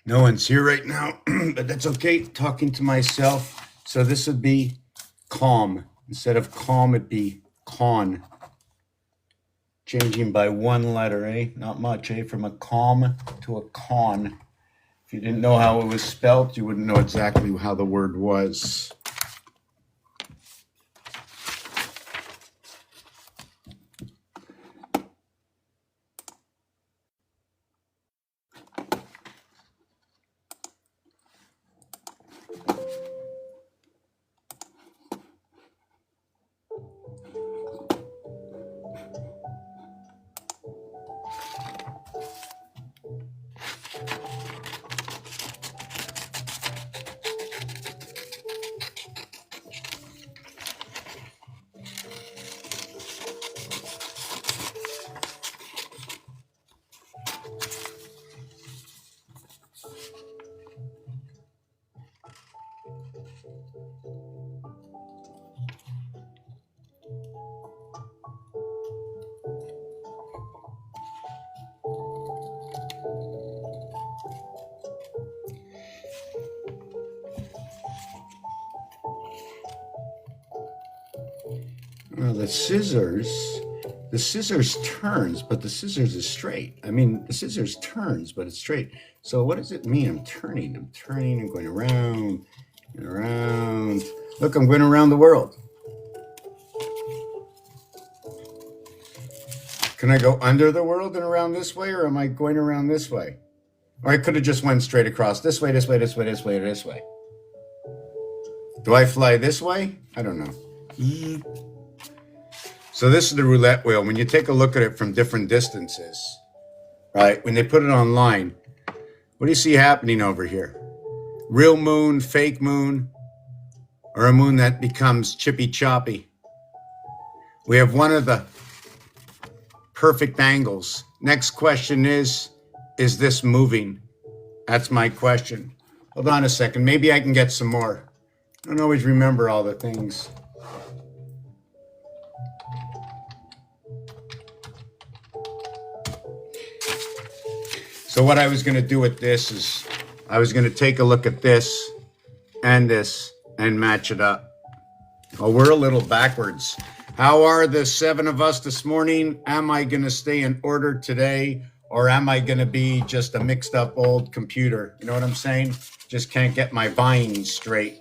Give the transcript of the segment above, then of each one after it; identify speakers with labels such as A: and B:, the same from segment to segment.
A: No one's here right now, but that's okay. Talking to myself. So this would be calm. Instead of calm, it'd be con. Changing by one letter, eh? Not much, eh? From a calm to a con. If you didn't know how it was spelt, you wouldn't know exactly how the word was. Well, the scissors turns, but the scissors is straight. I mean, the scissors turns, but it's straight. So what does it mean? I'm turning, I'm going around and around. Look, I'm going around the world. Can I go under the world and around this way, or am I going around this way? Or I could have just went straight across this way, this way, this way, this way, or this way. Do I fly this way? I don't know. So this is the roulette wheel. When you take a look at it from different distances, right? When they put it online, what do you see happening over here? Real moon, fake moon, or a moon that becomes chippy choppy? We have one of the perfect angles. Next question is this moving? That's my question. Hold on a second. Maybe I can get some more. I don't always remember all the things. So what I was going to do with this is I was going to take a look at this and match it up. Oh, we're a little backwards. How are the 7 of us this morning? Am I going to stay in order today, or am I going to be just a mixed up old computer? You know what I'm saying? Just can't get my buying straight.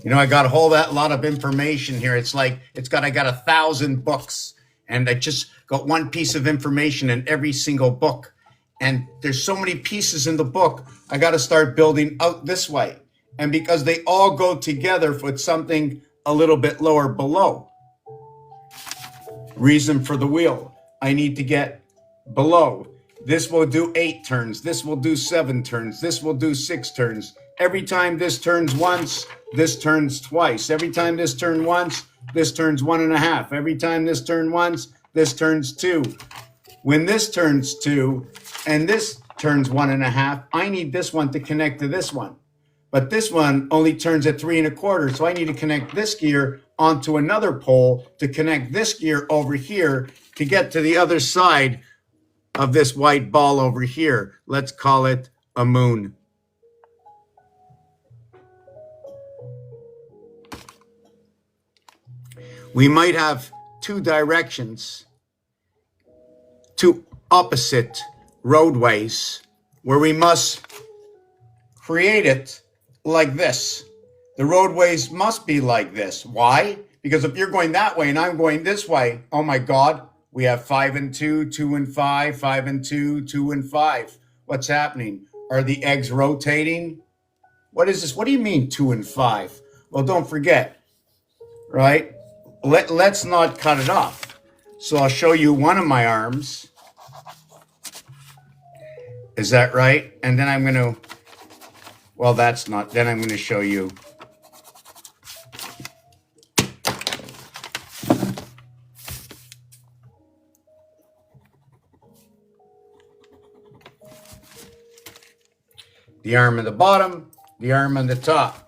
A: You know, I got a whole lot of information here. It's like I got 1,000 books, and I just got one piece of information in every single book. And there's so many pieces in the book, I got to start building out this way. And because they all go together with something a little bit lower below. Reason for the wheel. I need to get below. This will do 8 turns. This will do 7 turns. This will do 6 turns. Every time this turns once, this turns twice. Every time this turns once, this turns 1.5. Every time this turns once, this turns 2. When this turns 2 and this turns 1.5, I need this one to connect to this one. But this one only turns at 3.25, so I need to connect this gear onto another pole to connect this gear over here to get to the other side of this white ball over here. Let's call it a moon. We might have 2 directions, 2 opposite roadways, where we must create it like this. The roadways must be like this. Why? Because if you're going that way and I'm going this way, oh my God, we have 5 and 2, 2 and 5, 5 and 2, 2 and 5. What's happening? Are the eggs rotating? What is this? What do you mean 2 and 5? Well, don't forget, right? Let's not cut it off. So I'll show you one of my arms. Is that right? And then I'm going to, well, that's not, then I'm going to show you. The arm on the bottom, the arm on the top.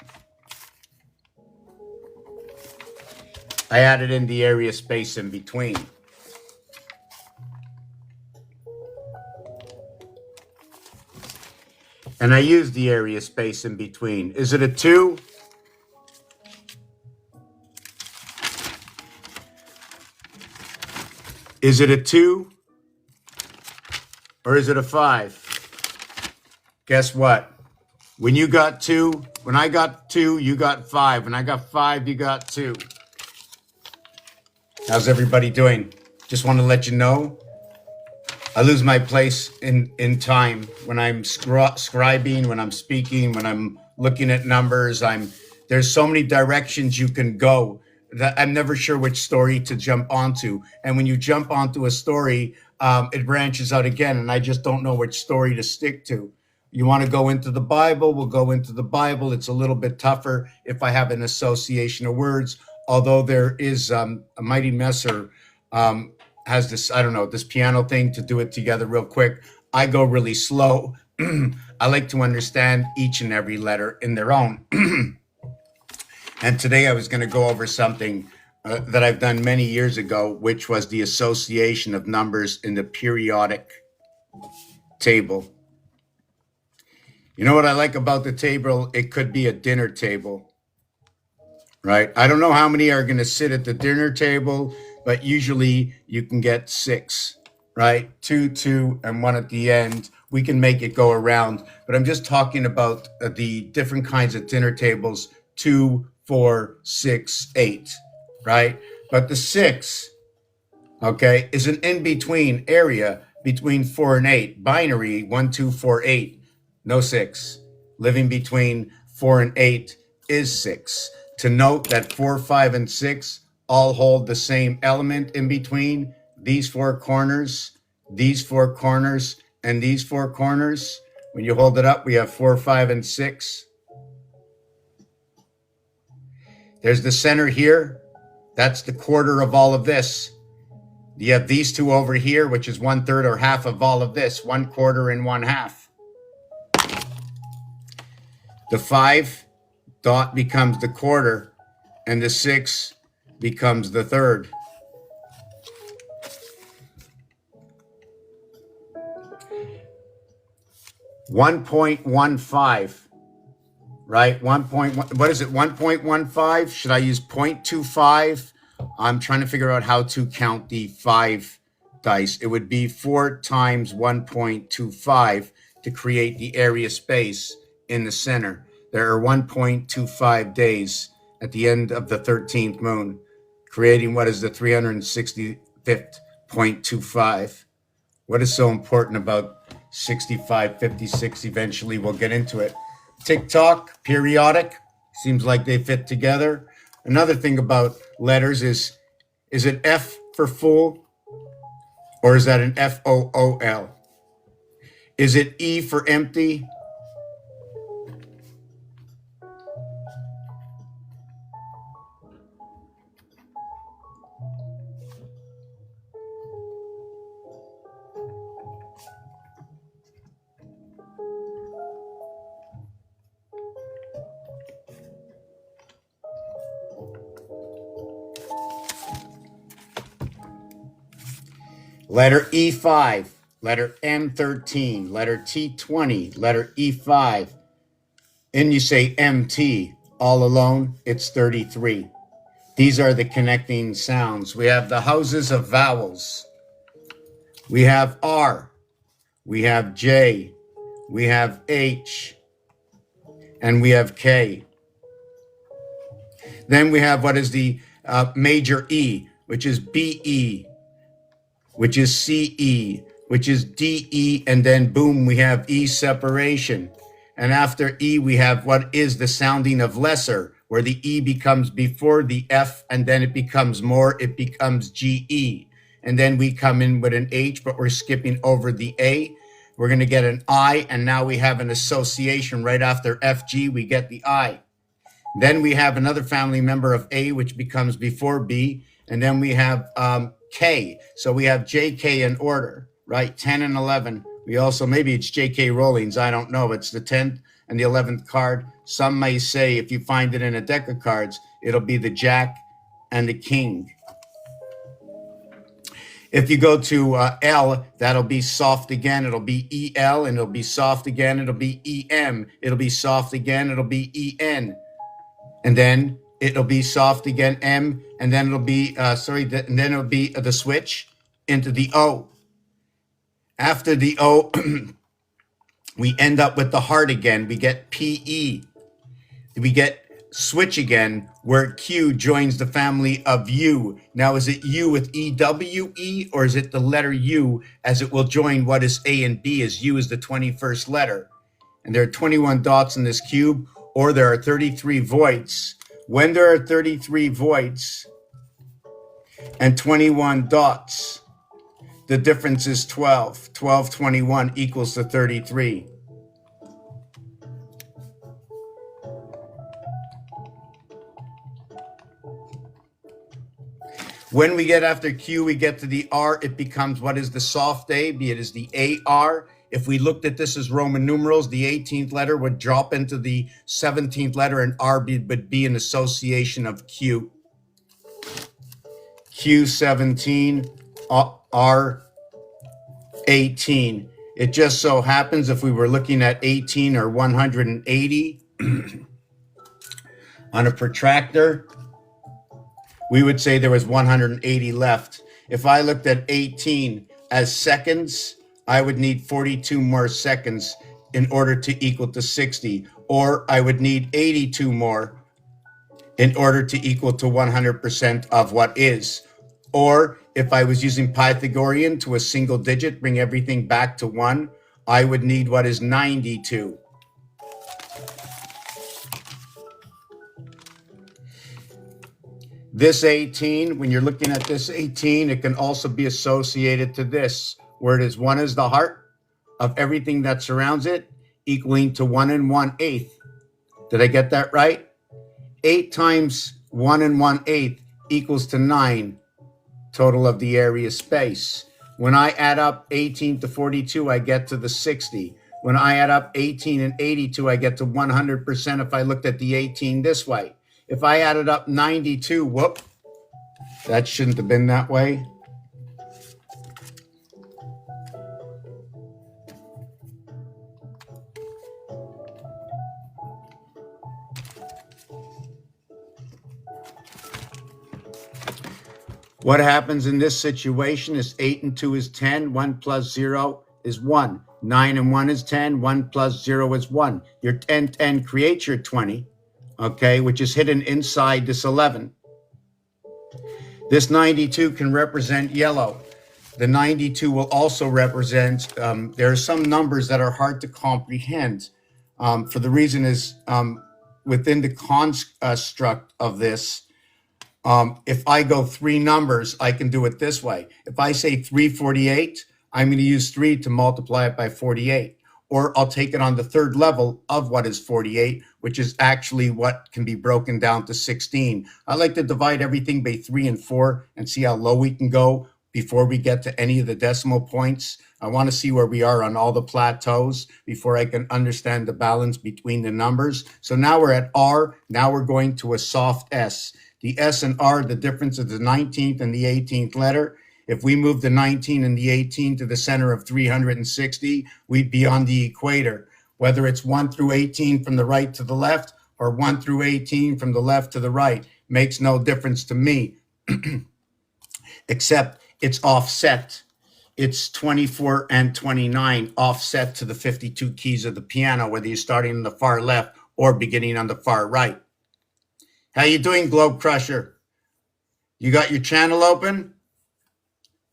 A: I added in the area space in between. And I use the area space in between. Is it a 2? Is it a 2? Or is it a 5? Guess what? When you got 2, when I got 2, you got 5. When I got 5, you got 2. How's everybody doing? Just want to let you know, I lose my place in time when I'm scribing, when I'm speaking, when I'm looking at numbers. There's so many directions you can go that I'm never sure which story to jump onto. And when you jump onto a story, it branches out again, and I just don't know which story to stick to. You want to go into the Bible, we'll go into the Bible. It's a little bit tougher if I have an association of words, although there is a Mighty Messer has this, I don't know, this piano thing to do it together real quick. I go really slow. I like to understand each and every letter in their own. And today I was going to go over something that I've done many years ago, which was the association of numbers in the periodic table. You know what I like about the table? It could be a dinner table, right? I don't know how many are going to sit at the dinner table, but usually you can get 6, right? 2, 2, and 1 at the end. We can make it go around, but I'm just talking about the different kinds of dinner tables, 2, 4, 6, 8, right? But the 6, okay, is an in-between area between 4 and 8. Binary, 1, 2, 4, 8. No 6. Living between 4 and 8 is 6. To note that 4, 5, and 6 all hold the same element in between these 4 corners, these 4 corners, and these 4 corners. When you hold it up, we have 4, 5, and 6. There's the center here. That's the quarter of all of this. You have these 2 over here, which is 1/3 or half of all of this, 1/4 and 1/2. The 5 dot becomes the quarter, and the 6 becomes the third. .15, right? 1.1. What is it? 1.15. Should I use 0.25? I'm trying to figure out how to count the 5 dice. It would be 4 times 1.25 to create the area space in the center. There are 1.25 days at the end of the 13th moon, creating what is the 365th 0.25. What is so important about 65, 56? Eventually we'll get into it. Tick-tock, periodic, seems like they fit together. Another thing about letters is it F for full, or is that an FOOL? Is it E for empty? Letter E5, letter M13, letter T20, letter E5. And you say MT, all alone, it's 33. These are the connecting sounds. We have the houses of vowels. We have R, we have J, we have H, and we have K. Then we have what is the major E, which is BE, which is CE, which is DE, and then boom, we have E separation. And after E, we have what is the sounding of lesser, where the E becomes before the F, and then it becomes more, it becomes GE. And then we come in with an H, but we're skipping over the A. We're gonna get an I, and now we have an association right after FG, we get the I. Then we have another family member of A, which becomes before B, and then we have K. So we have JK in order, right? 10 and 11. We also, maybe it's JK Rollings, I don't know. It's the 10th and the 11th card. Some may say if you find it in a deck of cards, it'll be the Jack and the King. If you go to L, that'll be soft again. It'll be EL, and it'll be soft again. It'll be EM. It'll be soft again. It'll be EN. And then it'll be soft again, M. And then it'll be, and then it'll be the switch into the O. After the O, we end up with the heart again. We get PE. We get switch again, where Q joins the family of U. Now, is it U with EWE, or is it the letter U, as it will join what is A and B, as U is the 21st letter? And there are 21 dots in this cube, or there are 33 voids. When there are 33 voids and 21 dots, the difference is 12. 12, 21 equals to 33. When we get after Q, we get to the R, it becomes what is the soft A, be it is the AR. If we looked at this as Roman numerals, the 18th letter would drop into the 17th letter, and R would be an association of Q. Q17, R 18. It just so happens, if we were looking at 18 or 180 on a protractor, we would say there was 180 left. If I looked at 18 as seconds, I would need 42 more seconds in order to equal to 60, or I would need 82 more in order to equal to 100% of what is. Or if I was using Pythagorean to a single digit, bring everything back to 1, I would need what is 92. This 18, when you're looking at this 18, it can also be associated to this, where it is 1 is the heart of everything that surrounds it, equaling to 1 1/8. Did I get that right? 8 times 1 1/8 equals to 9, total of the area space. When I add up 18 to 42, I get to the 60. When I add up 18 and 82, I get to 100% if I looked at the 18 this way. If I added up 92, whoop, that shouldn't have been that way. What happens in this situation is 8 and 2 is 10, 1 plus 0 is 1. 9 and 1 is 10, 1 plus 0 is 1. Your 10 creates your 20, okay, which is hidden inside this 11. This 92 can represent yellow. The 92 will also represent, there are some numbers that are hard to comprehend. For the reason is, within the construct of this, if I go 3 numbers, I can do it this way. If I say 348, I'm going to use 3 to multiply it by 48. Or I'll take it on the third level of what is 48, which is actually what can be broken down to 16. I like to divide everything by 3 and 4 and see how low we can go before we get to any of the decimal points. I want to see where we are on all the plateaus before I can understand the balance between the numbers. So now we're at R. Now we're going to a soft S. The S and R, the difference is the 19th and the 18th letter. If we move the 19 and the 18 to the center of 360, we'd be on the equator. Whether it's 1 through 18 from the right to the left or 1 through 18 from the left to the right makes no difference to me, except it's offset. It's 24 and 29 offset to the 52 keys of the piano, whether you're starting on the far left or beginning on the far right. How you doing, Globe Crusher? You got your channel open?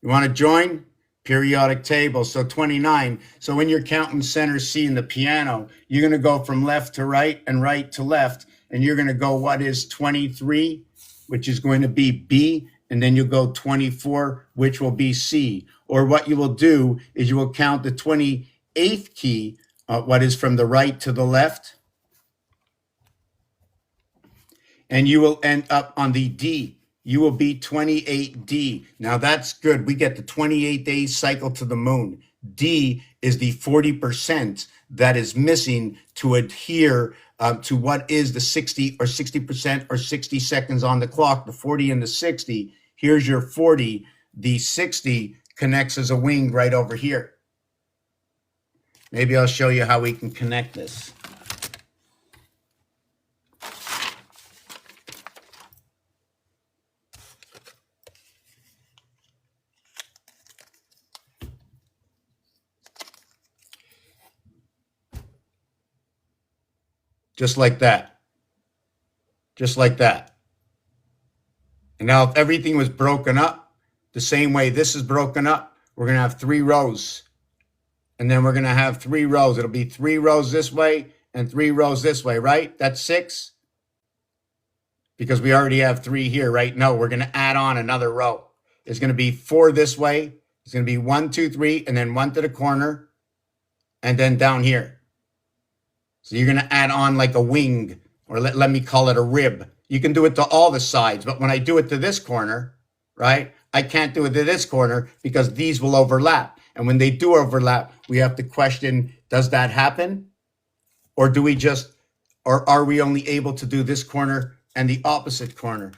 A: You want to join? Periodic table, so 29. So when you're counting center C in the piano, you're going to go from left to right and right to left, and you're going to go what is 23, which is going to be B, and then you'll go 24, which will be C. Or what you will do is you will count the 28th key, what is from the right to the left, and you will end up on the D. You will be 28D. Now that's good. We get the 28-day cycle to the moon. D is the 40% that is missing to adhere to what is the 60 or 60% or 60 seconds on the clock, the 40 and the 60. Here's your 40. the 60 connects as a wing right over here. Maybe I'll show you how we can connect this. Just like that. Just like that. And now if everything was broken up, the same way this is broken up, we're going to have 3 rows. And then we're going to have 3 rows. It'll be 3 rows this way and 3 rows this way, right? That's 6. Because we already have 3 here, right? No, we're going to add on another row. It's going to be 4 this way. It's going to be 1, 2, 3, and then 1 to the corner, and then down here. So you're going to add on like a wing, or let me call it a rib. You can do it to all the sides, but when I do it to this corner, right, I can't do it to this corner because these will overlap. And when they do overlap, we have to question, does that happen? Or do we just, or are we only able to do this corner and the opposite corner?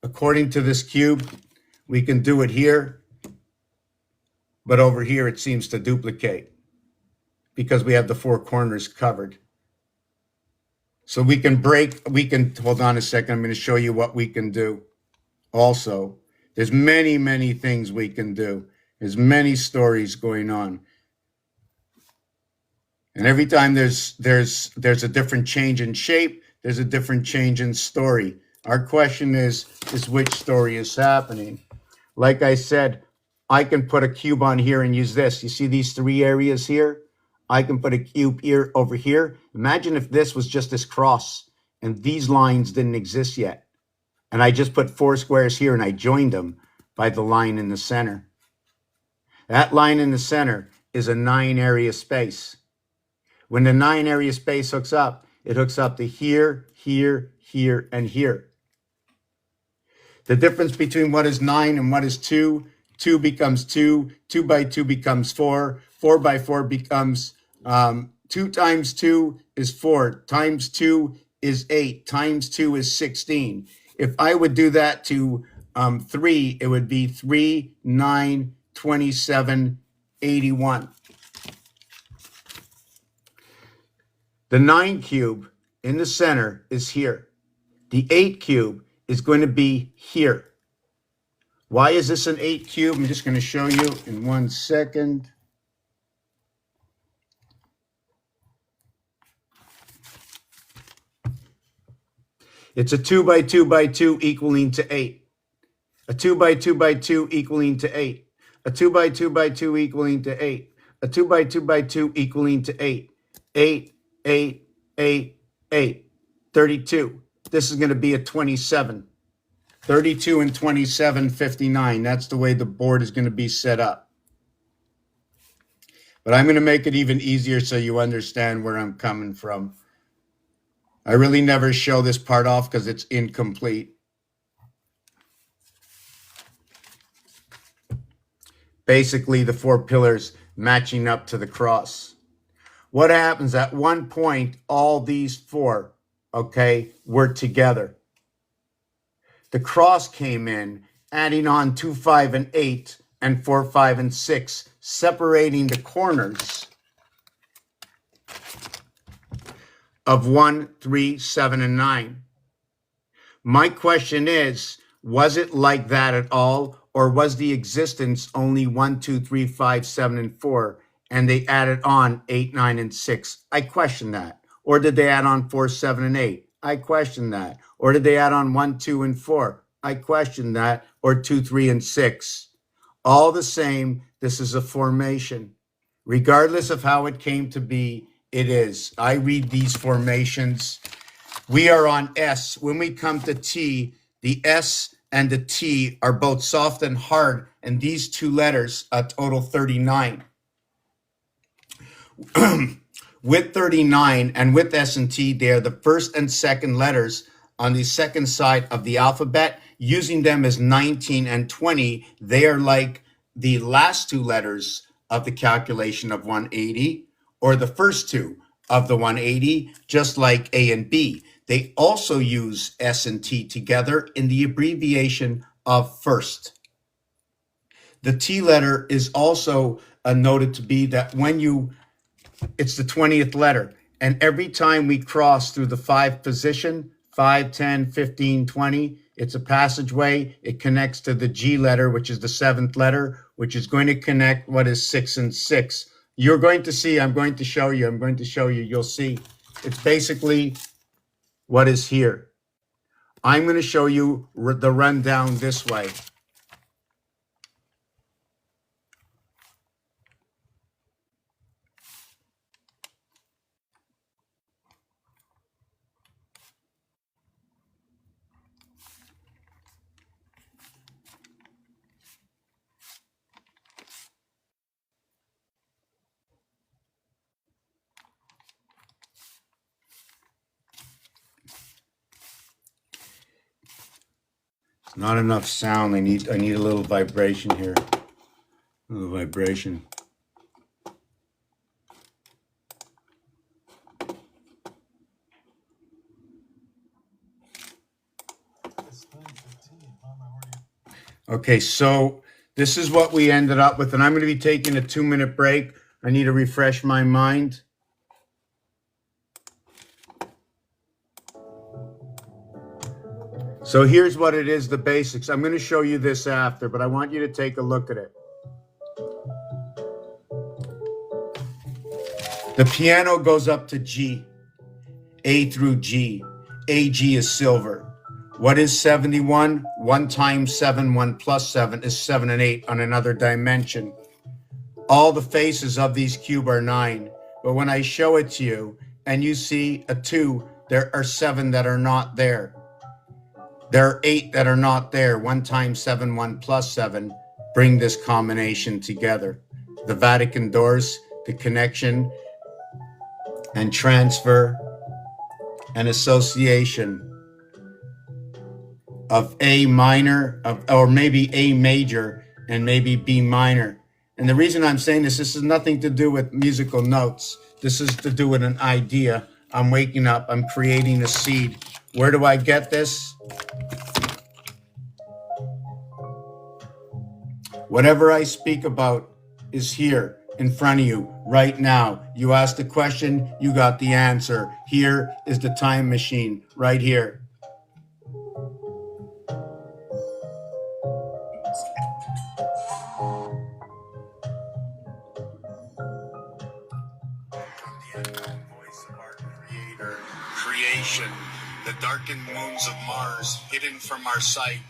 A: According to this cube, we can do it here, but over here it seems to duplicate because we have the 4 corners covered. So we can hold on a second, I'm going to show you what we can do also. There's many, many things we can do. There's many stories going on. And every time there's a different change in shape, there's a different change in story. Our question is which story is happening? Like I said, I can put a cube on here and use this. You see these 3 areas here? I can put a cube here over here. Imagine if this was just this cross and these lines didn't exist yet. And I just put 4 squares here and I joined them by the line in the center. That line in the center is a 9 area space. When the 9 area space hooks up, it hooks up to here, here, here, and here. The difference between what is 9 and what is 2, 2 becomes 2, 2 by 2 becomes 4, 4 by 4 becomes 2 times 2 is 4, times 2 is 8, times 2 is 16. If I would do that to 3, it would be 3, 9, 27, 81. The 9 cube in the center is here. The 8 cube is going to be here. Why is this an 8 cube? I'm just going to show you in 1 second. It's a 2 by 2 by 2 equaling to 8. A 2 by 2 by 2 equaling to 8. A 2 by 2 by 2 equaling to 8. A 2 by 2 by 2 equaling to 8. 8, 8, 8, 8. 32. This is going to be a 27. 32 and 27, 59. That's the way the board is going to be set up. But I'm going to make it even easier so you understand where I'm coming from. I really never show this part off because it's incomplete. Basically, the 4 pillars matching up to the cross. What happens at one point, all these 4, okay, were together. The cross came in, adding on 2, 5, and 8, and 4, 5, and 6, separating the corners of 1, 3, 7, and 9. My question is, was it like that at all, or was the existence only 1, 2, 3, 5, 7, and 4, and they added on 8, 9, and 6? I question that. Or did they add on 4, 7, and 8? I question that. Or did they add on 1, 2, and 4? I question that. Or 2, 3, and 6. All the same, this is a formation. Regardless of how it came to be, it is. I read these formations. We are on S. When we come to T, the S and the T are both soft and hard, and these 2 letters total 39. With 39 and with S and T, they are the first and second letters on the second side of the alphabet. Using them as 19 and 20, they are like the last 2 letters of the calculation of 180, or the first 2 of the 180, just like A and B. They also use S and T together in the abbreviation of first. The T letter is also noted to be that it's the 20th letter. And every time we cross through the 5 position, 5, 10, 15, 20, it's a passageway. It connects to the G letter, which is the 7th letter, which is going to connect what is 6 and 6. You're going to see, I'm going to show you, you'll see. It's basically what is here. I'm going to show you the rundown this way. Not enough sound. I need a little vibration here. A little vibration. Okay, so this is what we ended up with, and I'm going to be taking a 2-minute break. I need to refresh my mind. So here's what it is, the basics. I'm going to show you this after, but I want you to take a look at it. The piano goes up to G, A through G. AG is silver. What is 71? 1 times 7, 1 plus 7 is 7 and 8 on another dimension. All the faces of these cubes are 9. But when I show it to you and you see a 2, there are 7 that are not there. There are 8 that are not there. 1 times 7, 1 plus 7 bring this combination together. The Vatican doors, the connection and transfer and association of A minor, or maybe A major and maybe B minor. And the reason I'm saying this has nothing to do with musical notes. This is to do with an idea. I'm waking up, I'm creating a seed. Where do I get this? Whatever I speak about is here in front of you right now. You asked the question, you got the answer. Here is the time machine right here. Creation, the darkened moons of Mars, hidden from our sight,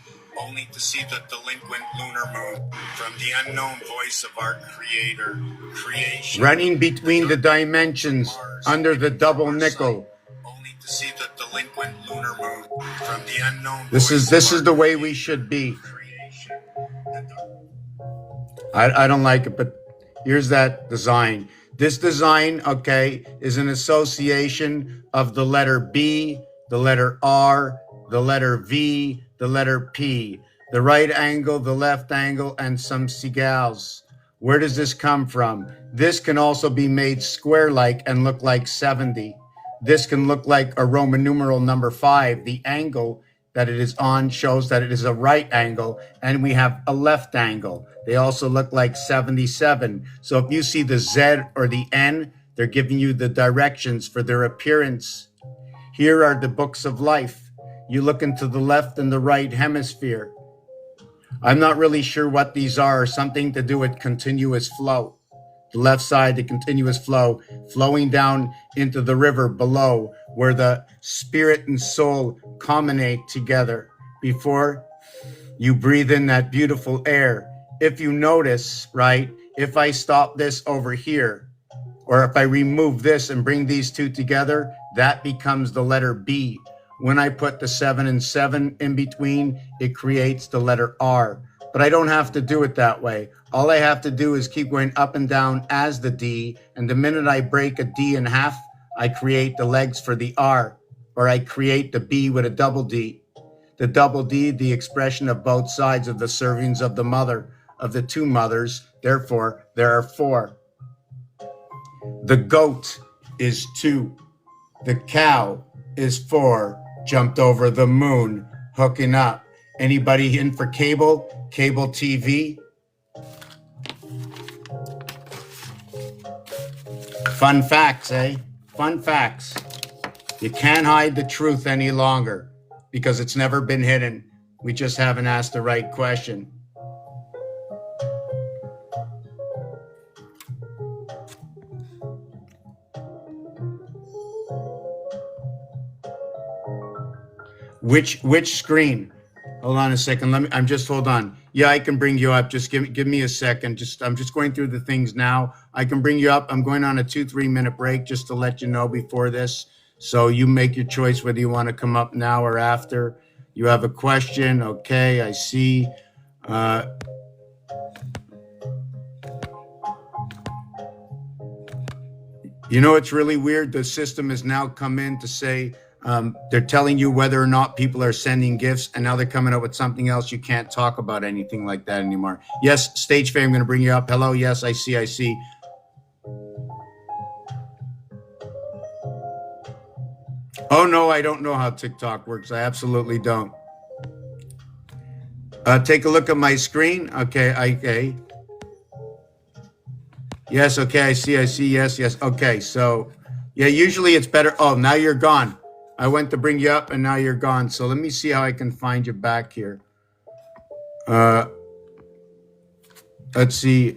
A: only to see the delinquent lunar moon. From the unknown voice of our Creator, creation. Running between the dimensions, Mars, under the double nickel. Only to see the delinquent lunar moon. From the unknown. This is the way we should be. I don't like it, but here's that design. This design, okay, is an association of the letter B, the letter R, the letter V, the letter P, the right angle, the left angle, and some seagulls. Where does this come from? This can also be made square-like and look like 70. This can look like a Roman numeral number 5. The angle that it is on shows that it is a right angle, and we have a left angle. They also look like 77. So if you see the Z or the N, they're giving you the directions for their appearance. Here are the books of life. You look into the left and the right hemisphere. I'm not really sure what these are, something to do with continuous flow. The left side, the continuous flow, flowing down into the river below, where the spirit and soul culminate together before you breathe in that beautiful air. If you notice, right, if I stop this over here, or if I remove this and bring these two together, that becomes the letter B. When I put the 7 and 7 in between, it creates the letter R. But I don't have to do it that way. All I have to do is keep going up and down as the D, and the minute I break a D in half, I create the legs for the R, or I create the B with a double D. The double D, the expression of both sides of the servings of the mother, of the 2 mothers. Therefore, there are 4. The goat is 2. The cow is 4. Jumped over the moon, hooking up. Anybody in for cable? Cable TV? Fun facts, eh? Fun facts. You can't hide the truth any longer because it's never been hidden. We just haven't asked the right question. Which screen? Hold on a second. Hold on. Yeah, I can bring you up. Just give me a second. I'm just going through the things now. I can bring you up. I'm going on a 2-3 minute break just to let you know before this. So you make your choice whether you want to come up now or after. You have a question. Okay, I see. You know, it's really weird. The system has now come in to say they're telling you whether or not people are sending gifts, and now they're coming up with something else. You can't talk about anything like that anymore. Yes, Stage Fame, I'm going to bring you up. Hello, yes, I see. Oh, no, I don't know how TikTok works. I absolutely don't. Take a look at my screen. Okay. Yes, okay, I see. Yes. Okay, so, yeah, usually it's better. Oh, now you're gone. I went to bring you up, and now you're gone. So let me see how I can find you back here. Let's see.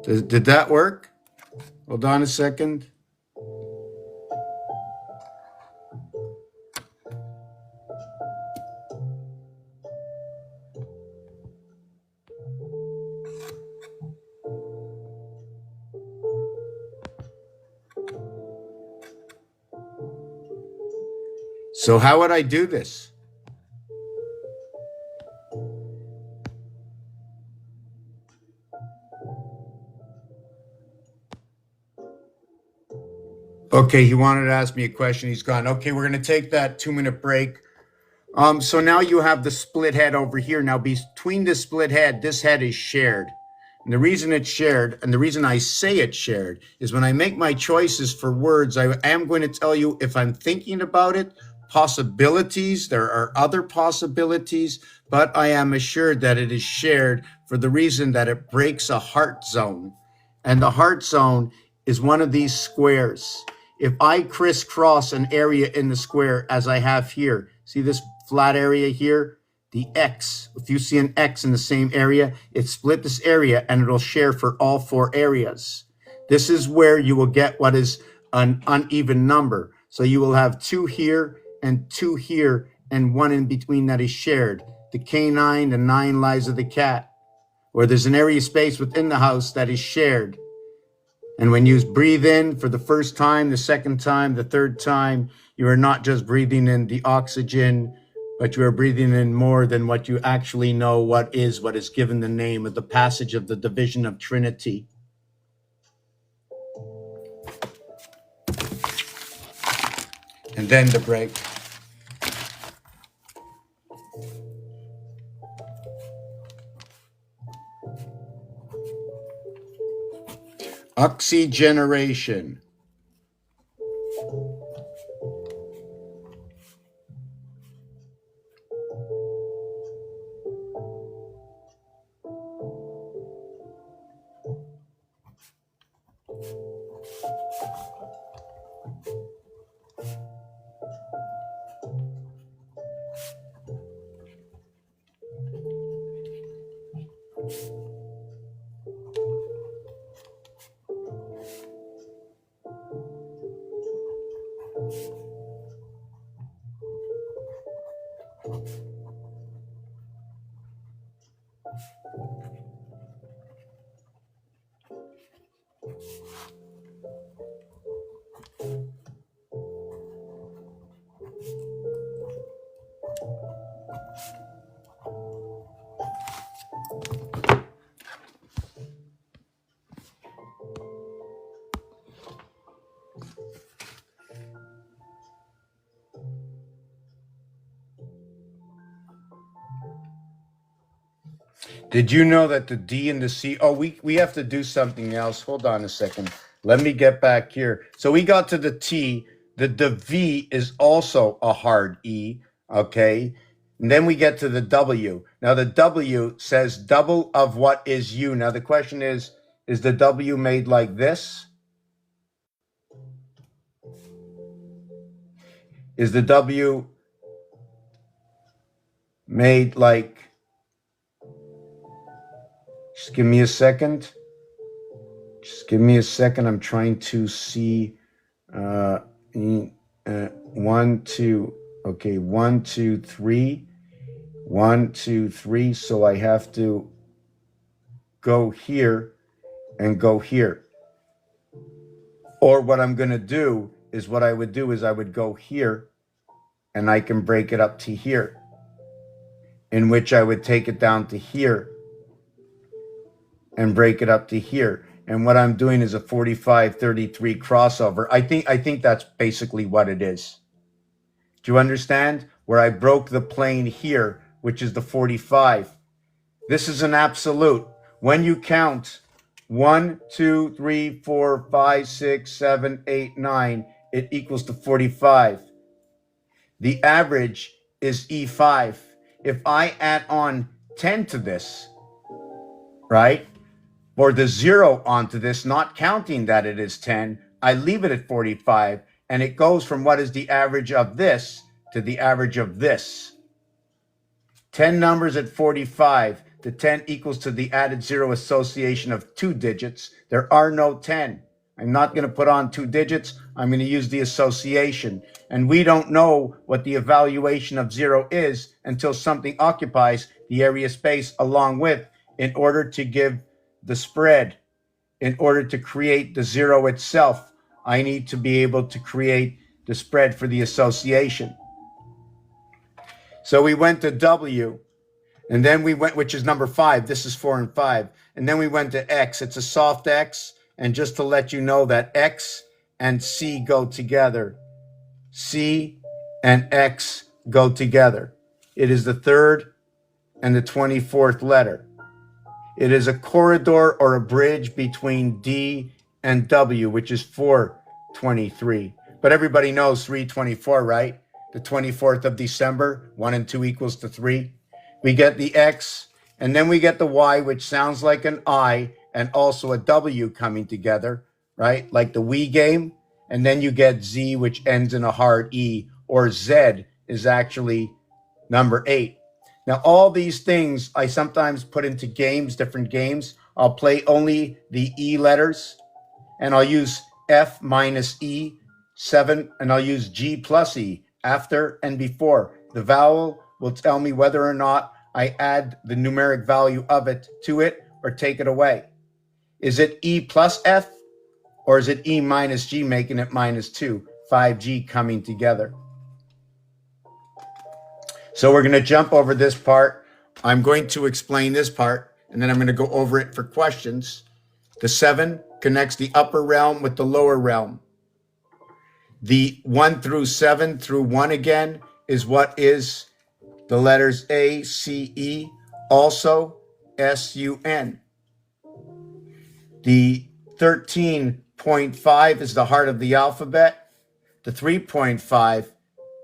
A: Did that work? Hold on a second. So how would I do this? Okay, he wanted to ask me a question. He's gone. Okay, we're going to take that 2-minute break. So now you have the split head over here. Now between the split head, this head is shared. And the reason it's shared, and the reason I say it's shared, is when I make my choices for words, I am going to tell you if I'm thinking about it, possibilities. There are other possibilities, but I am assured that it is shared for the reason that it breaks a heart zone. And the heart zone is one of these squares. If I crisscross an area in the square as I have here, see this flat area here? The X, if you see an X in the same area, it split this area and it'll share for all 4 areas. This is where you will get what is an uneven number. So you will have 2 here and 2 here and 1 in between that is shared. The canine, the 9 lives of the cat. Or there's an area space within the house that is shared. And when you breathe in for the first time, the second time, the third time, you are not just breathing in the oxygen, but you are breathing in more than what you actually know what is given the name of the passage of the division of Trinity. And then the break. Oxygeneration. Did you know that the D and the C, we have to do something else. Hold on a second. Let me get back here. So we got to the T. The V is also a hard E, okay? And then we get to the W. Now the W says double of what is U. Now the question is the W made like this? Is the W made like, just give me a second. Just give me a second. I'm trying to see, 1, 2, okay, 1, 2, 3, 1, 2, 3. So I have to go here and go here. Or what I'm going to do is what I would do is I would go here and I can break it up to here, in which I would take it down to here and break it up to here. And what I'm doing is a 45-33 crossover. I think that's basically what it is. Do you understand? Where I broke the plane here, which is the 45. This is an absolute. When you count 1, 2, 3, 4, 5, 6, 7, 8, 9, it equals to 45. The average is E5. If I add on 10 to this, right, or the 0 onto this, not counting that it is 10, I leave it at 45, and it goes from what is the average of this to the average of this. 10 numbers at 45. The 10 equals to the added 0 association of 2 digits. There are no 10. I'm not going to put on 2 digits. I'm going to use the association. And we don't know what the evaluation of 0 is until something occupies the area space along with, in order to give the spread. In order to create the 0 itself, I need to be able to create the spread for the association. So we went to W, and then we went, which is number 5. This is 4 and 5. And then we went to X. It's a soft X. And just to let you know that X and C go together. C and X go together. It is the 3rd and the 24th letter. It is a corridor or a bridge between D and W, which is 423. But everybody knows 324, right? The 24th of December, 1 and 2 equals to 3. We get the X, and then we get the Y, which sounds like an I, and also a W coming together, right? Like the Wii game. And then you get Z, which ends in a hard E, or Z is actually number 8. Now, all these things I sometimes put into games, different games. I'll play only the E letters, and I'll use F minus E, 7, and I'll use G plus E, after and before. The vowel will tell me whether or not I add the numeric value of it to it or take it away. Is it E plus F, or is it E minus G, making it minus 2, 5G coming together? So we're going to jump over this part. I'm going to explain this part, and then I'm going to go over it for questions. The 7 connects the upper realm with the lower realm. The 1 through 7 through 1 again is what is the letters A, C, E, also S-U-N. The 13.5 is the heart of the alphabet. The 3.5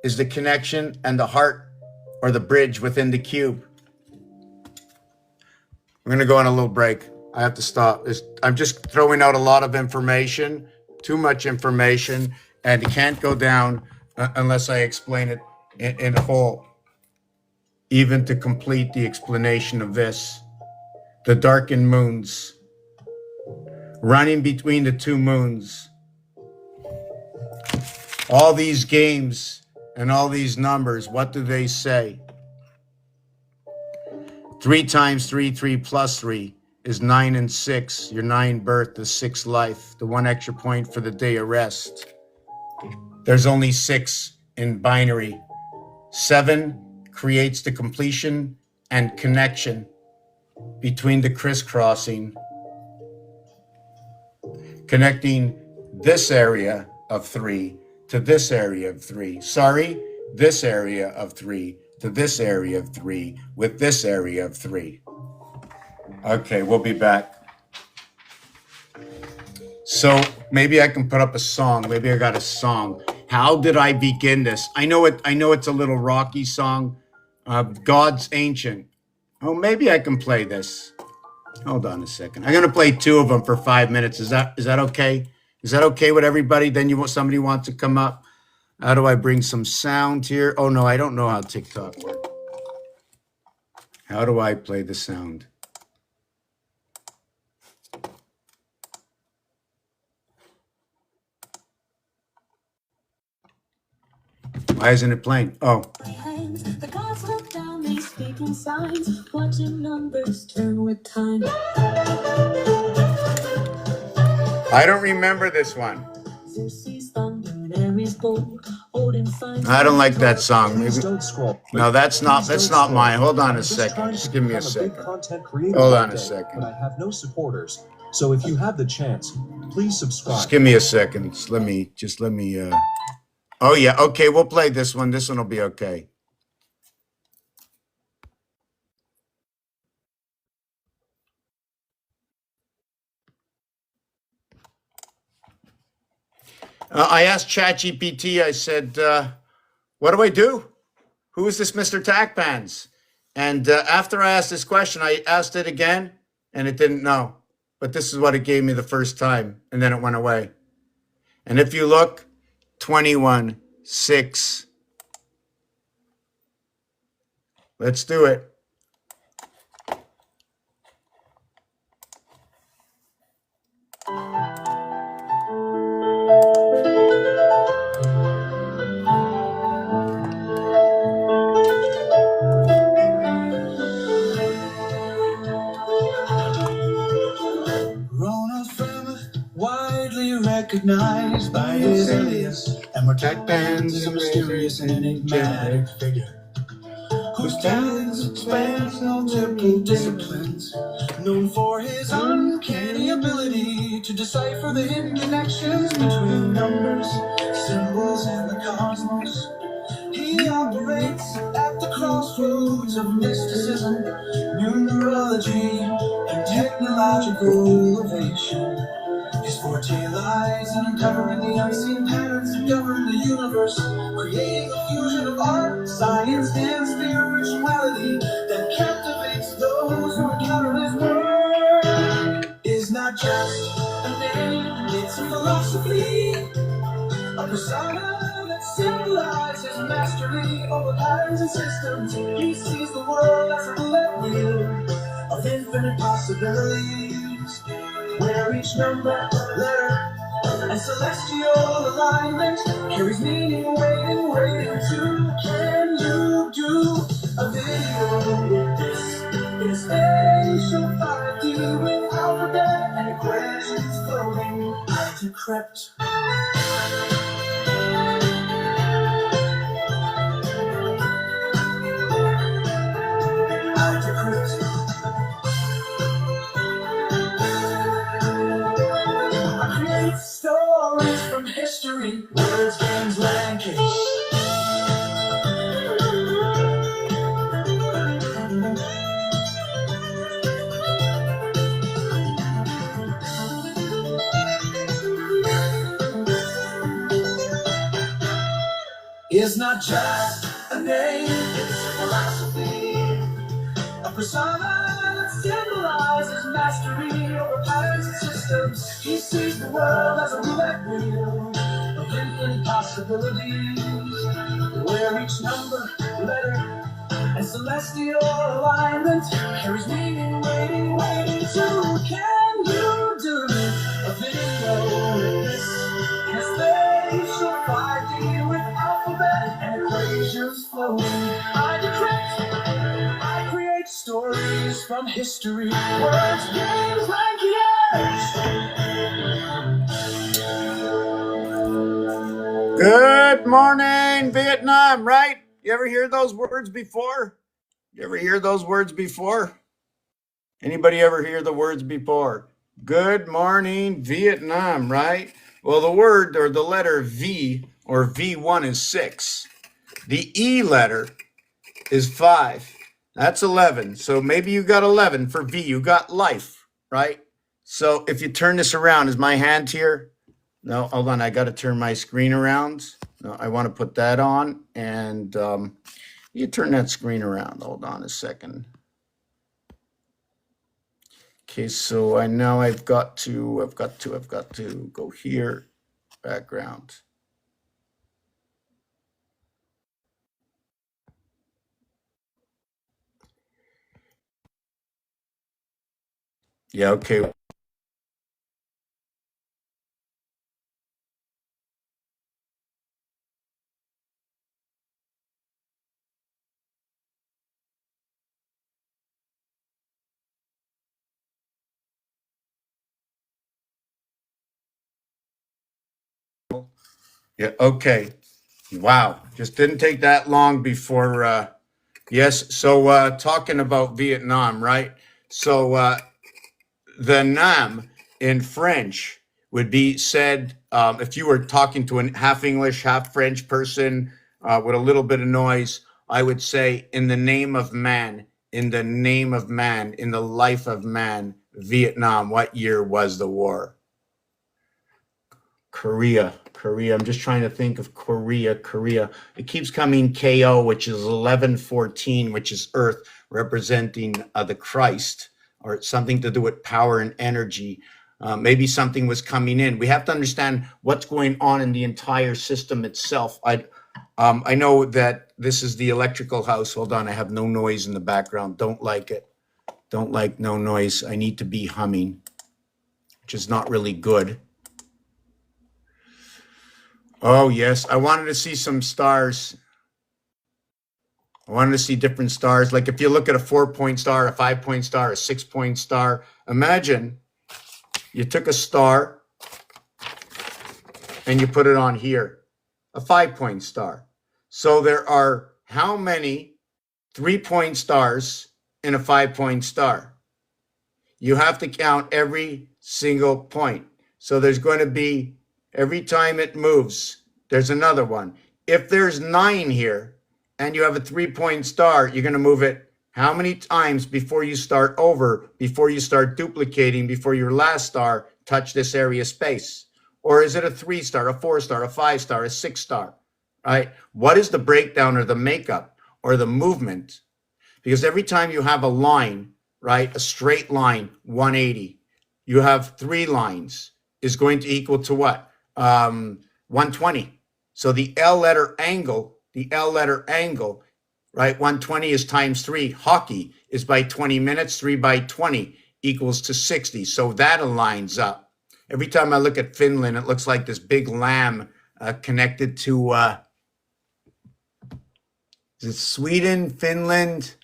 A: is the connection and the heart, or the bridge within the cube. We're going to go on a little break. I have to stop. I'm just throwing out a lot of information, too much information, and it can't go down unless I explain it in whole, even to complete the explanation of this. The darkened moons, running between the 2 moons. All these games and all these numbers, what do they say? 3 times 3, 3 plus 3 is 9 and 6. Your 9 birth, the 6 life, the 1 extra point for the day of rest. There's only 6 in binary. 7 creates the completion and connection between the crisscrossing, connecting this area of 3 to this area of 3. Sorry, this area of 3 to this area of 3 with this area of 3. Okay, we'll be back. So maybe I can put up a song. Maybe I got a song. How did I begin this? I know it's a little rocky song. God's Ancient. Oh, maybe I can play this. Hold on a second. I'm gonna play 2 of them for 5 minutes. Is that okay? Is that okay with everybody? Then somebody wants to come up. How do I bring some sound here? Oh no, I don't know how TikTok works. How do I play the sound? Why isn't it playing? Oh. The gods look down, they speak in signs, watching numbers turn with time. I don't remember this one. I don't like that song. Maybe. No, that's not mine. Hold on a second. Just give me a second. Hold on a second.
B: But I have no supporters. So if you have the chance, please subscribe.
A: Just give me a second. Let me. Oh yeah. Okay, we'll play this one. This one will be okay. I asked ChatGPT, I said, what do I do? Who is this Mr. Tackpans? And after I asked this question, I asked it again, and it didn't know. But this is what it gave me the first time, and then it went away. And if you look, 21:6. Let's do it.
B: Recognized by his alias, and Tackpans is a mysterious and enigmatic figure whose talents span multiple disciplines, known for his uncanny ability to decipher the hidden connections between numbers, symbols, and the cosmos. He operates at the crossroads of mysticism, numerology, and technological innovation. His forte lies in uncovering the unseen patterns that govern the universe, creating a fusion of art, science, and spirituality that captivates those who encounter his work. Is not just a name, it's a philosophy, a persona that symbolizes mastery over patterns and systems. He sees the world as a roulette wheel of infinite possibilities, where each number, letter, and celestial alignment carries meaning, waiting to. Can you do a video? This is spatial 5D with alphabet and equations floating. I decrypt. Stories from history, words, games, language. Is not just a name, it's a philosophy, a persona that symbolizes mastery over patterns and systems. He sees the world as a roulette wheel of infinite possibilities, where each number, letter, and celestial alignment carries meaning, waiting to. Can you do a video? This is spatial 5D with alphabet and equations flowing. I decrypt, I create stories from history, words, games, language.
A: Good morning, Vietnam, right? You ever hear those words before? Anybody ever hear the words before? Good morning, Vietnam, right? Well, the word or the letter V or V1 is 6. The E letter is 5. That's 11. So maybe you got 11 for V. You got life, right? So if you turn this around, is my hand here? No, hold on. I got to turn my screen around. No, I want to put that on. And You turn that screen around. Hold on a second. Okay, so I now I've got to go here, background. Yeah, okay. Yeah, okay. Wow, just didn't take that long before, yes, so talking about Vietnam, right? So the Nam in French would be said, if you were talking to a half English, half French person with a little bit of noise, I would say, in the name of man, in the name of man, in the life of man, Vietnam, what year was the war? Korea. I'm just trying to think of Korea. It keeps coming KO, which is 1114, which is Earth, representing the Christ, or it's something to do with power and energy. Maybe something was coming in. We have to understand what's going on in the entire system itself. I know that this is the electrical house. Hold on, I have no noise in the background. Don't like it. Don't like no noise. I need to be humming, which is not really good. Oh, yes. I wanted to see some stars. I wanted to see different stars. Like if you look at a 4-point star, a 5-point star, a 6-point star, imagine you took a star and you put it on here, a 5-point star. So there are how many 3-point stars in a 5-point star? You have to count every single point. So there's going to be, every time it moves, there's another one. If there's 9 here and you have a 3-point star, you're going to move it how many times before you start over, before you start duplicating, before your last star touch this area space? Or is it a 3-star, a 4-star, a 5-star, a 6-star, right? What is the breakdown or the makeup or the movement? Because every time you have a line, right, a straight line, 180, you have 3 lines is going to equal to what? 120. So the L letter angle, right, 120 is times 3. Hockey is by 20 minutes, 3 by 20 equals to 60. So that aligns up. Every time I look at Finland, it looks like this big lamb connected to, is it Sweden, Finland?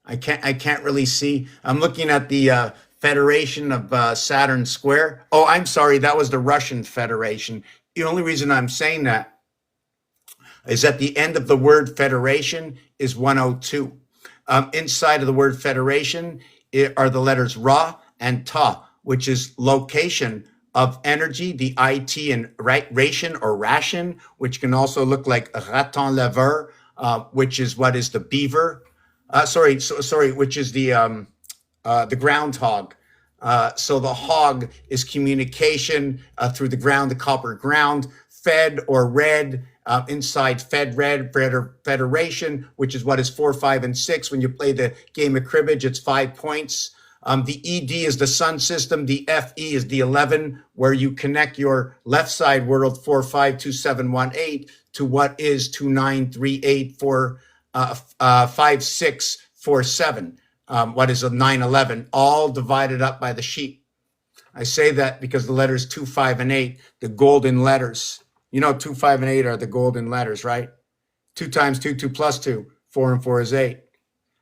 A: I can't really see. I'm looking at the Federation of Saturn Square. Oh, I'm sorry, that was the Russian Federation. The only reason I'm saying that is at the end of the word federation is 102. Inside of the word federation are the letters Ra and Ta, which is location of energy, the IT and ration or ration, which can also look like raton laveur, which is what is the beaver. Which is the groundhog. So the hog is communication through the ground, the copper ground, fed or red, inside fed red, federation, which is what is 4, 5, and 6. When you play the game of cribbage, it's 5 points. The ED is the sun system. The FE is the 11, where you connect your left side world 4, 5, 2, 7, 1, 8 to what is 2, 9, 3, 8, 4, 5, 6, 4, 7. What is a 9, 11, all divided up by the sheep. I say that because the letters 2, 5, and 8, the golden letters. You know, 2, 5, and 8 are the golden letters, right? 2 times 2, 2 plus 2, 4 and 4 is 8.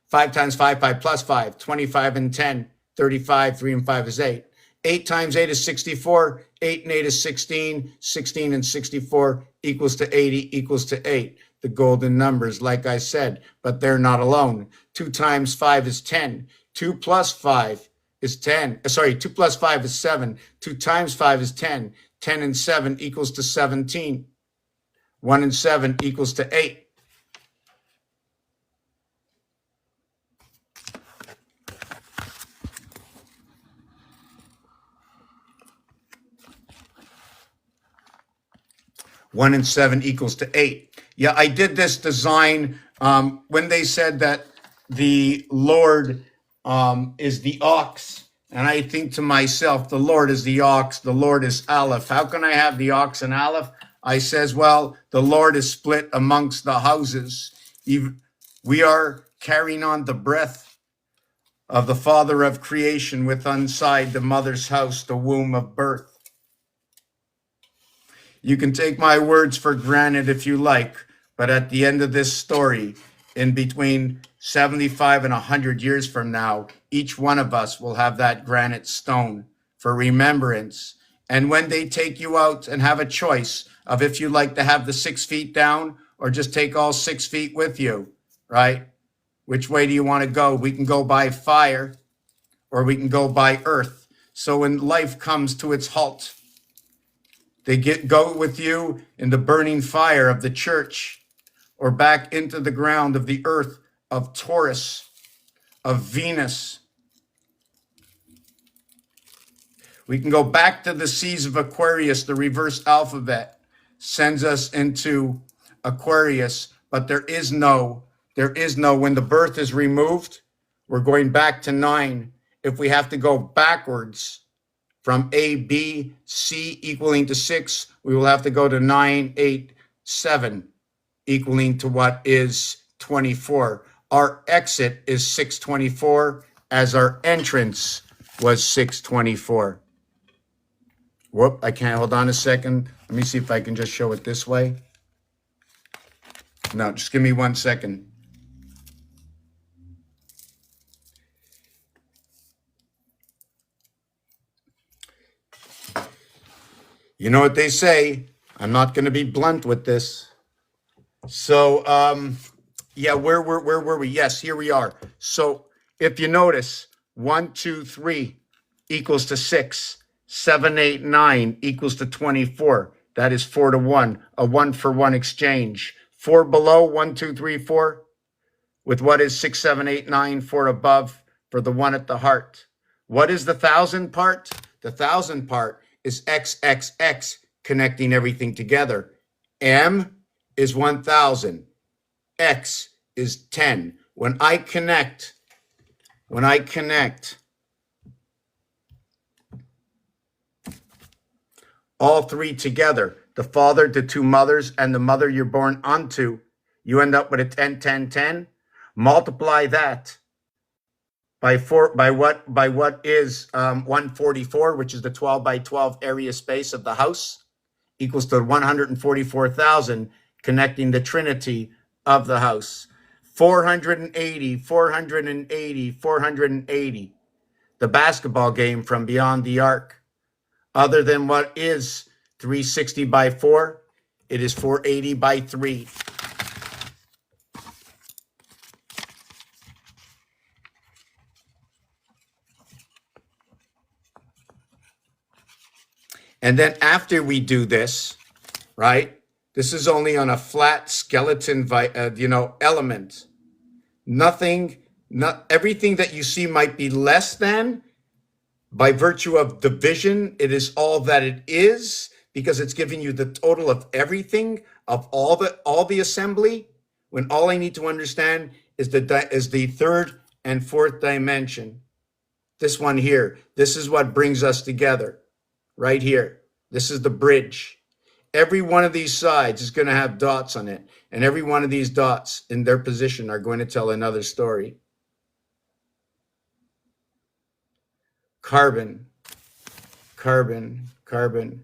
A: 5 times 5, 5 plus 5, 25 and 10, 35, 3 and 5 is 8. 8 times 8 is 64, 8 and 8 is 16, 16 and 64 equals to 80 equals to 8. The golden numbers, like I said, but they're not alone. 2 times 5 is 10. 2 plus 5 is 10. 2 plus 5 is 7. 2 times 5 is 10. 10 and 7 equals to 17. 1 and 7 equals to 8. One and 7 equals to 8. Yeah, I did this design when they said that the Lord is the ox. And I think to myself, the Lord is the ox, the Lord is Aleph. How can I have the ox and Aleph? I says, well, the Lord is split amongst the houses. We are carrying on the breath of the Father of creation with inside the mother's house, the womb of birth. You can take my words for granted if you like, but at the end of this story, in between 75 and 100 years from now, each one of us will have that granite stone for remembrance. And when they take you out and have a choice of if you like to have the 6 feet down or just take all 6 feet with you, right? Which way do you want to go? We can go by fire or we can go by earth. So when life comes to its halt, they go with you in the burning fire of the church or back into the ground of the earth of Taurus, of Venus. We can go back to the seas of Aquarius. The reverse alphabet sends us into Aquarius, but there is no, when the birth is removed, we're going back to 9. If we have to go backwards from A, B, C equaling to 6, we will have to go to 9, 8, 7 equaling to what is 24. Our exit is 624 as our entrance was 624. Whoop, I can't, hold on a second. Let me see if I can just show it this way. No, just give me 1 second. You know what they say, I'm not going to be blunt with this. So, yeah, where were we? Yes, here we are. So if you notice, 1, 2, 3 equals to 6, 7, 8, 9 equals to 24. That is 4 to 1, a 1-for-1 exchange. 4 below, 1, 2, 3, 4, with what is 6, 7, 8, 9, 4 above for the 1 at the heart. What is the 1,000 part? The 1,000 part is XXX, connecting everything together. M is 1,000. X is 10. When I connect all 3 together, the father, the 2 mothers, and the mother you're born onto, you end up with a 10, 10, 10. Multiply that by what is 144, which is the 12 by 12 area space of the house, equals to 144,000, connecting the trinity of the house. 480, 480, 480. The basketball game from beyond the arc. Other than what is 360 by 4, it is 480 by 3. And then after we do this, right, this is only on a flat skeleton, element. Everything that you see might be less than. By virtue of division, it is all that it is, because it's giving you the total of everything, of all the assembly, when all I need to understand is the third and fourth dimension. This one here, this is what brings us together, right here. This is the bridge. Every one of these sides is going to have dots on it, and every one of these dots in their position are going to tell another story. Carbon, carbon, carbon.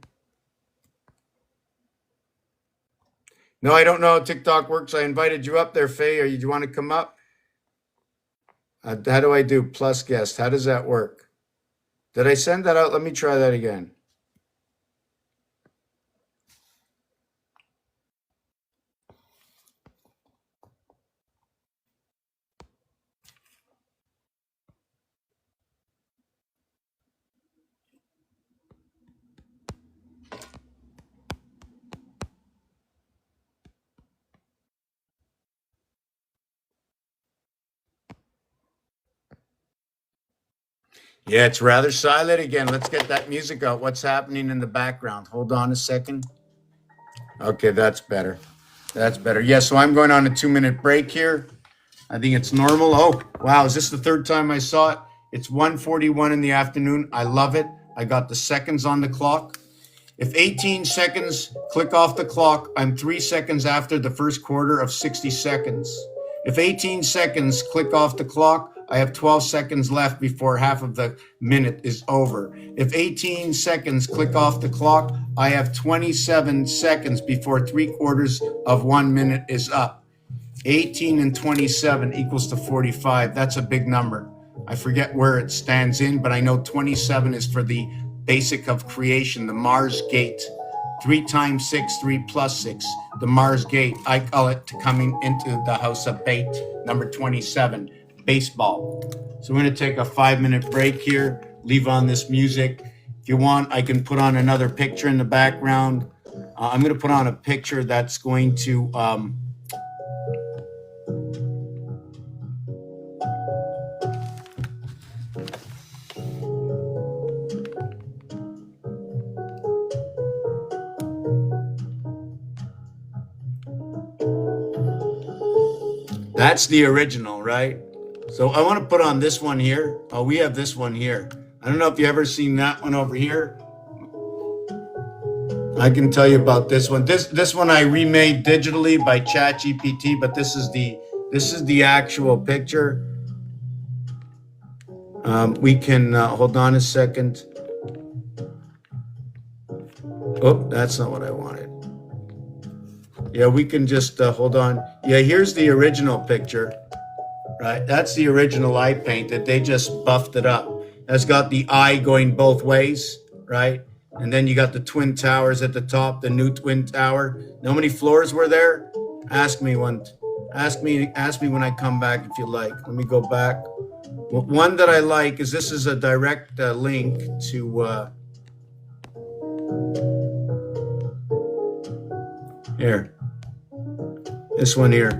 A: No, I don't know how TikTok works. I invited you up there, Faye. Do you want to come up? How do I do plus guest? How does that work? Did I send that out? Let me try that again. Yeah, it's rather silent again. Let's get that music out. What's happening in the background? Hold on a second. Okay, that's better. That's better. Yeah, so I'm going on a 2-minute break here. I think it's normal. Oh, wow. Is this the third time I saw it? It's 1:41 in the afternoon. I love it. I got the seconds on the clock. If 18 seconds click off the clock, I'm 3 seconds after the first quarter of 60 seconds. If 18 seconds click off the clock, I have 12 seconds left before half of the minute is over. If 18 seconds click off the clock, I have 27 seconds before 3/4 of 1 minute is up. 18 and 27 equals to 45. That's a big number. I forget where it stands in, but I know 27 is for the basic of creation, the Mars gate. 3 times 6, 3 plus 6, the Mars gate. I call it coming into the house of bait, number 27, baseball. So we're going to take a 5-minute break here, leave on this music. If you want, I can put on another picture in the background. I'm going to put on a picture that's going to that's the original, right? So I want to put on this one here. Oh, we have this one here. I don't know if you ever seen that one over here. I can tell you about this one. This one I remade digitally by ChatGPT, but this is the actual picture. We can hold on a second. Oh, that's not what I wanted. Yeah, we can just hold on. Yeah, here's the original picture, right? That's the original I painted. They just buffed it up. That's got the eye going both ways, right? And then you got the twin towers at the top, the new twin tower. Know how many floors were there? Ask me when I come back if you like. Let me go back. Well, one that I like is this is a direct link to here. This one here.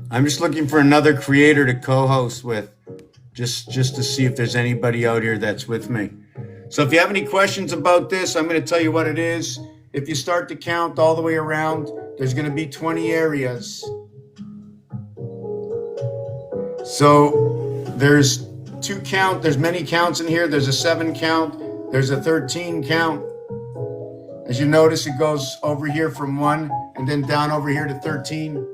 A: I'm just looking for another creator to co-host with, just to see if there's anybody out here that's with me. So if you have any questions about this, I'm going to tell you what it is. If you start to count all the way around, there's going to be 20 areas. So there's many counts in here. There's a 7 count. There's a 13 count. As you notice, it goes over here from 1 and then down over here to 13.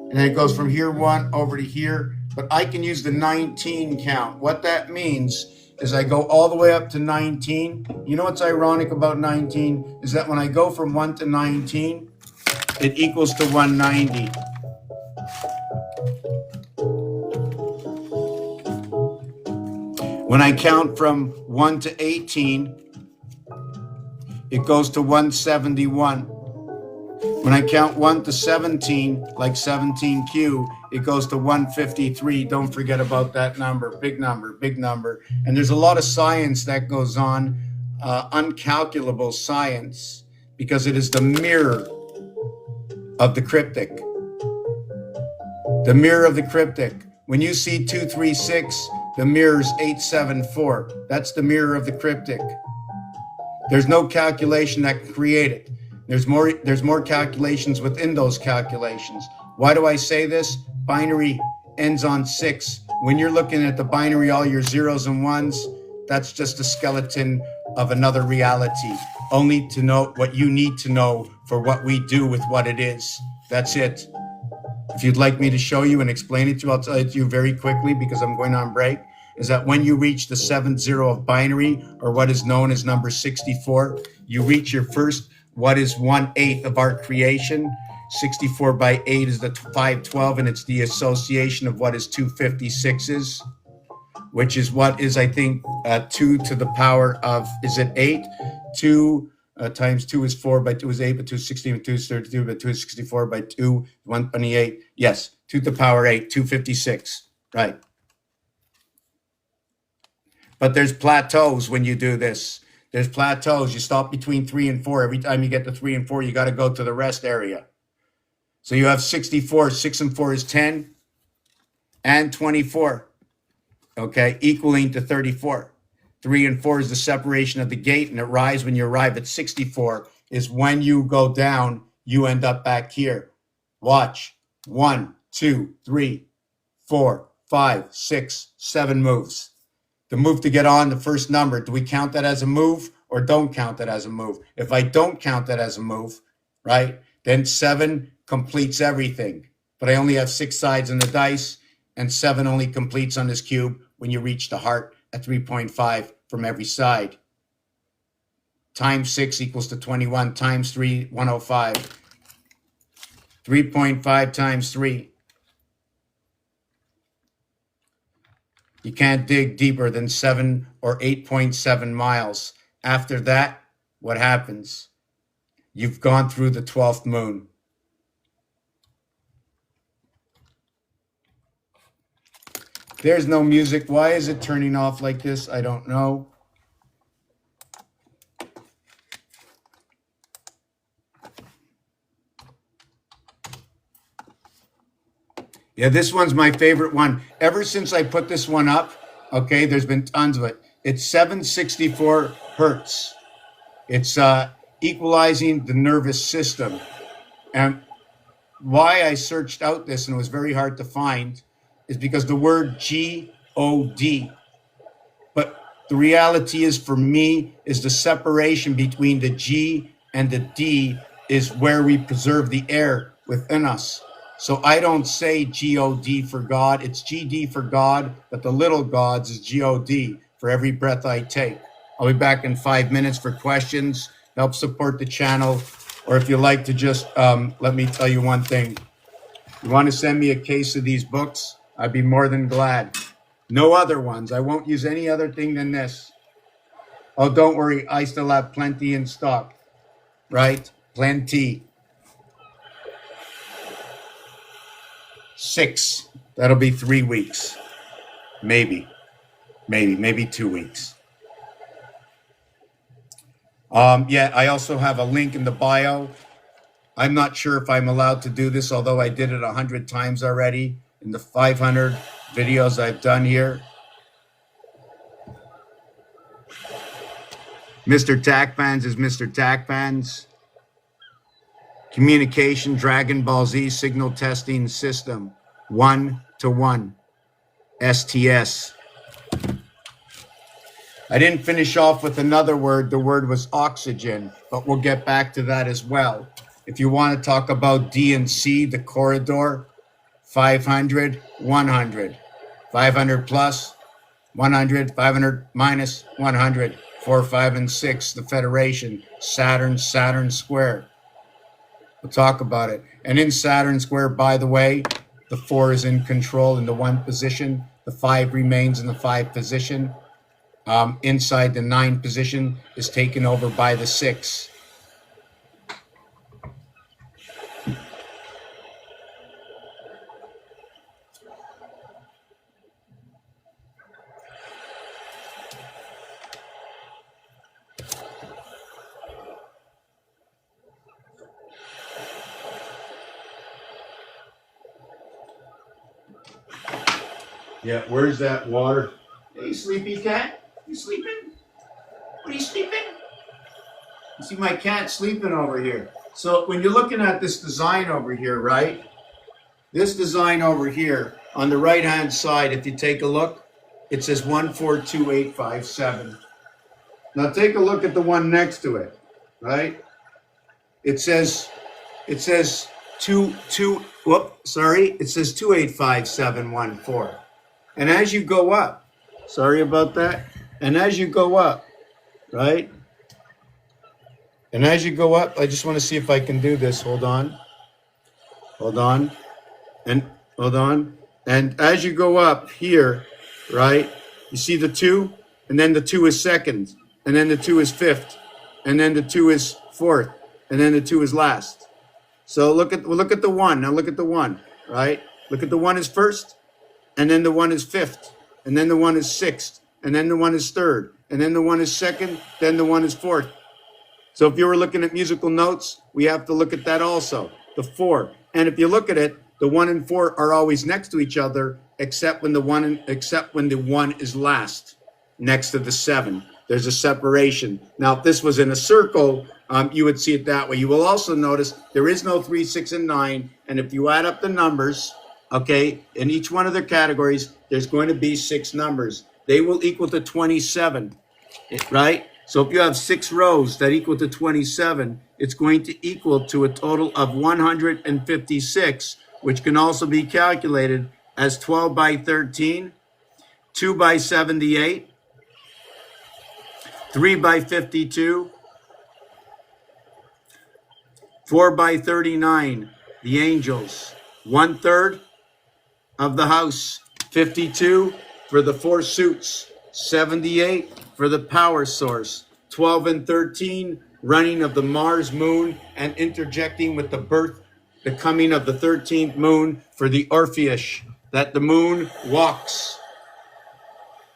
A: And then it goes from here 1 over to here. But I can use the 19 count. What that means is I go all the way up to 19. You know what's ironic about 19 is that when I go from 1 to 19, it equals to 190. When I count from 1 to 18, it goes to 171. When I count 1 to 17, like 17Q, it goes to 153. Don't forget about that number. Big number, big number. And there's a lot of science that goes on, uncalculable science, because it is the mirror of the cryptic. The mirror of the cryptic. When you see 236, the mirror's 874. That's the mirror of the cryptic. There's no calculation that can create it. There's more calculations within those calculations. Why do I say this? Binary ends on 6. When you're looking at the binary, all your zeros and ones, that's just a skeleton of another reality. Only to know what you need to know for what we do with what it is. That's it. If you'd like me to show you and explain it to you, I'll tell it to you very quickly because I'm going on break, is that when you reach the 7th zero of binary, or what is known as number 64, you reach your first, what is 1/8 of our creation. 64 by 8 is the 512, and it's the association of what is 256s, which is what is, I think, 2 to the power of, is it 8? 2 times 2 is 4, by 2 is 8, by 2 is 16, by 2 is 32, by 2 is 64, by 2, 128. Yes, 2 to the power 8, 256. Right. But there's plateaus when you do this. There's plateaus. You stop between 3 and 4. Every time you get to 3 and 4, you got to go to the rest area. So you have 64. 6 and 4 is 10 and 24. Okay, equaling to 34. 3 and 4 is the separation of the gate, and it rises when you arrive at 64. Is when you go down, you end up back here. Watch. 1, 2, 3, 4, 5, 6, 7 moves. The move to get on the first number, do we count that as a move or don't count that as a move? If I don't count that as a move, right, then 7 completes everything. But I only have 6 sides in the dice, and 7 only completes on this cube when you reach the heart at 3.5 from every side. Times 6 equals to 21, times 3, 105. 3.5 times 3. You can't dig deeper than 7 or 8.7 miles. After that, what happens? You've gone through the 12th moon. There's no music. Why is it turning off like this? I don't know. Yeah, this one's my favorite one. Ever since I put this one up, okay, there's been tons of it. It's 764 hertz. It's equalizing the nervous system. And why I searched out this, and it was very hard to find, is because the word G-O-D. But the reality is, for me, is the separation between the G and the D is where we preserve the air within us. So I don't say G-O-D for God. It's G-D for God, but the little gods is G-O-D for every breath I take. I'll be back in 5 minutes for questions. Help support the channel. Or if you like to just, let me tell you one thing. You want to send me a case of these books? I'd be more than glad. No other ones. I won't use any other thing than this. Oh, don't worry. I still have plenty in stock. Right? Plenty. 6. That'll be 3 weeks. Maybe 2 weeks. Yeah, I also have a link in the bio. I'm not sure if I'm allowed to do this, although I did it 100 times already in the 500 videos I've done here. Mr. Tackfans is Mr. Tackfans. Communication Dragon Ball Z signal testing system 1-to-1 STS. I didn't finish off with another word. The word was oxygen, but we'll get back to that as well. If you want to talk about D and C, the corridor, 500, 100, 500 plus, 100, 500 minus, 100, 4, 5, and 6, the Federation, Saturn square. We'll talk about it. And in Saturn square, by the way, the 4 is in control in the 1 position. The 5 remains in the 5 position. Inside the 9 position is taken over by the 6. Yeah, where's that water? Hey, sleepy cat. You sleeping? What are you sleeping? You see my cat sleeping over here. So when you're looking at this design over here, right? This design over here, on the right-hand side, if you take a look, it says 142,857. Now take a look at the one next to it, right? It says 285,714. And as you go up, sorry about that. And as you go up, right? And as you go up, I just want to see if I can do this. Hold on. And hold on. And as you go up here, right? You see the 2? And then the 2 is second. And then the 2 is fifth. and then the 2 is fourth, and then the 2 is last. So look at the 1. Now look at the 1, right? Look at the 1 is first, and then the 1 is fifth, and then the 1 is sixth, and then the 1 is third, and then the 1 is second, then the 1 is fourth. So if you were looking at musical notes, we have to look at that also, the 4. And if you look at it, the 1 and 4 are always next to each other, except when the 1 is last, next to the 7. There's a separation. Now, if this was in a circle, you would see it that way. You will also notice there is no 3, 6, and 9. And if you add up the numbers, okay, in each one of their categories, there's going to be 6 numbers. They will equal to 27, right? So if you have 6 rows that equal to 27, it's going to equal to a total of 156, which can also be calculated as 12 by 13, 2 by 78, 3 by 52, 4 by 39, the angels, 1/3 of the house, 52 for the 4 suits, 78 for the power source, 12 and 13 running of the Mars moon and interjecting with the coming of the 13th moon for the Orpheus, that the moon walks,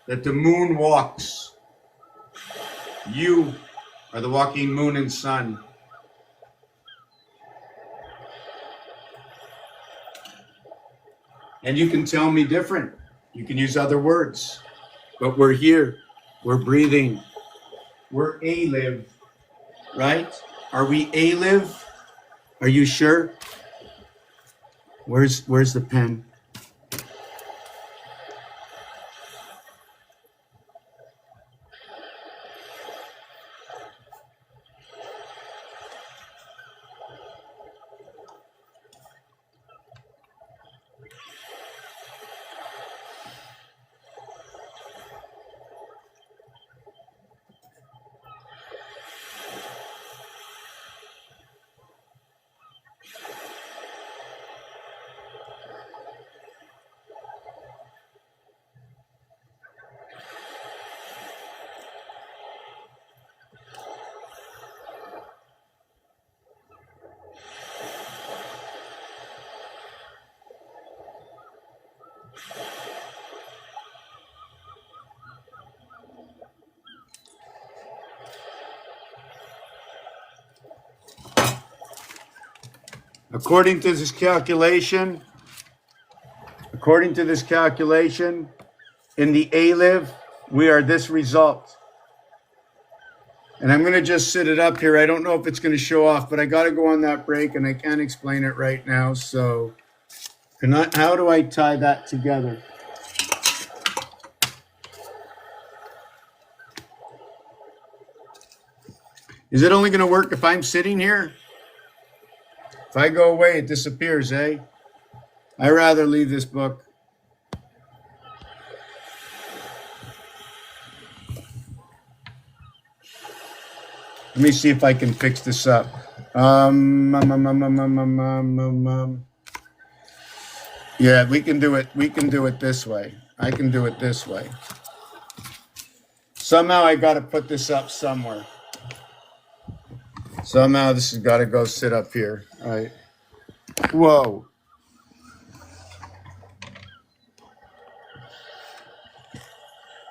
A: that the moon walks. You are the walking moon and sun. And you can tell me different. You can use other words. But we're here. We're breathing. We're A-live. Right? Are we A-live? Are you sure? Where's the pen? According to this calculation, in the A-live, we are this result. And I'm going to just sit it up here. I don't know if it's going to show off, but I got to go on that break, and I can't explain it right now. So how do I tie that together? Is it only going to work if I'm sitting here? If I go away, it disappears, eh? I'd rather leave this book. Let me see if I can fix this up. Yeah, we can do it. We can do it this way. I can do it this way. Somehow I got to put this up somewhere. Somehow this has got to go sit up here. All right. Whoa.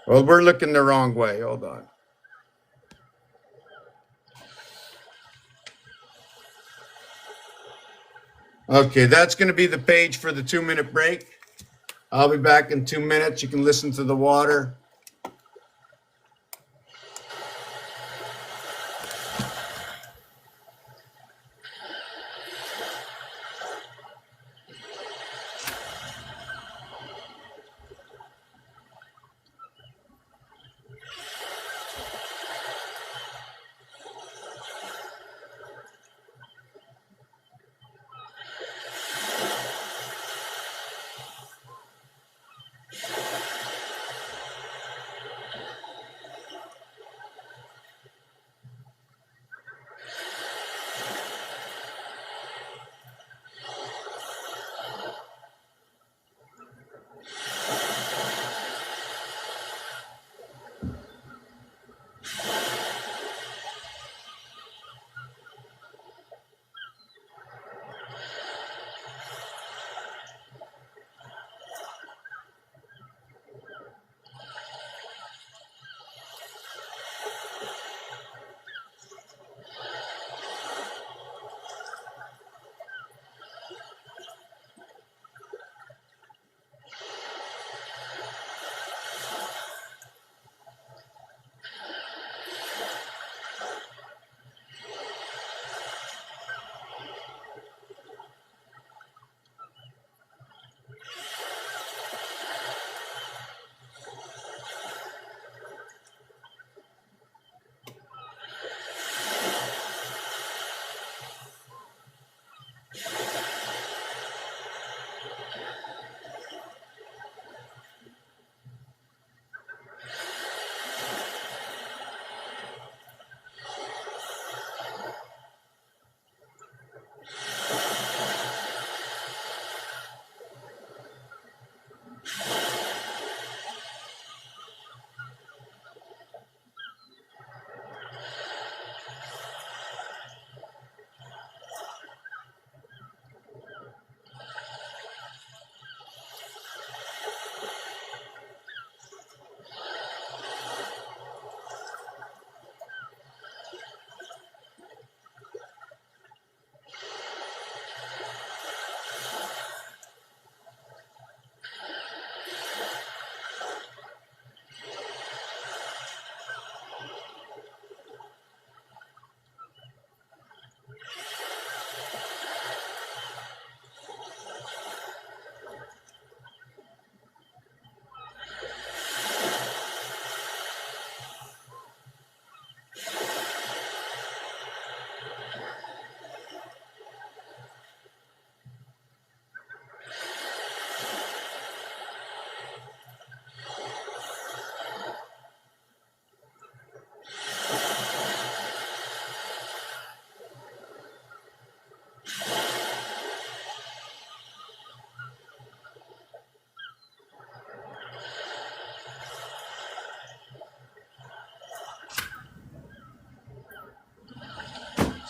A: Well, we're looking the wrong way. Hold on. Okay, that's going to be the page for the 2-minute break. I'll be back in 2 minutes. You can listen to the water.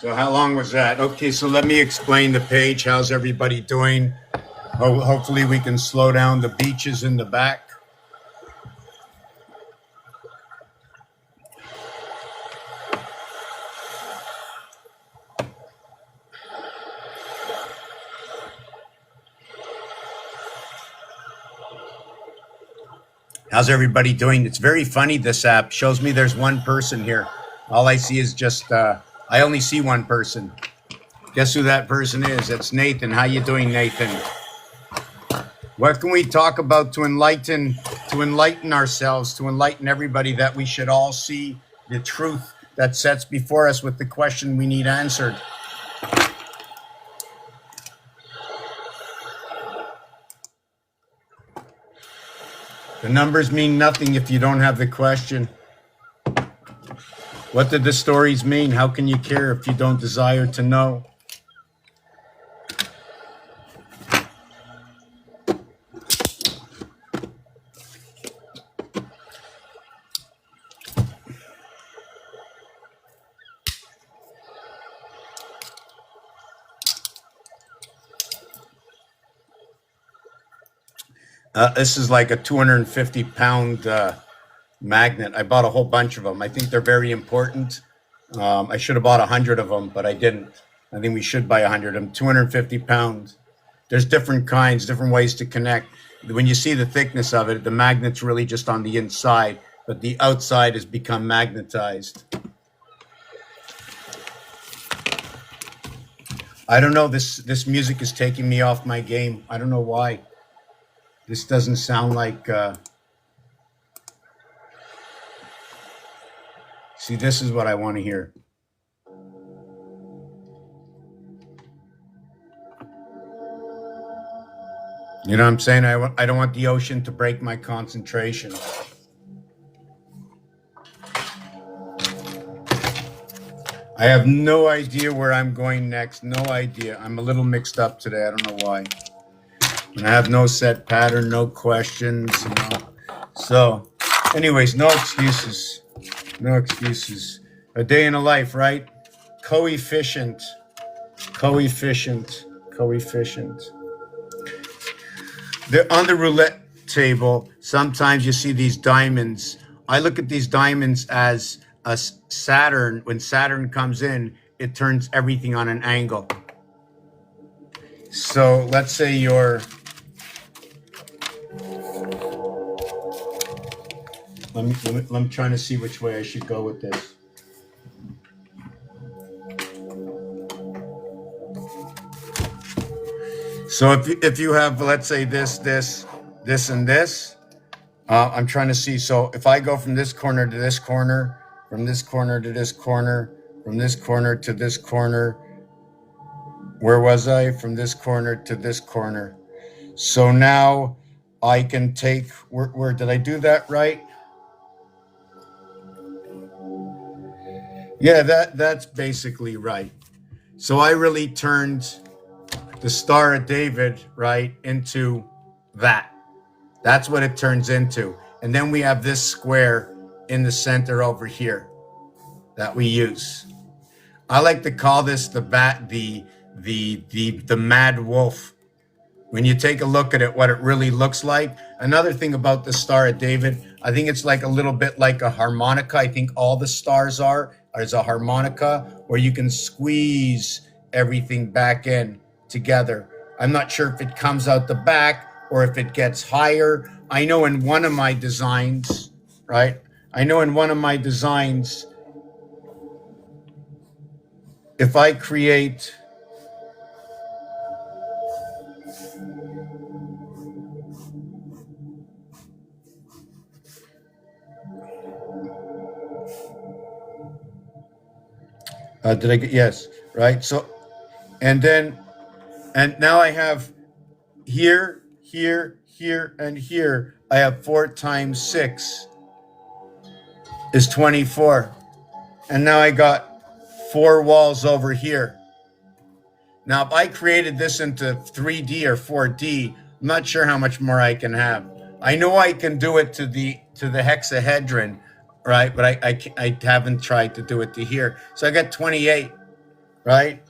A: So how long was that? Okay, so let me explain the page. How's everybody doing? Hopefully we can slow down the beaches in the back. How's everybody doing? It's very funny. This app shows me there's one person here. All I see is just, I only see one person. Guess who that person is? It's Nathan. How you doing, Nathan? What can we talk about to enlighten ourselves, to enlighten everybody that we should all see the truth that sets before us with the question we need answered? The numbers mean nothing if you don't have the question. What did the stories mean? How can you care if you don't desire to know? This is like a 250-pound magnet. I bought a whole bunch of them. I think they're very important. I should have bought 100 of them, but I didn't. I think we should buy 100 of them. 250 pounds. There's different kinds, different ways to connect. When you see the thickness of it, the magnet's really just on the inside, but the outside has become magnetized. I don't know. This music is taking me off my game. I don't know why. This doesn't sound like... See, this is what I want to hear. You know what I'm saying? I don't want the ocean to break my concentration. I have no idea where I'm going next. No idea. I'm a little mixed up today. I don't know why. And I have no set pattern, no questions. You know. So, anyways, no excuses. No excuses. A day in a life, right? Coefficient. Coefficient. Coefficient. On the roulette table, sometimes you see these diamonds. I look at these diamonds as a Saturn. When Saturn comes in, it turns everything on an angle. So let's say you're... I'm trying to see which way I should go with this. So if you have, let's say this, and this, I'm trying to see. So if I go from this corner to this corner, from this corner to this corner, from this corner to this corner, where was I? From this corner to this corner. So now I can take, where did I do that right? Yeah, that's basically right. So I really turned the Star of David, right, into that. That's what it turns into. And then we have this square in the center over here that we use. I like to call this the mad wolf. When you take a look at it, what it really looks like. Another thing about the Star of David, I think it's like a little bit like a harmonica. I think all the stars are as a harmonica where you can squeeze everything back in together. I'm not sure if it comes out the back or if it gets higher. I know in one of my designs, right? If I create... did I get, yes, right? So, and now I have here, and here, I have 4 times 6 is 24. And now I got 4 walls over here. Now, if I created this into 3D or 4D, I'm not sure how much more I can have. I know I can do it to the hexahedron, right? But I haven't tried to do it to here. So I got 28. right?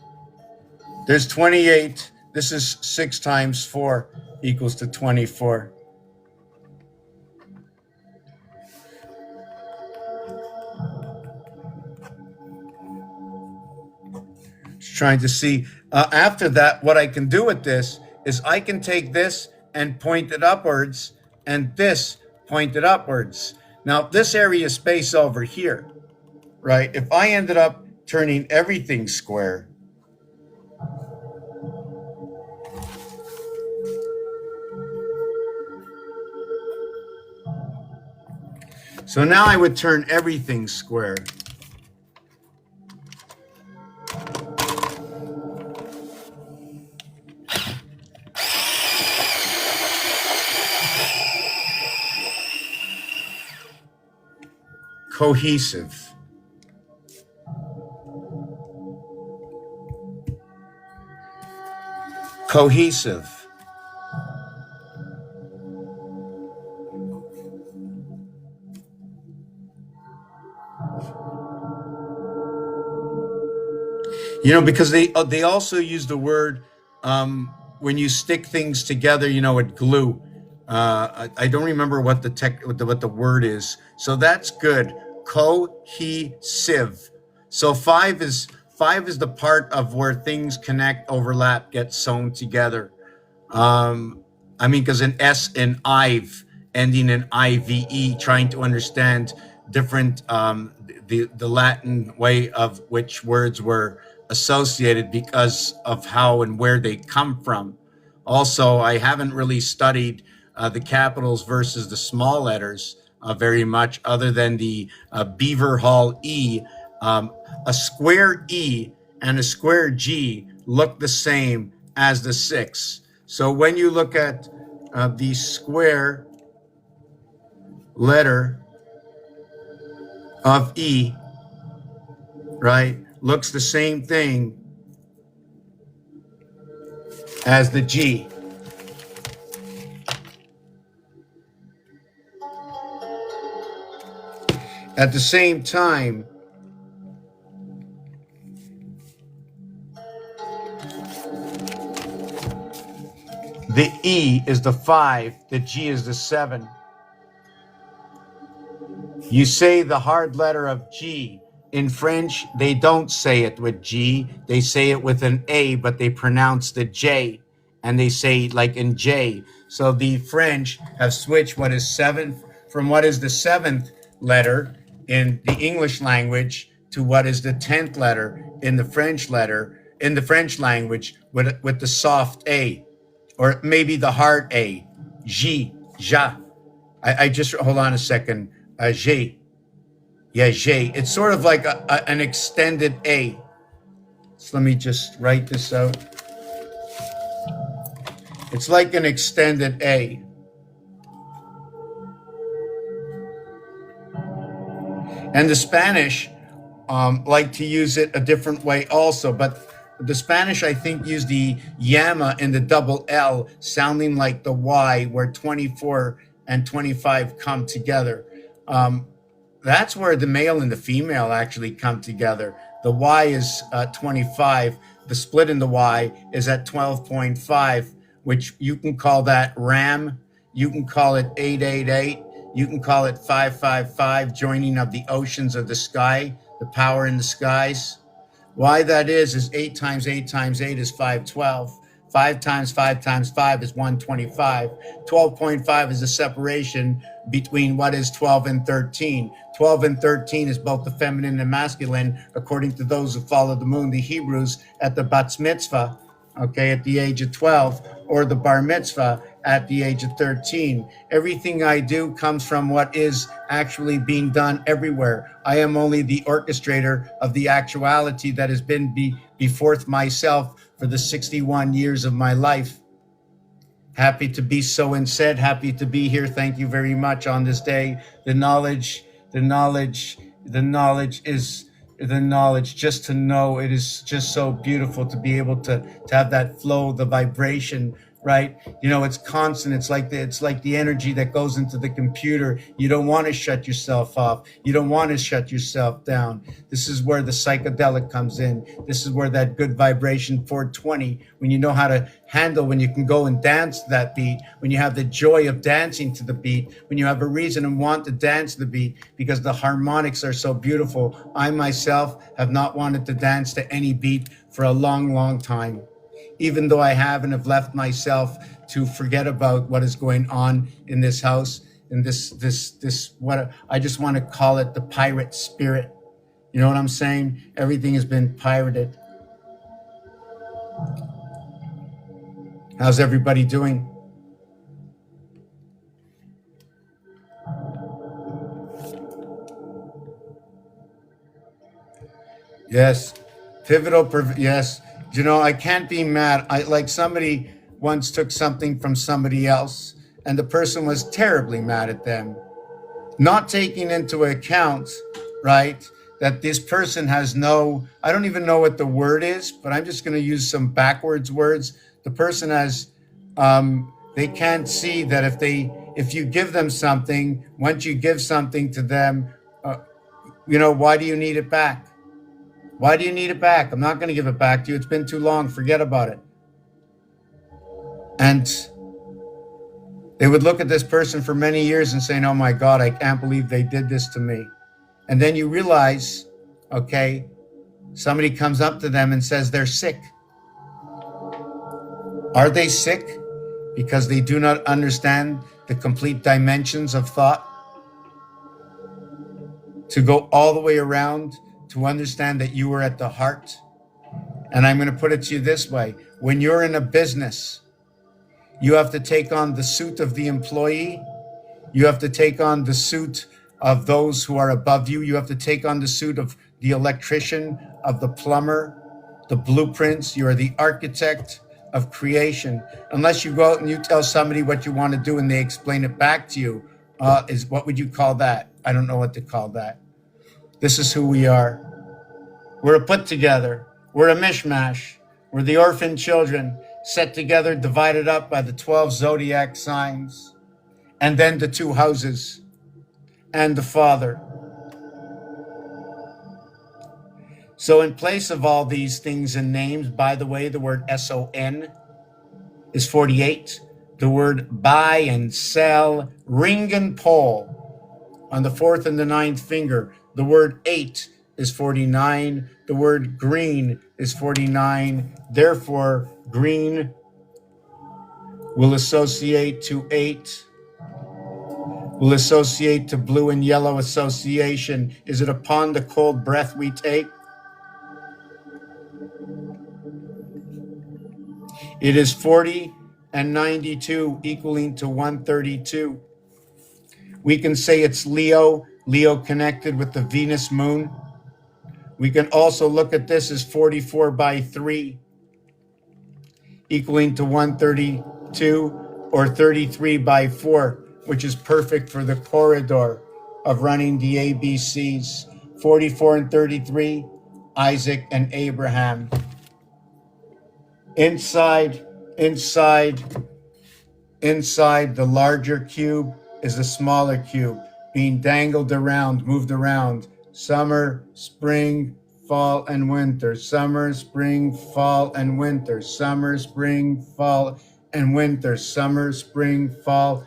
A: There's 28. This is 6 times 4 equals to 24. Just trying to see. After that, what I can do with this is I can take this and point it upwards, and this pointed upwards. Now, this area of space over here, right? If I ended up turning everything square, so now I would turn everything square. Cohesive. Cohesive. You know, because they also use the word when you stick things together, you know, with glue. I don't remember what the word is. So that's good. Cohesive. So five is the part of where things connect, overlap, get sewn together. I mean, because an S in Ive ending in IVE, trying to understand different the Latin way of which words were associated because of how and where they come from. Also, I haven't really studied the capitals versus the small letters very much, other than the Beaver Hall E. A square E and a square G look the same as the 6. So when you look at the square letter of E, right, looks the same thing as the G. At the same time, the E is the 5, the G is the 7. You say the hard letter of G. In French, they don't say it with G, they say it with an A, but they pronounce the J, and they say like in J. So the French have switched what is 7 from what is the 7th letter in the English language to what is the 10th letter in the French language with the soft A, or maybe the hard A, G, ja. I just, hold on a second, G. Yeah, J. It's sort of like an extended A. So let me just write this out. It's like an extended A. And the Spanish like to use it a different way also, but the Spanish, I think, use the llama and the double L sounding like the Y, where 24 and 25 come together. That's where the male and the female actually come together. The Y is 25. The split in the Y is at 12.5, which you can call that RAM. You can call it 888. You can call it 555, joining of the oceans of the sky, the power in the skies. Why that is 8 times 8 times 8 is 512. 5 times 5 times 5 is 125. 12.5 is the separation between what is 12 and 13. 12 and 13 is both the feminine and masculine, according to those who follow the moon, the Hebrews, at the bat mitzvah, okay, at the age of 12, or the bar mitzvah at the age of 13. Everything I do comes from what is actually being done everywhere. I am only the orchestrator of the actuality that has been before myself for the 61 years of my life. Happy to be so and said, happy to be here. Thank you very much on this day. The knowledge is the knowledge, just to know. It is just so beautiful to be able to have that flow, the vibration right? You know, it's constant. It's like the energy that goes into the computer. You don't want to shut yourself off. You don't want to shut yourself down. This is where the psychedelic comes in. This is where that good vibration 420, when you know how to handle, when you can go and dance to that beat, when you have the joy of dancing to the beat, when you have a reason and want to dance to the beat because the harmonics are so beautiful. I myself have not wanted to dance to any beat for a long, long time. Even though I have and have left myself to forget about what is going on in this house, in this what I just want to call it, the pirate spirit. You know what I'm saying? Everything has been pirated. How's everybody doing? Yes, yes. You know, I can't be mad. I like somebody once took something from somebody else, and the person was terribly mad at them, not taking into account, right, that this person has no, I don't even know what the word is, but I'm just going to use some backwards words. The person has, they can't see that if you give them something, once you give something to them, you know, why do you need it back? Why do you need it back? I'm not going to give it back to you. It's been too long. Forget about it. And they would look at this person for many years and say, oh my God, I can't believe they did this to me. And then you realize, okay, somebody comes up to them and says they're sick. Are they sick because they do not understand the complete dimensions of thought? To go all the way around to understand that you are at the heart. And I'm going to put it to you this way. When you're in a business, you have to take on the suit of the employee. You have to take on the suit of those who are above you. You have to take on the suit of the electrician, of the plumber, the blueprints. You are the architect of creation. Unless you go out and you tell somebody what you want to do and they explain it back to you, what would you call that? I don't know what to call that. This is who we are. We're a put together. We're a mishmash. We're the orphan children set together, divided up by the 12 zodiac signs, and then the 2 houses and the Father. So in place of all these things and names, by the way, the word SON is 48. The word buy and sell, ring and pull on the 4th and the 9th finger. The word 8 is 49. The word green is 49. Therefore, green will associate to 8, will associate to blue and yellow association. Is it upon the cold breath we take? It is 40 and 92 equaling to 132. We can say it's Leo connected with the Venus moon. We can also look at this as 44 by 3 equaling to 132, or 33 by 4, which is perfect for the corridor of running the ABCs. 44 and 33, Isaac and Abraham. Inside the larger cube is a smaller cube being dangled around, moved around. Summer, spring, fall, and winter. Summer, spring, fall, and winter. Summer, spring, fall, and winter. Summer, spring, fall,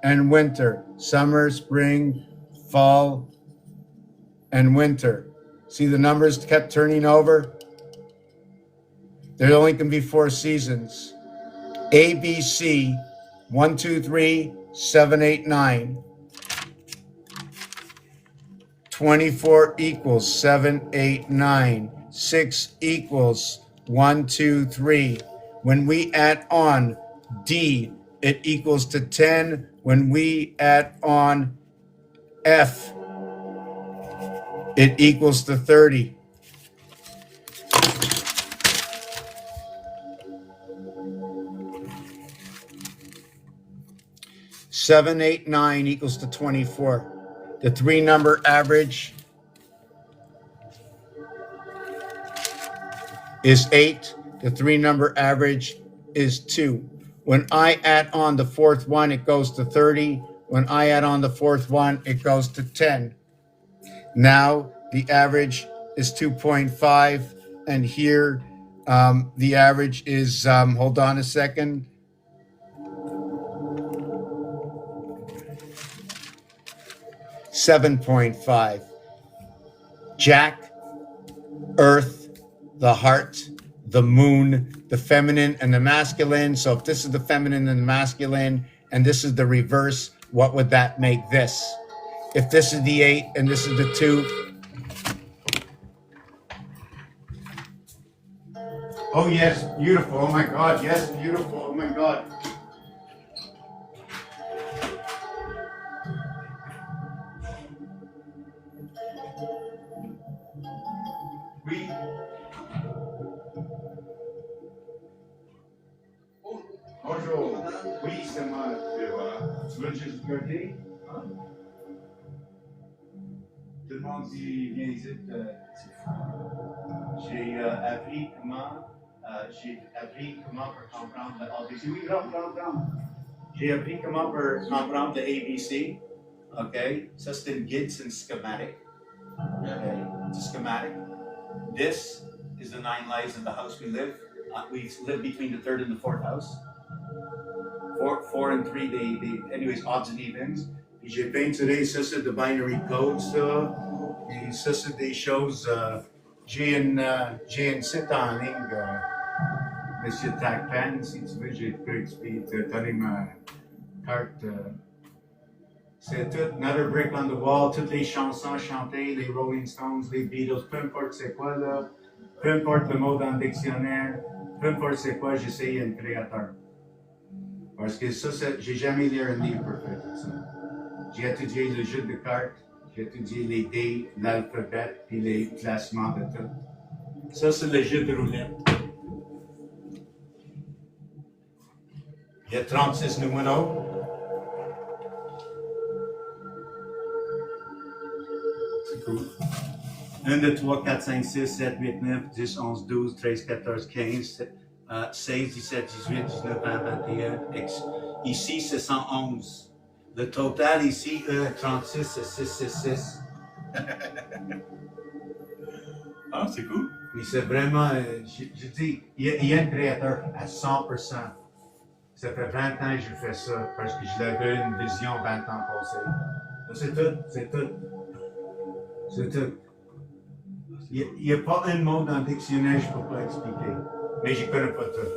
A: and winter. Summer, spring, fall, and winter. See the numbers kept turning over? There only can be 4 seasons. ABC, 1, 2, 3, 7, 8, 9. 24 equals 7, 8, 9. 6 equals 1, 2, 3. When we add on D, it equals to 10. When we add on F, it equals to 30. Seven, 8, 9 equals to 24. The 3-number average is 8. The 3-number average is 2. When I add on the fourth one, it goes to 30. When I add on the fourth one, it goes to 10. Now the average is 2.5, and here the average is, hold on a second, 7.5. Jack, Earth, the heart, the moon, the feminine and the masculine. So if this is the feminine and the masculine, and this is the reverse, what would that make this? If this is the 8 and this is the 2. Oh, yes, beautiful. Oh, my God. Yes, beautiful. Oh, my God. Oui. Bonjour. Oui, c'est moi. Tu veux juste regarder? Tout le monde dit, viens ici. J'ai appris comment pour comprendre le ABC. Oui, prends. J'ai appris comment pour comprendre le ABC. OK? Ça, c'est une guide, c'est une schematic. Okay? It's a schematic. This is the 9 lives of the house we live. We live between the 3rd and the 4th house. 4 and 3, anyways, odds and evens. Puis j'ai peinturé, ça c'est de binary code, ça. Et ça c'est des choses. J'ai une site en ligne, Monsieur Tagpan, si tu veux, j'ai pu te donner ma carte. C'est tout, Another Brick on the Wall, toutes les chansons chantées, les Rolling Stones, les Beatles, peu importe c'est quoi là, peu importe le mot dans le dictionnaire, peu importe c'est quoi, j'essaye un créateur. Parce que ça, j'ai jamais lu un livre pour faire tout ça. J'ai étudié le jeu de cartes, j'ai étudié les dés, l'alphabet, puis les classements de tout. Ça, c'est le jeu de roulette. Il y a 36 numéros. C'est cool. 1, 2, 3, 4, 5, 6, 7, 8, 9, 10, 11, 12, 13, 14, 15, 16, 17, 18, 19, 20, 21. Ici, c'est 111. Le total ici, 36, c'est 666.
B: Ah, c'est cool.
A: Mais c'est vraiment, je dis, il y a un créateur à 100%. Ça fait 20 ans que je fais ça parce que je l'avais une vision 20 ans passés. C'est tout. Il n'y a pas un mot dans le dictionnaire que je ne peux pas expliquer. Mais je ne connais pas tout.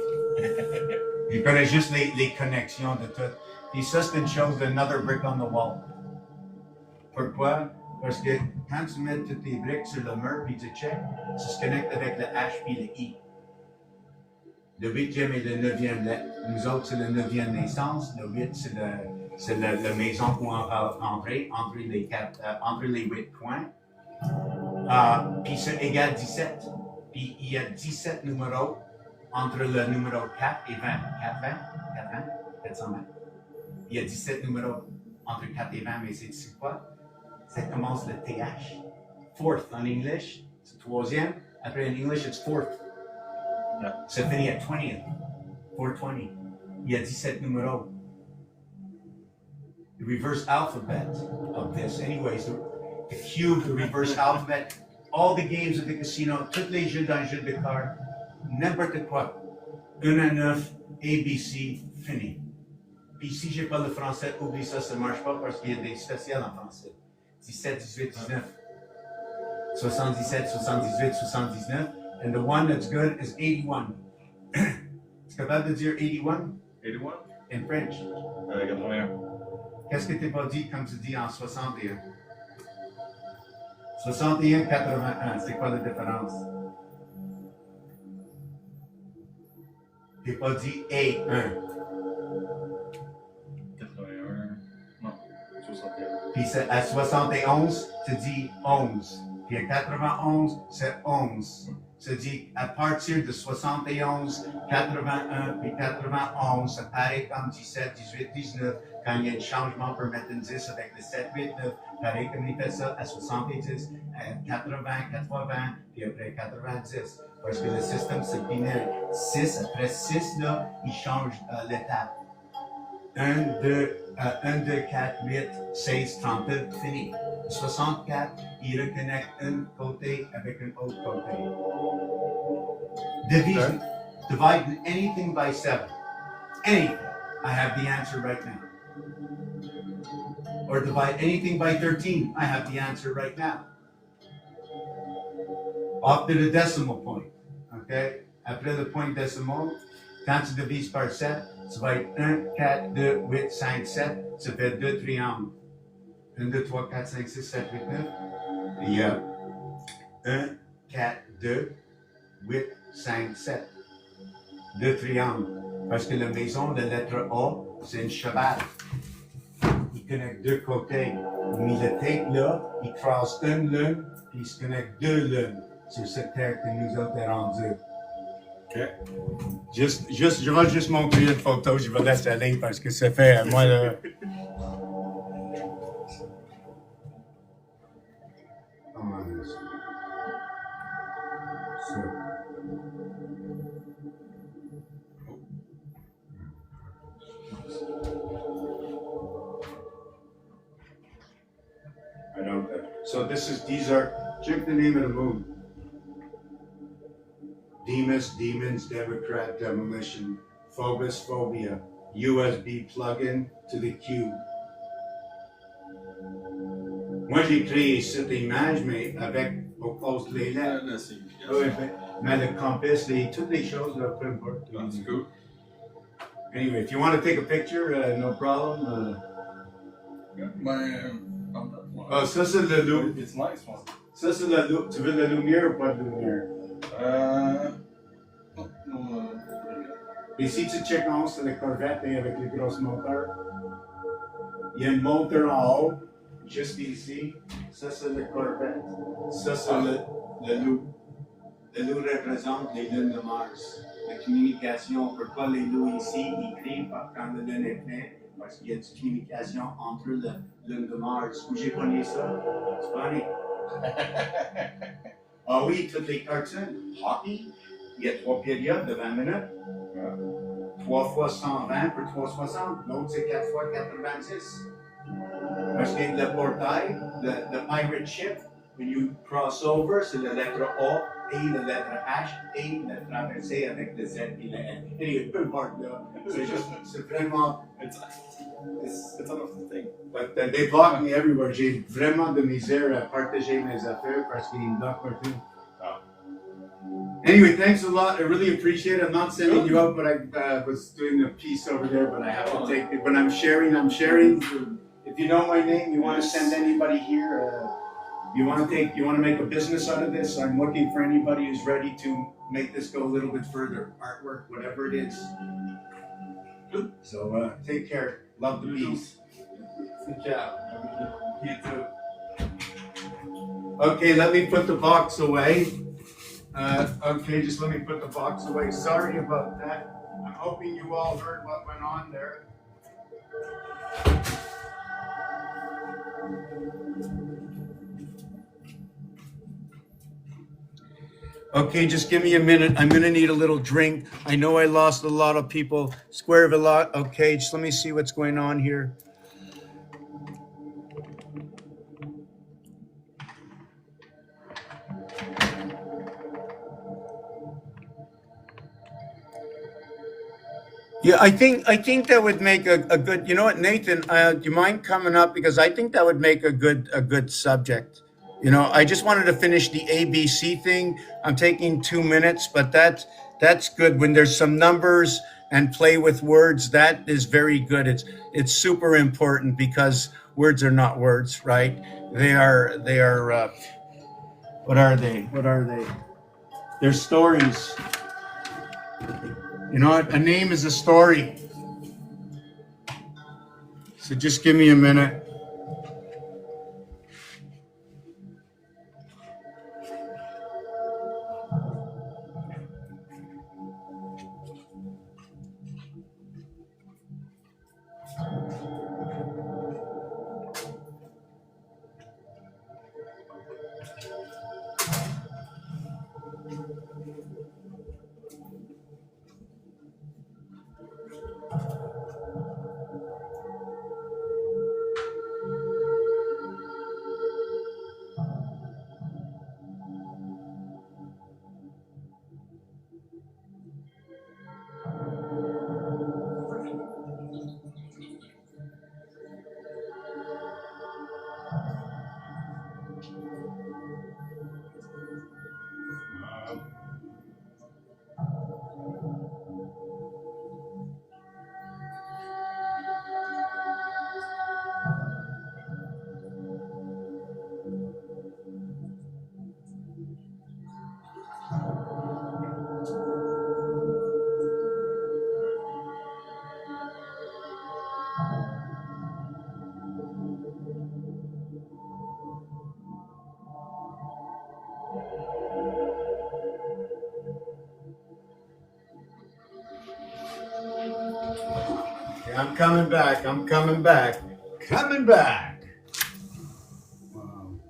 A: Je connais juste les connexions de tout. Et ça, c'est une chose d'Another Brick on the Wall. Pourquoi? Parce que quand tu mets toutes tes briques sur le mur puis tu check, ça se connecte avec le H puis le I. Le 8e et le 9e lettre. Nous autres, c'est le 9e naissance. Le 8, c'est la maison où on va entrer, entre les 8 points. Puis c'est égal 17. Puis il y a 17 numéros entre le numéro 4 et 20. 420. Il y a 17 numéros entre 4 et 20, mais c'est quoi? Ça commence le TH. Fourth en English, c'est troisième. Après en English, it's fourth. Yeah. Ça finit à 20th. 420. Il y a 17 numéros. The reverse alphabet of this. Anyways, the cube, the reverse alphabet, all the games of the casino, tous les jeux dans le jeu de cartes, n'importe quoi. 1 à 9, ABC, fini. Puis si j'ai pas le français, oublie ça, ça ne marche pas parce qu'il y a des spéciales en français. 17, 18, 19. 77, 78, 79. And the one that's good is 81. Tu es capable de dire 81?
B: 81?
A: In French.
B: 81.
A: Qu'est-ce que tu n'as pas dit comme tu dis en 61? 61, 81. C'est quoi la différence? Tu n'as pas dit et 1.
B: 81. Non, 61.
A: Puis à 71, tu dis 11. Puis à 91, c'est 11. Tu dis à partir de 71, 81, puis 91, ça paraît comme 17, 18, 19. Quand il y a un changement pour mettre une 10 avec le 7, 8, 9, pareil comme il fait ça à 70, à 80, 80, puis après 90. Parce que le système c'est binaire. 6, après 6, là, il change l'étape. 1, 2, 4, 8, 16, 32, fini. 64, il reconnecte un côté avec un autre côté. Divide anything by 7. Anything. I have the answer right now. Or divide anything by 13. I have the answer right now. After the decimal point. Okay? Après le point décimal, quand tu divises par 7, ça va être 1, 4, 2, 8, 5, 7. Ça fait 2 triangles. 1, 2, 3, 4, 5, 6, 7, 8, 9. Il y a 1, 4, 2, 8, 5, 7. 2 triangles. Parce que la maison de lettre A, c'est un cheval. Il connecte deux côtés. Mais le tape là, il croise une lune, puis il se connecte deux lunes sur cette terre que nous autres avons rendue.
B: OK.
A: Je vais juste montrer une photo, je vais laisser aller parce que ça fait, moi, là. Comment est-ce que ça? I don't. So these are. Check the name of the moon. Demas, Demons, Democrat, Demolition, Phobos, Phobia, USB plug-in to the cube. Moi, j'ai créé cette image, mais avec au poste les lettres. Oui, mais le compass, toutes les choses, là, peu importe.
B: That's cool.
A: Anyway, if you want to take a picture, no problem. Oh, ça, c'est le loup.
B: It's nice one.
A: Ça, c'est le loup. Tu veux de la lumière ou pas de lumière?
B: Non.
A: Et si tu checkes en haut, c'est la Corvette avec les grosses moteurs. Il y a une moteur en haut, juste ici. Ça, c'est le Corvette. Ça, c'est le loup. Le loup représente les lunes de Mars. La communication, pourquoi les loups ici, ils crient quand la lune est pleine? Parce qu'il y a une communication entre la lune de Mars. Où j'ai pogné ça? C'est funny. Ah oui, toutes les cartoons. Hockey, il y a 3 périodes de 20 minutes. 3 fois 120 pour 360. L'autre, c'est 4 fois 90. Parce que le portail, le pirate ship, when you cross over, c'est la lettre A et la lettre H et la traversée avec le Z et le N. Et peu importe là. C'est vraiment.
B: It's another thing.
A: But they block me everywhere. J'ai vraiment de misère à partager mes affaires parce qu'ils me bloquent partout. Anyway, thanks a lot. I really appreciate it. I'm not sending you out, but I was doing a piece over there, but I have to take it. When I'm sharing, If you know my name, you want to send anybody here, you want to make a business out of this, I'm looking for anybody who's ready to make this go a little bit further. Artwork, whatever it is. So take care. Love the peace.
B: Ciao.
A: You too. Okay, let me put the box away. Just let me put the box away. Sorry about that. I'm hoping you all heard what went on there. Okay, just give me a minute. I'm gonna need a little drink. I know I lost a lot of people. Square of a lot. Okay, just let me see what's going on here. Yeah, I think that would make a good. You know what, Nathan? Do you mind coming up because I think that would make a good subject. You know, I just wanted to finish the ABC thing. I'm taking 2 minutes, but that's good when there's some numbers and play with words. That is very good. It's super important because words are not words, right? They are. What are they? They're stories. You know what? A name is a story. So just give me a minute. I'm coming back. I'm coming back. Coming back. Wow.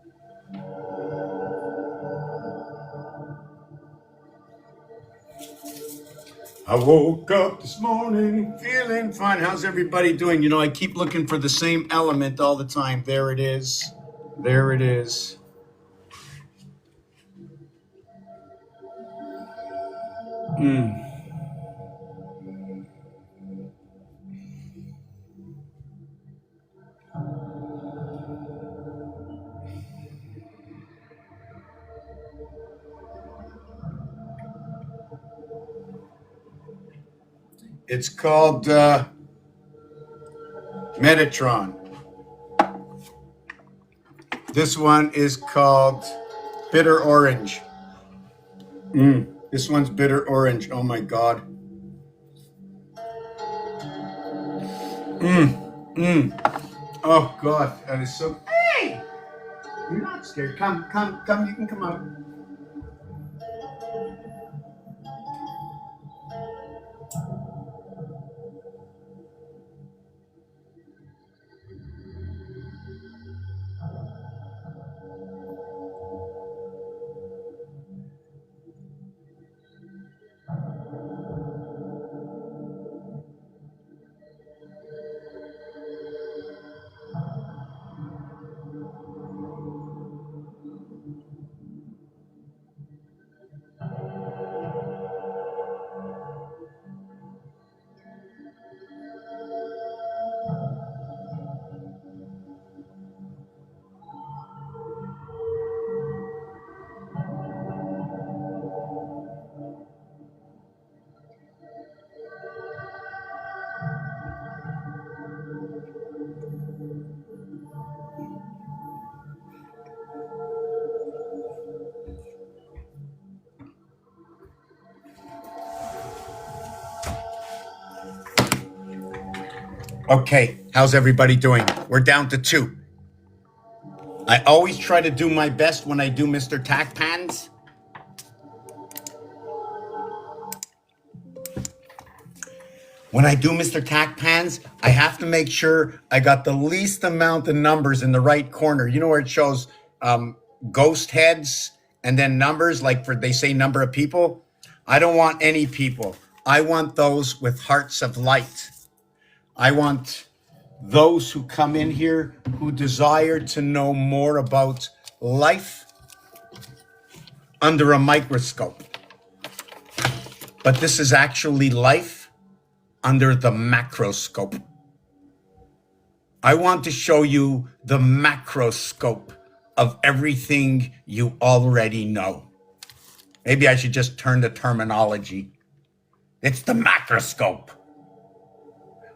A: I woke up this morning feeling fine. How's everybody doing? You know, I keep looking for the same element all the time. There it is. There it is. It's called Metatron. This one is called Bitter Orange. This one's Bitter Orange. Oh my God. Oh God, that is so. Hey, you're not scared. Come. You can come out. Okay, how's everybody doing? We're down to 2. I always try to do my best when I do Mr. Tack Pans. When I do Mr. Tack Pans, I have to make sure I got the least amount of numbers in the right corner. You know where it shows ghost heads and then numbers, like they say number of people? I don't want any people. I want those with hearts of light. I want those who come in here who desire to know more about life under a microscope. But this is actually life under the macroscope. I want to show you the macroscope of everything you already know. Maybe I should just turn the terminology. It's the macroscope.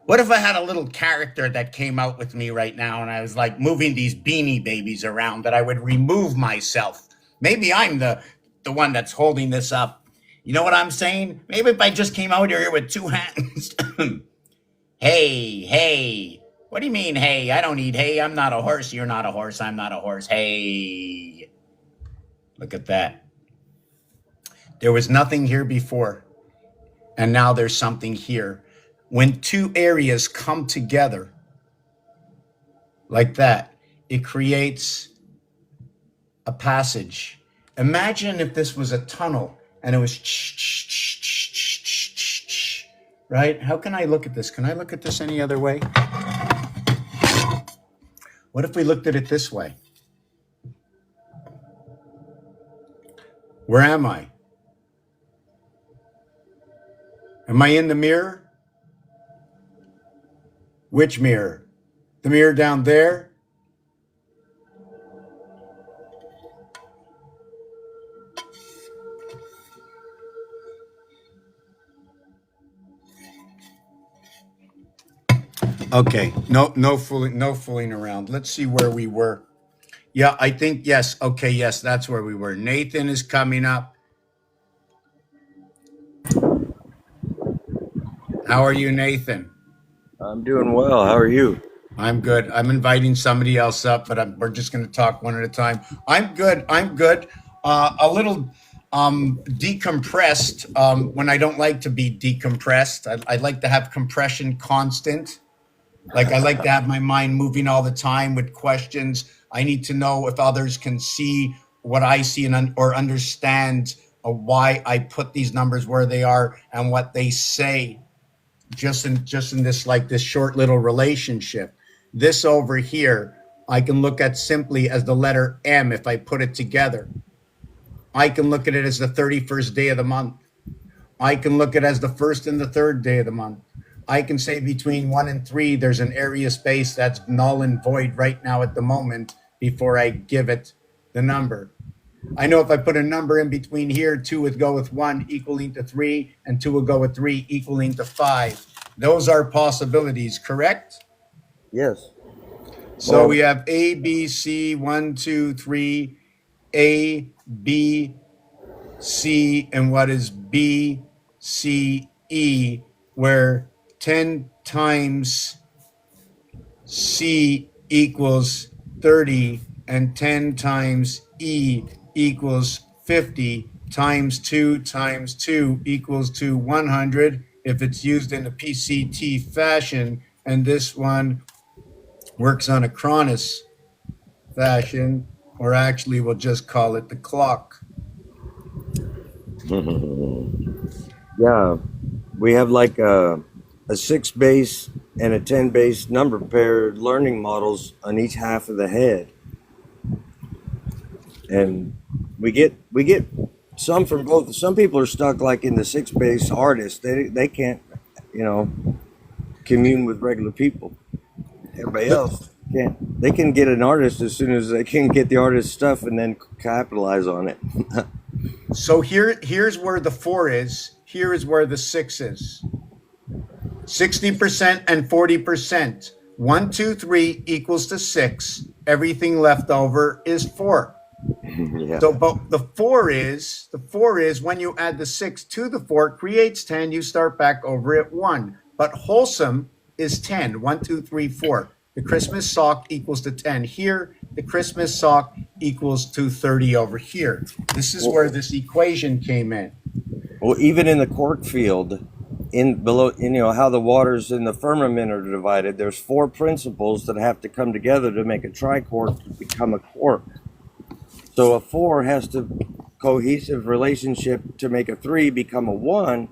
A: What if I had a little character that came out with me right now and I was like moving these Beanie Babies around, that I would remove myself? Maybe I'm the one that's holding this up. You know what I'm saying? Maybe if I just came out here with 2 hands. Hey. What do you mean, hey? I don't need hey. I'm not a horse. You're not a horse. I'm not a horse. Hey. Look at that. There was nothing here before, and now there's something here. When 2 areas come together like that, it creates a passage. Imagine if this was a tunnel and it was right? How can I look at this? Can I look at this any other way? What if we looked at it this way? Where am I? Am I in the mirror? Which mirror? The mirror down there? Okay, no fooling around. Let's see where we were. Yeah, I think, yes. Okay, yes, that's where we were. Nathan is coming up. How are you, Nathan?
C: I'm doing well. How are you?
A: I'm good. I'm inviting somebody else up, but we're just going to talk one at a time. I'm good. A little decompressed when I don't like to be decompressed. I like to have compression constant. Like I like to have my mind moving all the time with questions. I need to know if others can see what I see or understand why I put these numbers where they are and what they say. Just in this like this short little relationship. This over here, I can look at simply as the letter M if I put it together. I can look at it as the 31st day of the month. I can look at it as the first and the third day of the month. I can say between 1 and 3, there's an area space that's null and void right now at the moment before I give it the number. I know if I put a number in between here, 2 would go with 1 equaling to 3, and 2 would go with 3 equaling to 5. Those are possibilities, correct?
C: Yes.
A: So
C: Well,
A: we have A, B, C, 1, 2, 3, A, B, C, and what is B, C, E, where 10 times C equals 30 and 10 times E equals 50 times 2 times 2 equals to 100 if it's used in a PCT fashion, and this one works on a Cronus fashion, or actually we'll just call it the clock.
C: yeah, we have like a 6 base and a 10 base number pair learning models on each half of the head. And we get some from both. Some people are stuck like in the 6 base artist. They can't, you know, commune with regular people. Everybody else can't. They can get an artist as soon as they can get the artist stuff and then capitalize on it.
A: So here's where the 4 is. Here is where the 6 is. 60% and 40%. 1, 2, 3 equals to 6. Everything left over is 4.
C: Yeah.
A: So, but the 4 is when you add the 6 to the 4 creates 10. You start back over at 1. But wholesome is 10. 1, 2, 3, 4. The Christmas sock equals to 10 here. The Christmas sock equals to 30 over here. This is where this equation came in.
C: Well, even in the cork field, in below, you know how the waters in the firmament are divided. There's 4 principles that have to come together to make a tricork to become a quark. So a 4 has to cohesive relationship to make a 3 become a 1,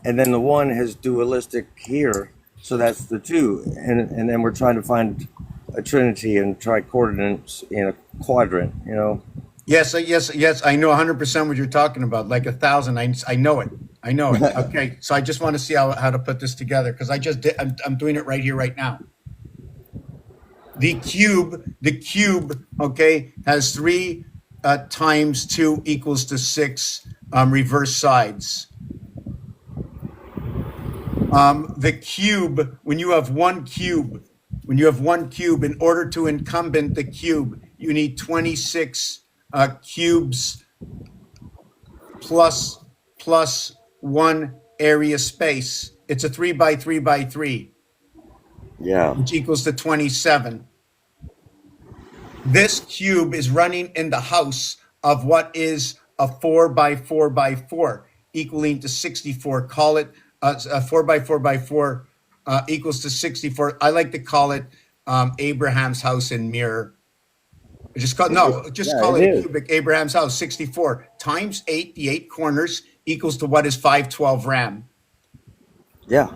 C: and then the 1 has dualistic here. So that's the 2, and then we're trying to find a trinity and tricoordinates in a quadrant. You know.
A: Yes, yes. I know 100% what you're talking about. Like 1,000. I know it. Okay, so I just want to see how to put this together because I just did. I'm doing it right here, right now. The cube, okay, has 3 times 2 equals to 6 reverse sides. The cube, when you have one cube, in order to incumbent the cube, you need 26 cubes plus 1 area space. It's a 3 by 3 by 3.
C: Yeah.
A: Which equals to 27. This cube is running in the house of what is a 4 by 4 by 4, equaling to 64. Call it a 4 by 4 by 4 equals to 64. I like to call it Abraham's house in mirror. Call it a cubic. Abraham's house, 64 times 8. The 8 corners equals to what is 512 RAM.
C: Yeah.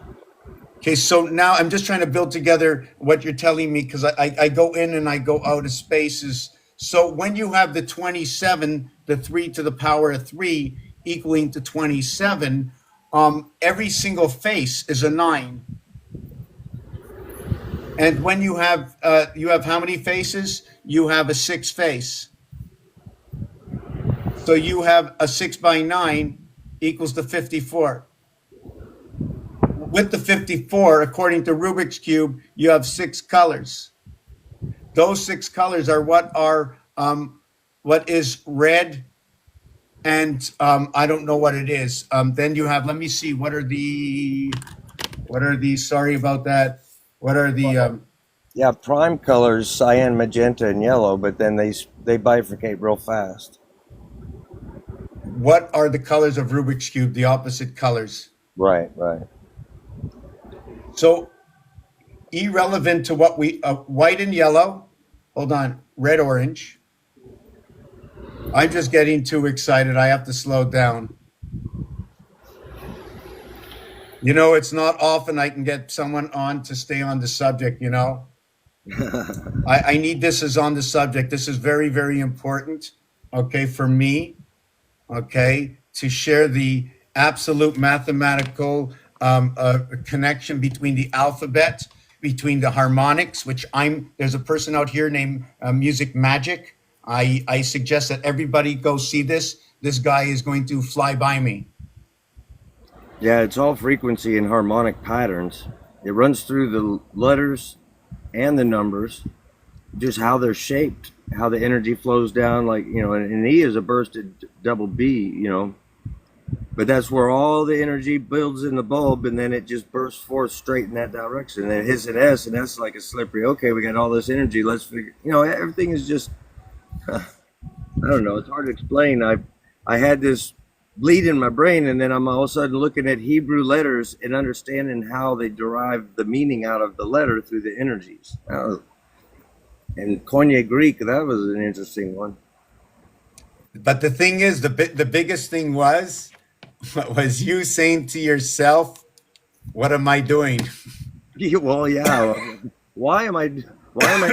A: Okay, so now I'm just trying to build together what you're telling me because I go in and I go out of spaces. So when you have the 27, the 3 to the power of 3 equaling to 27, every single face is a 9. And when you have how many faces? You have a 6 face. So you have a 6 by 9 equals to 54. With the 54, according to Rubik's Cube, you have 6 colors. Those 6 colors are what is red, and I don't know what it is. Then you have, let me see, what are the, sorry about that. What are the,
C: Yeah, prime colors, cyan, magenta, and yellow, but then they bifurcate real fast.
A: what are the colors of Rubik's Cube? The opposite colors.
C: Right, right.
A: So irrelevant to what we, white and yellow, hold on, red, orange. I'm just getting too excited. I have to slow down. You know, it's not often I can get someone on to stay on the subject, you know. I need this as on the subject. This is very, very important, okay, for me, okay, to share the absolute mathematical connection between the alphabet, between the harmonics, which there's a person out here named Music Magic. I suggest that everybody go see this. This guy is going to fly by me.
C: Yeah, it's all frequency and harmonic patterns. It runs through the letters and the numbers, just how they're shaped, how the energy flows down. Like, you know, an E is a bursted double B, you know, but that's where all the energy builds in the bulb, and then it just bursts forth straight in that direction. And then it hits an S, and that's like a slippery, okay, we got all this energy, let's figure, you know, everything is just, I don't know, it's hard to explain. I had this bleed in my brain, and then I'm all of a sudden looking at Hebrew letters and understanding how they derive the meaning out of the letter through the energies. And Koine Greek, that was an interesting one.
A: But the thing is, the biggest thing was you saying to yourself, "What am I doing?"
C: Well, yeah. Why am I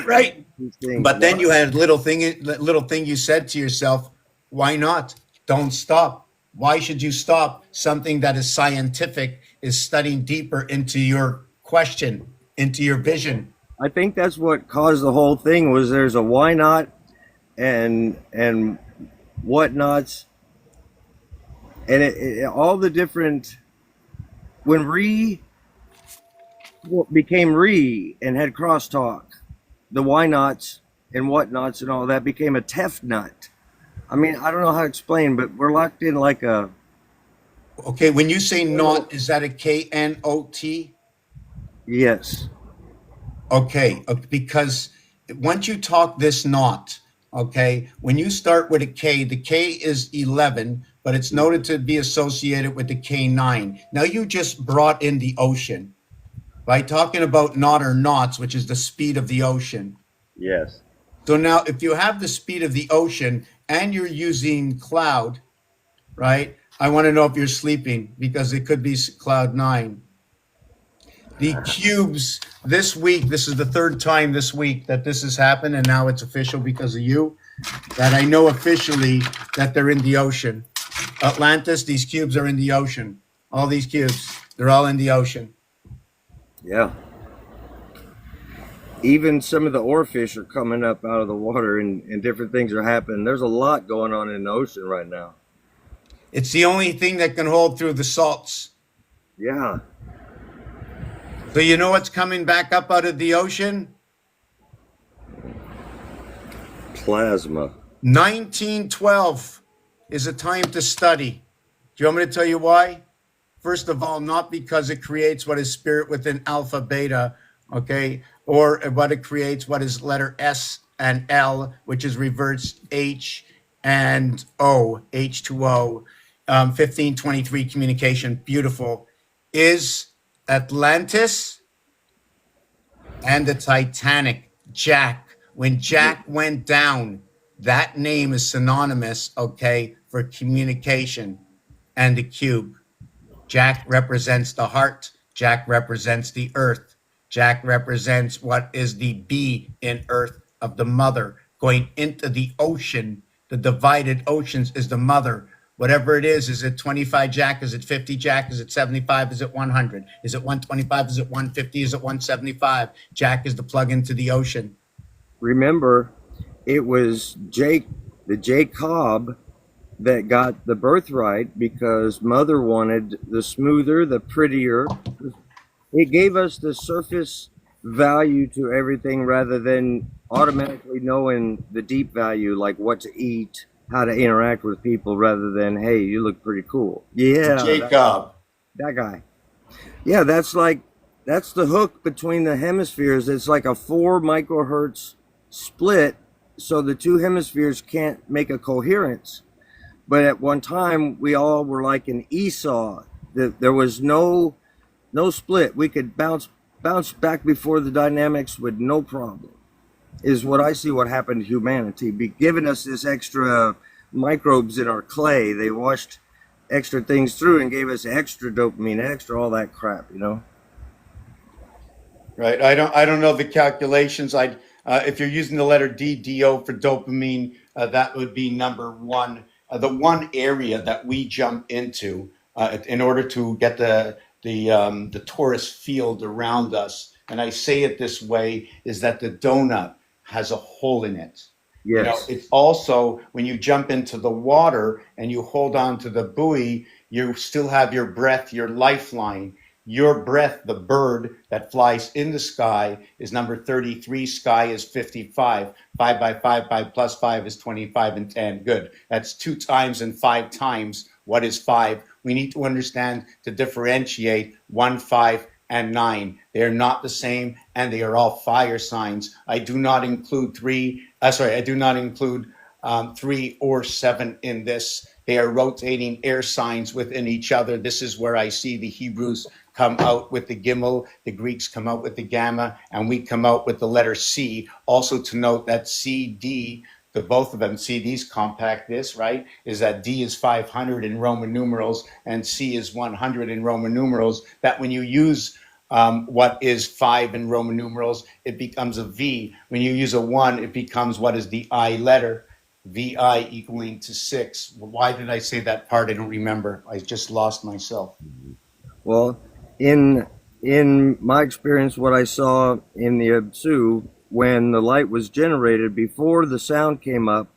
A: Right.
C: these things?
A: But then
C: Why?
A: you had little thing you said to yourself, "Why not? Don't stop. Why should you stop? Something that is scientific is studying deeper into your question, into your vision."
C: I think that's what caused the whole thing. Was there's a why not and whatnots, and all the different, when re became re and had crosstalk, the why nots and whatnots and all that became a tef nut. I mean, I don't know how to explain, but we're locked in like a,
A: Okay, when you say not, is that a KNOT?
C: yes.
A: Okay, because once you talk this not, okay, when you start with a K, the K is 11, but it's noted to be associated with the K9. Now you just brought in the ocean by talking about not or knots, which is the speed of the ocean.
C: Yes.
A: So now if you have the speed of the ocean and you're using cloud, right? I want to know if you're sleeping because it could be cloud 9. The cubes this week, this is the third time this week that this has happened, and now it's official because of you, that I know officially that they're in the ocean. Atlantis, these cubes are in the ocean. All these cubes, they're all in the ocean.
C: Yeah. Even some of the oarfish are coming up out of the water, and different things are happening. There's a lot going on in the ocean right now.
A: It's the only thing that can hold through the salts.
C: Yeah.
A: So you know what's coming back up out of the ocean?
C: Plasma.
A: 1912 is a time to study. Do you want me to tell you why? First of all, not because it creates what is spirit within alpha, beta, okay, or what it creates, what is letter S and L, which is reversed H and O, H2O, 1523 communication, beautiful, is Atlantis and the Titanic, Jack. When Jack went down, that name is synonymous, okay, for communication and the cube. Jack represents the heart. Jack represents the earth. Jack represents what is the B in earth of the mother going into the ocean. The divided oceans is the mother. Whatever it is it 25 Jack? Is it 50 Jack? Is it 75? Is it 100? Is it 125? Is it 150? Is it 175? Jack is the plug into the ocean.
C: Remember, it was the Jacob that got the birthright because mother wanted the smoother, the prettier. It gave us the surface value to everything rather than automatically knowing the deep value, like what to eat, how to interact with people, rather than, hey, you look pretty cool. Yeah.
A: Jacob.
C: That guy. Yeah, that's the hook between the hemispheres. It's like a 4 microhertz split, so the two hemispheres can't make a coherence. But at one time, we all were like an Esau. There was no split. We could bounce back before the dynamics with no problem. Is what I see what happened to humanity. Be giving us this extra microbes in our clay. They washed extra things through and gave us extra dopamine, extra all that crap, you know?
A: Right. I don't know the calculations. If you're using the letter D, DO for dopamine, that would be number one. The one area that we jump into in order to get the torus field around us, and I say it this way, is that the donut has a hole in it. You know,
C: Yes.
A: it's also when you jump into the water and you hold on to the buoy, you still have your breath, your lifeline. Your breath, the bird that flies in the sky, is number 33. Sky is 55. 5 by 5 by plus 5 is 25 and 10. Good. That's 2 times and 5 times. What is 5? We need to understand to differentiate 1, 5, and 9. They are not the same, and they are all fire signs. I do not include 3. I do not include 3 or 7 in this. They are rotating air signs within each other. This is where I see the Hebrews come out with the Gimel, the Greeks come out with the Gamma, and we come out with the letter C. Also to note that C, D, the both of them, see these compact this, right? Is that D is 500 in Roman numerals and C is 100 in Roman numerals. That when you use what is 5 in Roman numerals, it becomes a V. When you use a 1, it becomes what is the I letter. VI equaling to 6. Why did I say that part? I don't remember. I just lost myself.
C: Well, in my experience, what I saw in the Absu, when the light was generated before the sound came up,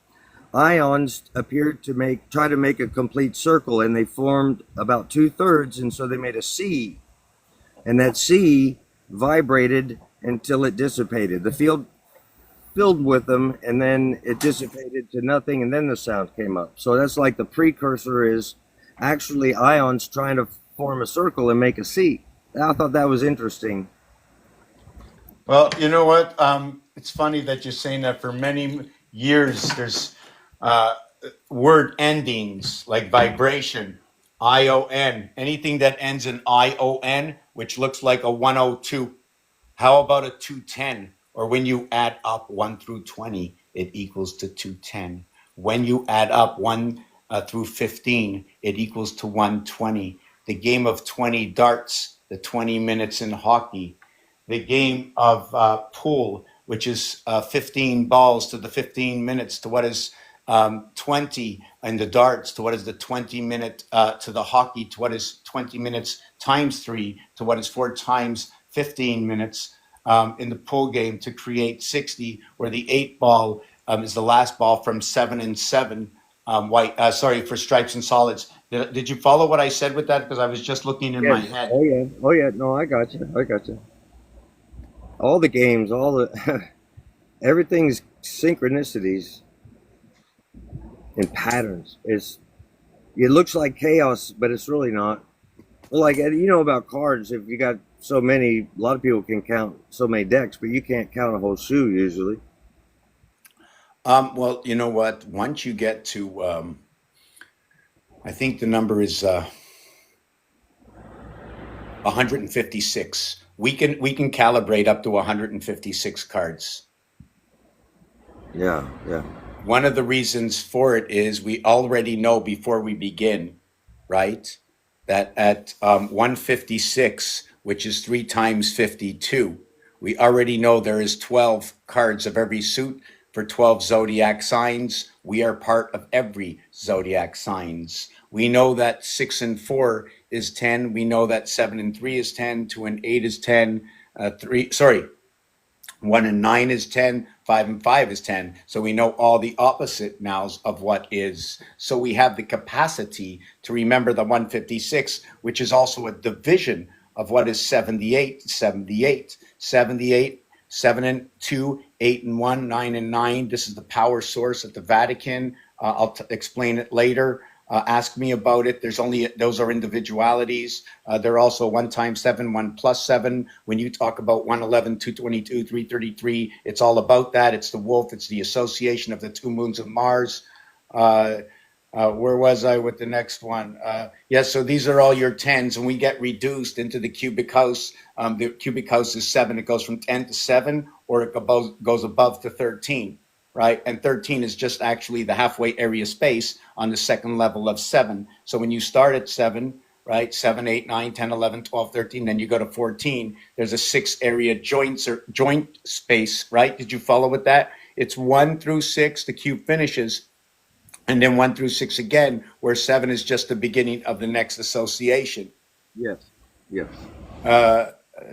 C: ions appeared to try to make a complete circle, and they formed about 2/3, and so they made a C, and that C vibrated until it dissipated. The field filled with them, and then it dissipated to nothing, and then the sound came up. So that's like the precursor is actually ions trying to form a circle and make a C. I thought that was interesting.
A: Well, you know what? It's funny that you're saying that. For many years, there's uh, word endings like vibration, ION, anything that ends in ION, which looks like a 102. How about a 210? Or when you add up 1 through 20, it equals to 210. When you add up 1 through 15, it equals to 120. The game of 20 darts, the 20 minutes in hockey. The game of pool, which is 15 balls to the 15 minutes to what is 20, and the darts to what is the 20-minute to the hockey to what is 20 minutes times 3 to what is 4 times 15 minutes in the pool game to create 60, where the 8 ball is the last ball from 7 and 7 for stripes and solids. Did you follow what I said with that? Because I was just looking in my
C: Yes.
A: head.
C: Oh yeah. Oh yeah. No, I got you. I got you. All the games, all the everything's synchronicities and patterns. It looks like chaos, but it's really not. Well, like you know about cards, if you got so many, a lot of people can count so many decks, but you can't count a whole shoe usually.
A: Well, you know what? Once you get to, I think the number is 156. We can calibrate up to 156 cards.
C: Yeah, yeah.
A: One of the reasons for it is we already know before we begin, right? That at 156, which is 3 times 52, we already know there is 12 cards of every suit for 12 zodiac signs. We are part of every zodiac signs. We know that 6 and 4 is 10. We know that 7 and 3 is 10. 2 and 8 is 10. 1 and 9 is 10, 5 and 5 is 10. So we know all the opposite nows of what is. So we have the capacity to remember the 156, which is also a division of what is 78, 78, 78, 7 and 2, 8 and 1, 9 and 9. This is the power source at the Vatican. I'll explain it later. Ask me about it. Those are individualities. They're also 1 times 7, 1 plus 7. When you talk about 111, 222, 333, it's all about that. It's the wolf. It's the association of the 2 moons of Mars. Where was I with the next one? Yes, so these are all your tens, and we get reduced into the cubic house. The cubic house is 7. It goes from 10 to 7, or it goes above to 13, right? And 13 is just actually the halfway area space on the second level of 7. So when you start at 7, right, 7, 8, 9, 10, 11, 12, 13, then you go to 14, there's a 6 area joint space, right? Did you follow with that? It's 1 through 6, the cube finishes, and then 1 through 6 again, where 7 is just the beginning of the next association.
C: Yes. Yes.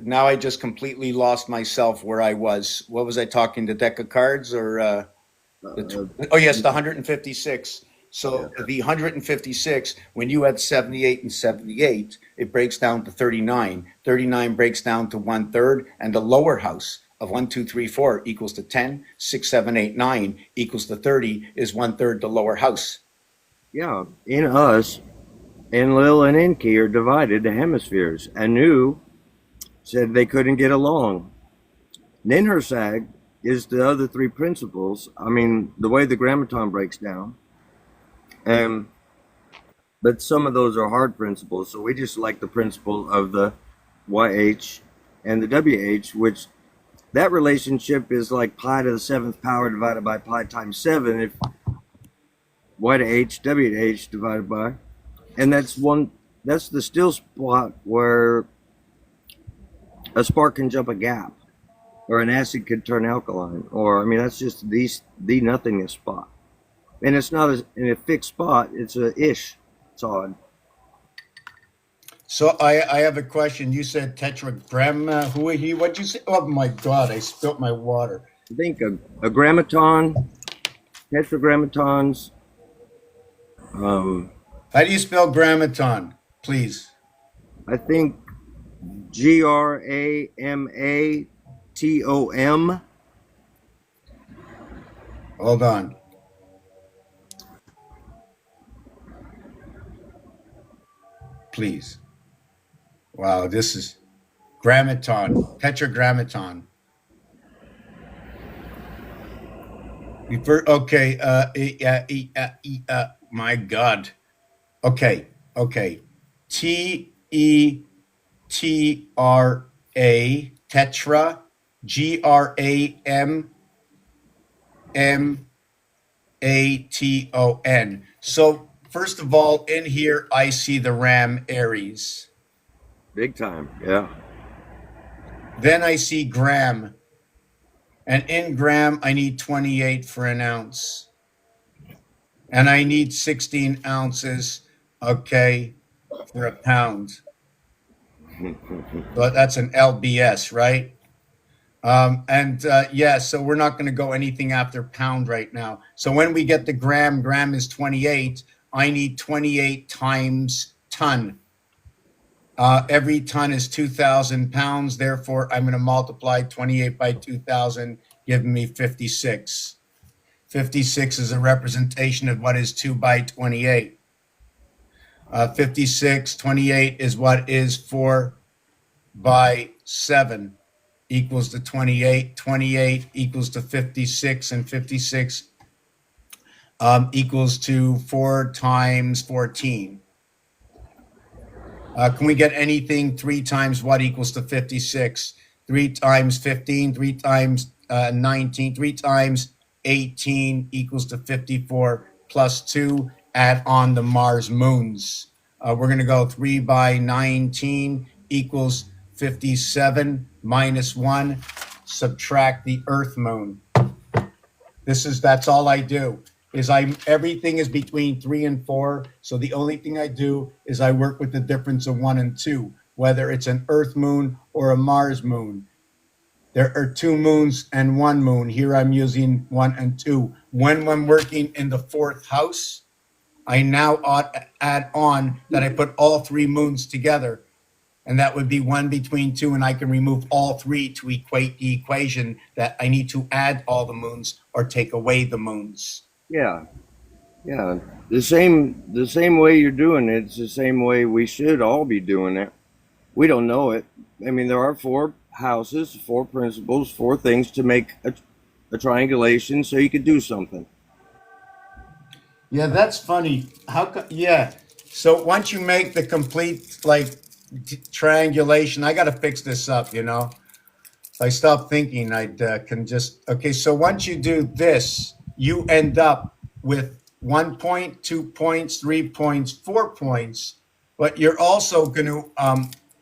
A: Now I just completely lost myself where I was. What was I talking? The deck of cards, or oh yes, the 156. So
C: Yeah.
A: the 156, when you add 78 and 78, it breaks down to 39. 39 breaks down to 1/3, and the lower house of 1, 2, 3, 4 equals to 10, 6, 7, 8, 9 equals to 30 is 1/3 the lower house.
C: Yeah. In us, Enlil and Enki are divided to hemispheres. Anu said they couldn't get along. Ninhursag is the other three principles. I mean, the way the grammaton breaks down. But some of those are hard principles. So we just like the principle of the YH and the WH, which that relationship is like pi to the 7th power divided by pi times 7 if Y to H, W to H divided by. And that's the still spot where a spark can jump a gap, or an acid can turn alkaline, or I mean that's just the nothingness spot. And it's not in a fixed spot, it's a ish. It's odd.
A: So I have a question. You said tetragram. Who are he? What'd you say? Oh my God! I spilt my water.
C: I think a grammaton, tetragrammatons,
A: How do you spell grammaton, please?
C: I think Gramatom.
A: Hold on. Please. Wow, this is grammaton, tetragrammaton. Okay, my God. Okay. Tetra, tetra, Grammaton. So first of all, in here, I see the Ram Aries.
C: Big time, yeah.
A: Then I see gram. And in gram, I need 28 for an ounce. And I need 16 ounces, okay, for a pound. But that's an LBS, right? So we're not going to go anything after pound right now. So when we get the gram is 28. I need 28 times ton. Every ton is 2,000 pounds. Therefore, I'm going to multiply 28 by 2,000, giving me 56. 56 is a representation of what is 2 by 28. 56, 28 is what is 4 by 7 equals to 28. 28 equals to 56, and 56 equals to 4 times 14. Can we get anything 3 times what equals to 56? 3 times 15, 3 times 19, 3 times 18 equals to 54, plus 2, add on the Mars moons. We're going to go 3 by 19 equals 57, minus 1, subtract the Earth moon. That's all I do. Everything is between 3 and 4. So the only thing I do is I work with the difference of 1 and 2, whether it's an Earth moon or a Mars moon. There are 2 moons and 1 moon. Here I'm using 1 and 2. When I'm working in the 4th house, I now add on that I put all 3 moons together. And that would be 1 between 2, and I can remove all 3 to equate the equation that I need to add all the moons or take away the moons.
C: Yeah. The same way you're doing it, it's the same way we should all be doing it. We don't know it. I mean, there are 4 houses, 4 principles, 4 things to make a triangulation so you could do something.
A: Yeah, that's funny. Yeah. So once you make the complete like triangulation, I got to fix this up. If I stop thinking, I can just. Okay. So once you do this, you end up with 1 point, 2 points, 3 points, 4 points, but you're also going to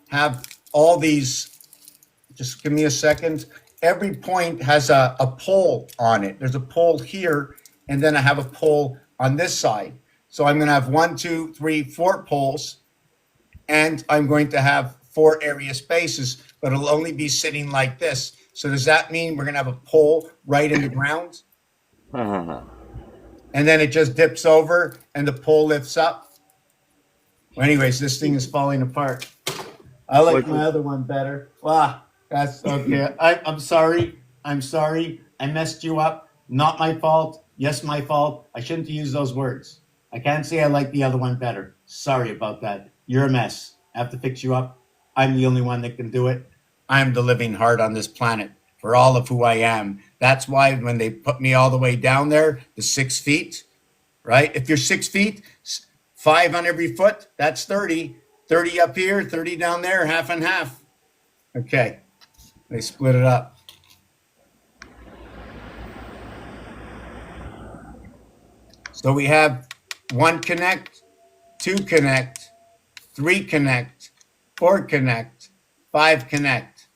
A: have all these. Just give me a second. Every point has a pole on it. There's a pole here, and then I have a pole on this side. So I'm going to have 1, 2, 3, 4 poles, and I'm going to have 4 area spaces, but it'll only be sitting like this. So does that mean we're going to have a pole right in the ground? And then it just dips over and the pole lifts up? Well, anyways, this thing is falling apart. I like my other one better. Wow, that's okay. I'm sorry. I'm sorry. I messed you up. Not my fault. Yes, my fault. I shouldn't use those words. I can't say I like the other one better. Sorry about that. You're a mess. I have to fix you up. I'm the only one that can do it. I'm the living heart on this planet for all of who I am. That's why when they put me all the way down there, the 6 feet, right? If you're 6 feet, 5 on every foot, that's 30. 30 up here, 30 down there, half and half. Okay, they split it up. So we have 1 connect, 2 connect, 3 connect, 4 connect, 5 connect.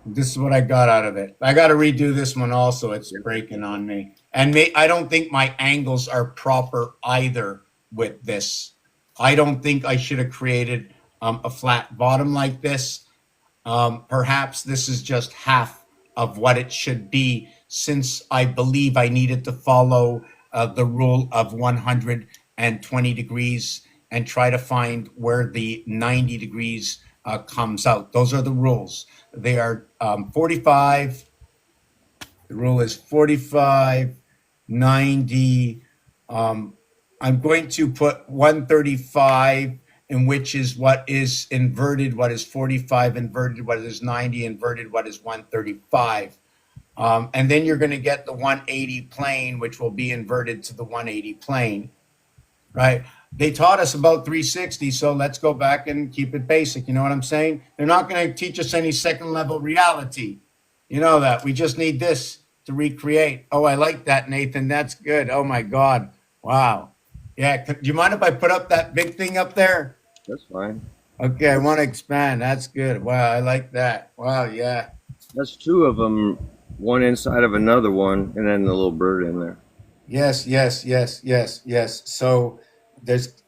A: This is what I got out of it. I got to redo this one also. It's breaking on me. And I don't think my angles are proper either with this. I don't think I should have created a flat bottom like this. Perhaps this is just half of what it should be, since I believe I needed to follow the rule of 120 degrees and try to find where the 90 degrees comes out. Those are the rules. They are 45. The rule is 45, 90. I'm going to put 135, in which is what is inverted, what is 45 inverted, what is 90 inverted, what is 135. And then you're going to get the 180 plane, which will be inverted to the 180 plane, right? They taught us about 360, so let's go back and keep it basic. You know what I'm saying? They're not going to teach us any second level reality. You know that. We just need this to recreate. Oh, I like that, Nathan. That's good. Oh, my God. Wow. Yeah. Do you mind if I put up that big thing up there?
C: That's fine.
A: Okay, I want to expand. That's good. Wow, I like that. Wow, yeah.
C: That's 2 of them, one inside of another one, and then the little bird in there.
A: Yes, yes, yes, yes, yes. So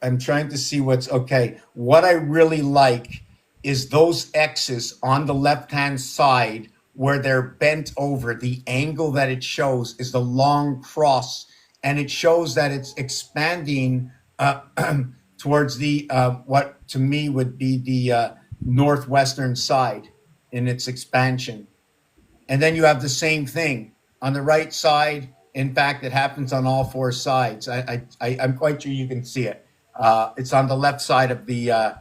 A: I'm trying to see okay. What I really like is those X's on the left-hand side where they're bent over. The angle that it shows is the long cross, and it shows that it's expanding towards the what to me would be the northwestern side in its expansion. And then you have the same thing on the right side. In fact, it happens on all 4 sides. I'm quite sure you can see it. It's on the left side of the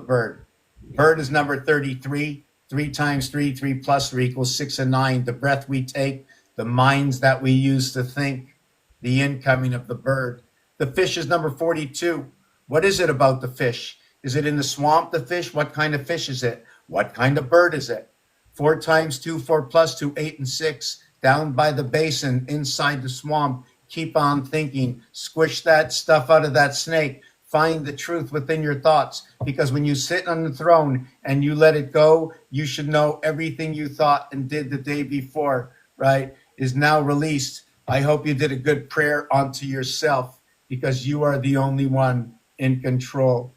A: bird. Bird is number 33. 3 times 3, 3 plus 3 equals 6 and 9. The breath we take, the minds that we use to think, the incoming of the bird. The fish is number 42. What is it about the fish? Is it in the swamp, the fish? What kind of fish is it? What kind of bird is it? 4 times 2, 4 plus 2, 8 and 6. Down by the basin, inside the swamp. Keep on thinking. Squish that stuff out of that snake. Find the truth within your thoughts. Because when you sit on the throne and you let it go, you should know everything you thought and did the day before, right, is now released. I hope you did a good prayer onto yourself, because you are the only one in control.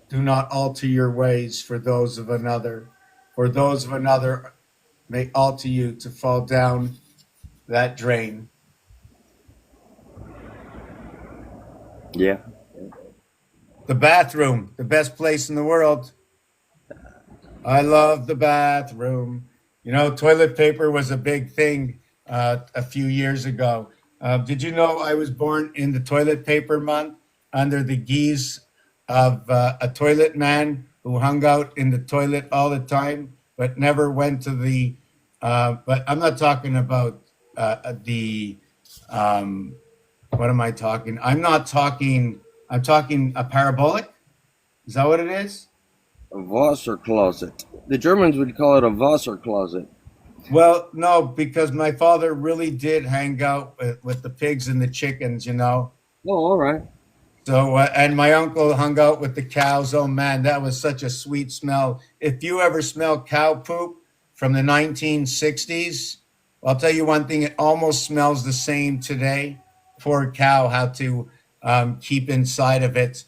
A: Do not alter your ways for those of another. For those of another may alter you to fall down that drain.
C: Yeah.
A: The bathroom, the best place in the world. I love the bathroom. Toilet paper was a big thing a few years ago. Did you know I was born in the toilet paper month under the guise of a toilet man who hung out in the toilet all the time, but never went to but I'm not talking about the what am I talking? I'm not talking. I'm talking a parabolic. Is that what it is?
C: A Wasser closet. The Germans would call it a Wasser closet.
A: Well, no, because my father really did hang out with the pigs and the chickens, you know.
C: Oh, all right.
A: So, and my uncle hung out with the cows. Oh man, that was such a sweet smell. If you ever smell cow poop from the 1960s, I'll tell you one thing, it almost smells the same today. Poor cow had to keep inside of it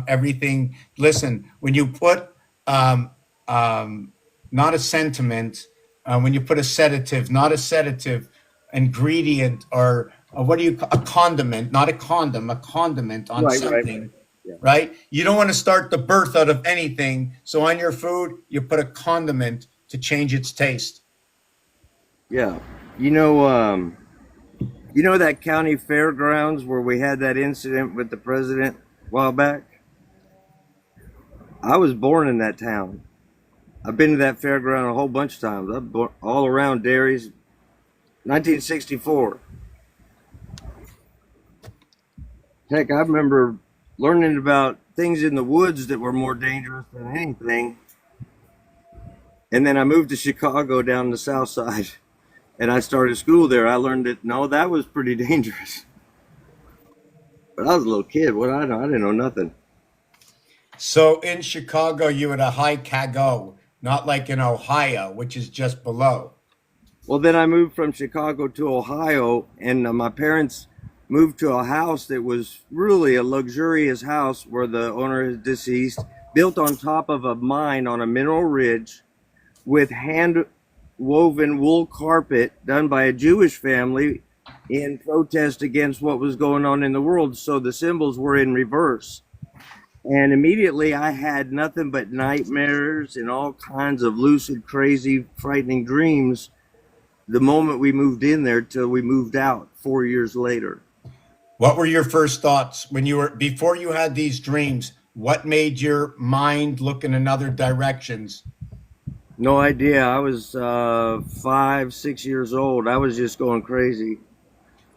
A: everything. Listen, when you put not a sentiment, when you put a sedative, not a sedative ingredient, or what do you a condiment, not a condom, a condiment on
C: Right, right,
A: something,
C: right. Yeah.
A: right? You don't want to start the birth out of anything. So on your food, you put a condiment to change its taste.
C: Yeah. You know that county fairgrounds where we had that incident with the president a while back? I was born in that town. I've been to that fairground a whole bunch of times. I've been all around Dairies. 1964. Heck, I remember learning about things in the woods that were more dangerous than anything. And then I moved to Chicago down the south side and I started school there. I learned that no, that was pretty dangerous. But I was a little kid. What I know, I didn't know nothing.
A: So in Chicago, you had a high Cago, not like in Ohio, which is just below.
C: Well, then I moved from Chicago to Ohio, and my parents moved to a house that was really a luxurious house where the owner is deceased, built on top of a mine on a mineral ridge with hand woven wool carpet done by a Jewish family in protest against what was going on in the world. So the symbols were in reverse. And immediately I had nothing but nightmares and all kinds of lucid, crazy, frightening dreams the moment we moved in there till we moved out 4 years later.
A: What were your first thoughts when you were before you had these dreams? What made your mind look in another directions?
C: No idea. I was 5, 6 years old. I was just going crazy.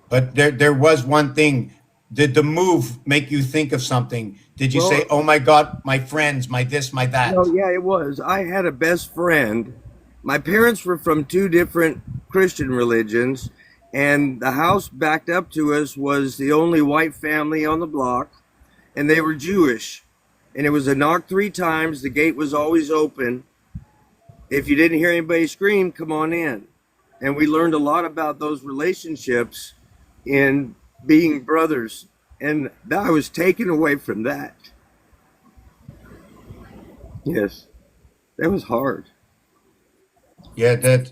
A: But there was one thing. Did the move make you think of something? Did you say,
C: Well,
A: "Oh my God, my friends, my this, my
C: no,
A: that"?
C: yeah, it was. I had a best friend. My parents were from two different Christian religions, and the house backed up to us was the only white family on the block, and they were Jewish. And it was a knock 3 times. The gate was always open. If you didn't hear anybody scream, come on in. And we learned a lot about those relationships in being brothers. And I was taken away from that. Yes, that was hard.
A: Yeah, that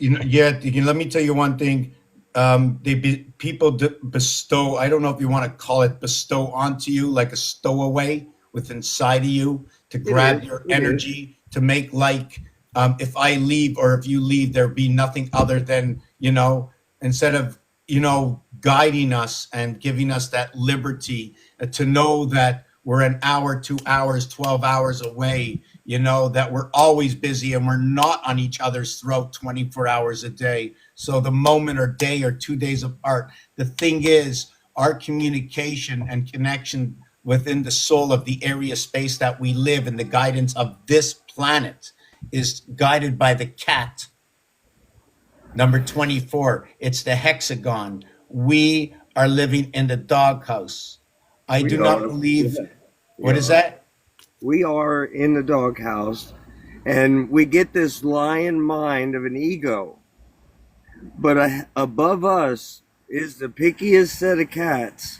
A: let me tell you one thing. People bestow. I don't know if you want to call it bestow onto you, like a stowaway with inside of you to
C: It
A: grab
C: is.
A: your
C: It is.
A: energy to make like if I leave or if you leave, there be nothing other than instead of guiding us and giving us that liberty to know that we're an hour, 2 hours, 12 hours away, that we're always busy and we're not on each other's throat 24 hours a day. So the moment or day or 2 days apart, the thing is, our communication and connection within the soul of the area space that we live in, the guidance of this planet, is guided by the cat. Number 24, it's the hexagon. We are living in the doghouse. I
C: We
A: do not
C: are.
A: believe,
C: Yeah, we
A: what is
C: are.
A: that?
C: We are in the doghouse, and we get this lion mind of an ego. But above us is the pickiest set of cats,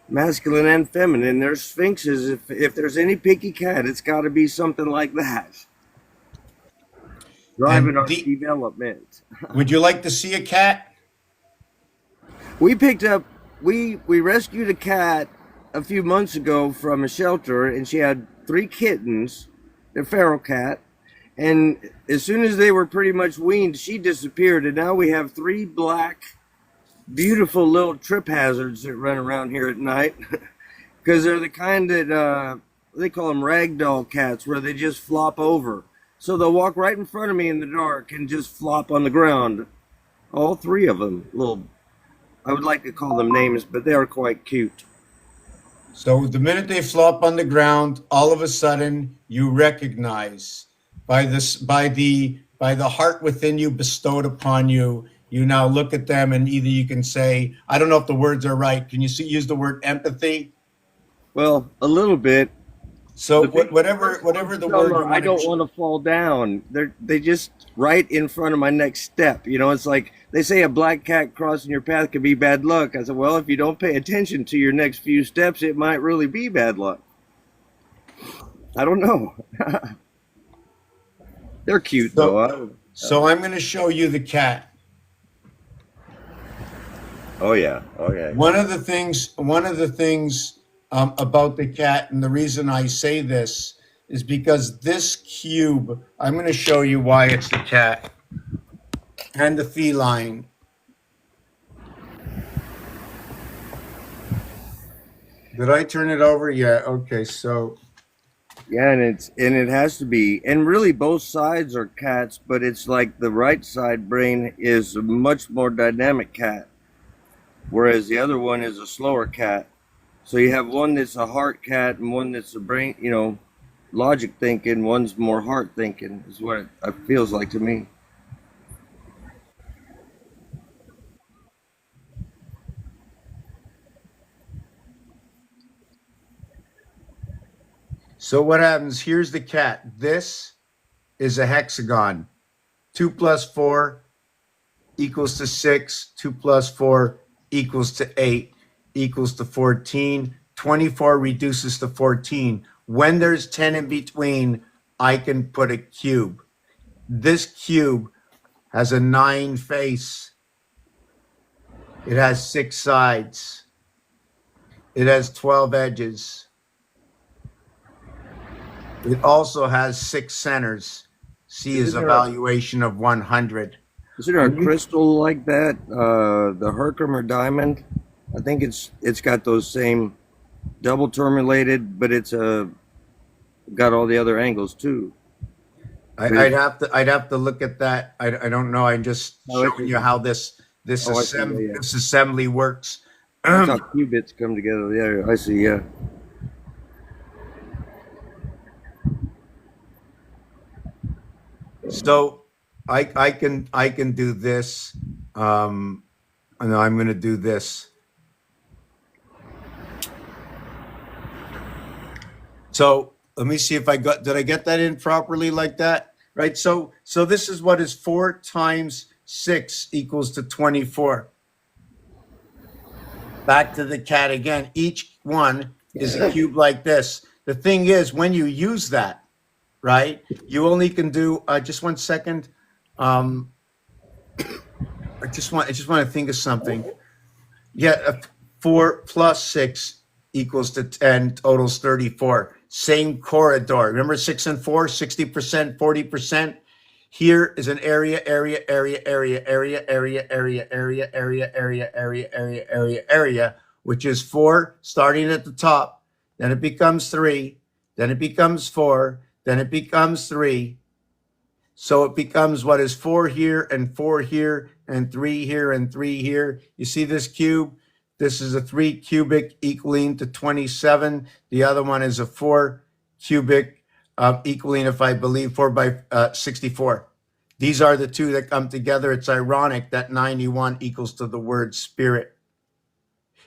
C: masculine and feminine. They're sphinxes. If there's any picky cat, it's got to be something like that, driving
A: And
C: our development.
A: would you like to see a cat?
C: We picked up, we rescued a cat a few months ago from a shelter, and she had 3 kittens, a feral cat. And as soon as they were pretty much weaned, she disappeared. And now we have 3 black, beautiful little trip hazards that run around here at night because they're the kind that they call them ragdoll cats, where they just flop over. So they'll walk right in front of me in the dark and just flop on the ground. All 3 of them, little I would like to call them names, but they are quite cute.
A: So the minute they flop on the ground, all of a sudden you recognize by the heart within you bestowed upon you. You now look at them and either you can say, I don't know if the words are right. Can you use the word empathy?
C: Well, a little bit.
A: So
C: The big
A: whatever the word you
C: I
A: want
C: don't
A: to.
C: want to fall down. They just right in front of my next step. You know, it's like they say a black cat crossing your path could be bad luck. I said, well, if you don't pay attention to your next few steps, it might really be bad luck. I don't know. They're cute though.
A: So so I'm going to show you the cat.
C: Oh yeah. Oh yeah.
A: One of the things about the cat, and the reason I say this is because this cube, I'm going to show you why it's the cat and the feline. Did I turn it over? Yeah. Okay. So,
C: Yeah, and it has to be, and really both sides are cats, but it's like the right side brain is a much more dynamic cat, whereas the other one is a slower cat. So you have one that's a heart cat and one that's a brain, logic thinking. One's more heart thinking, is what it feels like to me.
A: so what happens? Here's the cat. This is a hexagon. 2 plus 4 equals to 6. 2 plus 4 equals to 8 equals to 14. 24 reduces to 14. When there's 10 in between, I can put a cube. This cube has a 9 face. It has 6 sides. It has 12 edges. It also has 6 centers. C is
C: Isn't
A: a
C: there
A: valuation of 100.
C: isn't there a crystal like that? The Herkimer diamond. I think it's got those same double tourmalated, but it's got all the other angles too.
A: I'd have to look at that. I don't know. I'm just
C: Oh,
A: showing you how
C: oh, I see. Yeah, yeah.
A: this assembly works.
C: That's how qubits come together. Yeah, I see. Yeah.
A: So I can do this. No, I'm going to do this. So let me see if did I get that in properly like that? Right. So this is what is 4 times 6 equals to 24. Back to the cat again. Each one is a cube like this. The thing is, when you use that, right, you only can do, just 1 second. I just want to think of something. Yeah, 4 plus 6 equals to 10, totals 34. Same corridor. Remember 6 and 4, 60%, 40%. Here is an area, which is 4 starting at the top. Then it becomes 3. Then it becomes 4. Then it becomes 3. So it becomes what is 4 here and 4 here and 3 here and 3 here. You see this cube? This is a 3 cubic equaling to 27. The other one is a 4 cubic equaling, if I believe, 4 by 64. These are the two that come together. It's ironic that 91 equals to the word spirit.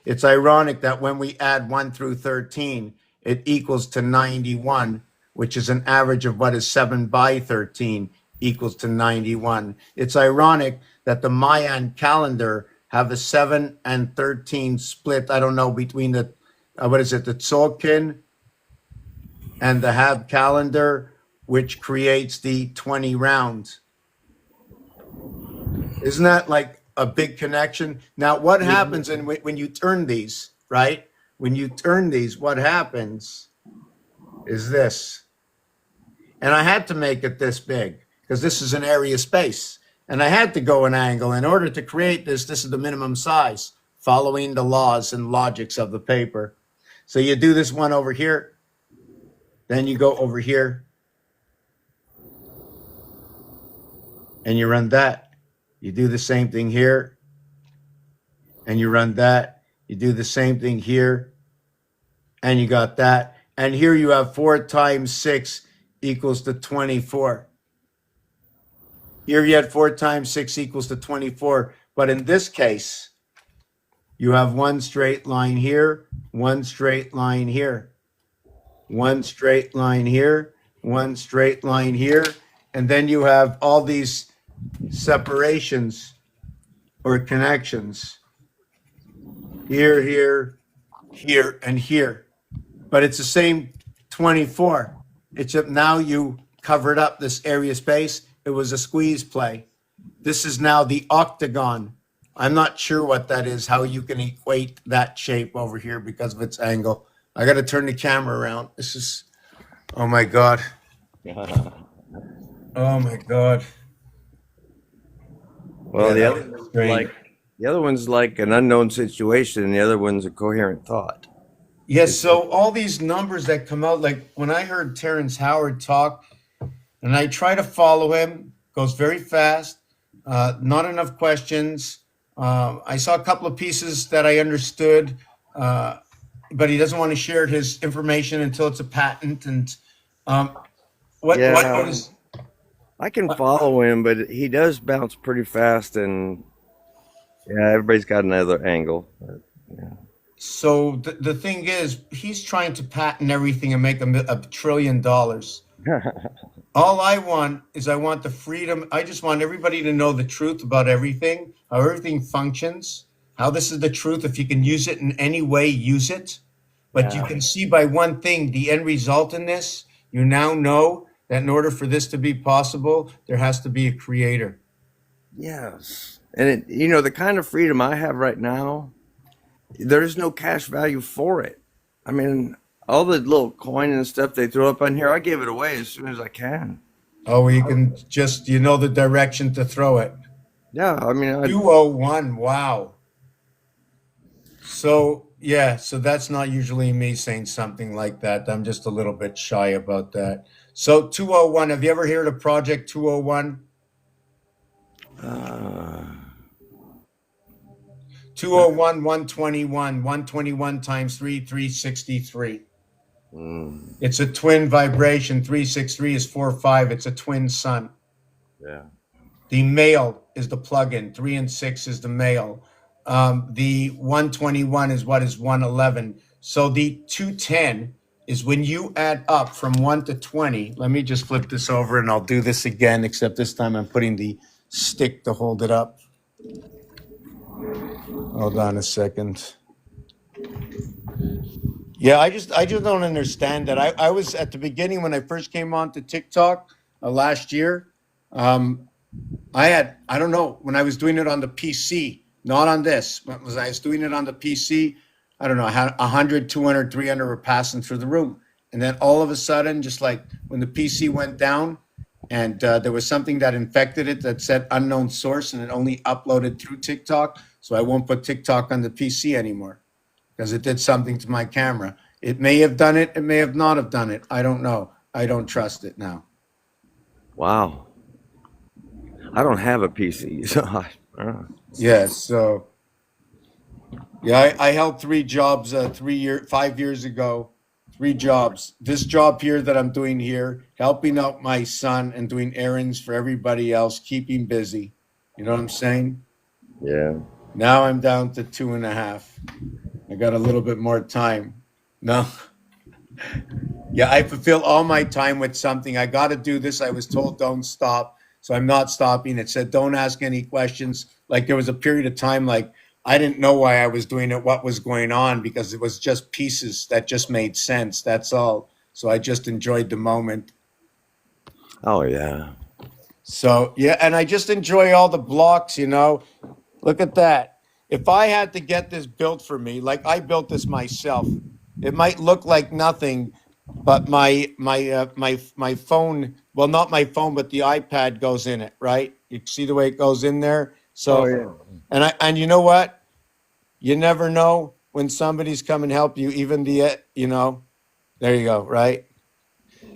A: It's ironic that when we add 1 through 13, it equals to 91, which is an average of what is 7 by 13 equals to 91. It's ironic that the Mayan calendar have a 7 and 13 split, I don't know, between the, the Tzolkin and the Hab calendar, which creates the 20 rounds. Isn't that like a big connection? Now, what happens when you turn these, right? When you turn these, what happens is this. And I had to make it this big because this is an area space. And I had to go an angle. In order to create this, this is the minimum size, following the laws and logics of the paper. So you do this one over here, then you go over here, and you run that. You do the same thing here, and you run that. You do the same thing here, and you got that. And here you have 4 times 6 equals to 24. Here you had 4 times 6 equals to 24. But in this case, you have one straight line here, one straight line here, one straight line here, one straight line here. And then you have all these separations or connections here, here, here, and here. But it's the same 24. It's just now you covered up this area space. It was a squeeze play. This is now the octagon. I'm not sure what that is, how you can equate that shape over here because of its angle. I got to turn the camera around. This is, oh my God. Oh my God.
C: Well,
A: Yeah,
C: the
A: that
C: other
A: was strange.
C: the other one's like an unknown situation, and the other one's a coherent thought.
A: Yes, so all these numbers that come out, like when I heard Terrence Howard talk, and I try to follow him, goes very fast, not enough questions. I saw a couple of pieces that I understood, but he doesn't want to share his information until it's a patent. And what
C: Yeah,
A: was
C: I can follow him, but he does bounce pretty fast, and yeah, everybody's got another angle.
A: so the thing is, he's trying to patent everything and make $1 trillion. All I want is I want the freedom. I just want everybody to know the truth about everything, how everything functions, how this is the truth. If you can use it in any way, use it. But you
C: Yeah.
A: can see by one thing, the end result in this, you now know that in order for this to be possible, there has to be a creator.
C: Yes, and the kind of freedom I have right now, there is no cash value for it. I mean, all the little coin and stuff they throw up on here, I give it away as soon as I can.
A: Oh, you can just, you know the direction to throw it.
C: Yeah, I mean,
A: 201, wow. So, yeah, so that's not usually me saying something like that. I'm just a little bit shy about that. So, 201, have you ever heard of Project 201?
C: uh,
A: 201, 121, 121 times 3, 363.
C: mm,
A: It's a twin vibration. 363 is 4, 5. It's a twin sun.
C: yeah.
A: The male is the plug-in. 3 and 6 is the male. The 121 is what is 111. So the 210 is when you add up from 1 to 20. Let me just flip this over and I'll do this again, except this time I'm putting the stick to hold it up. Hold on a second. Yeah, I just don't understand that. I was at the beginning when I first came on to TikTok last year. I don't know, when I was doing it on the PC, not on this, but was I was doing it on the PC, I don't know, I had 100, 200, 300 were passing through the room. And then all of a sudden, just like when the PC went down and there was something that infected it that said unknown source and it only uploaded through TikTok. So I won't put TikTok on the PC anymore because it did something to my camera. It may have done it. It may have not have done it. I don't know. I don't trust it now.
C: Wow. I don't have a PC, so
A: Yes. So yeah, I held 3 jobs 5 years ago. 3 jobs. This job here that I'm doing here, helping out my son and doing errands for everybody else, keeping busy. You know what I'm saying?
C: yeah.
A: Now I'm down to 2.5. I got a little bit more time. No. Yeah, I fulfill all my time with something. I got to do this. I was told don't stop. So I'm not stopping. It said don't ask any questions. Like there was a period of time like I didn't know why I was doing it, what was going on, because it was just pieces that just made sense. That's all. So I just enjoyed the moment.
C: Oh yeah.
A: So yeah, and I just enjoy all the blocks, you know. Look at that. If I had to get this built for me, like I built this myself, it might look like nothing, but my phone, well, not my phone, but the iPad goes in it, right? You see the way it goes in there. So,
C: Oh yeah.
A: and you know what? You never know when somebody's come and help you. Even there you go, right?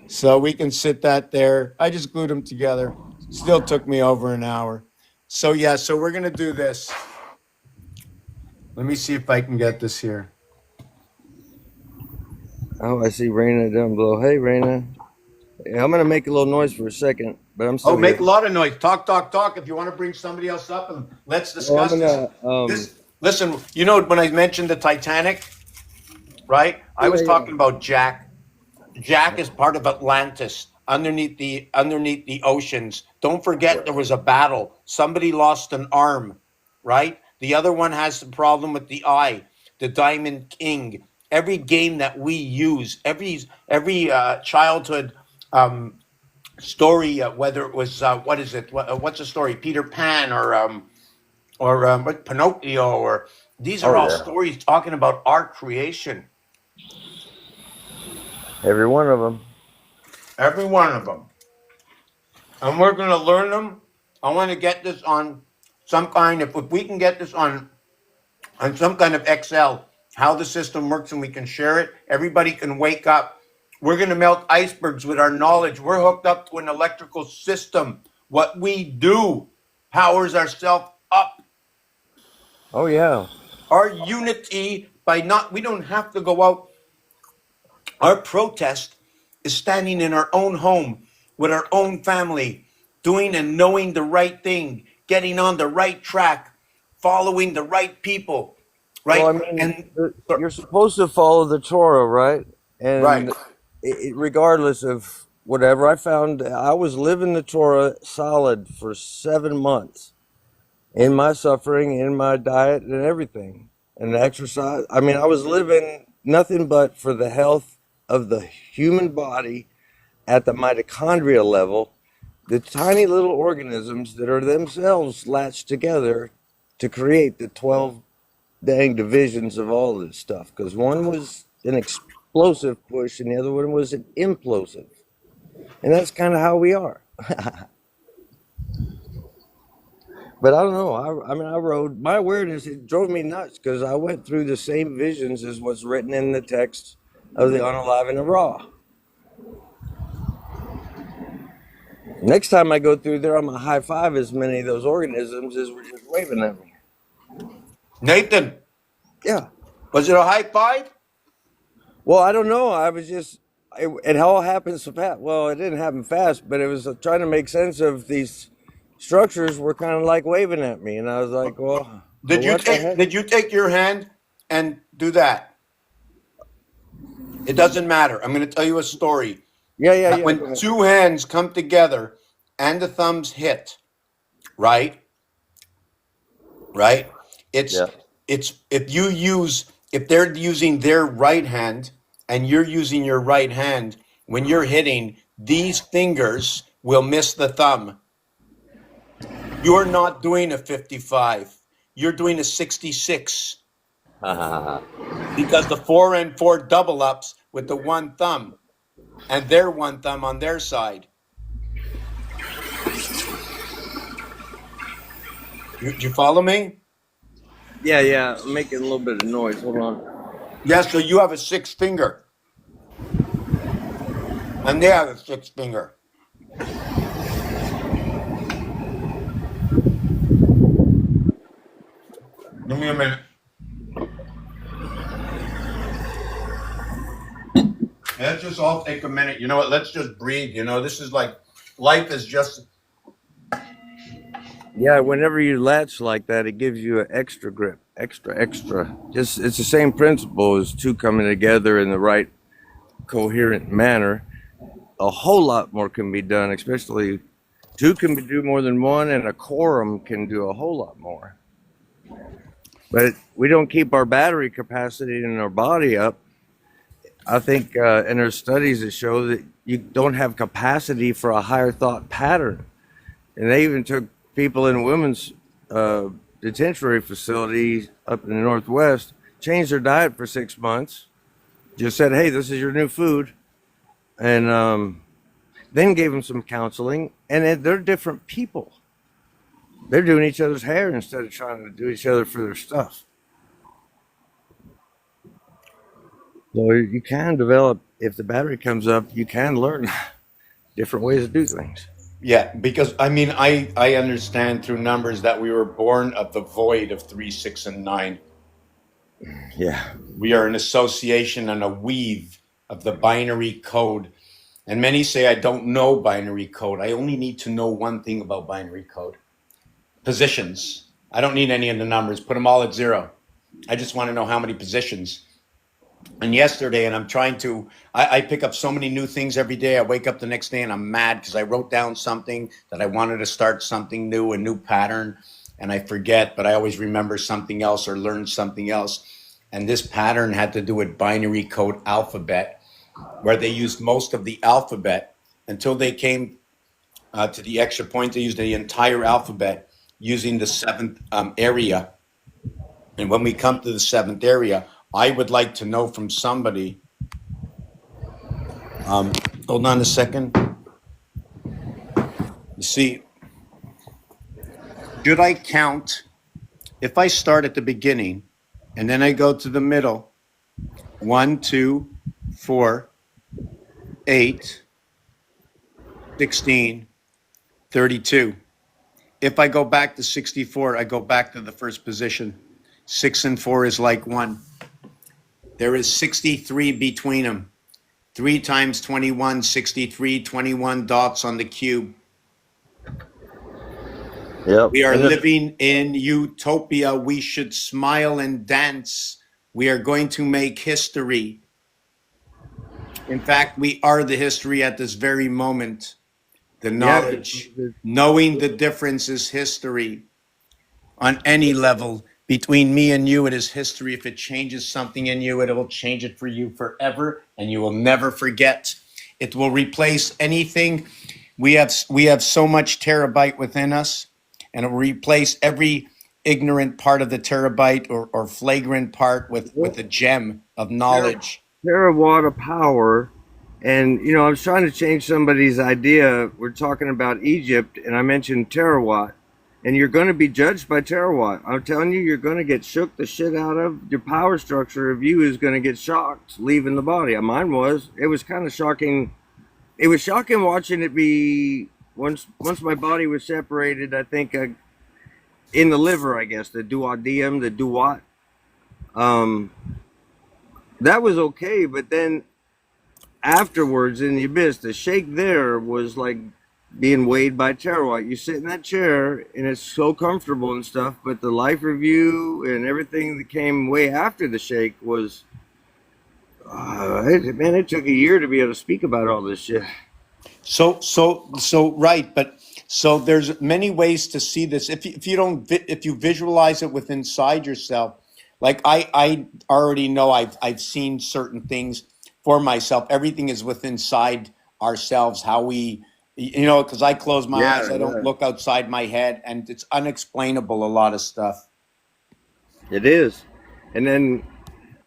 A: So we can sit that there. I just glued them together. Still took me over an hour. So yeah, so we're gonna do this. Let me see if I can get this here.
C: Oh, I see Raina down below. Hey, Raina. Yeah, I'm gonna make a little noise for a second, but I'm
A: Oh,
C: still
A: make a
C: here.
A: lot of noise. Talk, talk, talk. If you want to bring somebody else up and let's
C: Well, I'm
A: discuss this.
C: gonna
A: Listen, you know, when I mentioned the Titanic, right? I
C: yeah,
A: was
C: yeah.
A: talking about Jack. Jack is part of Atlantis underneath the oceans. Don't forget there was a battle. Somebody lost an arm, right? The other one has the problem with the eye. The Diamond King. Every game that we use, every childhood story, whether it was what is it? What's a story? Peter Pan or what, Pinocchio, or these are
C: Oh
A: all
C: yeah.
A: stories talking about our creation.
C: Every one of them.
A: Every one of them. And we're going to learn them. I want to get this on some kind of, if we can get this on some kind of Excel, how the system works and we can share it, everybody can wake up. We're going to melt icebergs with our knowledge. We're hooked up to an electrical system. What we do powers ourselves up.
C: Oh yeah.
A: Our unity by not, we don't have to go out. Our protest is standing in our own home with our own family, doing and knowing the right thing, getting on the right track, following the right people,
C: Well, I
A: right?
C: mean,
A: And
C: you're supposed to follow the Torah, right?
A: right.
C: And regardless of whatever, I found I was living the Torah solid for 7 months in my suffering, in my diet, and everything, and exercise. I mean, I was living nothing but for the health of the human body at the mitochondria level, the tiny little organisms that are themselves latched together to create the 12 dang divisions of all this stuff. Because one was an explosive push and the other one was an implosive. And that's kind of how we are. But I don't know. I mean, I wrote my awareness. It drove me nuts because I went through the same visions as what's written in the text of the unalive and the raw. Next time I go through there, I'm gonna high five as many of those organisms as were just waving at me.
A: Nathan,
C: Yeah.
A: was it a high five?
C: Well, I don't know. I was just it all happened so fast. Well, it didn't happen fast, but it was trying to make sense of these structures were kind of like waving at me, and I was like, well, what the heck?
A: Did you take your hand and do that? It doesn't matter. I'm going to tell you a story.
C: Yeah, yeah, yeah. Go
A: When
C: ahead.
A: two hands come together and the thumbs hit, right? Right? It's
C: Yeah.
A: it's if they're using their right hand and you're using your right hand, when you're hitting, these fingers will miss the thumb. You're not doing a 55. You're doing a 66 because the 4 and 4 double ups with the one thumb and their one thumb on their side. You follow me?
C: Yeah, yeah. I'm making a little bit of noise. Hold on.
A: Yeah, so you have a six finger and they have a six finger. Give me a minute. Let's just all take a minute. You know what? Let's just breathe. You know, this is like life is just.
C: Yeah, whenever you latch like that, it gives you an extra grip, extra. Just it's the same principle as two coming together in the right coherent manner. A whole lot more can be done, especially two can do more than one, and a quorum can do a whole lot more. But we don't keep our battery capacity in our body up. I think, and there's studies that show that you don't have capacity for a higher thought pattern. And they even took people in women's detention facilities up in the Northwest, changed their diet for 6 months, just said, hey, this is your new food. And then gave them some counseling. And they're different people. They're doing each other's hair instead of trying to do each other for their stuff. So you can develop, if the battery comes up, you can learn different ways to do things.
A: Yeah, because I mean, I understand through numbers that we were born of the void of 3, 6, and 9.
C: Yeah.
A: We are an association and a weave of the binary code. And many say I don't know binary code. I only need to know one thing about binary code: positions. I don't need any of the numbers. Put them all at 0. I just want to know how many positions. And yesterday, and I'm trying to, I pick up so many new things every day. I wake up the next day and I'm mad because I wrote down something that I wanted to start something new, a new pattern, and I forget, but I always remember something else or learn something else. And this pattern had to do with binary code alphabet, where they used most of the alphabet until they came to the extra point. They used the entire alphabet using the seventh area. And when we come to the seventh area, I would like to know from somebody. Hold on a second. You see, should I count if I start at the beginning and then I go to the middle? 1, 2, 4, 8, 16, 32. If I go back to 64, I go back to the first position. 6 and 4 is like 1. There is 63 between them. 3 times 21, 63, 21 dots on the cube.
C: Yep.
A: We are
C: And
A: living in utopia. We should smile and dance. We are going to make history. In fact, we are the history at this very moment. The knowledge, knowing the difference is history. On any level, between me and you, it is history. If it changes something in you, it will change it for you forever, and you will never forget. It will replace anything. We have so much terabyte within us, and it will replace every ignorant part of the terabyte or flagrant part with a gem of knowledge.
C: terawatt of power. And, I was trying to change somebody's idea. We're talking about Egypt, and I mentioned terawatt. And you're going to be judged by terawatt. I'm telling you, you're going to get shook the shit out of. Your power structure of you is going to get shocked leaving the body. Mine was. It was kind of shocking. It was shocking watching it be, once my body was separated, I think, in the liver, I guess, the duodenum, the duat. That was okay, but then afterwards in the abyss, the shake there was like being weighed by terawatt. You sit in that chair and it's so comfortable and stuff, but the life review and everything that came way after the shake was, it took a year to be able to speak about all this shit.
A: So right, but so there's many ways to see this. If you visualize it within inside yourself, like I already know I've seen certain things for myself. Everything is within inside ourselves. How we, because I close my eyes, I don't look outside my head, and it's unexplainable. A lot of stuff.
C: It is, and then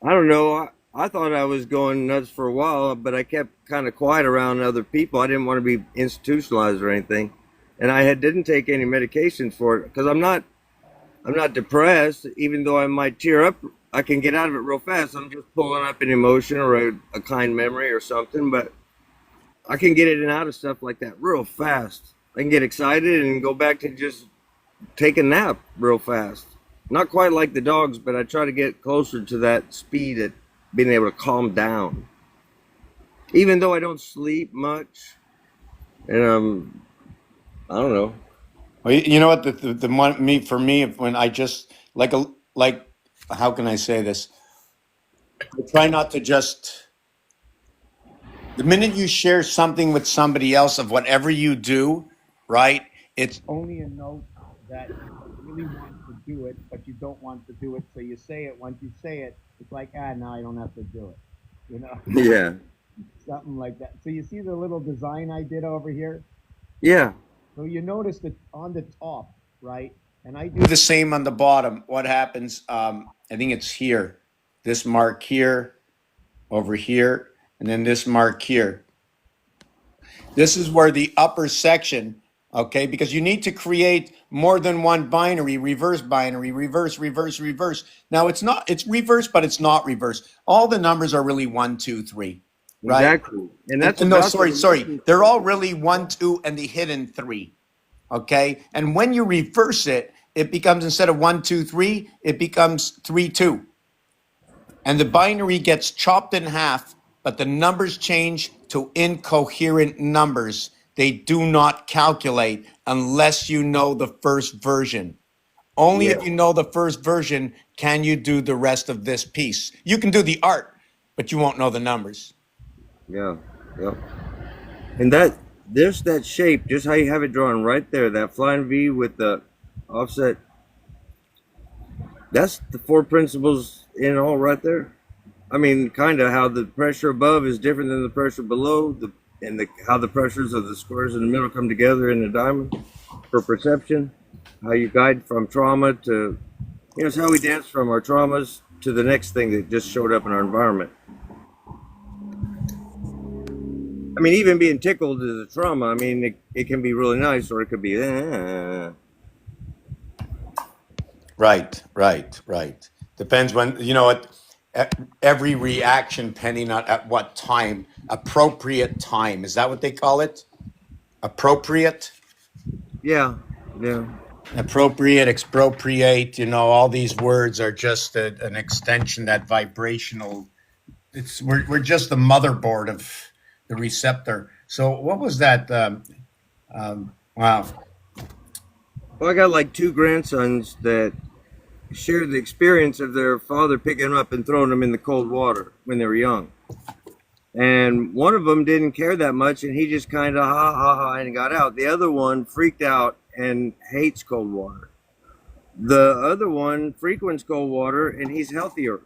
C: I don't know. I thought I was going nuts for a while, but I kept kind of quiet around other people. I didn't want to be institutionalized or anything, and didn't take any medications for it because I'm not depressed. Even though I might tear up, I can get out of it real fast. I'm just pulling up an emotion or a kind memory or something, but I can get in and out of stuff like that real fast. I can get excited and go back to just take a nap real fast. Not quite like the dogs, but I try to get closer to that speed at being able to calm down. Even though I don't sleep much, and I don't know.
A: Well, you know what the one for me when I just like how can I say this? I try not to just. The minute you share something with somebody else of whatever you do, right? It's only a note that you really want to do it, but you don't want to do it. So you say it. Once you say it, it's like, now I don't have to do it.
C: Yeah.
A: Something like that. So you see the little design I did over here?
C: Yeah.
A: So you notice that on the top, right? And I do the same on the bottom. What happens? I think it's here. This mark here, over here, and then this mark here. This is where the upper section, okay, because you need to create more than one binary, reverse binary, reverse, reverse, reverse. Now it's reverse, but it's not reverse. All the numbers are really 1, 2, 3. Right?
C: Exactly. And that's
A: no, sorry. They're all really 1, 2, and the hidden 3. Okay. And when you reverse it, it becomes, instead of 1, 2, 3, it becomes 3, 2. and the binary gets chopped in half, but the numbers change to incoherent numbers. They do not calculate unless you know the first version. Only
C: Yeah,
A: if you know the first version can you do the rest of this piece. You can do the art, but you won't know the numbers.
C: yeah, yeah. And there's that shape, just how you have it drawn right there, that flying V with the offset. That's the four principles in all right there. I mean, kind of how the pressure above is different than the pressure below, how the pressures of the squares in the middle come together in the diamond for perception. How you guide from trauma to, it's how we dance from our traumas to the next thing that just showed up in our environment. I mean, even being tickled is a trauma. I mean, it can be really nice, or it could be.
A: Right. Depends when, every reaction, depending on at what time, appropriate time. Is that what they call it? Appropriate?
C: Yeah, yeah.
A: Appropriate, expropriate, all these words are just an extension, that vibrational. We're just the motherboard of the receptor. So what was that? Wow.
C: Well, I got like two grandsons that shared the experience of their father picking them up and throwing them in the cold water when they were young. And one of them didn't care that much, and he just kind of ha ha ha and got out. The other one freaked out and hates cold water. The other one frequents cold water, and he's healthier.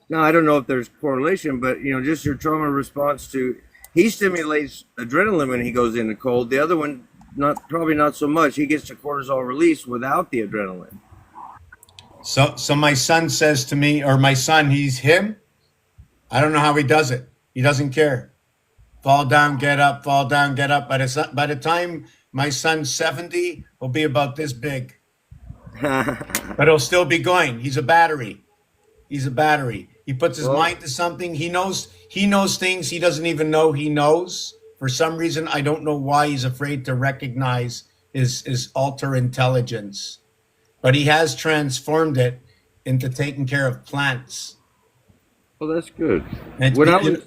C: Now, I don't know if there's correlation, but just your trauma response to, he stimulates adrenaline when he goes into cold. The other one, probably not so much. He gets the cortisol release without the adrenaline.
A: So my son says to me, or my son, he's him. I don't know how he does it. He doesn't care. Fall down, get up, fall down, get up. By the time my son's 70, he'll be about this big. But he'll still be going. He's a battery. He puts his mind to something. He knows things he doesn't even know he knows. For some reason, I don't know why he's afraid to recognize his alter intelligence. But he has transformed it into taking care of plants.
C: Well, that's good.
A: And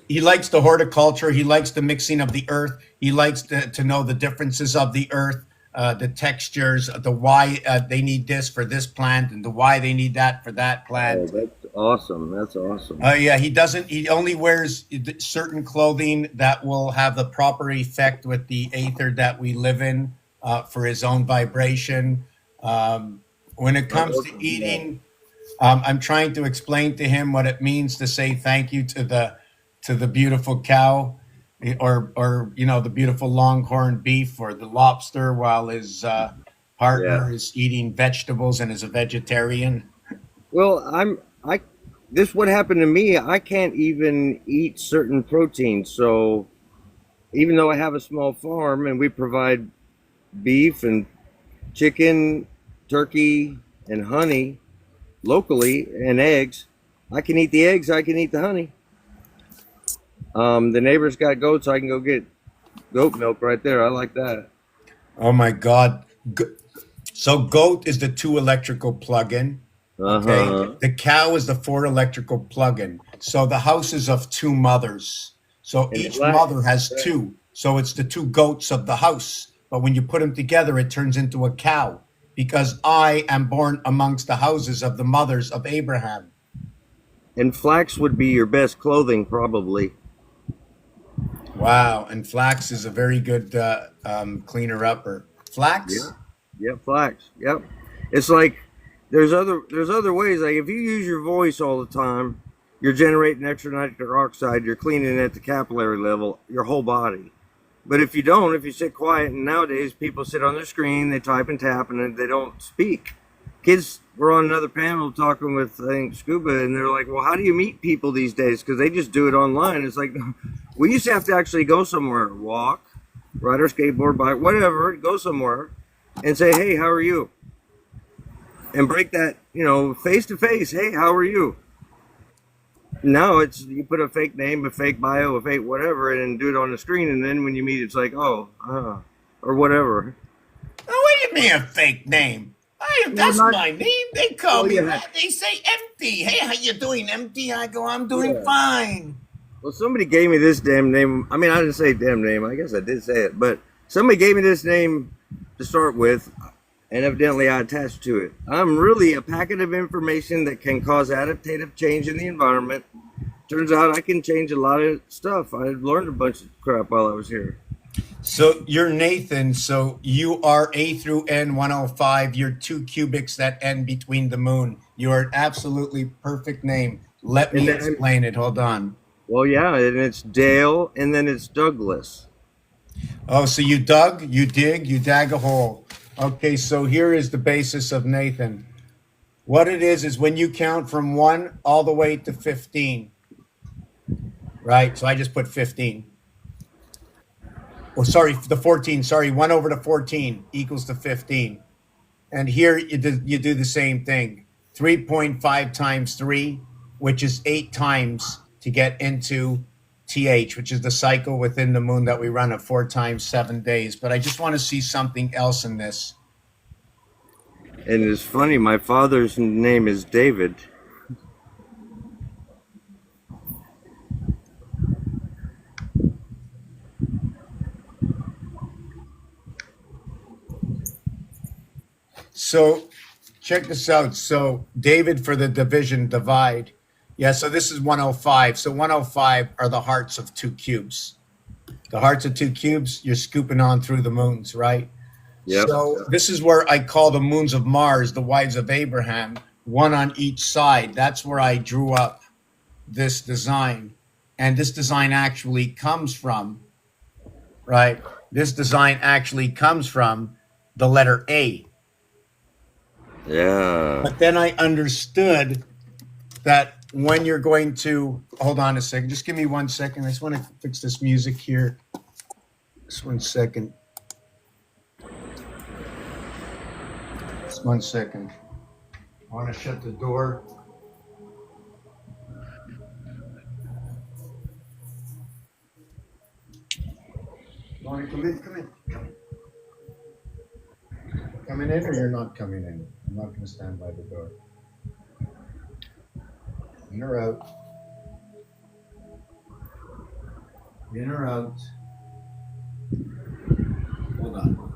A: he likes the horticulture. He likes the mixing of the earth. He likes to know the differences of the earth, the textures, the why they need this for this plant, and the why they need that for that plant.
C: Oh, that's awesome. That's awesome.
A: Yeah, he only wears certain clothing that will have the proper effect with the aether that we live in for his own vibration. When it comes to eating, I'm trying to explain to him what it means to say thank you to the beautiful cow, or the beautiful longhorn beef or the lobster, while his partner is eating vegetables and is a vegetarian.
C: Well, this what happened to me. I can't even eat certain proteins. So even though I have a small farm and we provide beef and chicken, turkey, and honey locally, and eggs, I can eat the eggs, I can eat the honey. The neighbor's got goats, I can go get goat milk right there. I like that.
A: Oh my God. So goat is the 2 electrical plug-in. Okay. The cow is the 4 electrical plug-in. So the house is of 2 mothers. So each mother has 2. So it's the 2 goats of the house. But when you put them together, it turns into a cow, because I am born amongst the houses of the mothers of Abraham.
C: And flax would be your best clothing, probably.
A: Wow. And flax is a very good cleaner upper. Flax?
C: Yeah, flax. Yep. It's like there's other ways. Like if you use your voice all the time, you're generating extra nitric oxide, you're cleaning at the capillary level, your whole body. But if you don't, if you sit quiet, and nowadays people sit on their screen, they type and tap, and they don't speak. Kids were on another panel talking with, I think, Scuba, and they're like, well, how do you meet people these days? Because they just do it online. It's like, we used to have to actually go somewhere, walk, ride our skateboard, bike, whatever, go somewhere, and say, hey, how are you? And break that, face to face, hey, how are you? Now it's, you put a fake name, a fake bio, a fake whatever, and do it on the screen, and then when you meet, it's like, or whatever.
A: Oh, what do you mean a fake name?
C: Well,
A: That's
C: not
A: my name. They call
C: well,
A: me
C: yeah,
A: that. They say Empty. Hey, how you doing, Empty? I go, I'm doing
C: yeah.
A: fine.
C: Well, somebody gave me this damn name. I mean, I didn't say damn name. I guess I did say it, but somebody gave me this name to start with, and evidently I attached to it. I'm really a packet of information that can cause adaptive change in the environment. Turns out I can change a lot of stuff. I learned a bunch of crap while I was here.
A: So you're Nathan. So you are A through N 105. You're 2 cubics that end between the moon. You are an absolutely perfect name. Let
C: And
A: me
C: then,
A: explain it. Hold on.
C: well, yeah, and it's Dale, and then it's Douglas.
A: Oh, so you dig, you dag a hole. Okay, so here is the basis of Nathan. What it is when you count from 1 all the way to 15, right? So I just put 15. Oh, sorry, the 14. Sorry, 1 over to 14 equals to 15. And here you do the same thing. 3.5 times 3, which is 8 times to get into TH, which is the cycle within the moon that we run at 4 times 7 days. But I just want to see something else in this.
C: And it's funny, my father's name is David.
A: So check this out. So David for the division divide. Yeah, so this is 105. So 105 are the hearts of 2 cubes. The hearts of 2 cubes, you're scooping on through the moons, right?
C: Yep.
A: So this is where I call the moons of Mars, the wives of Abraham, one on each side. That's where I drew up this design. And this design actually comes from, right? This design actually comes from the letter A.
C: Yeah.
A: But then I understood that when you're going to hold on a second, just give me 1 second. I just want to fix this music here. Just 1 second. Just 1 second. I want to shut the door. You want to come in? Come in. Coming in or you're not coming in? I'm not going to stand by the door. In or out? In or out? Hold on.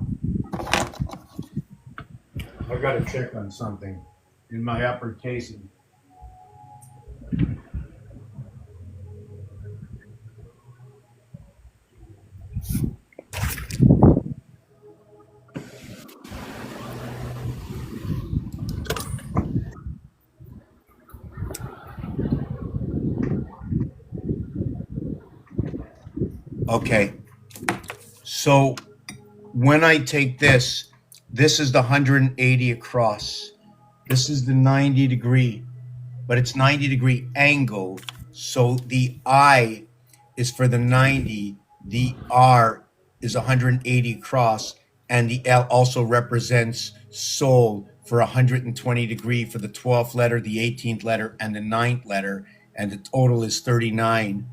A: I've got to check on something in my upper casing. Okay. So when I take this, this is the 180 across. This is the 90 degree, but it's 90 degree angle. So the I is for the 90, the R is 180 across, and the L also represents soul for 120 degree for the 12th letter, the 18th letter, and the 9th letter, and the total is 39.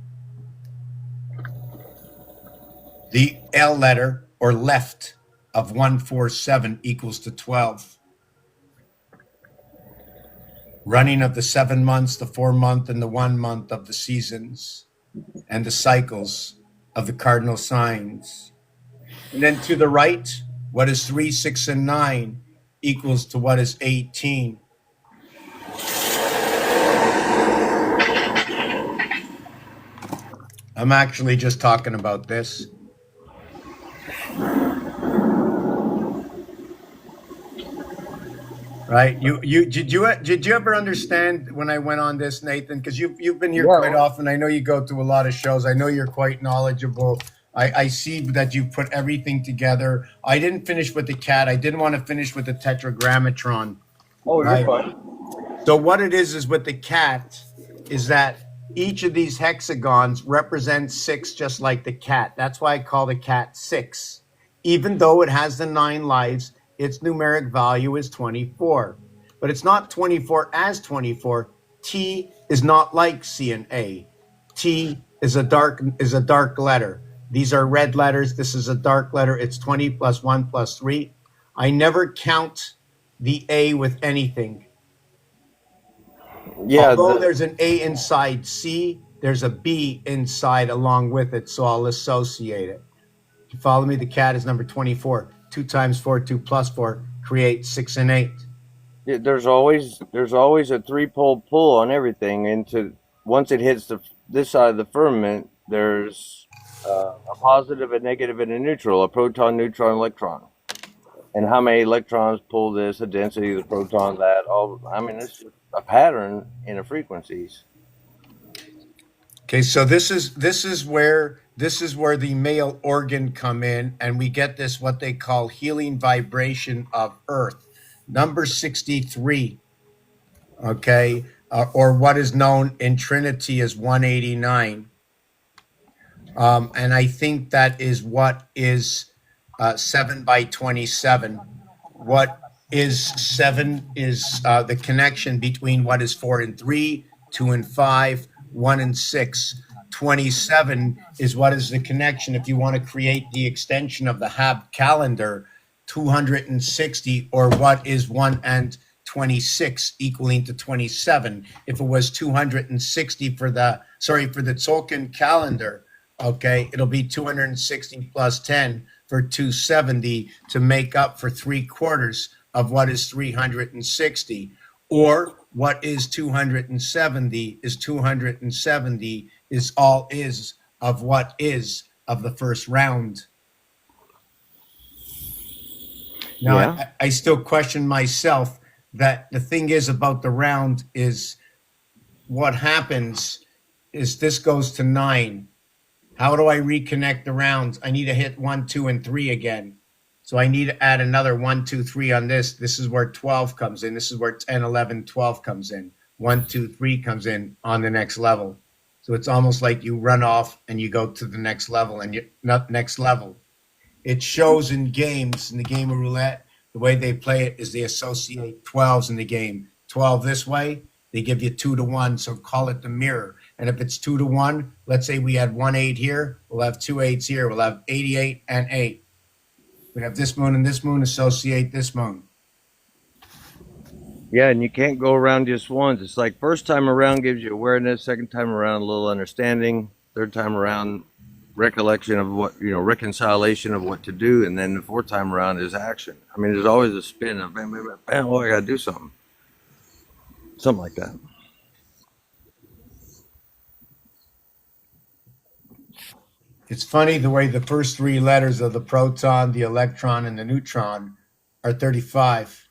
A: The L letter or left of 147 equals to 12. Running of the 7 months, the 4 month, and the 1 month of the seasons, and the cycles of the cardinal signs. And then to the right, what is 3, 6, and 9 equals to what is 18. I'm actually just talking about this. Right? Did you ever understand when I went on this, Nathan? Because you've been here quite often. I know you go to a lot of shows. I know you're quite knowledgeable. I see that you put everything together. I didn't finish with the cat. I didn't want to finish with the tetragrammatron.
C: Oh,
A: Right.
C: you're fine.
A: So what it is with the cat is that each of these hexagons represents 6, just like the cat. That's why I call the cat 6. Even though it has the 9 lives, its numeric value is 24. But it's not 24 as 24. T is not like C and A. T is a dark letter. These are red letters. This is a dark letter. It's 20 plus 1 plus 3. I never count the A with anything.
C: Yeah,
A: Although there's an A inside C, there's a B inside along with it, so I'll associate it. You follow me? The cat is number 24. 2 times 4, 2 plus 4, create 6 and 8.
C: there's always a three-pole pull on everything. Into once it hits this side of the firmament, there's a positive, a negative, and a neutral, a proton, neutron, electron. And how many electrons pull this, the density of the proton, that all. I mean, it's just a pattern in the frequencies.
A: Okay, so this is where the male organ come in, and we get this what they call healing vibration of Earth, number 63. Okay, or what is known in Trinity as 189. And I think that is what is 7 by 27. What is 7 is the connection between what is 4 and 3, 2 and 5, 1 and 6. 27 is what is the connection if you want to create the extension of the Hab calendar, 260, or what is 1 and 26 equaling to 27. If it was 260 for the Tzolk'in calendar, okay, it'll be 260 plus 10 for 270 to make up for 3/4 of what is 360. Or what is 270 is 270 is all is of what is of the first round. Now,
C: Yeah.
A: I still question myself that the thing is about the round is what happens is this goes to 9. How do I reconnect the rounds? I need to hit 1, 2, and 3 again. So I need to add another 1, 2, 3 on this. This is where 12 comes in. This is where 10, 11, 12 comes in. 1, 2, 3 comes in on the next level. So it's almost like you run off and you go to the next level and you not next level. It shows in games, in the game of roulette, the way they play it is they associate 12s in the game. 12 this way, they give you 2 to 1, so call it the mirror. And if it's 2 to 1, let's say we had 1 8 here, we'll have 2 8s here. We'll have 88 and 8. We have this moon and this moon associate this moon.
C: Yeah, and you can't go around just once. It's like first time around gives you awareness, second time around a little understanding, third time around recollection of what, reconciliation of what to do, and then the fourth time around is action. I mean, there's always a spin of bam, bam, bam, bam, oh, I gotta do something. Something like that.
A: It's funny the way the first 3 letters of the proton, the electron, and the neutron are 35.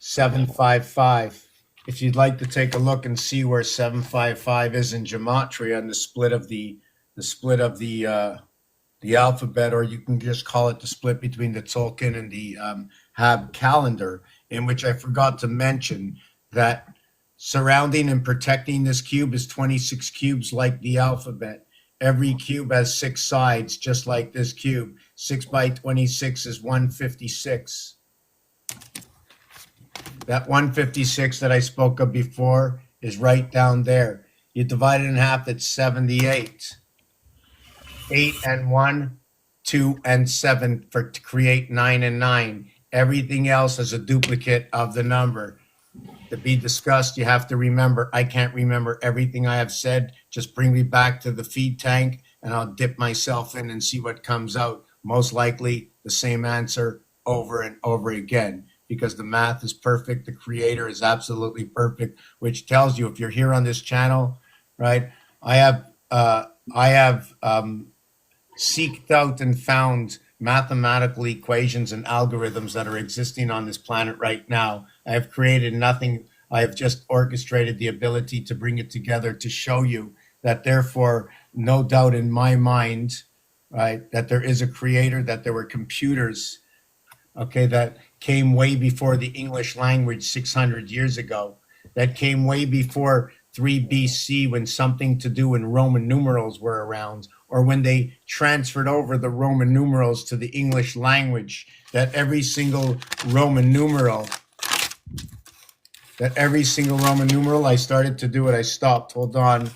A: 755. If you'd like to take a look and see where 755 is in gematria and the split of the alphabet, or you can just call it the split between the Tzolk'in and the Hab calendar, in which I forgot to mention that surrounding and protecting this cube is 26 cubes like the alphabet. Every cube has 6 sides, just like this cube. 6 by 26 is 156. That 156 that I spoke of before is right down there. You divide it in half, that's 78. 8 and 1, 2 and 7 to create 9 and 9. Everything else is a duplicate of the number. To be discussed, you have to remember, I can't remember everything I have said. Just bring me back to the feed tank and I'll dip myself in and see what comes out. Most likely the same answer over and over again, because the math is perfect. The creator is absolutely perfect, which tells you if you're here on this channel, right? I have seeked out and found mathematical equations and algorithms that are existing on this planet right now. I have created nothing. I have just orchestrated the ability to bring it together to show you that, therefore, no doubt in my mind, right, that there is a creator, that there were computers, okay, that came way before the English language 600 years ago, that came way before 3 BC when something to do in Roman numerals were around, or when they transferred over the Roman numerals to the English language, that every single Roman numeral, I started to do it, I stopped, hold on.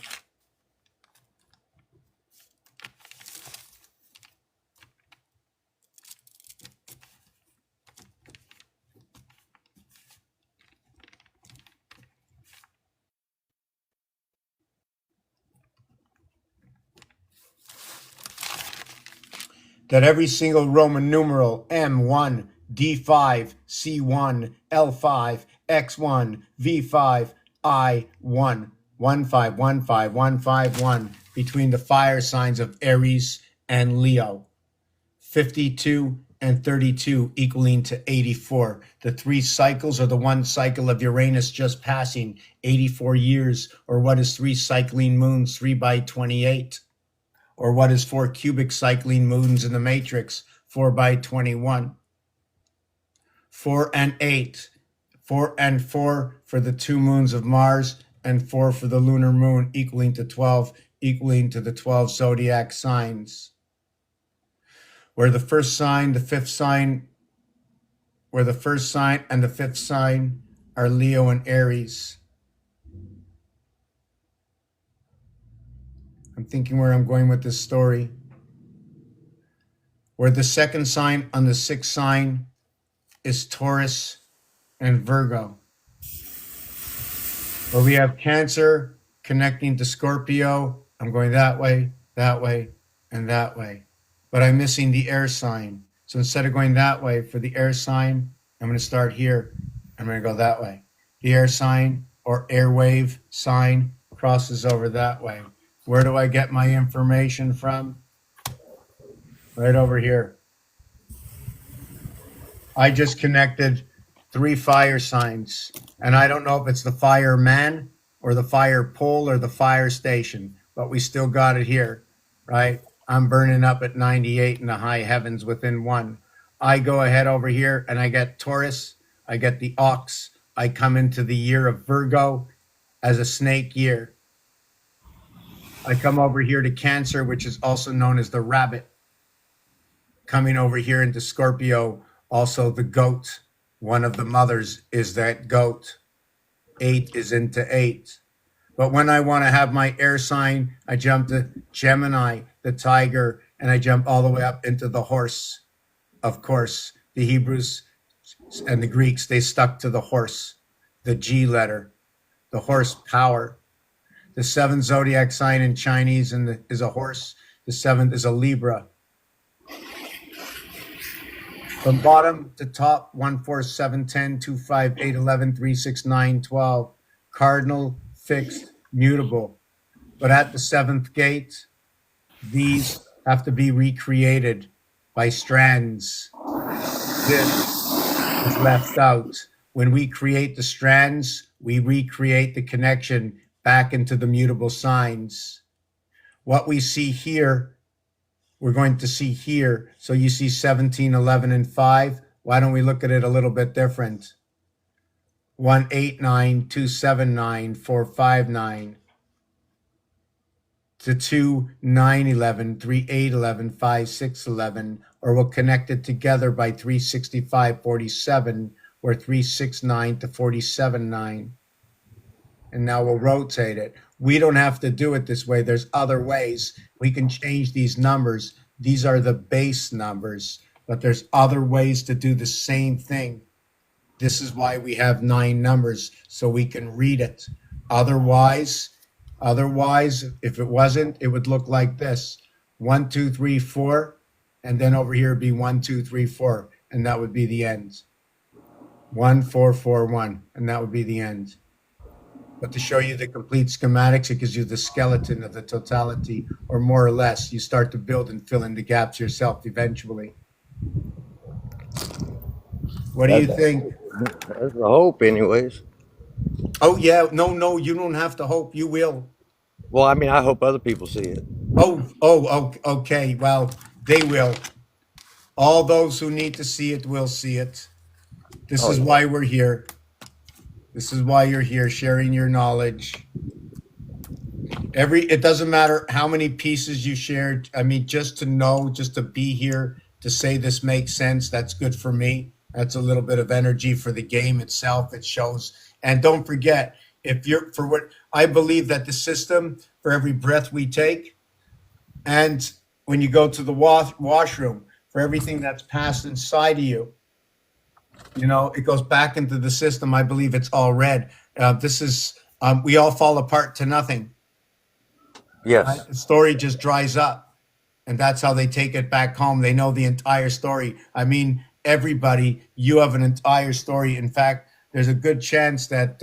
A: that every single Roman numeral M1, D5, C1, L5, X1, V5, I1, 1515151 between the fire signs of Aries and Leo. 52 and 32 equaling to 84. The three cycles are the one cycle of Uranus just passing 84 years, or what is three cycling moons, 3 by 28, or what is four cubic cycling moons in the matrix, 4 by 21. 4 and 8, 4 and 4 for the two moons of Mars, and 4 for the lunar moon, equaling to 12, equaling to the 12 zodiac signs. Where the first sign, the fifth sign, where the first sign and the fifth sign are Leo and Aries. I'm thinking where I'm going with this story. Where the second sign on the sixth sign is Taurus and Virgo. Where we have Cancer connecting to Scorpio. I'm going that way, and that way. But I'm missing the air sign. So instead of going that way for the air sign, I'm going to start here. I'm going to go that way. The air sign or airwave sign crosses over that way. Where do I get my information from? Right over here. I just connected 3 fire signs. And I don't know if it's the fireman or the fire pole or the fire station, but we still got it here, right? I'm burning up at 98 in the high heavens within one. I go ahead over here and I get Taurus, I get the ox. I come into the year of Virgo as a snake year. I come over here to Cancer, which is also known as the rabbit. Coming over here into Scorpio, also the goat. One of the mothers is that goat. 8 is into 8. But when I want to have my air sign, I jump to Gemini, the tiger, and I jump all the way up into the horse. Of course, the Hebrews and the Greeks, they stuck to the horse, the G letter, the horse power. The 7th zodiac sign in Chinese is a horse. The 7th is a Libra. From bottom to top, 1, 4, 7, 10, 2, 5, 8, 11, 3, 6, 9, 12. Cardinal, fixed, mutable. But at the 7th gate, these have to be recreated by strands. This is left out. When we create the strands, we recreate the connection back into the mutable signs. What we see here, we're going to see here. So you see 17, 11, and 5. Why don't we look at it a little bit different? 1, 8, 9, 2, 7, 9, 4, 5, 9. To 2, 9, 11, 3, 8, 11, 5, 6, 11. Or we'll connect it together by 365, 47, or 369 to 47, 9. And now we'll rotate it. We don't have to do it this way. There's other ways. We can change these numbers. These are the base numbers, but there's other ways to do the same thing. This is why we have 9 numbers, so we can read it. Otherwise, if it wasn't, it would look like this. 1, 2, 3, 4, and then over here would be 1, 2, 3, 4, and that would be the end. 1, 4, 4, 1, and that would be the end. But to show you the complete schematics, it gives you the skeleton of the totality, or more or less. You start to build and fill in the gaps yourself eventually. What do you think?
C: That's the hope, anyways.
A: Oh, yeah. No, you don't have to hope. You will.
C: Well, I mean, I hope other people see it.
A: Oh, okay. Well, they will. All those who need to see it will see it. This is why we're here. This is why you're here, sharing your knowledge. It doesn't matter how many pieces you shared. I mean, just to know, just to be here, to say this makes sense, that's good for me. That's a little bit of energy for the game itself. It shows. And don't forget, I believe that the system, for every breath we take, and when you go to the washroom, for everything that's passed inside of you, it goes back into the system. I believe it's all red. We all fall apart to nothing.
C: Yes.
A: Right? The story just dries up. and that's how they take it back home. They know the entire story. I mean, everybody, you have an entire story. In fact, there's a good chance that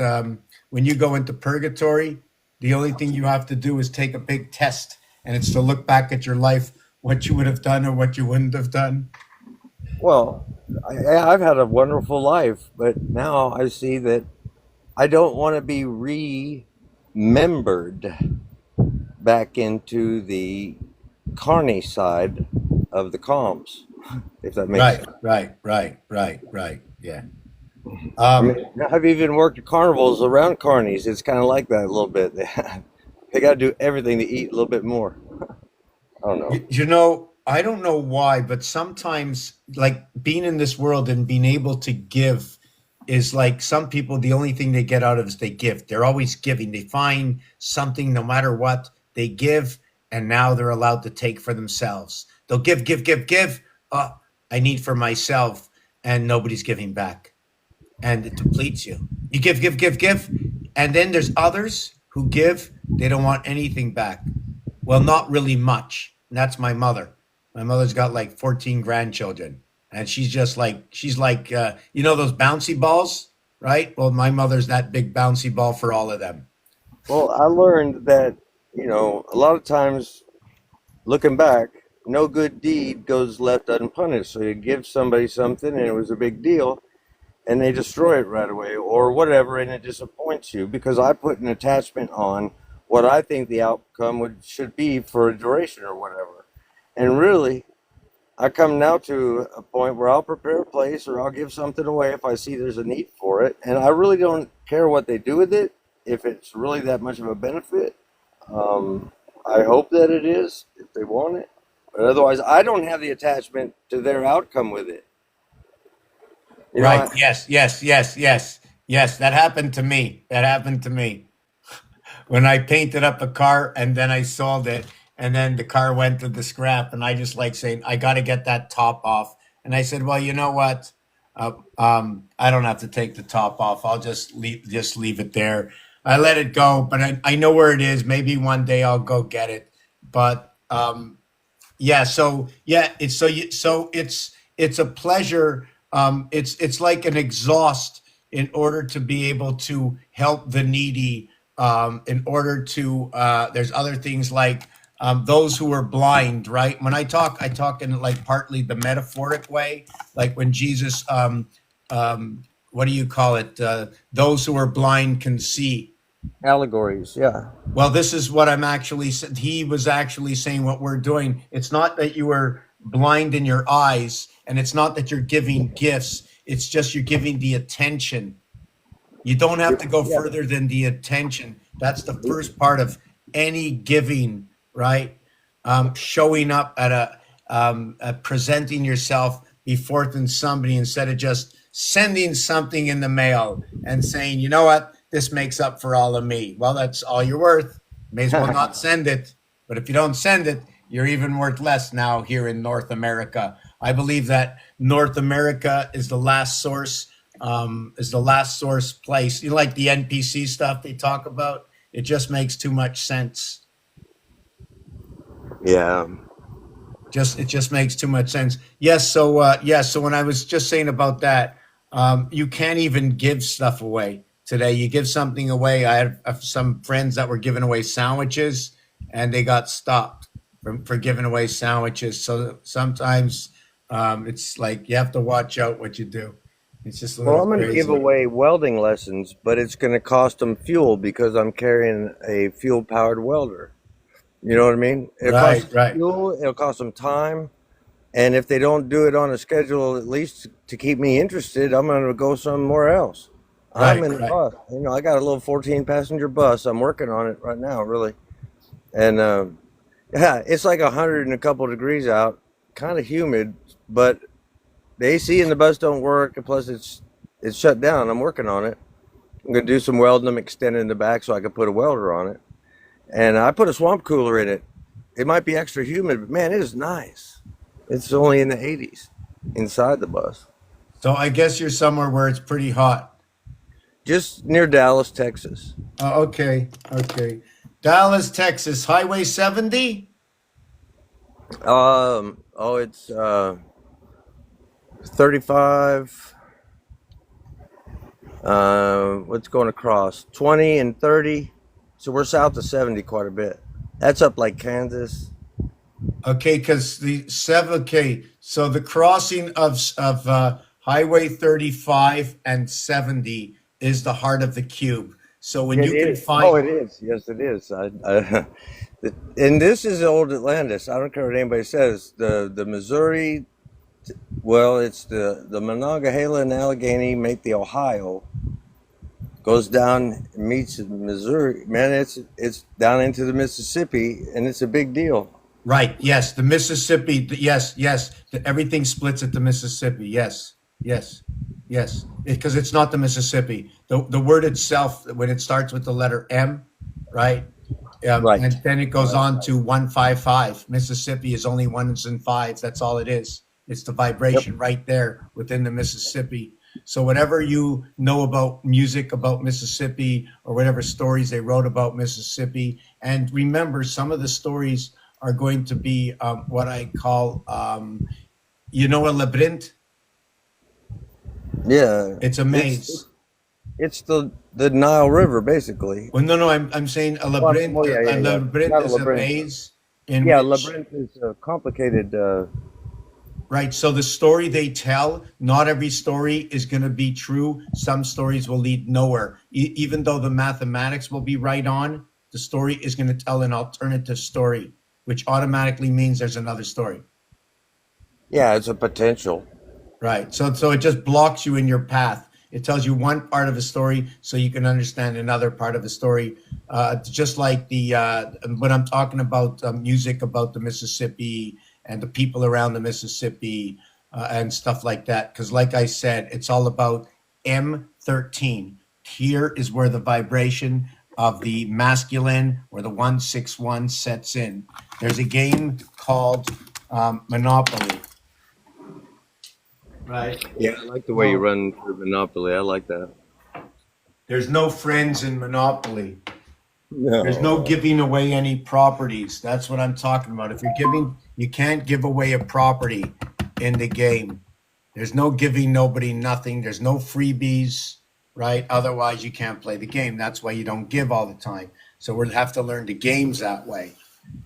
A: when you go into purgatory, the only thing you have to do is take a big test, and it's to look back at your life, what you would have done or what you wouldn't have done.
C: Well, I've had a wonderful life, but now I see that I don't want to be remembered back into the carny side of the comms, if that makes
A: Right,
C: sense.
A: right. Yeah.
C: I
A: Um,
C: mean, I've even worked at carnivals around carnies. It's kind of like that a little bit. They got to do everything to eat a little bit more. I don't know.
A: you know, I don't know why, but sometimes, like being in this world and being able to give is like some people, the only thing they get out of is they give. They're always giving. They find something no matter what, they give, and now they're allowed to take for themselves. They'll give. Oh, I need for myself, and nobody's giving back. And it depletes you. You give. And then there's others who give, they don't want anything back. Well, not really much. And that's my mother. My mother's got like 14 grandchildren. And she's like, you know, those bouncy balls, right? Well, my mother's that big bouncy ball for all of them.
C: Well, I learned that, a lot of times looking back, no good deed goes left unpunished. So you give somebody something and it was a big deal and they destroy it right away or whatever and it disappoints you because I put an attachment on what I think the outcome should be for a duration or whatever. And really, I come now to a point where I'll prepare a place or I'll give something away if I see there's a need for it. And I really don't care what they do with it, if it's really that much of a benefit. I hope that it is if they want it. But otherwise, I don't have the attachment to their outcome with it. You know,
A: Right. Yes. That happened to me. When I painted up a car and then I sold it and then the car went to the scrap and I just like saying, I got to get that top off. And I said, well, you know what? I don't have to take the top off. I'll just leave it there. I let it go, but I know where it is. Maybe one day I'll go get it. But yeah, so yeah, it's a pleasure. It's like an exhaust in order to be able to help the needy. In order to there's other things like those who are blind, right? When I talk in like partly the metaphoric way, like when Jesus, what do you call it? Those who are blind can see.
C: allegories, yeah.
A: Well, this is what he was actually saying what we're doing. It's not that you are blind in your eyes, and it's not that you're giving gifts. It's just you're giving the attention. You don't have to go
C: Yeah.
A: further than the attention. That's the first part of any giving, right? Showing up at presenting yourself before than somebody instead of just sending something in the mail and saying, you know what, this makes up for all of me. Well, that's all you're worth. May as well not send it. But if you don't send it, you're even worth less now here in North America. I believe that North America is the last source, place. You know, like the NPC stuff they talk about. It just makes too much sense.
C: Yeah.
A: It just makes too much sense. Yes. So when I was just saying about that, you can't even give stuff away today. You give something away. I had some friends that were giving away sandwiches, and they got stopped for giving away sandwiches. So sometimes it's like you have to watch out what you do. It's just a
C: Well,
A: little
C: I'm going to give
A: crazy.
C: away welding lessons, but it's going to cost them fuel because I'm carrying a fuel powered welder. You know what I mean? It'll cost them
A: Right.
C: fuel, it'll cost them time. And if they don't do it on a schedule, at least to keep me interested, I'm going to go somewhere else. I'm in the
A: Right.
C: bus. I got a little 14 passenger bus. I'm working on it right now, really. And yeah, it's like 100 and a couple degrees out, kind of humid, but the AC in the bus don't work. And plus, it's shut down. I'm working on it. I'm going to do some welding. I'm extending the back so I can put a welder on it. And I put a swamp cooler in it. It might be extra humid, but man, it is nice. It's only in the 80s inside the bus.
A: So I guess you're somewhere where it's pretty hot.
C: Just near Dallas, Texas.
A: Oh, okay. Dallas, Texas, Highway 70.
C: It's 35. What's going across 20 and 30? So we're south of 70 quite a bit. That's up like Kansas.
A: Okay, because okay, so the crossing of Highway 35 and 70 is the heart of the cube. So when
C: It
A: you can
C: is. Oh,
A: find
C: it is. Yes, it is. And this is old Atlantis. I don't care what anybody says. The Missouri. Well, it's the Monongahela and Allegheny make the Ohio. Goes down, meets Missouri. Man, it's down into the Mississippi, and it's a big deal.
A: right, yes, the Mississippi, yes, yes, everything splits at the Mississippi. Yes, yes, yes, because it's not the Mississippi. The word itself, when it starts with the letter M, right?
C: Right.
A: And then it goes on to 155. Mississippi is only ones and fives. That's all it is. It's the
C: Yep.
A: vibration right there within the Mississippi. So whatever you know about music about Mississippi or whatever stories they wrote about Mississippi, and remember, some of the stories are going to be what I call, a labyrinth.
C: Yeah.
A: It's a
C: It's
A: maze.
C: it's the Nile River basically.
A: Well, no, I'm saying a labyrinth.
C: Well, yeah,
A: A
C: yeah, yeah.
A: labyrinth
C: Not a
A: is a
C: labyrinth.
A: maze in
C: Yeah,
A: which.
C: labyrinth is a complicated.
A: Right. So the story they tell, not every story is going to be true. Some stories will lead nowhere. Even though the mathematics will be right on, the story is going to tell an alternative story, which automatically means there's another story.
C: Yeah, it's a potential.
A: Right. So it just blocks you in your path. It tells you one part of a story so you can understand another part of the story. Just like when I'm talking about music about the Mississippi and the people around the Mississippi and stuff like that. Because, like I said, it's all about M13. Here is where the vibration of the masculine or the 161 sets in. There's a game called Monopoly. Right.
C: Yeah, I like the way you
A: No,
C: run through Monopoly. I like that.
A: there's no friends in Monopoly. There's no
C: No.
A: giving away any properties. That's what I'm talking about. If you're giving, you can't give away a property in the game. There's no giving nobody nothing. There's no freebies, right? Otherwise, you can't play the game. That's why you don't give all the time. So we'll have to learn the games that way.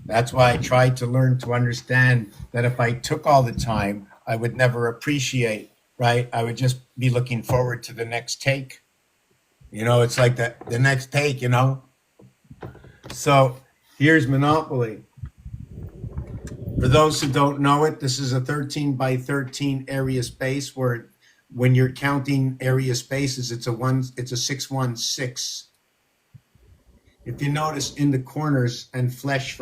A: That's why I tried to learn to understand that if I took all the time, I would never appreciate, right? I would just be looking forward to the next take. It's like the next take. So here's Monopoly. For those who don't know it, this is a 13 by 13 area space where when you're counting area spaces, it's a 616. If you notice in the corners and flesh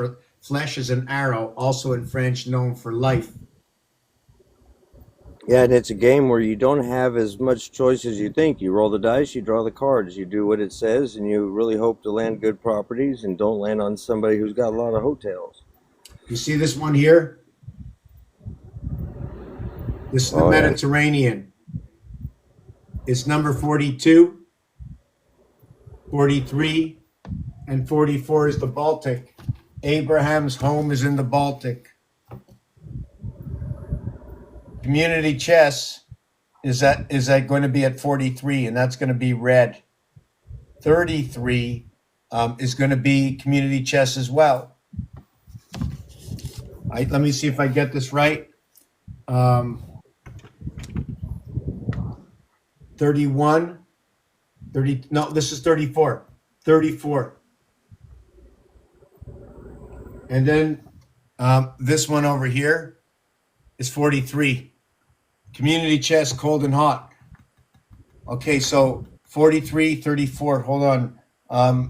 A: is an arrow, also in French known for life.
C: Yeah, and it's a game where you don't have as much choice as you think. You roll the dice, you draw the cards, you do what it says, and you really hope to land good properties and don't land on somebody who's got a lot of hotels.
A: You see this one here? This is the
C: Oh yeah.
A: Mediterranean. It's number 42, 43, and 44 is the Baltic. Abraham's home is in the Baltic. Community chess is that going to be at 43, and that's going to be red. 33 is going to be community chess as well. Let me see if I get this right. 31, 30. No, this is 34. 34. And then this one over here is 43. Community chess, cold and hot. Okay, so 43, 34. Hold on.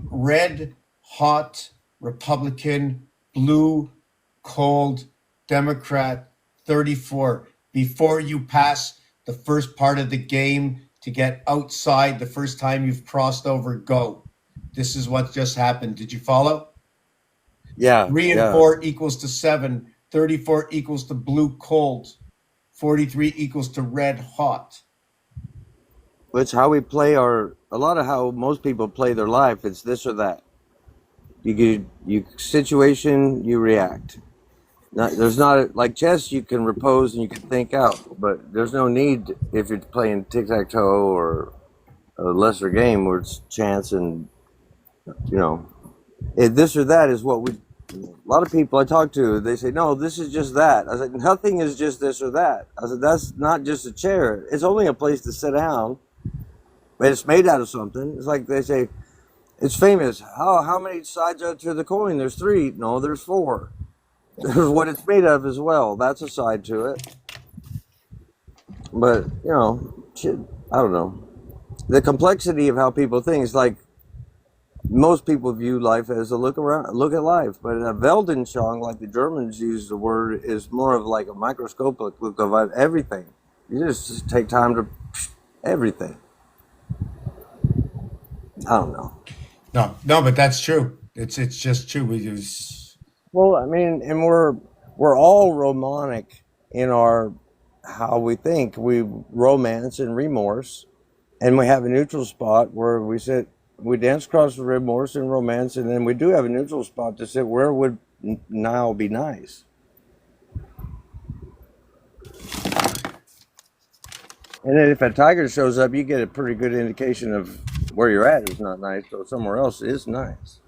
A: Red, hot, Republican, blue, cold, Democrat, 34. Before you pass the first part of the game to get outside, the first time you've crossed over, go. This is what just happened. Did you follow?
C: Yeah,
A: 3 and 4 equals to 7. 34 equals to blue cold. 43 equals to red hot.
C: it's how we play a lot of how most people play their life. It's this or that. You situation, you react. There's not like chess. You can repose and you can think out, but there's no need if you're playing tic tac toe or a lesser game where it's chance and you know this or that is what we. A lot of people I talk to, they say, "No, this is just that." I was like, "Nothing is just this or that." I said, "That's not just a chair. It's only a place to sit down, but it's made out of something." It's like they say, "It's famous. How many sides are to the coin? There's three. No, there's four. There's what it's made of as well. That's a side to it." But shit, I don't know. The complexity of how people think is like most people view life as a look at life, but a Weltanschauung, like the Germans use the word, is more of like a microscopic look of everything. You just take time to everything. I don't know.
A: No, but that's true. It's just true. We use.
C: Well, I mean, and we're all romantic in our how we think. We romance and remorse, and we have a neutral spot where we sit. We dance across the remorse and romance, and then we do have a neutral spot to sit where would now be nice. And then if a tiger shows up, you get a pretty good indication of where you're at is not nice, so somewhere else is nice.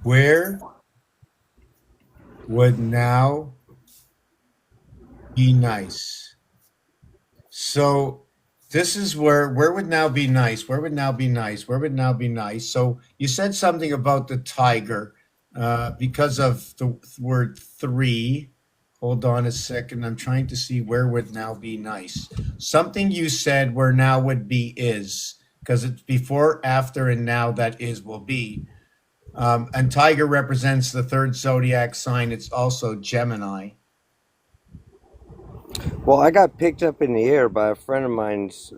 A: Where would now be nice? So this is where would now be nice? Where would now be nice? Where would now be nice? So you said something about the tiger because of the word three. Hold on a second. I'm trying to see where would now be nice. Something you said where now would be is because it's before, after, and now that is will be. And tiger represents the third zodiac sign. It's also Gemini.
C: Well, I got picked up in the air by a friend of mine's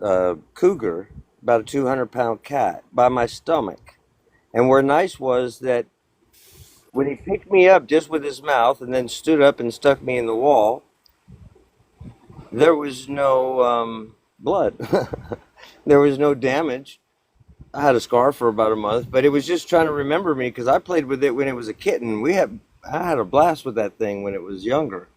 C: cougar, about a 200-pound cat, by my stomach. And where nice was that when he picked me up just with his mouth and then stood up and stuck me in the wall, there was no blood. There was no damage. I had a scar for about a month, but it was just trying to remember me because I played with it when it was a kitten. I had a blast with that thing when it was younger,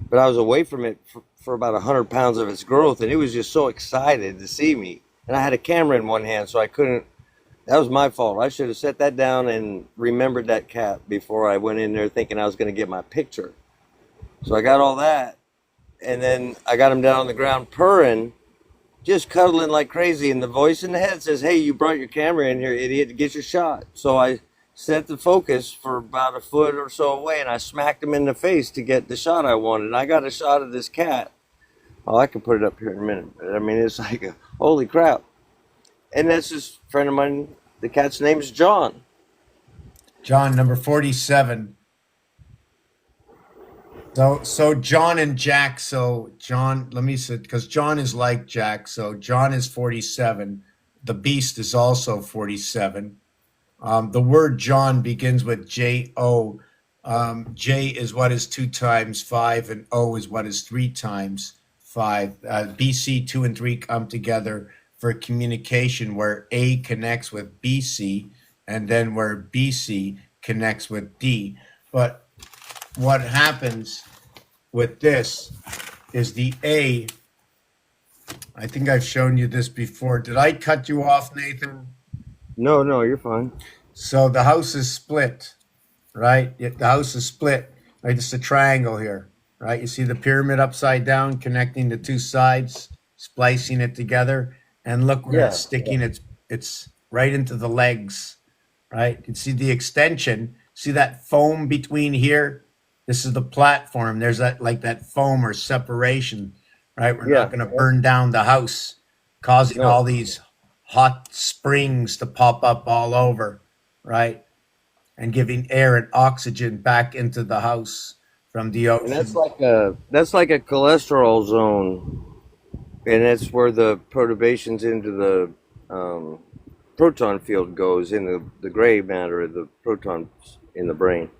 C: but I was away from it for about 100 pounds of its growth, and it was just so excited to see me. And I had a camera in one hand, so I couldn't. That was my fault. I should have set that down and remembered that cat before I went in there thinking I was going to get my picture. So I got all that, and then I got him down on the ground purring, just cuddling like crazy. And the voice in the head says, "Hey, you brought your camera in here, idiot, to get your shot." So I set the focus for about a foot or so away, and I smacked him in the face to get the shot I wanted. And I got a shot of this cat. Oh, I can put it up here in a minute. But I mean, it's like, holy crap. And that's this friend of mine. The cat's name is John.
A: John, number 47. So John and Jack. So John, let me say, because John is like Jack. So John is 47. The beast is also 47. The word John begins with J-O. J is what is 2 times 5, and O is what is 3 times 5. BC 2 and 3 come together for communication, where A connects with BC, and then where BC connects with D. But what happens with this is the A. I think I've shown you this before. Did I cut you off, Nathan?
C: No, you're fine.
A: So the house is split, right? The house is split. Right, it's a triangle here, right? You see the pyramid upside down, connecting the two sides, splicing it together, and look where it's
C: Yeah.
A: sticking. It's right into the legs, right? You can see the extension. See that foam between here? This is the platform. There's that foam or separation, right? We're not
C: Yeah.
A: going to burn down the house, causing all
C: No.
A: these hot springs to pop up all over, right? And giving air and oxygen back into the house from the
C: And that's
A: ocean.
C: like a cholesterol zone, and that's where the perturbations into the proton field goes in the gray matter, the protons in the brain.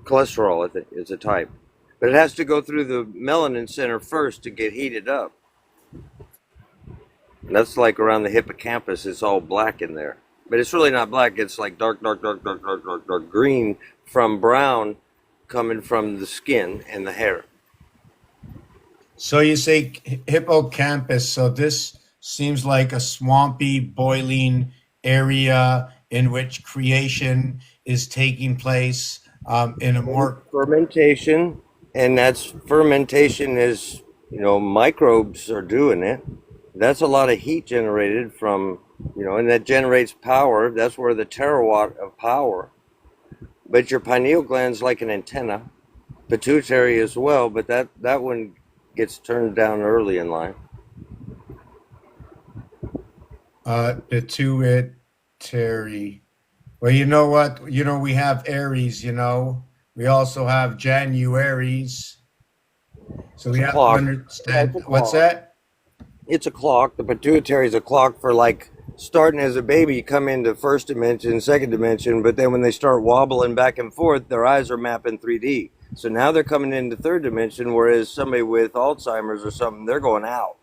C: Cholesterol, I think, is a type, but it has to go through the melanin center first to get heated up. And that's like around the hippocampus. It's all black in there. but it's really not black. It's like dark green from brown coming from the skin and the hair.
A: So you say hippocampus. So this seems like a swampy, boiling area in which creation is taking place in a more.
C: Fermentation, and that's fermentation is, microbes are doing it. That's a lot of heat generated from, and that generates power. That's where the terawatt of power. But your pineal gland's like an antenna, pituitary as well, but that one gets turned down early in life.
A: Pituitary. Well, you know what? We have Aries, We also have Januaries. So we
C: It's a
A: have to
C: clock.
A: understand.
C: It's a
A: What's
C: clock.
A: that?
C: It's a clock. The pituitary is a clock for like starting as a baby, you come into first dimension, second dimension, but then when they start wobbling back and forth, their eyes are mapping 3D. So now they're coming into third dimension, whereas somebody with Alzheimer's or something, they're going out.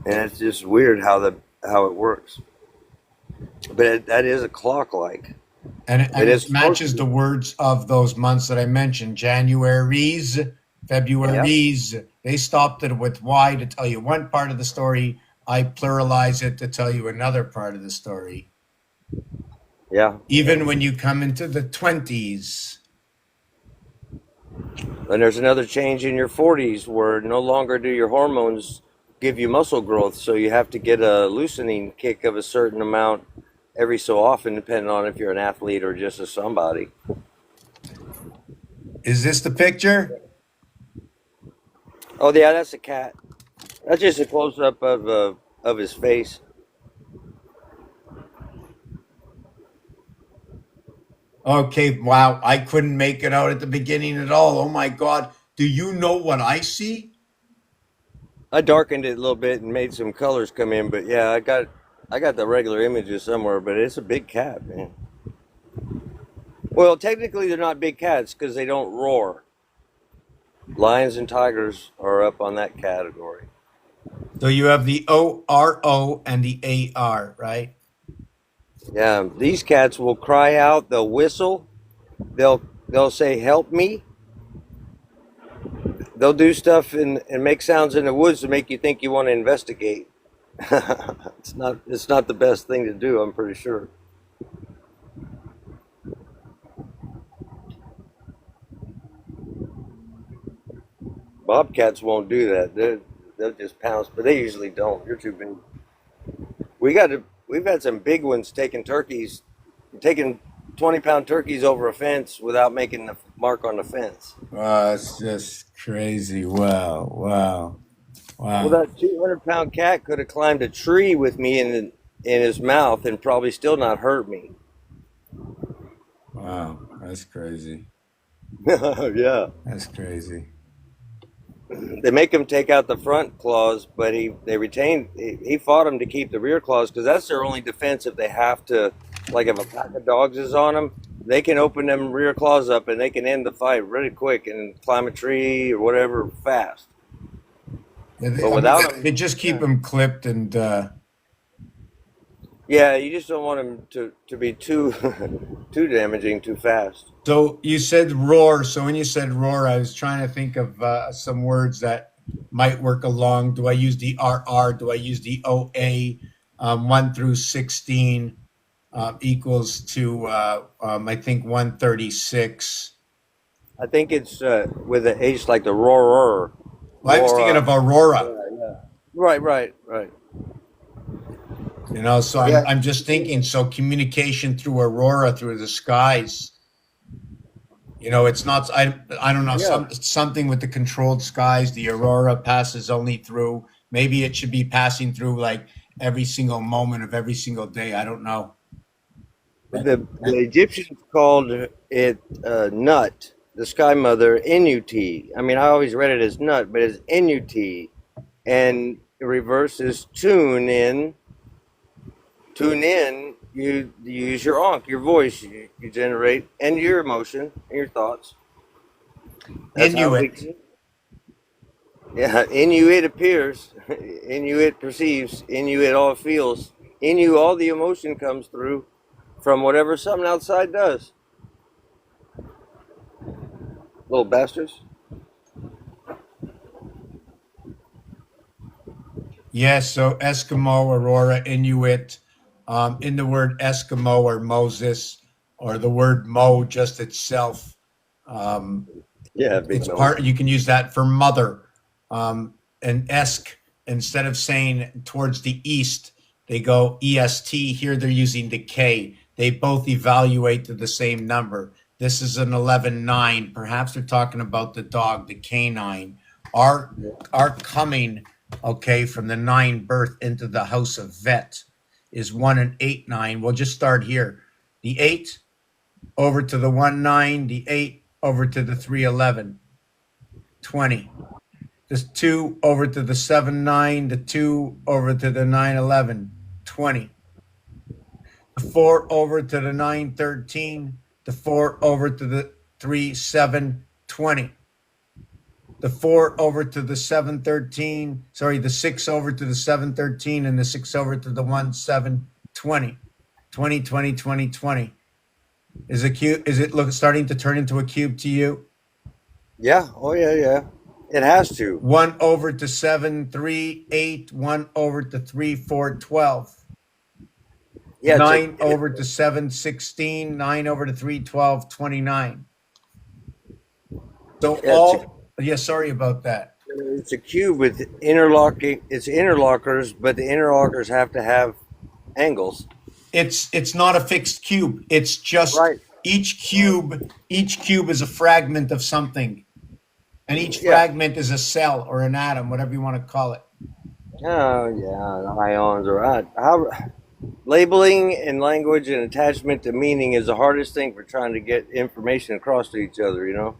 C: And it's just weird how it works. But that is a clock like.
A: And
C: It
A: it
C: is
A: matches the words of those months that I mentioned: Januaries, Februaries. They stopped it with Y to tell you one part of the story. I pluralize it to tell you another part of the story.
C: Yeah.
A: Even when you come into the 20s.
C: And there's another change in your 40s where no longer do your hormones give you muscle growth, so you have to get a loosening kick of a certain amount every so often, depending on if you're an athlete or just a somebody.
A: Is this the picture?
C: Oh yeah, that's a cat. That's just a close up of his face.
A: Okay, wow. I couldn't make it out at the beginning at all. Oh my God. Do you know what I see?
C: I darkened it a little bit and made some colors come in, but yeah, I got the regular images somewhere, but it's a big cat, man. Well, technically they're not big cats because they don't roar. Lions and tigers are up on that category.
A: So you have the ORO and the AR, right?
C: Yeah, these cats will cry out, they'll whistle, they'll say help me. They'll do stuff and make sounds in the woods to make you think you want to investigate. It's not the best thing to do, I'm pretty sure. Bobcats won't do that. They'll just pounce, but they usually don't. You're too big. We've had some big ones taking 20-pound turkeys over a fence without making the mark on the fence.
A: Wow, it's just crazy. Wow, wow,
C: Well,
A: wow,
C: that 200-pound cat could have climbed a tree with me in his mouth and probably still not hurt me.
A: wow. That's crazy.
C: Yeah.
A: That's crazy.
C: They make him take out the front claws, but he fought him to keep the rear claws because that's their only defense if they have to. Like if a pack of dogs is on them, they can open them rear claws up and they can end the fight really quick and climb a tree or whatever fast. But without them,
A: They just keep them clipped and.
C: Yeah, you just don't want them to be too too damaging too fast.
A: So you said roar. So when you said roar, I was trying to think of some words that might work along. Do I use the RR? Do I use the OA? 1 through 16 equals to, I think, 136.
C: I think it's with the H like the roarer.
A: Well, I was thinking of Aurora.
C: Yeah. Right.
A: So
C: Yeah.
A: I'm just thinking, so communication through Aurora, through the skies. It's not, I don't know,
C: Yeah.
A: something with the controlled skies. The Aurora passes only through, maybe it should be passing through like every single moment of every single day. I don't know.
C: The Egyptians called it Nut, the Sky Mother, N-U-T. I mean, I always read it as Nut, but it's N-U-T. And the reverse is tune in. Tune in, you use your ankh, your voice, you generate, and your emotion, and your thoughts.
A: Inuit.
C: Yeah, Inuit appears, Inuit perceives, Inuit all feels, In you, all the emotion comes through from whatever something outside does. Little bastards.
A: Yes, so Eskimo, Aurora, Inuit. In the word Eskimo or Moses, or the word Mo just itself, um,
C: Yeah, big
A: it's
C: nose.
A: part. You can use that for mother. And Esk, instead of saying towards the east, they go EST. Here they're using the K. They both evaluate to the same number. This is an 11-9. Perhaps they're talking about the dog, the canine. Our our coming, okay, from the 9 birth into the house of vet is 1 and 8-9. We'll just start here. The 8 over to the 1-9, the 8 over to the 3-11, 20. The 2 over to the 7-9, the 2 over to the 9-11, 20. The 4 over to the 9-13, the 4 over to the 3-7, 20. The 4 over to the 7-13, sorry, the 6 over to the 7-13, and the 6 over to the 1-7, 20. 20, 20, 20, 20. Is it starting to turn into a cube to you?
C: Yeah. Oh, yeah, yeah. It has to.
A: 1 over to 7, 3, 8. 1 over to 3, 4, 12.
C: Yeah.
A: 9 over to 7, 16. 9 over to 3, 12, 29. So sorry about that.
C: It's a cube with interlocking. It's interlockers, but the interlockers have to have angles.
A: It's not a fixed cube. It's just
C: Right.
A: each cube is a fragment of something. And each fragment is a cell or an atom, whatever you want to call it.
C: Oh, yeah, ions are right. Labeling and language and attachment to meaning is the hardest thing for trying to get information across to each other, you know?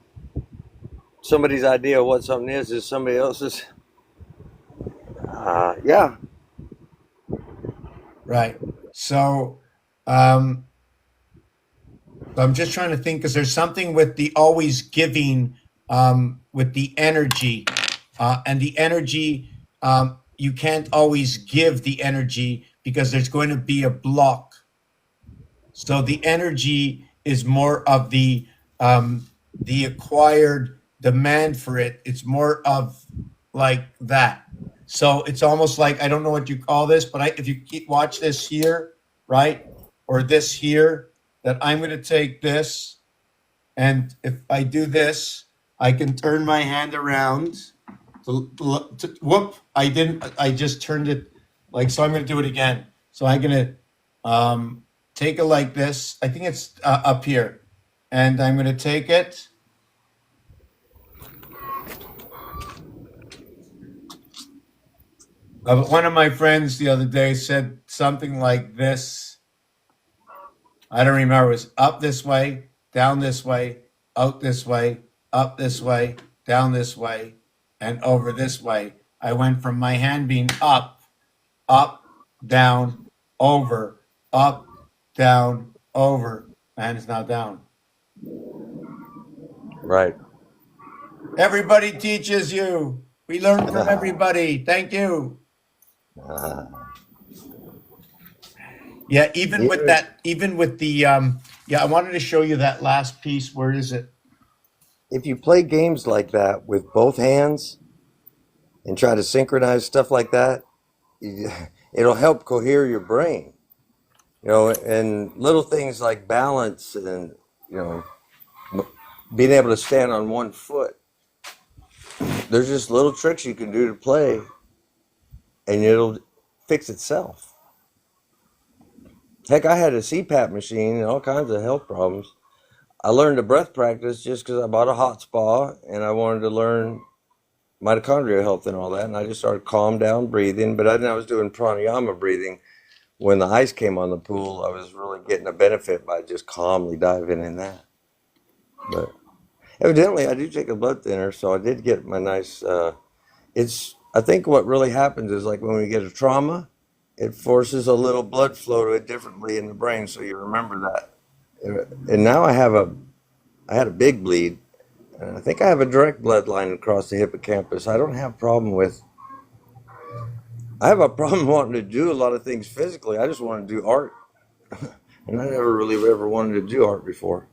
C: Somebody's idea of what something is somebody else's. Yeah.
A: Right. So I'm just trying to think, because there's something with the always giving, with the energy, and the energy, you can't always give the energy because there's going to be a block. So the energy is more of the acquired demand for it. It's more of like that. So it's almost like, I don't know what you call this, but if you watch this here, right, or this here, that I'm going to take this, and if I do this, I can turn my hand around. Whoop! I didn't. I just turned it like so. I'm going to do it again. So I'm going to take it like this. I think it's up here, and I'm going to take it. One of my friends the other day said something like this. I don't remember. It was up this way, down this way, out this way, up this way, down this way, and over this way. I went from my hand being up, down, over, up, down, over. My hand is now down.
C: Right.
A: Everybody teaches you. We learn from everybody. Thank you. Yeah, even with the I wanted to show you that last piece. Where is it?
C: If you play games like that with both hands and try to synchronize stuff like that, it'll help cohere your brain. You know, and little things like balance and, you know, being able to stand on one foot. There's just little tricks you can do to play, and it'll fix itself. Heck, I had a CPAP machine and all kinds of health problems. I learned the breath practice just because I bought a hot spa and I wanted to learn mitochondrial health and all that. And I just started calm down breathing. But I was doing pranayama breathing. When the ice came on the pool, I was really getting a benefit by just calmly diving in that. But evidently, I do take a blood thinner, so I did get my nice. I think what really happens is like when we get a trauma, it forces a little blood flow to it differently in the brain, so you remember that. And now I had a big bleed, and I think I have a direct bloodline across the hippocampus. I don't have a problem with I have a problem wanting to do a lot of things physically. I just want to do art, and I never really ever wanted to do art before.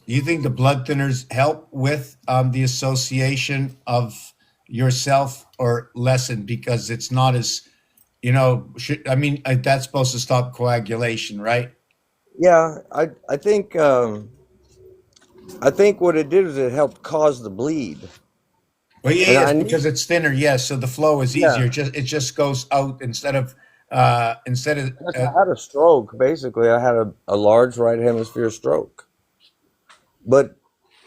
A: You think the blood thinners help with the association of yourself or lessen because it's not as, I mean, that's supposed to stop coagulation, right?
C: Yeah, I think what it did is it helped cause the bleed,
A: Well, yeah,
C: and
A: yes,
C: I need
A: because it's thinner, yes. So the flow is easier.
C: yeah.
A: It just goes out instead of
C: Yes, I had a stroke. Basically, I had a large right hemisphere stroke. But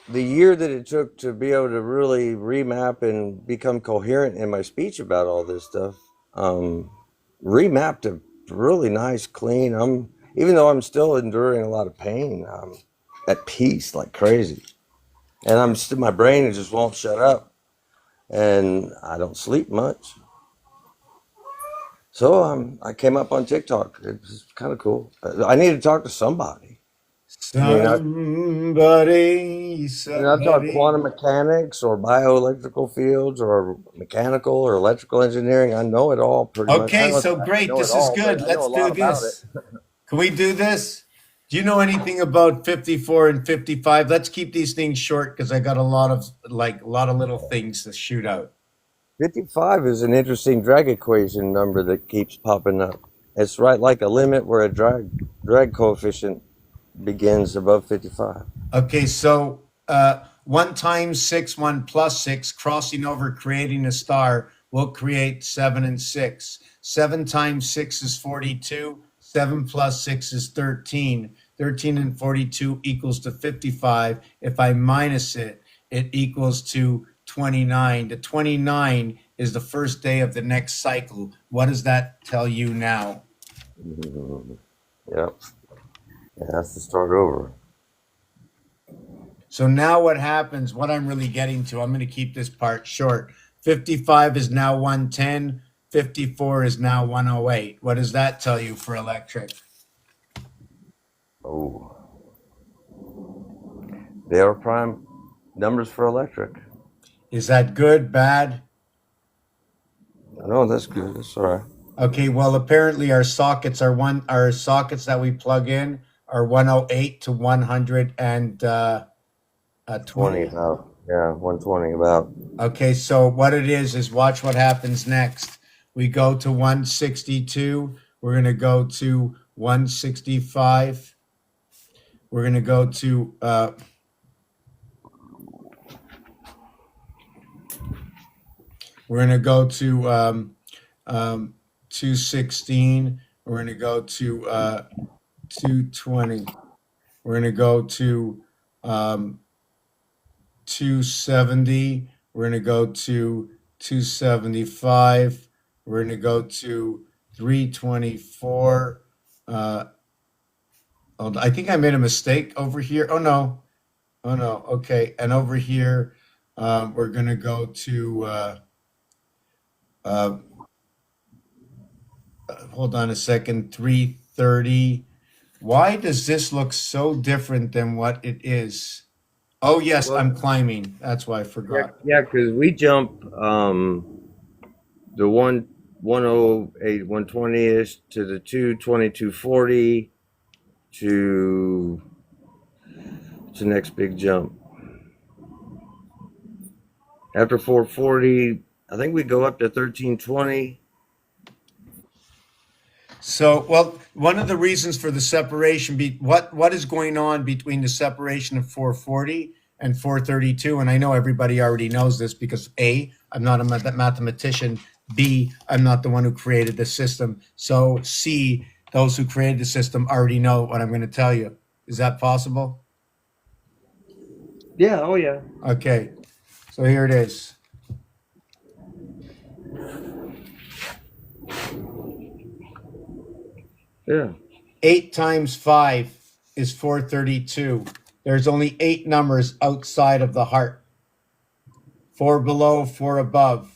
C: the year that it took to be able to really remap and become coherent in my speech about all this stuff, um, remapped a really nice, clean. Even though I'm still enduring a lot of pain, I'm at peace like crazy, and I'm still my brain it just won't shut up, and I don't sleep much. So I came up on TikTok. It was kind of cool. I need to talk to somebody. I mean,
A: somebody,
C: I thought
A: somebody.
C: quantum mechanics or bioelectrical fields or mechanical or electrical engineering. I know it all pretty much. I
A: Okay,
C: don't know if
A: so
C: I
A: great.
C: know it
A: This is
C: all, but
A: good.
C: I know
A: Let's
C: a lot
A: do
C: about it.
A: this. Can we do this? Do you know anything about 54 and 55? Let's keep these things short because I got a lot of little things to shoot out.
C: 55 is an interesting drag equation number that keeps popping up. It's right like a limit where a drag coefficient begins above 55.
A: Okay, so 1 times 6, 1 plus 6, crossing over, creating a star, will create 7 and 6. 7 times 6 is 42. 7 plus 6 is 13. 13 and 42 equals to 55. If I minus it, it equals to 29. The 29 is the first day of the next cycle. What does that tell you now?
C: Mhm. Yep. It has to start over.
A: So now what happens, what I'm really getting to, I'm going to keep this part short. 55 is now 110. 54 is now 108. What does that tell you for electric?
C: Oh, they are prime numbers for electric.
A: Is that good, bad?
C: No, that's good. That's all right.
A: Okay, well, apparently our sockets that we plug in are 108 to
C: 20
A: 120.
C: about, yeah, 120 about.
A: Okay, so what it is watch what happens next. We go to 162. We're going to go to 165. We're going to go to we're going to go to 216. We're going to go to 220. We're going to go to 270. We're going to go to 275. We're going to go to 324. I think I made a mistake over here. Oh no. Oh no. Okay. And over here, we're going to go to, uh, hold on a second, 330. Why does this look so different than what it is? Oh, yes,
C: Well,
A: I'm climbing. That's why I
C: yeah,
A: forgot.
C: yeah, because we jump the 108, 120 ish to the 220, 240 to the next big jump. After 440, I think we go up to 1320.
A: So, well, one of the reasons for the separation, what is going on between the separation of 440 and 432? And I know everybody already knows this because A, I'm not a mathematician. B, I'm not the one who created the system. So C, those who created the system already know what I'm going to tell you. Is that possible?
C: Yeah, oh yeah.
A: Okay, so here it is.
C: Yeah.
A: 8 times 5 is 432. There's only 8 numbers outside of the heart. 4 below, 4 above.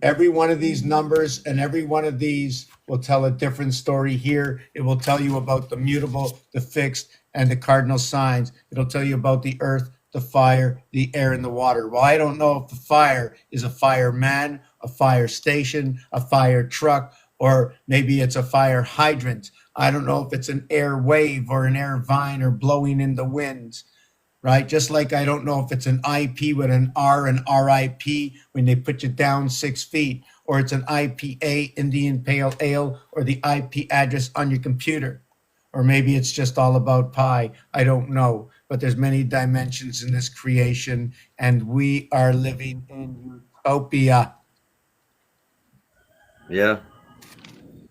A: Every one of these numbers and every one of these will tell a different story here. It will tell you about the mutable, the fixed, and the cardinal signs. It'll tell you about the earth, the fire, the air, and the water. Well, I don't know if the fire is a fireman a fire station, a fire truck, or maybe it's a fire hydrant. I don't know if it's an air wave or an air vine or blowing in the wind, right? Just like I don't know if it's an IP with an R and RIP when they put you down 6 feet, or it's an IPA, Indian Pale Ale, or the IP address on your computer. Or maybe it's just all about pi. I don't know. But there's many dimensions in this creation, and we are living in utopia.
C: Yeah.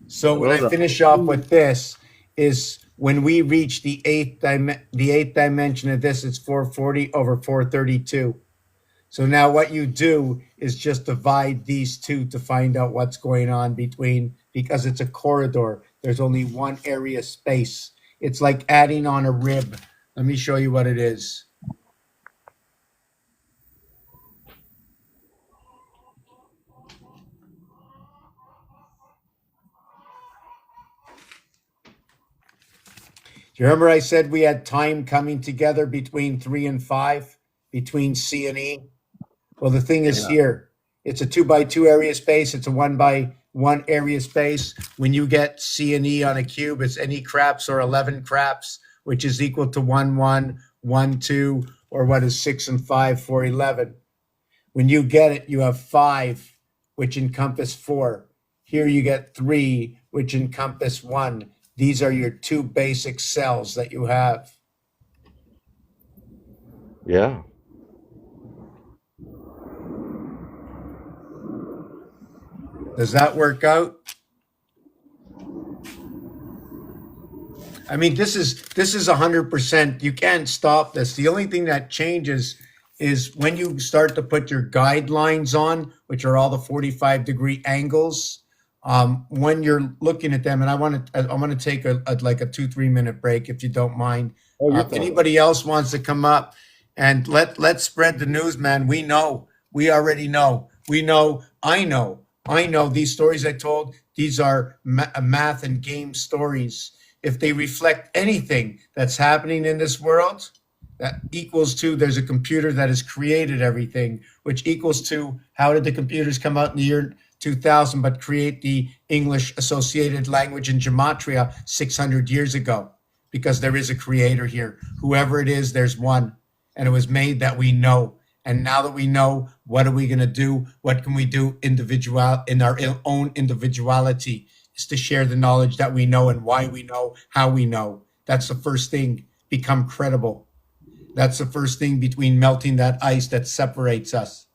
A: So when
C: Well,
A: I finish off with this is when we reach the eighth dimension of this, it's 440 over 432. So now what you do is just divide these two to find out what's going on between, because it's a corridor. There's only one area space. It's like adding on a rib. Let me show you what it is. Do you remember I said we had time coming together between 3 and 5, between C and E? Well, the thing is here, it's a 2 by 2 area space. It's a 1 by 1 area space. When you get C and E on a cube, it's any craps or 11 craps, which is equal to 1, 1, 1, 2, or what is 6 and 5 for 11. When you get it, you have 5, which encompass 4. Here you get 3, which encompass 1. These are your 2 basic cells that you have.
C: yeah.
A: Does that work out? I mean, this is 100%. You can't stop this. The only thing that changes is when you start to put your guidelines on, which are all the 45-degree angles. When you're looking at them, and I'm gonna take a like a 2-3 minute break if you don't mind. If anybody else wants to come up and let's spread the news, man. We know. We already know. We know. I know. These stories I told. These are math and game stories. If they reflect anything that's happening in this world, that equals to there's a computer that has created everything, which equals to how did the computers come out in the year 2000 but create the English Associated Language and Gematria 600 years ago? Because there is a creator here. Whoever it is, there's one. And it was made that we know. And now that we know, what are we going to do? What can we do in our own individuality? Is to share the knowledge that we know and why we know, how we know. That's the first thing. Become credible. That's the first thing between melting that ice that separates us.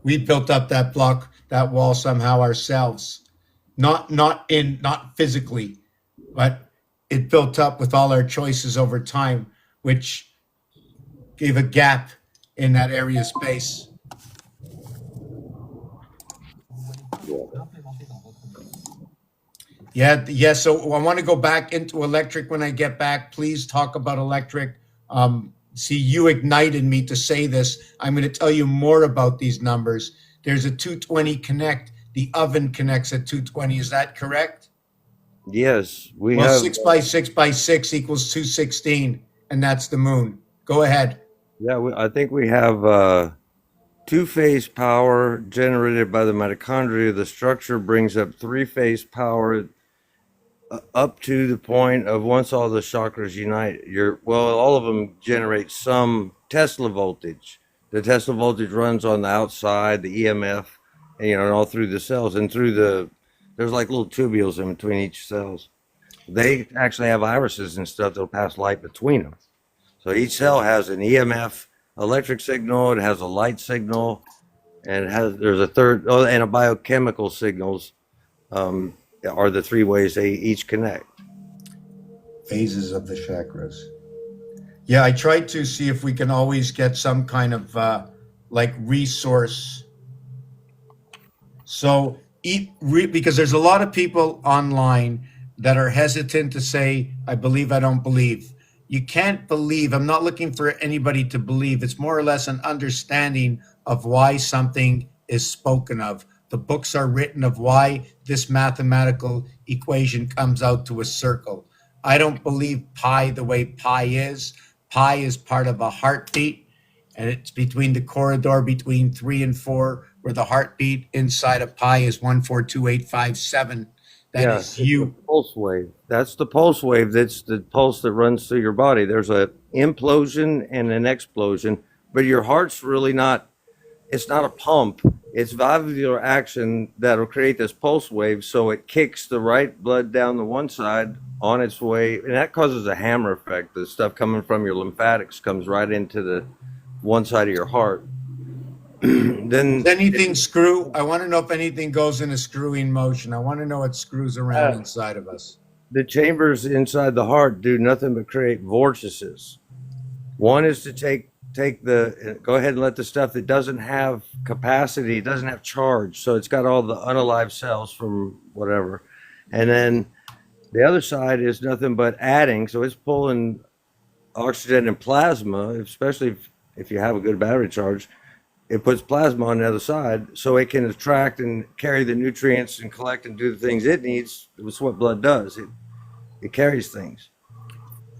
A: We built up that block, that wall somehow ourselves. Not physically, but it built up with all our choices over time, which gave a gap in that area of space. Yeah. So I want to go back into electric when I get back. Please talk about electric. See, you ignited me to say this. I'm going to tell you more about these numbers. There's a 220 connect. The oven connects at 220. Is that correct?
C: Yes, we
A: Well,
C: have.
A: 6 by 6 by 6 equals 216, and that's the moon. Go ahead.
C: Yeah, I think we have two-phase power generated by the mitochondria. The structure brings up three-phase power up to the point of once all the chakras unite. All of them generate some Tesla voltage. The Tesla voltage runs on the outside, the EMF, and all through the cells and there's like little tubules in between each cells. They actually have irises and stuff that'll pass light between them. So each cell has an EMF electric signal, it has a light signal, and there's a third, and a biochemical signals are the 3 ways they each connect.
A: Phases of the chakras. Yeah, I tried to see if we can always get some kind of resource. So because there's a lot of people online that are hesitant to say, I believe, I don't believe. You can't believe. I'm not looking for anybody to believe. It's more or less an understanding of why something is spoken of. The books are written of why this mathematical equation comes out to a circle. I don't believe pi the way pi is. Pi is part of a heartbeat, and it's between the corridor between 3 and 4, where the heartbeat inside of pi is 142.857. That
C: Yeah,
A: is
C: it's a
A: you.
C: pulse wave. That's the pulse wave. That's the pulse that runs through your body. There's a implosion and an explosion, but your heart's really not. It's not a pump. It's valvular action that'll create this pulse wave, so it kicks the right blood down the one side on its way, and that causes a hammer effect. The stuff coming from your lymphatics comes right into the one side of your heart. Then
A: Does anything screw? I want to know if anything goes in a screwing motion. I want to know what screws around inside of us.
C: the chambers inside the heart do nothing but create vortices. One is to take the go ahead and let the stuff that doesn't have capacity, doesn't have charge, so it's got all the unalive cells from whatever, and then the other side is nothing but adding, so it's pulling oxygen and plasma, especially if you have a good battery charge. It puts plasma on the other side so it can attract and carry the nutrients and collect and do the things it needs. It's what blood does. It carries things.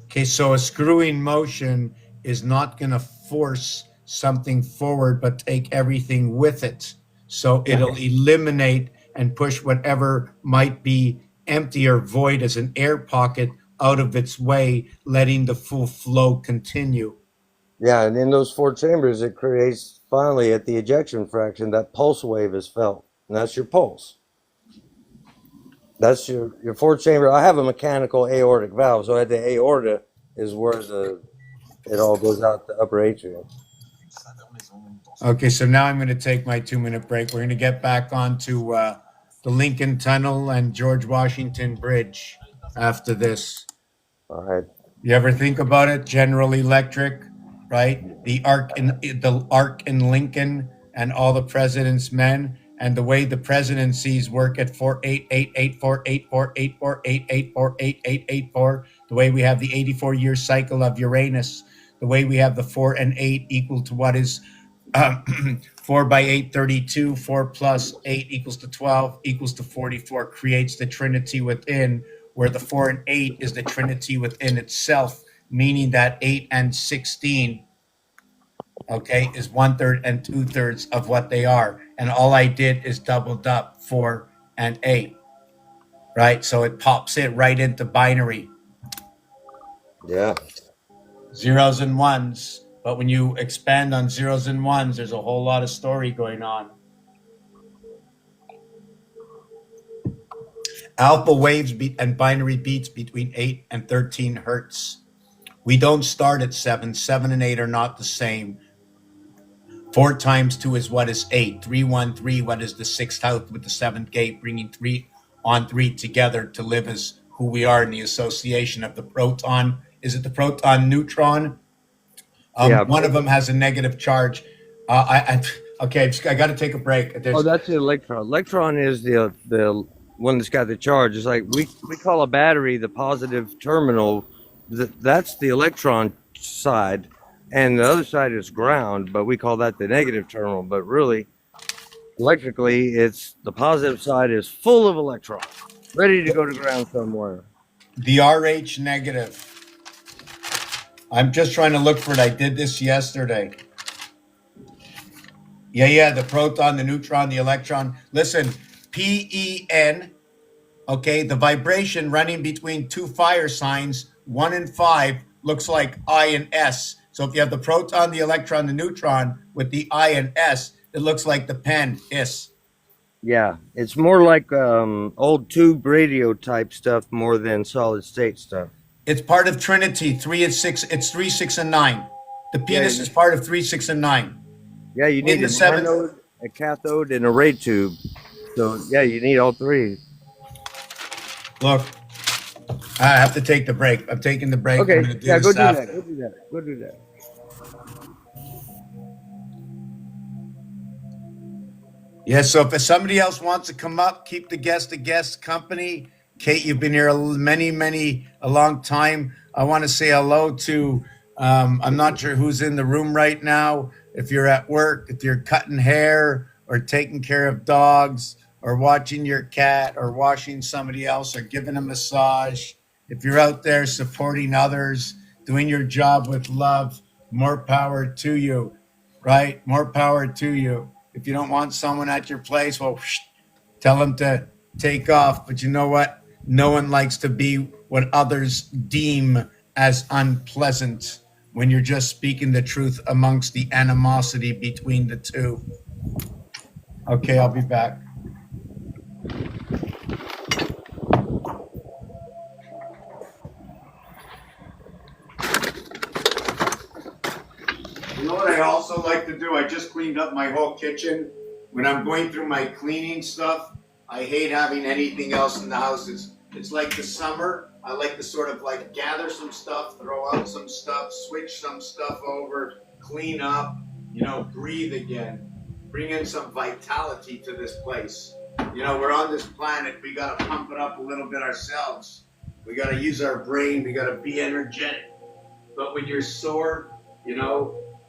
A: Okay, so a screwing motion is not going to force something forward, but take everything with it. So it'll eliminate and push whatever might be empty or void as an air pocket out of its way, letting the full flow continue.
C: Yeah, and in those four chambers, it creates finally at the ejection fraction that pulse wave is felt, and that's your pulse. That's your fourth chamber. I have a mechanical aortic valve, so at the aorta is where it all goes out the upper atrium.
A: Okay, so now I'm going to take my 2-minute break. We're going to get back onto the Lincoln Tunnel and George Washington Bridge after this.
C: All right.
A: You ever think about it? General Electric, right? The arc in Lincoln and all the president's men, and the way the presidencies work at 48884848488488884. The way we have the 84-year cycle of Uranus. The way we have the 4 and 8 equal to what is 4 by 8, 32. 4 plus 8 equals to 12 equals to 44. Creates the trinity within, where the 4 and 8 is the trinity within itself, meaning that 8 and 16, okay, is 1/3 and 2/3 of what they are. And all I did is doubled up 4 and 8, right? So it pops it right into binary,
C: Yeah.
A: zeros and ones. But when you expand on zeros and ones, there's a whole lot of story going on. Alpha waves and binary beats between 8 and 13 hertz. We don't start at 7. 7 and 8 are not the same. 4 times 2 is what is 8. 313, what is the 6th house with the 7th gate, bringing 3 on 3 together to live as who we are in the association of the proton. Is it the proton neutron?
C: Yeah.
A: One of them has a negative charge. I got to take a break.
C: Oh, that's the electron. Electron is the one that's got the charge. It's like we call a battery the positive terminal. That's the electron side, and the other side is ground, but we call that the negative terminal. But really, electrically, it's the positive side is full of electrons, ready to go to ground somewhere.
A: The RH negative. I'm just trying to look for it. I did this yesterday. Yeah, the proton, the neutron, the electron. Listen, PEN, okay, the vibration running between two fire signs, 1 and 5, looks like I and S. So if you have the proton, the electron, the neutron with the I and S, it looks like the pen, IS.
C: Yeah, it's more like old tube radio type stuff more than solid state stuff.
A: It's part of Trinity, 3 and 6. It's 3, 6, and 9. The penis is part of 3, 6, and 9.
C: Yeah, you need
A: the
C: an
A: seventh-
C: anode, a cathode, and a ray tube. So yeah, you need all three.
A: Look, I have to take the break. I'm taking the break.
C: Okay,
A: I'm gonna do
C: yeah,
A: this
C: go do
A: after.
C: that. Go do that. Go do that.
A: Yeah, so if somebody else wants to come up, keep the guest a guest company. Kate, you've been here a long time. I want to say hello to, I'm not sure who's in the room right now. If you're at work, if you're cutting hair or taking care of dogs or watching your cat or washing somebody else or giving a massage, if you're out there supporting others, doing your job with love, more power to you. right? More power to you. If you don't want someone at your place, well, tell them to take off. But you know what? No one likes to be what others deem as unpleasant when you're just speaking the truth amongst the animosity between the two. Okay, I'll be back. You know what I also like to do? I just cleaned up my whole kitchen. When I'm going through my cleaning stuff, I hate having anything else in the house. It's like the summer. I like to sort of like gather some stuff, throw out some stuff, switch some stuff over, clean up, breathe again, bring in some vitality to this place. We're on this planet. We got to pump it up a little bit ourselves. We got to use our brain. We got to be energetic. But when you're sore,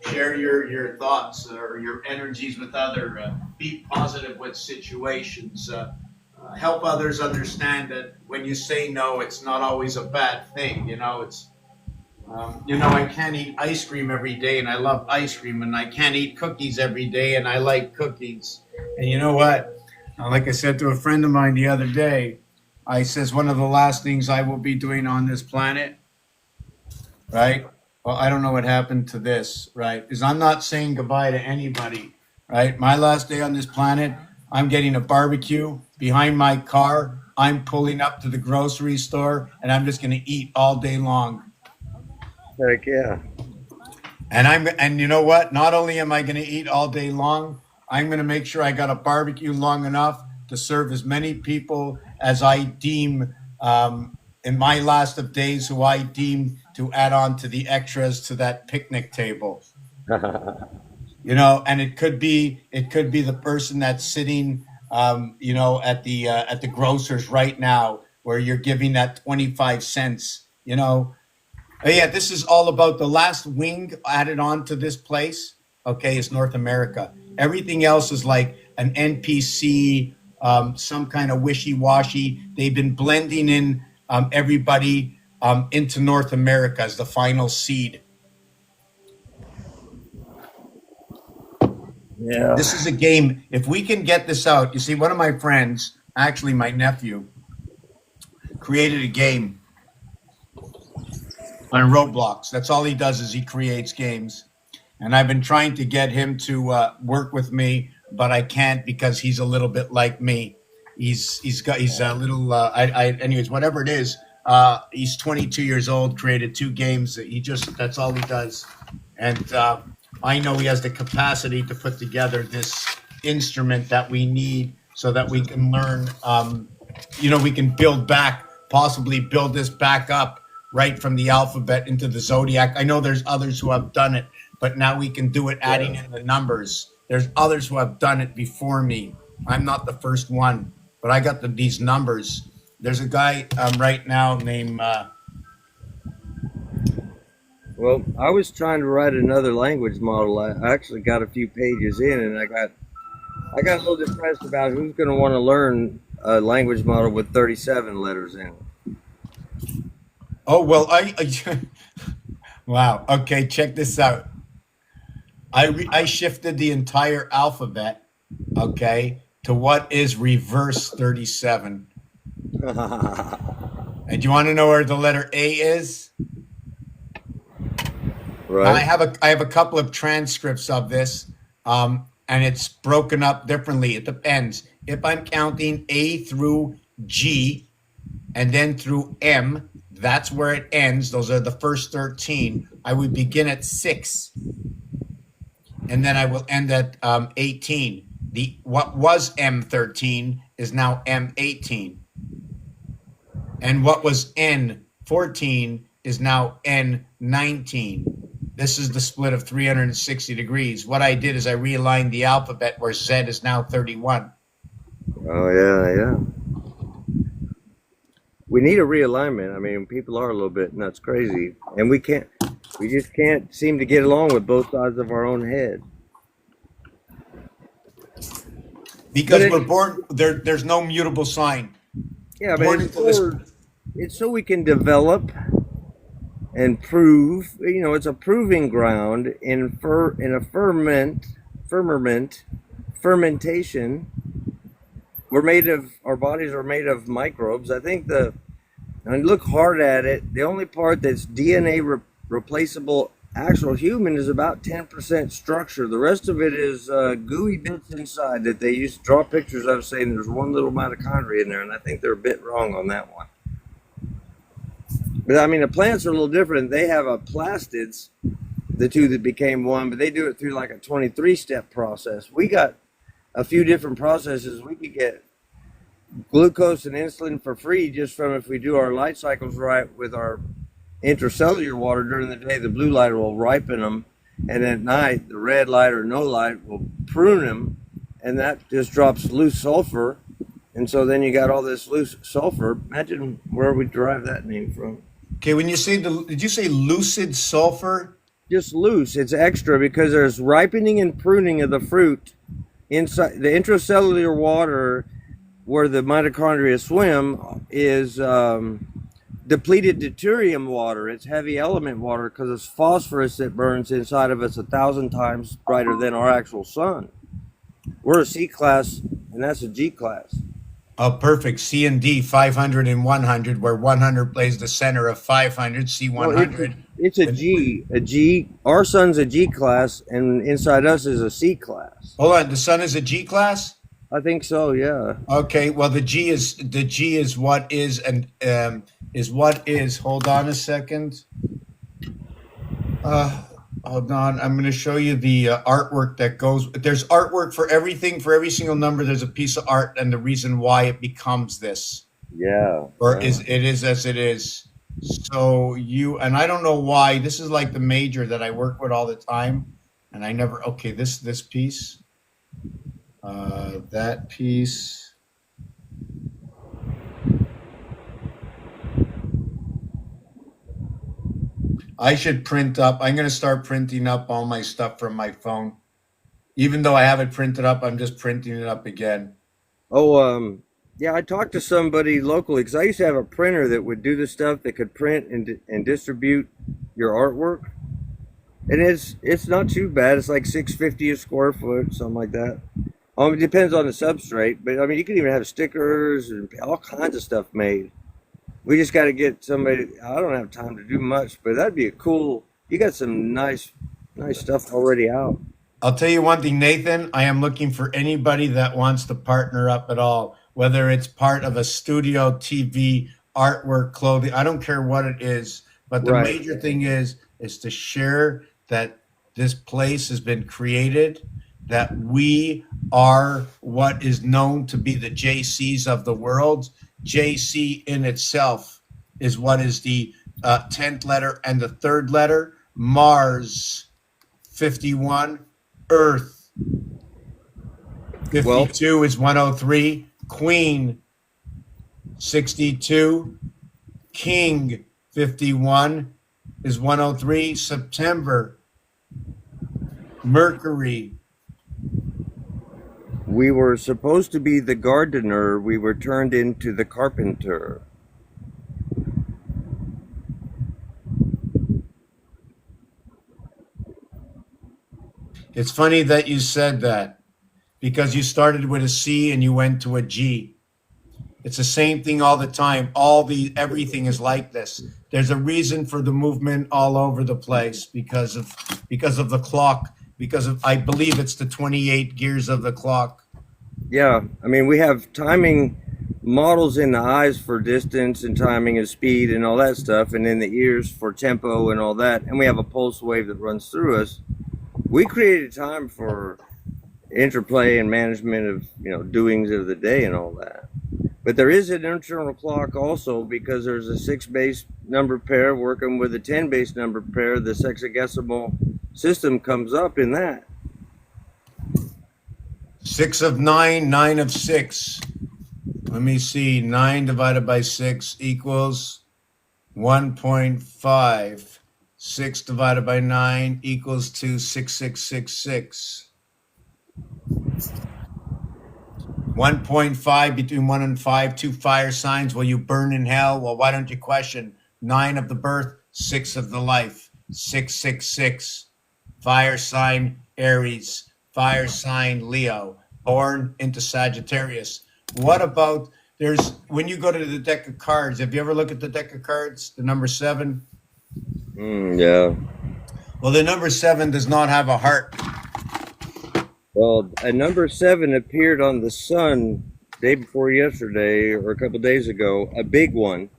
A: share your thoughts or your energies with other. Be positive with situations. Help others understand that when you say no, it's not always a bad thing. I can't eat ice cream every day, and I love ice cream, and I can't eat cookies every day, and I like cookies. And you know what? Like I said to a friend of mine the other day, I says one of the last things I will be doing on this planet, right? Well, I don't know what happened to this, right? Because I'm not saying goodbye to anybody, right? My last day on this planet, I'm getting a barbecue behind my car. I'm pulling up to the grocery store, and I'm just going to eat all day long.
C: Heck yeah.
A: And you know what? Not only am I going to eat all day long, I'm going to make sure I got a barbecue long enough to serve as many people as I deem in my last of days who I deem to add on to the extras to that picnic table. And it could be the person that's sitting at the grocer's right now, where you're giving that 25 cents. Yeah, this is all about the last wing added on to this place. Okay, is North America. Everything else is like an NPC, some kind of wishy-washy. They've been blending in everybody into North America as the final seed.
C: Yeah.
A: This is a game. If we can get this out, you see, one of my friends, actually my nephew, created a game on Roblox. That's all he does, is he creates games. And I've been trying to get him to work with me, but I can't because he's a little bit like me. He's a little anyways, whatever it is. He's 22 years old, created 2 games. That's all he does. And I know he has the capacity to put together this instrument that we need so that we can learn, we can possibly build this back up right from the alphabet into the zodiac. I know there's others who have done it, but now we can do it adding in the numbers. There's others who have done it before me. I'm not the first one, but I got these numbers. There's a guy right now named...
C: Well, I was trying to write another language model. I actually got a few pages in, and I got a little depressed about who's going to want to learn a language model with 37 letters in it.
A: Oh, well, wow. Okay, check this out. I shifted the entire alphabet, okay, to what is reverse 37. And you want to know where the letter A is?
C: Right.
A: I have a couple of transcripts of this, and it's broken up differently. It depends. If I'm counting A through G and then through M, that's where it ends. Those are the first 13. I would begin at 6, and then I will end at 18. What was M13 is now M18, and what was N14 is now N19. This is the split of 360 degrees. What I did is I realigned the alphabet where Z is now 31.
C: Oh, yeah. We need a realignment. I mean, people are a little bit nuts crazy, and we just can't seem to get along with both sides of our own head.
A: Because we're born, there's no mutable sign.
C: Yeah, but it's so we can develop and prove. It's a proving ground in a fermentation. Our bodies are made of microbes. I think and look hard at it, the only part that's DNA replaceable actual human is about 10% structure. The rest of it is gooey bits inside that they used to draw pictures of, saying there's one little mitochondria in there, and I think they're a bit wrong on that one. But I mean, the plants are a little different. They have a plastids, the two that became one, but they do it through like a 23-step process. We got a few different processes. We could get glucose and insulin for free just from if we do our light cycles right with our intracellular water. During the day, the blue light will ripen them, and at night, the red light or no light will prune them, and that just drops loose sulfur. And so then you got all this loose sulfur. Imagine where we derive that name from.
A: Okay, when you say did you say lucid sulfur?
C: Just loose. It's extra because there's ripening and pruning of the fruit inside the intracellular water where the mitochondria swim is depleted deuterium water. It's heavy element water because it's phosphorus that burns inside of us 1,000 times brighter than our actual sun. We're a C class, and that's a G class.
A: Oh, perfect. C and D, 500 and 100, where 100 plays the center of 500, C100.
C: It's a G. A G. Our sun's a G class, and inside us is a C class.
A: Hold on, the sun is a G class?
C: I think so. Yeah.
A: Okay, well the G is what is and is what is. Hold on a second. Hold on. I'm going to show you the artwork that goes. There's artwork for everything. For every single number, there's a piece of art and the reason why it becomes this.
C: Yeah.
A: Or is it is as it is. So and I don't know why. This is like the major that I work with all the time, and I never. Okay, this piece. That piece. I should print up. I'm going to start printing up all my stuff from my phone. Even though I have it printed up, I'm just printing it up again.
C: Oh, yeah. I talked to somebody locally because I used to have a printer that would do the stuff that could print and distribute your artwork, and it's not too bad. It's like $6.50 a square foot, something like that. It depends on the substrate, but I mean, you can even have stickers and all kinds of stuff made. We just got to get somebody. I don't have time to do much, but that'd be a cool. You got some nice stuff already out.
A: I'll tell you one thing, Nathan. I am looking for anybody that wants to partner up at all, whether it's part of a studio, TV, artwork, clothing. I don't care what it is, but the major thing is to share that this place has been created, that we are what is known to be the JCs of the world. JC in itself is what is the 10th letter and the third letter. Mars, 51. Earth, 52 is 103. Queen, 62. King, 51 is 103. September, Mercury.
C: We were supposed to be the gardener. We were turned into the carpenter.
A: It's funny that you said that because you started with a C and you went to a G. It's the same thing all the time. Everything is like this. There's a reason for the movement all over the place because of the clock. I believe it's the 28 gears of the clock.
C: Yeah, I mean, we have timing models in the eyes for distance and timing and speed and all that stuff, and in the ears for tempo and all that. And we have a pulse wave that runs through us. We created time for interplay and management of doings of the day and all that. But there is an internal clock also because there's a 6-base number pair working with a 10-base number pair. The sexagesimal system comes up in that.
A: 6 of 9, 9 of 6. Let me see. 9 divided by 6 equals 1.5. 6 divided by 9 equals to 6666. 1.5 between 1 and 5, 2 fire signs. Will you burn in hell? Well, why don't you question 9 of the birth, six of the life, 666. Fire sign Aries, fire sign Leo, born into Sagittarius. What about there's when you go to the deck of cards, have you ever looked at the deck of cards, the number 7?
C: Yeah.
A: Well, the number 7 does not have a heart.
C: Well, a number 7 appeared on the sun day before yesterday or a couple days ago, a big one,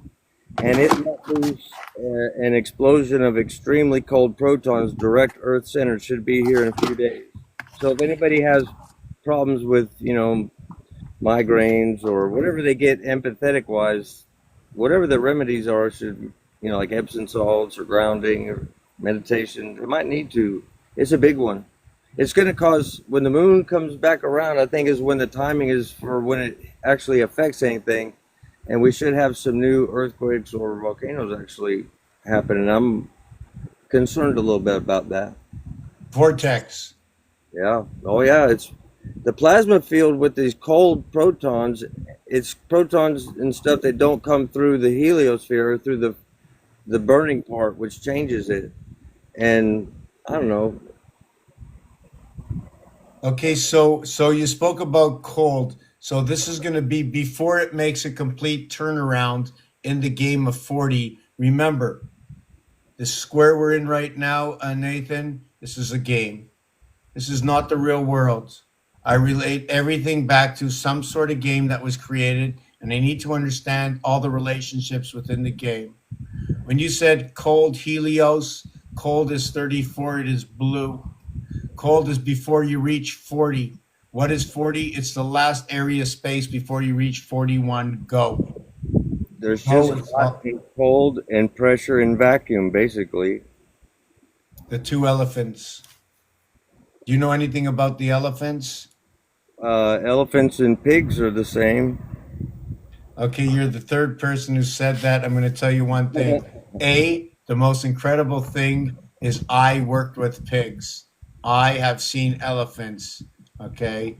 C: and it let loose an explosion of extremely cold protons direct Earth center. Should be here in a few days. So if anybody has problems with, migraines or whatever they get empathetic wise, whatever the remedies are, should, like Epsom salts or grounding or meditation, they might need to. It's a big one. It's going to cause, when the moon comes back around, I think is when the timing is for when it actually affects anything. And we should have some new earthquakes or volcanoes actually happen. And I'm concerned a little bit about that.
A: Vortex.
C: Yeah. Oh, yeah. It's the plasma field with these cold protons. It's protons and stuff that don't come through the heliosphere or through the burning part, which changes it. And I don't know.
A: Okay, so you spoke about cold. So this is going to be before it makes a complete turnaround in the game of 40. Remember, the square we're in right now, Nathan, this is a game. This is not the real world. I relate everything back to some sort of game that was created, and I need to understand all the relationships within the game. When you said cold Helios, cold is 34, it is blue. Cold is before you reach 40. What is 40? It's the last area space before you reach 41. Go.
C: There's
A: Oh,
C: just cold and pressure and vacuum, basically.
A: the two elephants. Do you know anything about the elephants?
C: Elephants and pigs are the same.
A: Okay, you're the third person who said that. I'm going to tell you one thing. The most incredible thing is I worked with pigs. I have seen elephants. Okay.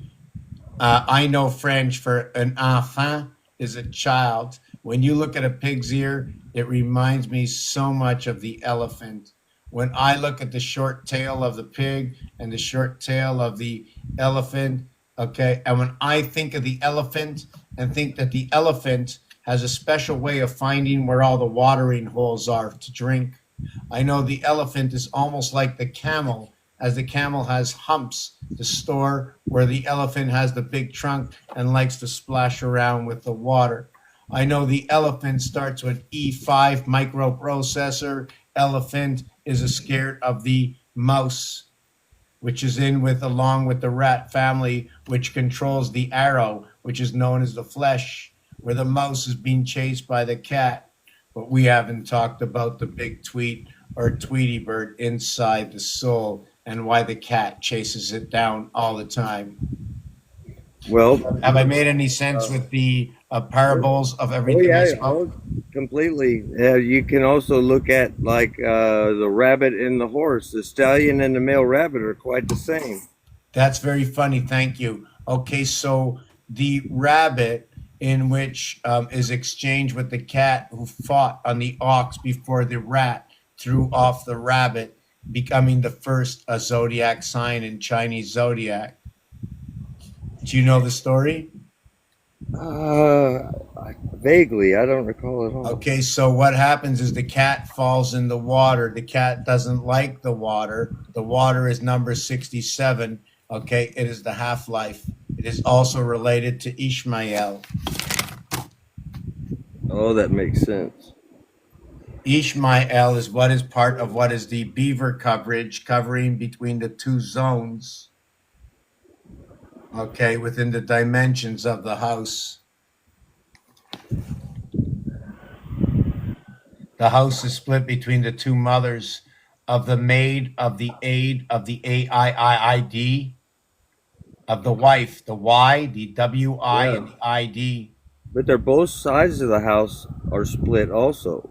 A: I know French for an enfant is a child. When you look at a pig's ear, it reminds me so much of the elephant. When I look at the short tail of the pig and the short tail of the elephant, okay, and when I think of the elephant and think that the elephant has a special way of finding where all the watering holes are to drink, I know the elephant is almost like the camel, as the camel has humps to store where the elephant has the big trunk and likes to splash around with the water. I know the elephant starts with E5 microprocessor. Elephant is scared of the mouse, which is in with along with the rat family, which controls the arrow, which is known as the flesh, where the mouse is being chased by the cat. But we haven't talked about the big tweet or Tweety bird inside the soul and why the cat chases it down all the time.
C: Well,
A: Have I made any sense with the parables of
C: oh
A: everything I
C: yeah,
A: spoke?
C: completely. You can also look at like the rabbit and the horse. The stallion and the male rabbit are quite the same.
A: That's very funny. Thank you. Okay, so the rabbit in which is exchanged with the cat who fought on the ox before the rat threw off the rabbit, becoming the first zodiac sign in Chinese zodiac. Do you know the story?
C: Vaguely, I don't recall at all.
A: Okay, so what happens is the cat falls in the water. The cat doesn't like the water. The water is number 67. Okay, it is the half-life. It is also related to Ishmael.
C: Oh, that makes sense.
A: Ishmael is what is part of what is the beaver coverage covering between the two zones. Okay, within the dimensions of the house. The house is split between the two mothers of the maid, of the aid, of the AIIID, of the wife, the Y, the WI,
C: Yeah.
A: and the ID.
C: But they're both sides of the house are split also.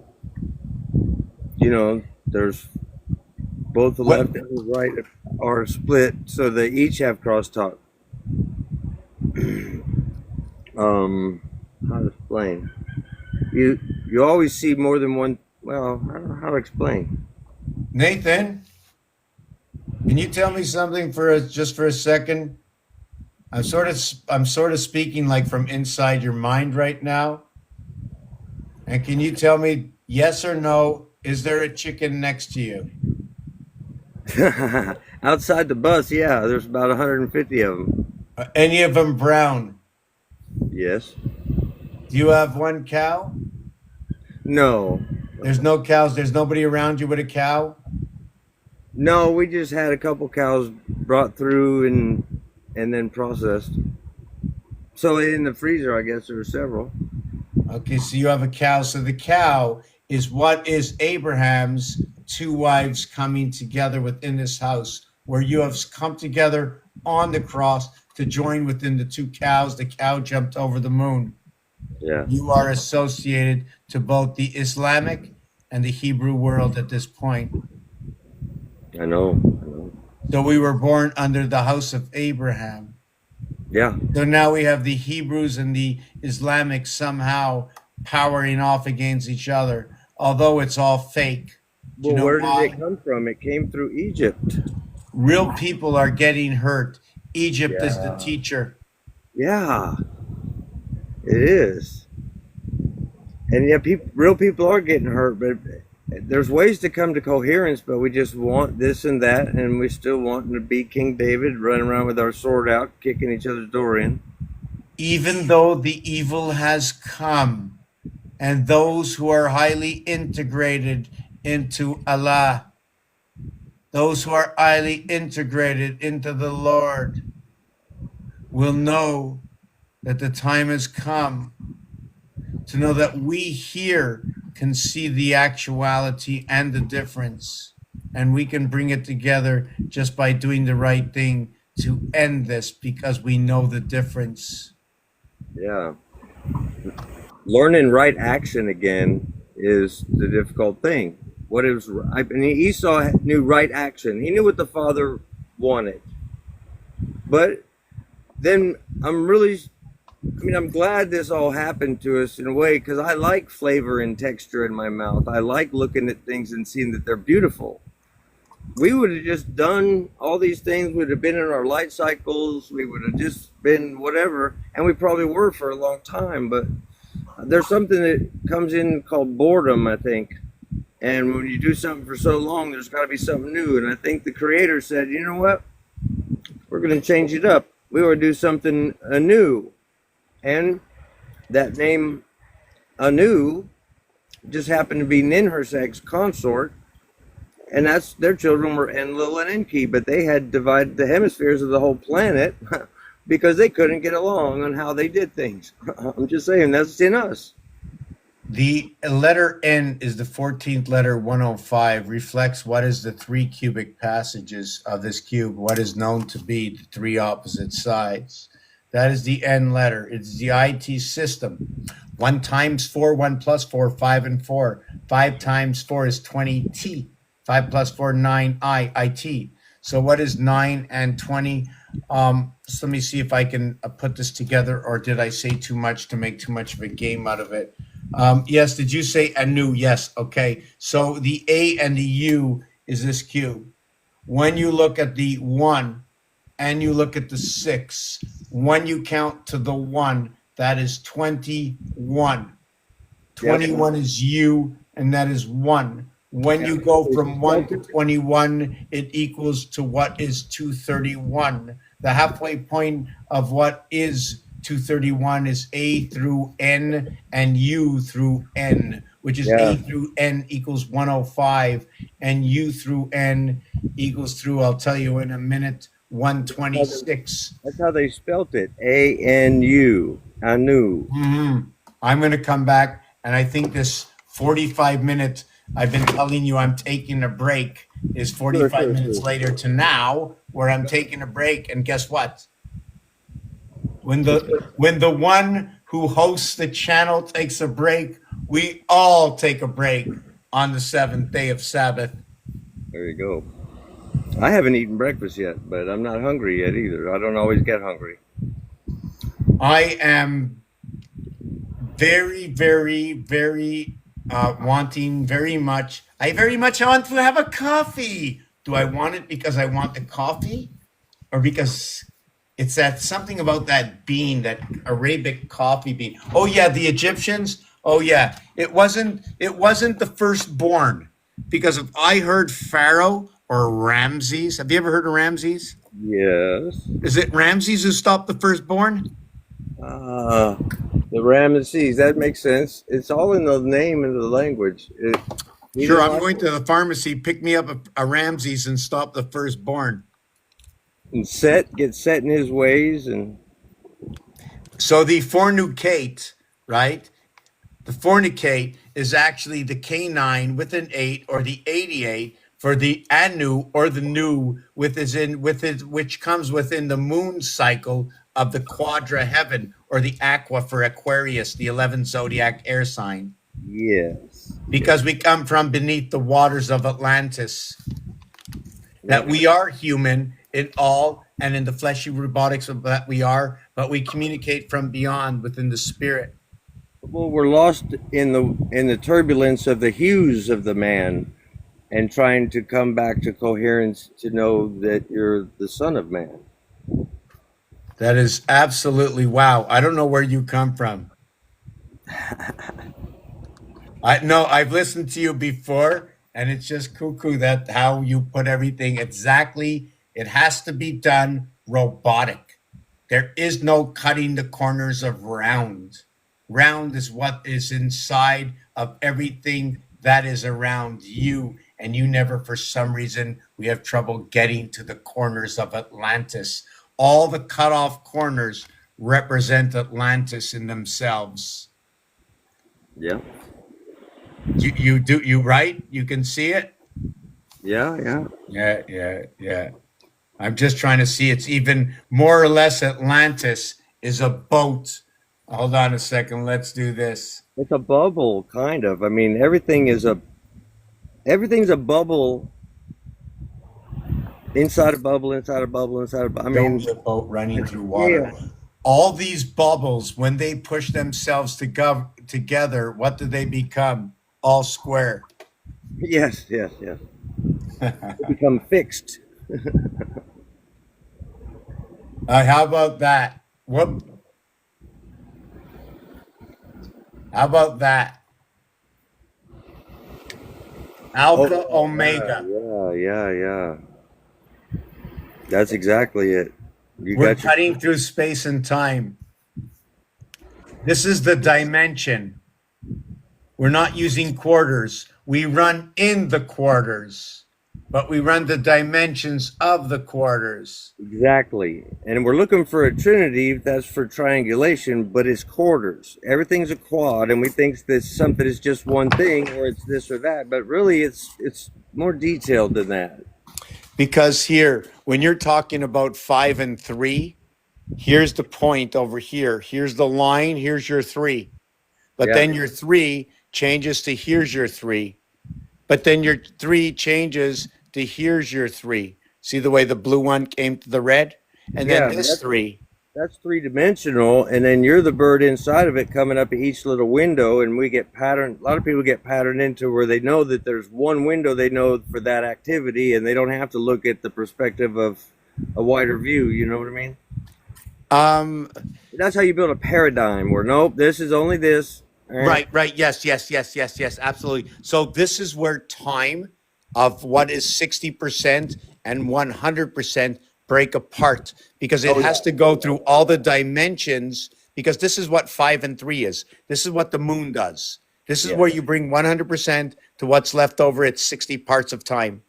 C: There's both the
A: What?
C: left and the right are split, so they each have crosstalk. How to explain? You always see more than one Well, I don't know how to explain.
A: Nathan, can you tell me something just for a second? I'm sort of speaking like from inside your mind right now. And can you tell me yes or no? Is there a chicken next to you?
C: Outside the bus, yeah, there's about 150 of them.
A: Any of them brown?
C: Yes.
A: Do you have one cow?
C: No.
A: There's no cows. There's nobody around you with a cow?
C: No, we just had a couple cows brought through and then processed. So in the freezer, I guess there were several.
A: Okay, so you have a cow. So the cow is what is Abraham's two wives coming together within this house, where you have come together on the cross to join within the two cows. The cow jumped over the moon.
C: Yeah,
A: You are associated to both the Islamic and the Hebrew world at this point.
C: I know. I know.
A: So we were born under the house of Abraham.
C: Yeah.
A: So now we have the Hebrews and the Islamic somehow powering off against each other, although it's all fake. Do you
C: Well,
A: know
C: where did
A: why?
C: it come from? It came through Egypt.
A: Real people are getting hurt. Egypt is the
C: Yeah.
A: teacher.
C: Yeah, it is. And yeah, real people are getting hurt, but there's ways to come to coherence, but we just want this and that, and we still want to be King David, running around with our sword out, kicking each other's door in.
A: Even though the evil has come, and those who are highly integrated into Allah, those who are highly integrated into the Lord, will know that the time has come to know that we here can see the actuality and the difference. And we can bring it together just by doing the right thing to end this because we know the difference.
C: Yeah. Learning right action again is the difficult thing. What is, I mean, Esau knew right action. He knew what the father wanted. But then I'm glad this all happened to us in a way because I like flavor and texture in my mouth. I like looking at things and seeing that they're beautiful. We would have just done all these things. We'd have been in our light cycles. We would have just been whatever. And we probably were for a long time. But there's something that comes in called boredom, I think. And when you do something for so long, there's got to be something new. And I think the creator said, you know what? We're going to change it up. We want to do something anew. And that name Anu just happened to be Ninhursag's consort, and that's their children were Enlil and Enki, but they had divided the hemispheres of the whole planet because they couldn't get along on how they did things. I'm just saying that's in us.
A: The letter N is the 14th letter, 105, reflects what is the three cubic passages of this cube, what is known to be the three opposite sides. That is the N letter. It's the IT system. 1 times 4, 1 plus 4, 5 and 4. 5 times 4 is 20T. 5 plus 4, 9I, IT. So what is 9 and 20? So let me see if I can put this together, or did I say too much to make too much of a game out of it? Yes, did you say Anu? Yes, okay. So the A and the U is this cube. When you look at the 1 and you look at the 6, when you count to the 1, that is 21. 21 is U, and that is 1. When you go from 1 to 21, it equals to what is 231. The halfway point of what is 231 is A through N and U through N, which is
C: Yeah.
A: A through N equals 105, and U through N equals through, I'll tell you in a minute, 126.
C: That's how they spelt it. ANU. Anu.
A: I'm going to come back, and I think this 45 minutes I've been telling you I'm taking a break is 45 minutes later to now, where I'm taking a break. And guess what? When the one who hosts the channel takes a break, we all take a break on the 7th day of Sabbath.
C: There you go. I haven't eaten breakfast yet, but I'm not hungry yet either. I don't always get hungry.
A: I am very, very, very wanting very much. I very much want to have a coffee. Do I want it because I want the coffee, or because it's that something about that bean, that Arabic coffee bean? Oh yeah, the Egyptians. Oh yeah, it wasn't. It wasn't the firstborn, because if I heard Pharaoh or Ramses. Have you ever heard of Ramses?
C: Yes.
A: Is it Ramses who stopped the firstborn?
C: Uh, the Ramesses. That makes sense. It's all in the name and the language. He
A: Sure,
C: didn't
A: I'm
C: like
A: going
C: it.
A: to the pharmacy, pick me up a Ramses and stop the firstborn.
C: And get set in his ways, and
A: So the fornicate, right? The fornicate is actually the canine with an 8 or the 88 for the anu or the new which comes within the moon cycle of the quadra heaven, or the aqua for Aquarius, the 11th zodiac air sign,
C: yes, yes,
A: because we come from beneath the waters of Atlantis, that
C: yep.
A: we are human in all and in the fleshy robotics of that we are, but we communicate from beyond within the spirit.
C: Well, we're lost in the turbulence of the hues of the man, and trying to come back to coherence to know that you're the son of man.
A: That is absolutely wow. I don't know where you come from. I know I've listened to you before, and it's just cuckoo that how you put everything exactly. It has to be done robotic. There is no cutting the corners of round. Round is what is inside of everything that is around you. And you never, for some reason, we have trouble getting to the corners of Atlantis. All the cut off corners represent Atlantis in themselves.
C: Yeah,
A: You do, you right? You can see it?
C: yeah, yeah.
A: Yeah. I'm just trying to see. It's even more or less Atlantis is a boat. Hold on a second. Let's do this.
C: It's a bubble, kind of. I mean, everything's a bubble inside a bubble, inside a bubble, inside a bubble. I
A: Dome's
C: mean,
A: a boat running through water.
C: yeah.
A: All these bubbles, when they push themselves together, what do they become? All square.
C: Yes, yes, yes. They become fixed.
A: How about that? Whoop. How about that?
C: Oh,
A: Alpha,
C: yeah,
A: Omega.
C: yeah, yeah, yeah. That's exactly it. You
A: We're
C: got your
A: cutting through space and time. This is the dimension. We're not using quarters. We run in the quarters, but we run the dimensions of the quarters.
C: exactly. And we're looking for a trinity. That's for triangulation, but it's quarters. Everything's a quad, and we think that something is just one thing, or it's this or that. But really, it's more detailed than that.
A: Because here, when you're talking about 5 and 3, here's the point over here. Here's the line. Here's your 3. But
C: Yeah,
A: then your 3 changes to here's your 3. But then your 3 changes to here's your 3. See the way the blue one came to the red? And then
C: yeah.
A: this 3.
C: That's three dimensional, and then you're the bird inside of it coming up at each little window, and we get patterned. A lot of people get patterned into where they know that there's one window they know for that activity, and they don't have to look at the perspective of a wider view. You know what I mean?
A: Um,
C: That's how you build a paradigm where nope, this is only this.
A: right. Yes. Absolutely. So this is where time of what is 60% and 100% break apart, because it
C: Oh
A: has
C: yeah,
A: to go through all the dimensions, because this is what 5 and 3 is. This is what the moon does. This is
C: yeah.
A: where you bring 100% to what's left over. It's 60 parts of time.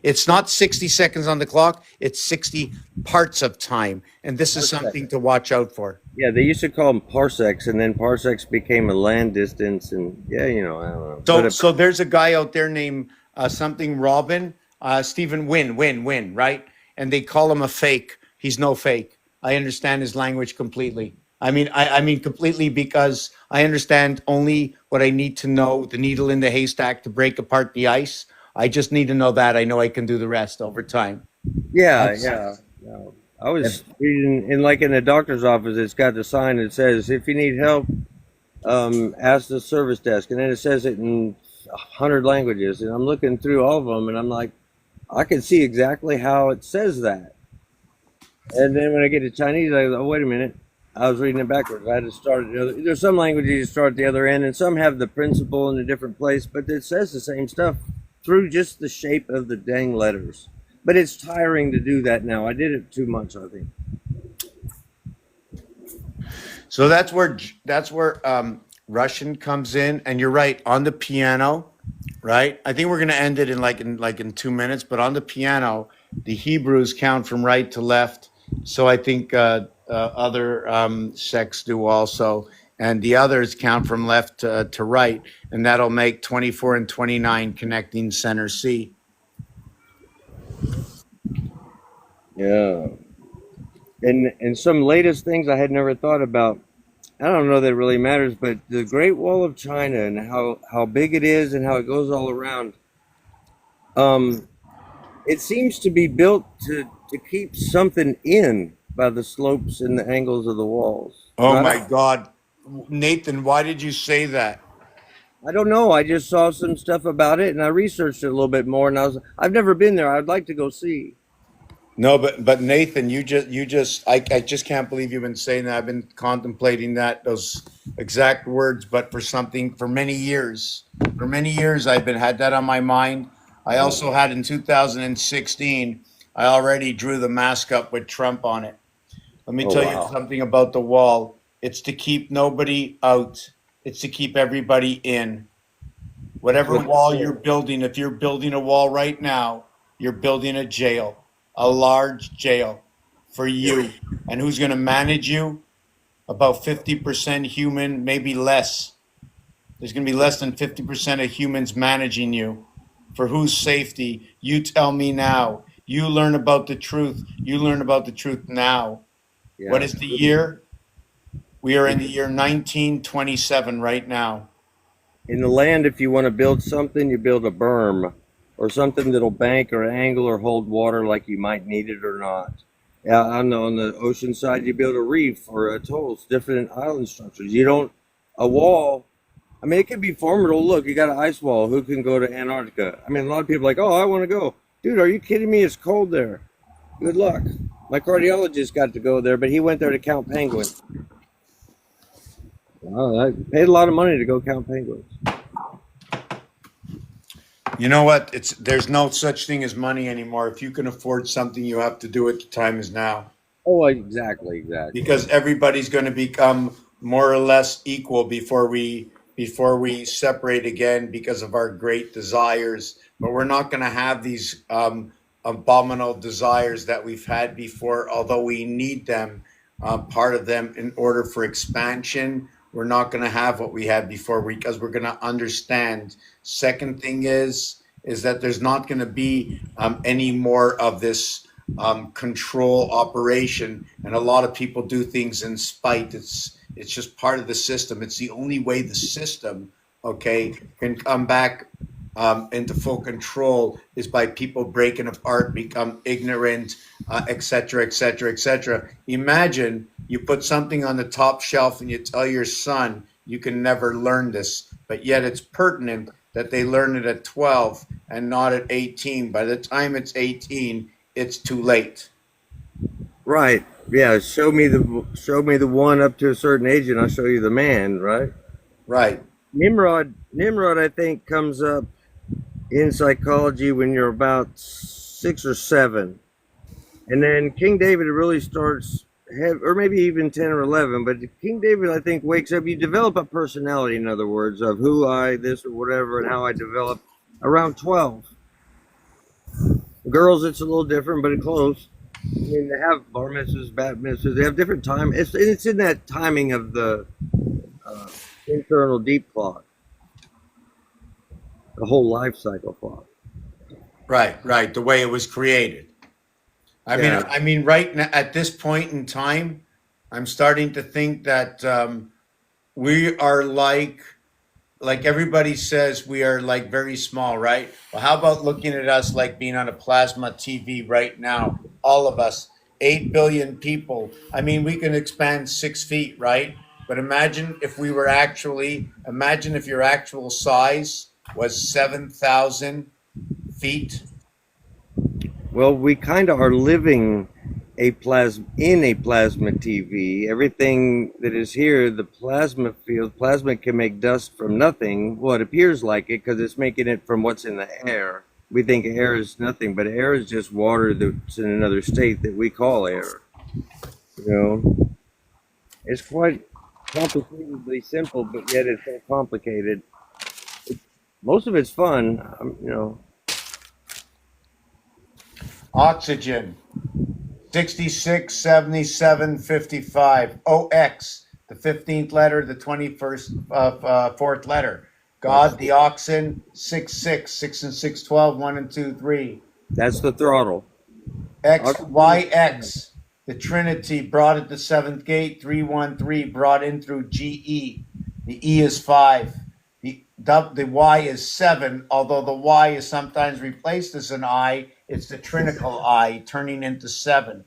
A: It's not 60 seconds on the clock. It's 60 parts of time. And this is
C: Parsecs.
A: something to watch out for.
C: Yeah, they used to call them parsecs, and then parsecs became a land distance, and yeah, I don't know.
A: So there's a guy out there named something Robin, Stephen Wynn, right? And they call him a fake. He's no fake. I understand his language completely. I mean completely, because I understand only what I need to know, the needle in the haystack to break apart the ice. I just need to know that. I know I can do the rest over time.
C: Yeah,
A: That's
C: yeah. Yeah. I was reading in like in the doctor's office. It's got the sign that says, "If you need help, ask the service desk, and then it says it in 100 languages, and I'm looking through all of them, and I'm like, I can see exactly how it says that. And then when I get to Chinese, I go, oh, wait a minute. I was reading it backwards. I had to start at the other. There's some languages you start at the other end, and some have the principle in a different place, but it says the same stuff through just the shape of the dang letters. But it's tiring to do that now. I did it too much, I think.
A: So that's where Russian comes in, and you're right on the piano, right? I think we're gonna end it in 2 minutes, but on the piano, the Hebrews count from right to left. So I think other sects do also, and the others count from left to right, and that'll make 24 and 29 connecting center C.
C: Yeah. And some latest things I had never thought about. I don't know that it really matters, but the Great Wall of China and how big it is and how it goes all around. Um, it seems to be built to keep something in by the slopes and the angles of the walls.
A: Oh
C: Not,
A: my God, Nathan, why did you say that?
C: I don't know. I just saw some stuff about it and I researched it a little bit more. And I've never been there. I'd like to go see.
A: No, but Nathan, I just can't believe you've been saying that. I've been contemplating those exact words, but for many years. For many years I've been had that on my mind. I also had in 2016, I already drew the mask up with Trump on it. Let me
C: Oh
A: tell you
C: wow.
A: something about the wall. It's to keep nobody out. It's to keep everybody in. Whatever
C: With the
A: wall you're
C: sword.
A: building, if you're building a wall right now, you're building a jail, a large jail for you. And who's going to manage you? About 50% human, maybe less. There's going to be less than 50% of humans managing you. For whose safety? You tell me now. You learn about the truth. You learn about the truth now. What
C: Yeah.
A: is the year? We are in the
C: It's
A: year 1927 right now.
C: in the land, if you want to build something, you build a berm or something that'll bank or angle or hold water like you might need it or not. Yeah, on the ocean side, you build a reef or atolls, different island structures. You don't a wall. I mean, it could be formidable. Look, you got an ice wall. Who can go to Antarctica? I mean, a lot of people are like, oh, I want to go. Dude, are you kidding me? It's cold there. Good luck. My cardiologist got to go there, but he went there to count penguins. Wow, I paid a lot of money to go count penguins.
A: You know what? There's no such thing as money anymore. If you can afford something, you have to do it. The time is now.
C: Oh, exactly, exactly.
A: Because everybody's going to become more or less equal before we separate again because of our great desires. But we're not going to have these abominable desires that we've had before, although we need them, part of them in order for expansion. We're not going to have what we had before because we're going to understand. Second thing is that there's not going to be any more of this control operation, and a lot of people do things in spite. It's just part of the system. It's the only way the system, okay, can come back into full control is by people breaking apart, become ignorant, et cetera, et cetera, et cetera. Imagine you put something on the top shelf and you tell your son you can never learn this, but yet it's pertinent that they learn it at 12 and not at 18. By the time it's 18, it's too late.
C: Right. Yeah. Show me the one up to a certain age, and I'll show you the man. Right.
A: Right.
C: Nimrod, I think, comes up in psychology when you're about 6 or 7, and then King David really starts, or maybe even 10 or 11. But King David, I think, wakes up. You develop a personality, in other words, of who I this or whatever, and how I develop around 12. Girls, it's a little different, but it's close. I mean, they have bar mitzvahs, bat mitzvahs. They have different time. It's in that timing of the uh, internal deep clock, the whole life cycle clock.
A: Right. Right. The way it was created. I mean,
C: Yeah.
A: I mean, right now at this point in time, I'm starting to think that we are like everybody says we are like very small, right? Well, how about looking at us like being on a plasma TV right now? All of us, 8 billion people. I mean, we can expand 6 feet, right? But imagine if imagine if your actual size was 7,000 feet.
C: Well, we kind of are living in a plasma TV. Everything that is here, the plasma field, plasma can make dust from nothing. Well, it appears like it because it's making it from what's in the air. We think air is nothing, but air is just water that's in another state that we call air. You know, it's quite complicatedly simple, but yet it's so complicated. Most of it's fun, you know.
A: Oxygen, 66, 77, 55. OX, the 15th letter, the 21st, fourth letter. God, the oxen, 6, 6, 6 and 6, 12, 1 and 2, 3.
C: That's the throttle.
A: X, Y, X, the Trinity brought at the seventh gate, 313 brought in through GE. The E is 5. The Y is 7, although the Y is sometimes replaced as an I. It's the trinical I turning into 7.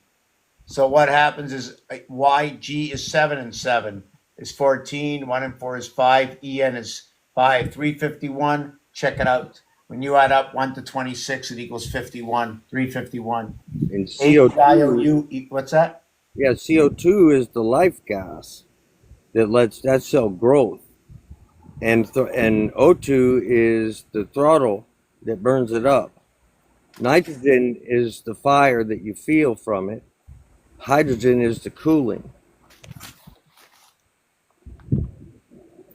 A: So what happens is YG is 7 and 7 is 14. 1 and 4 is 5. EN is 5. 351. Check it out. When you add up 1 to 26, it equals 51. 351.
C: And CO2,
A: What's that?
C: yeah, CO2 is the life gas that lets that cell growth, and O2 is the throttle that burns it up. Nitrogen is the fire that you feel from it. Hydrogen is the cooling.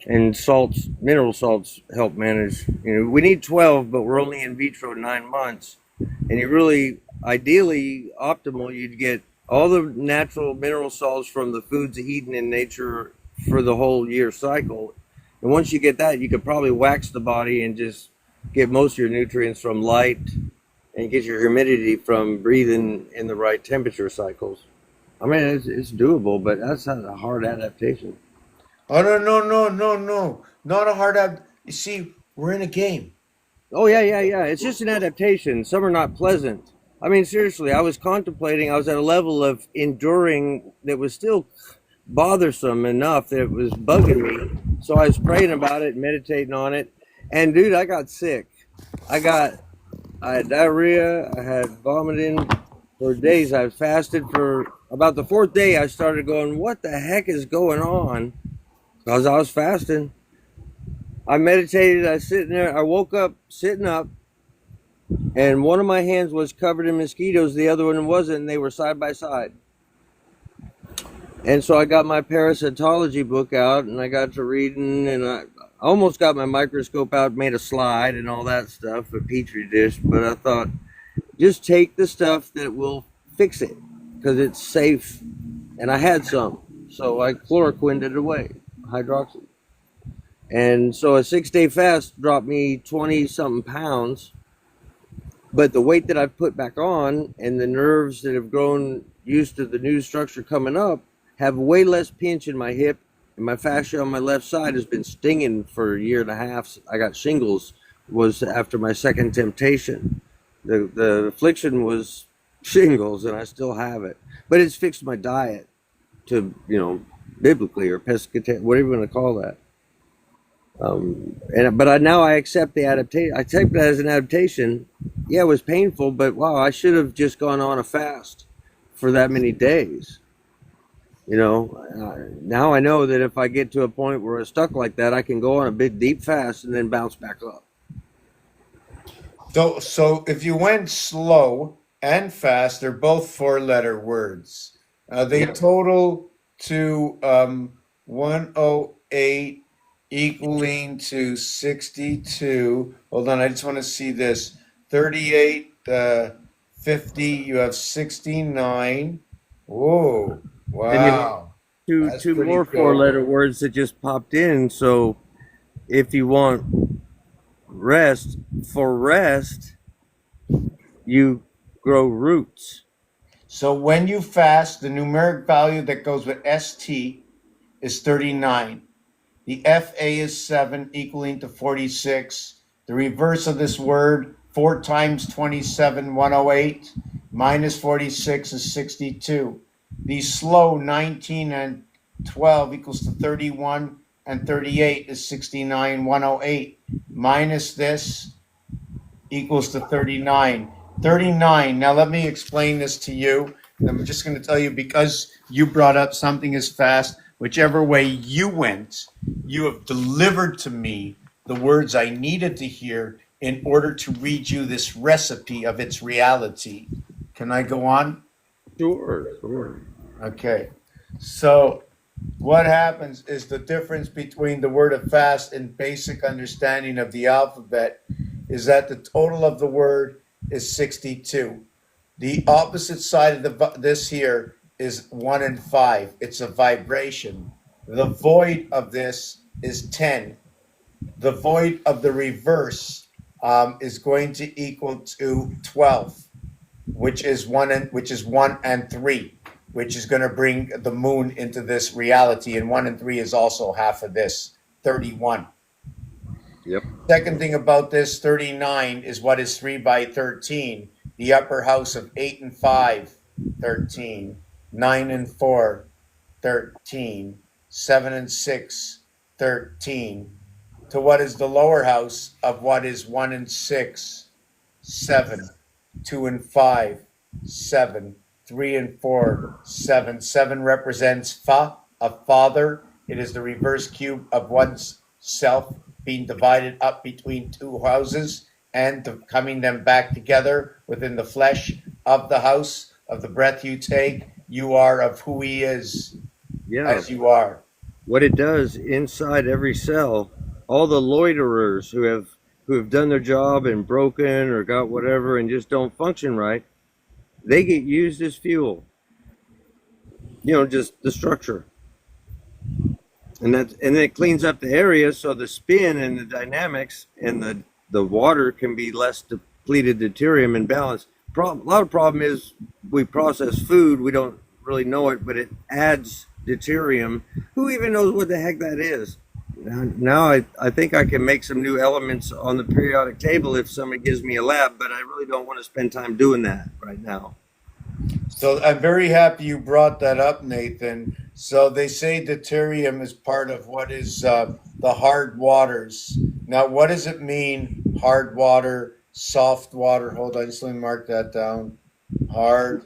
C: And salts, mineral salts help manage. You know, we need 12, but we're only in vitro 9 months. And you really, ideally, optimal, you'd get all the natural mineral salts from the foods eaten in nature for the whole year cycle. And once you get that, you could probably wax the body and just get most of your nutrients from light and get your humidity from breathing in the right temperature cycles. I mean, it's doable, but that's not a hard adaptation.
A: Oh, no. Not a hard up. You see, we're in a game.
C: Oh, yeah. It's just an adaptation. Some are not pleasant. I mean, seriously, I was at a level of enduring that was still bothersome enough that it was bugging me. So I was praying about it, meditating on it. And dude, I got sick. I had diarrhea. I had vomiting for days. I fasted for about the 4th day. I started going, what the heck is going on? Because I was fasting. I meditated. I was sitting there. I woke up sitting up, and one of my hands was covered in mosquitoes. The other one wasn't, and they were side by side. And so I got my parasitology book out, and I got to reading, and I almost got my microscope out, made a slide and all that stuff, a petri dish. But I thought, just take the stuff that will fix it, because it's safe. And I had some, so I chloroquined it away, hydroxy. And so a 6-day fast dropped me 20 something pounds. But the weight that I've put back on and the nerves that have grown used to the new structure coming up have way less pinch in my hip, and my fascia on my left side has been stinging for a year and a half. I got shingles, was after my second temptation. The affliction was shingles, and I still have it. But it's fixed my diet to, biblically or pescatarian, whatever you want to call that. Now I accept the adaptation. I take it as an adaptation. Yeah, it was painful, but wow, I should have just gone on a fast for that many days. Now I know that if I get to a point where I'm stuck like that, I can go on a big deep fast and then bounce back up.
A: So if you went slow and fast, they're both 4-letter words. They total to 108 equaling to 62. Hold on, I just want to see this. 38, 50, you have 69. Whoa, wow.
C: Two
A: That's
C: two
A: pretty
C: more
A: cool.
C: 4-letter words that just popped in. So if you want rest, you grow roots.
A: So when you fast, the numeric value that goes with ST is 39. The FA is 7, equaling to 46. The reverse of this word, 4 times 27, 108, minus 46 is 62. The slow, 19 and 12 equals to 31, and 38 is 69,108. Minus this equals to 39. 39, now let me explain this to you. I'm just going to tell you, because you brought up something as fast, whichever way you went, you have delivered to me the words I needed to hear in order to read you this recipe of its reality. Can I go on?
C: Sure.
A: Okay. So what happens is the difference between the word of fast and basic understanding of the alphabet is that the total of the word is 62. The opposite side of this here is 1 and 5. It's a vibration. The void of this is 10. The void of the reverse is going to equal to 12, which is 1 and 3, which is going to bring the moon into this reality. And 1 and 3 is also half of this, 31.
C: Yep.
A: Second thing about this, 39 is what is 3 by 13. The upper house of 8 and 5, 13. 9 and 4, 13. 7 and 6, 13. To what is the lower house of what is 1 and 6, 7. 2 and 5, 7. 3 and 4, 7. 7 represents fa, a father. It is the reverse cube of one's self being divided up between two houses and coming them back together within the flesh of the house of the breath you take. You are of who he is,
C: Yeah.
A: as you are.
C: What it does inside every cell, all the loiterers who have done their job and broken or got whatever and just don't function right, they get used as fuel. Just the structure. And it cleans up the area, so the spin and the dynamics and the water can be less depleted deuterium and balanced. A lot of problem is we process food, we don't really know it, but it adds deuterium. Who even knows what the heck that is? Now I think I can make some new elements on the periodic table if somebody gives me a lab, but I really don't want to spend time doing that right now.
A: So I'm very happy you brought that up, Nathan. So they say deuterium is part of what is the hard waters. Now, what does it mean, hard water, soft water? Hold on, just let me mark that down. Hard,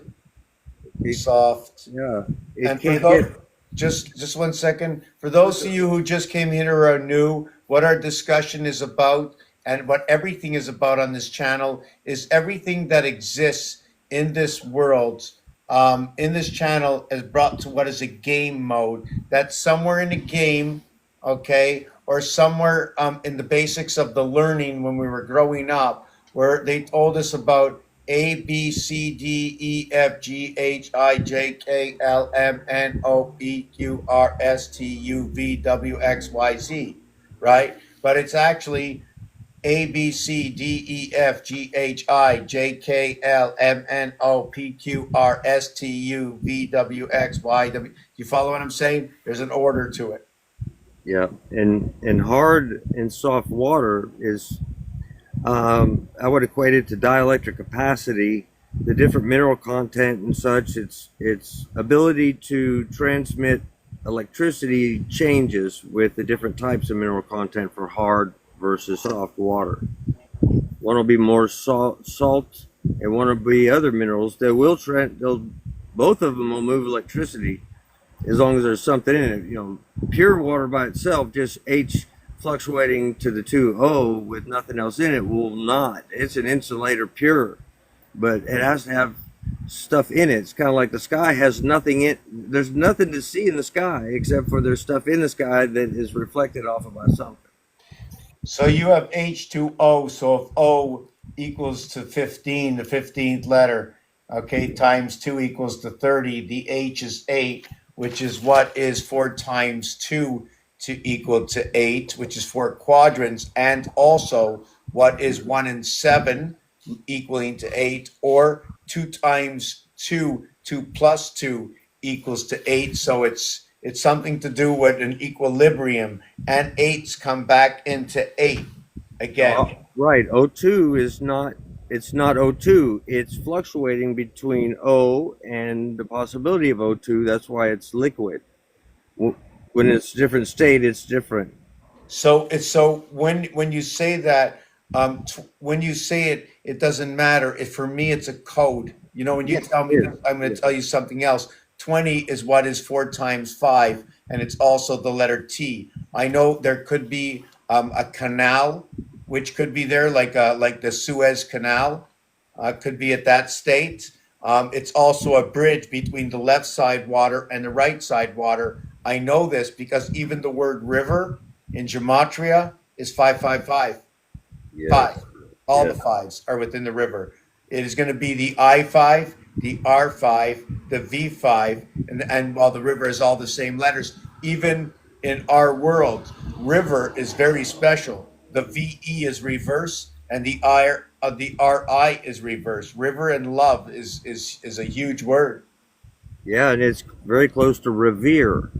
A: soft.
C: Yeah.
A: And for those, just 1 second. For those of you who just came in or are new, what our discussion is about and what everything is about on this channel is everything that exists in this world, in this channel, is brought to what is a game mode. That's somewhere in a game, okay, or somewhere in the basics of the learning when we were growing up, where they told us about A, B, C, D, E, F, G, H, I, J, K, L, M, N, O, P, Q, R, S, T, U, V, W, X, Y, Z, right? But it's actually A, B, C, D, E, F, G, H, I, J, K, L, M, N, O, P, Q, R, S, T, U, V, W, X, Y, W. You follow what I'm saying? There's an order to it.
C: Yeah, and hard and soft water is, I would equate it to dielectric capacity, the different mineral content and such. Its ability to transmit electricity changes with the different types of mineral content for hard versus soft water. One will be more salt, and one will be other minerals that will both of them will move electricity as long as there's something in it. Pure water by itself, just H fluctuating to the 2O with nothing else in it, will not. It's an insulator pure, but it has to have stuff in it. It's kind of like the sky has nothing in. There's nothing to see in the sky except for there's stuff in the sky that is reflected off of by something.
A: So you have H2O. So if O equals to 15, the 15th letter, okay, times 2 equals to 30. The H is 8, which is what is 4 times 2 to equal to 8, which is 4 quadrants, and also what is 1 and 7 equaling to 8, or 2 times 2, 2 plus 2 equals to 8. So it's something to do with an equilibrium, and 8's come back into 8 again.
C: Right. O2 is not, it's not O2. It's fluctuating between O and the possibility of O2. That's why it's liquid. When it's a different state, it's different.
A: So it's so when you say that, when you say it, it doesn't matter. If for me, it's a code. You know, when you
C: Yeah,
A: tell me
C: it
A: this,
C: is.
A: I'm going
C: Yeah.
A: to tell you something else. 20 is what is 4 times 5, and it's also the letter T. I know there could be a canal, which could be there, like the Suez Canal, could be at that state. It's also a bridge between the left side water and the right side water. I know this because even the word river in gematria is 555.
C: Yes.
A: Five. All the
C: Yes.
A: fives are within the river. It is going to be the I5, the R5, the V5, and while the river is all the same letters, even in our world, river is very special. The VE is reverse, and the RI is reverse. River and love is a huge word.
C: Yeah, and it's very close to revere.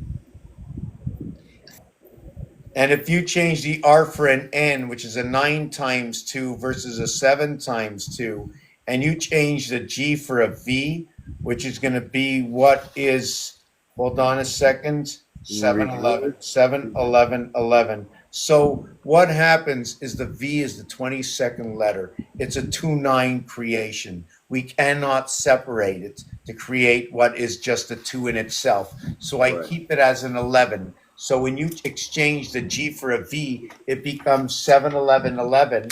A: And if you change the R for an N, which is a 9 times 2 versus a 7 times 2, and you change the G for a V, which is going to be what is, hold on a second, 711,
C: Reverse.
A: 711, 11. So what happens is the V is the 22nd letter. It's a 2-9 creation. We cannot separate it to create what is just a 2 in itself. So I
C: Right.
A: keep it as an 11. So when you exchange the G for a V, it becomes 71111.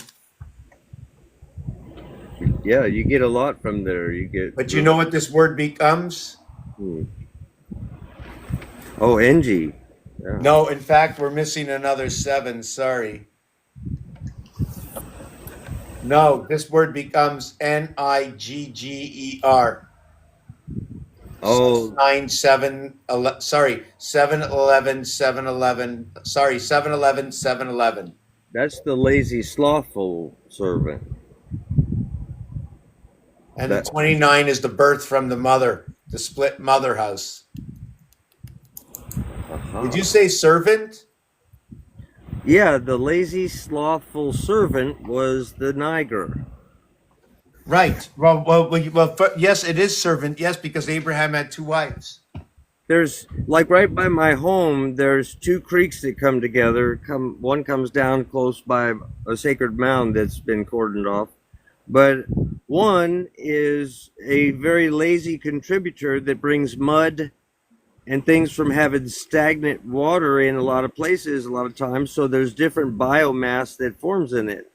C: Yeah, you get a lot from there. You get
A: But you know what this word becomes?
C: hmm. Oh, NG. Yeah.
A: No, in fact, we're missing another 7. Sorry. No, this word becomes Nigger.
C: Oh,
A: 9 7 sorry, 711 711. Sorry, 711 711.
C: that's the lazy, slothful servant.
A: And the
C: That
A: 29 is the birth from the mother, the split mother house. Did
C: uh-huh.
A: you say servant?
C: Yeah, the lazy, slothful servant was the Niger.
A: Right. Yes, it is servant. Yes, because Abraham had 2 wives.
C: There's like right by my home. There's two creeks that come together. One comes down close by a sacred mound that's been cordoned off, but one is a very lazy contributor that brings mud and things from having stagnant water in a lot of places a lot of times. So there's different biomass that forms in it.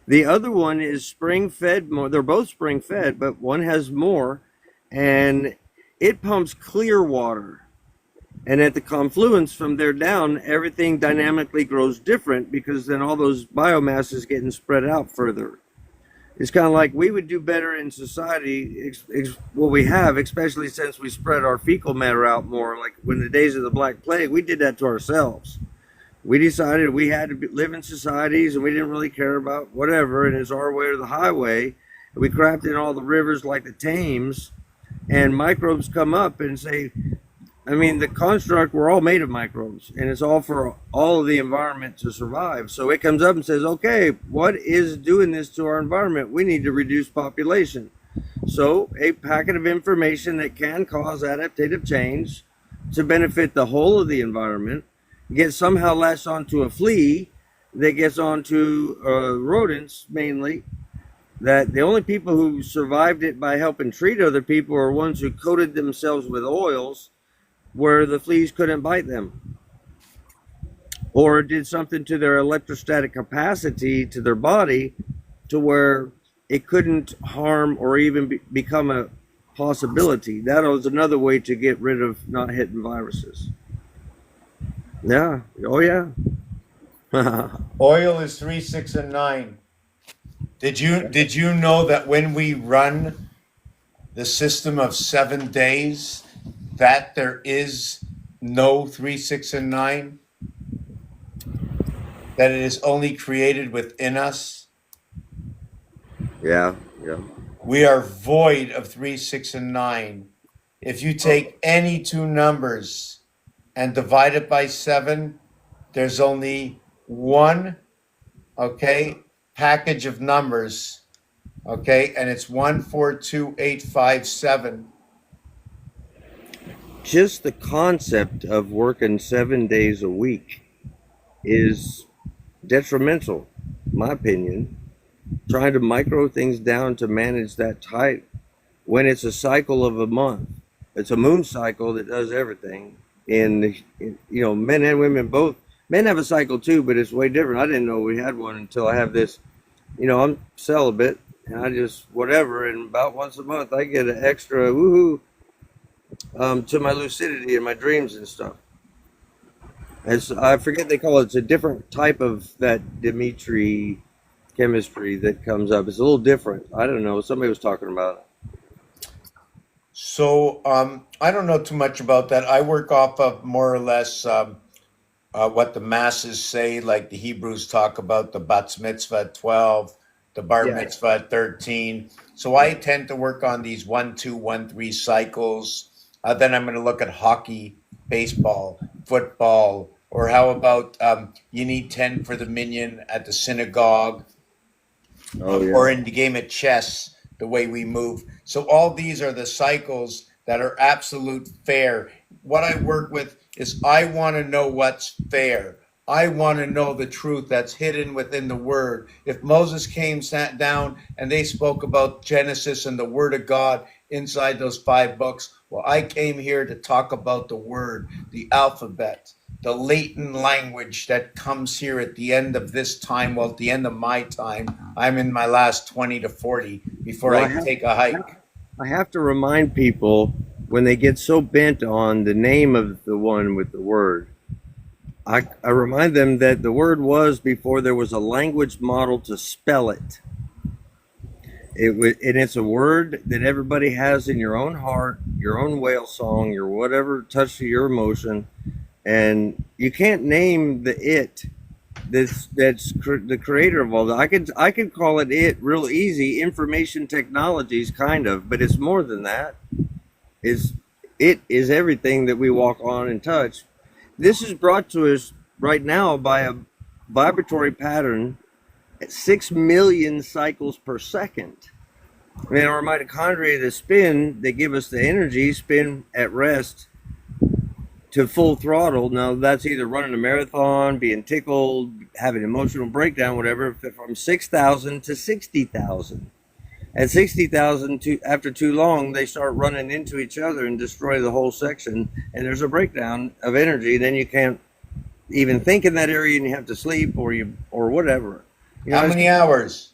C: The other one is spring fed more. They're both spring fed, but one has more, and it pumps clear water. And at the confluence from there down, everything dynamically grows different because then all those biomass is getting spread out further. It's kind of like we would do better in society, what we have, especially since we spread our fecal matter out more. Like when the days of the Black Plague, we did that to ourselves. We decided we had to live in societies and we didn't really care about whatever, and it's our way or the highway. We crapped in all the rivers like the Thames, and microbes come up and say, I mean, the construct, we're all made of microbes, and it's all for all of the environment to survive. So it comes up and says, okay, what is doing this to our environment? We need to reduce population. So a packet of information that can cause adaptive change to benefit the whole of the environment gets somehow latched onto a flea that gets onto rodents mainly. That the only people who survived it by helping treat other people are ones who coated themselves with oils where the fleas couldn't bite them, or did something to their electrostatic capacity to their body to where it couldn't harm or even become a possibility. That was another way to get rid of not hitting viruses. Yeah. Oh, yeah.
A: Oil is 3, 6, and 9. Did you know that when we run the system of 7 days, that there is no 3, 6, and 9? That it is only created within us?
C: Yeah. Yeah.
A: We are void of 3, 6, and 9. If you take any 2 numbers and divide it by 7, there's only one, okay, package of numbers, okay, and it's 142857.
C: just the concept of working 7 days a week is detrimental, in my opinion. Trying to micro things down to manage that tight when it's a cycle of a month. It's a moon cycle that does everything. Men and women both. Men have a cycle too, but it's way different. I didn't know we had one until I have this. I'm celibate and I just whatever. And about once a month, I get an extra woohoo to my lucidity and my dreams and stuff. I forget they call it. It's a different type of that Dimitri chemistry that comes up. It's a little different. I don't know. Somebody was talking about it.
A: So I don't know too much about that. I work off of more or less what the masses say, like the Hebrews talk about the bat mitzvah at 12, the bar
C: Yeah.
A: mitzvah at 13. So I tend to work on these 1, 2, 1, 3 cycles. Then I'm going to look at hockey, baseball, football, or how about you need 10 for the minyan at the synagogue,
C: Oh yeah.
A: or in the game of chess, the way we move. So all these are the cycles that are absolute fair. What I work with is I want to know what's fair. I want to know the truth that's hidden within the word. If Moses sat down and they spoke about Genesis and the word of God inside those 5 books, well, I came here to talk about the word, the alphabet, the latent language that comes here at the end of this time. Well, at the end of my time, I'm in my last 20 to 40 before
C: Well,
A: I take a hike.
C: I have to remind people when they get so bent on the name of the one with the word. I remind them that the word was before there was a language model to spell it. And it's a word that everybody has in your own heart, your own whale song, your whatever touch to your emotion, and you can't name the it that's the creator of all that. I could call it real easy. Information technologies, kind of, but it's more than that. It is everything that we walk on and touch. This is brought to us right now by a vibratory pattern at 6 million cycles per second. I mean, our mitochondria that spin, they give us the energy, spin at rest to full throttle. Now, that's either running a marathon, being tickled, having an emotional breakdown, whatever, from 6,000 to 60,000. At 60,000, after too long, they start running into each other and destroy the whole section, and there's a breakdown of energy. Then you can't even think in that area, and you have to sleep or whatever.
A: How many hours?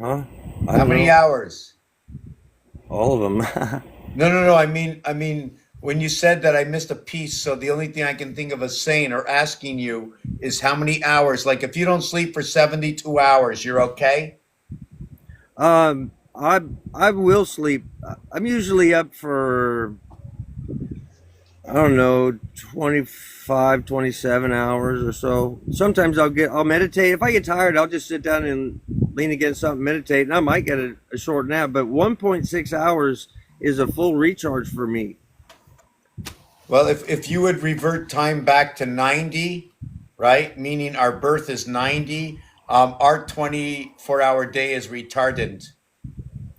C: Huh?
A: How many hours?
C: All of them.
A: No. I mean, when you said that, I missed a piece. So the only thing I can think of as saying or asking you is how many hours. Like if you don't sleep for 72 hours, you're okay?
C: I will sleep. I'm usually up for, I don't know, 25, 27 hours or so. Sometimes I'll meditate. If I get tired, I'll just sit down and lean against something, meditate, and I might get a short nap, but 1.6 hours is a full recharge for me.
A: Well, if you would revert time back to 90, right? Meaning our birth is 90, our 24-hour day is retarded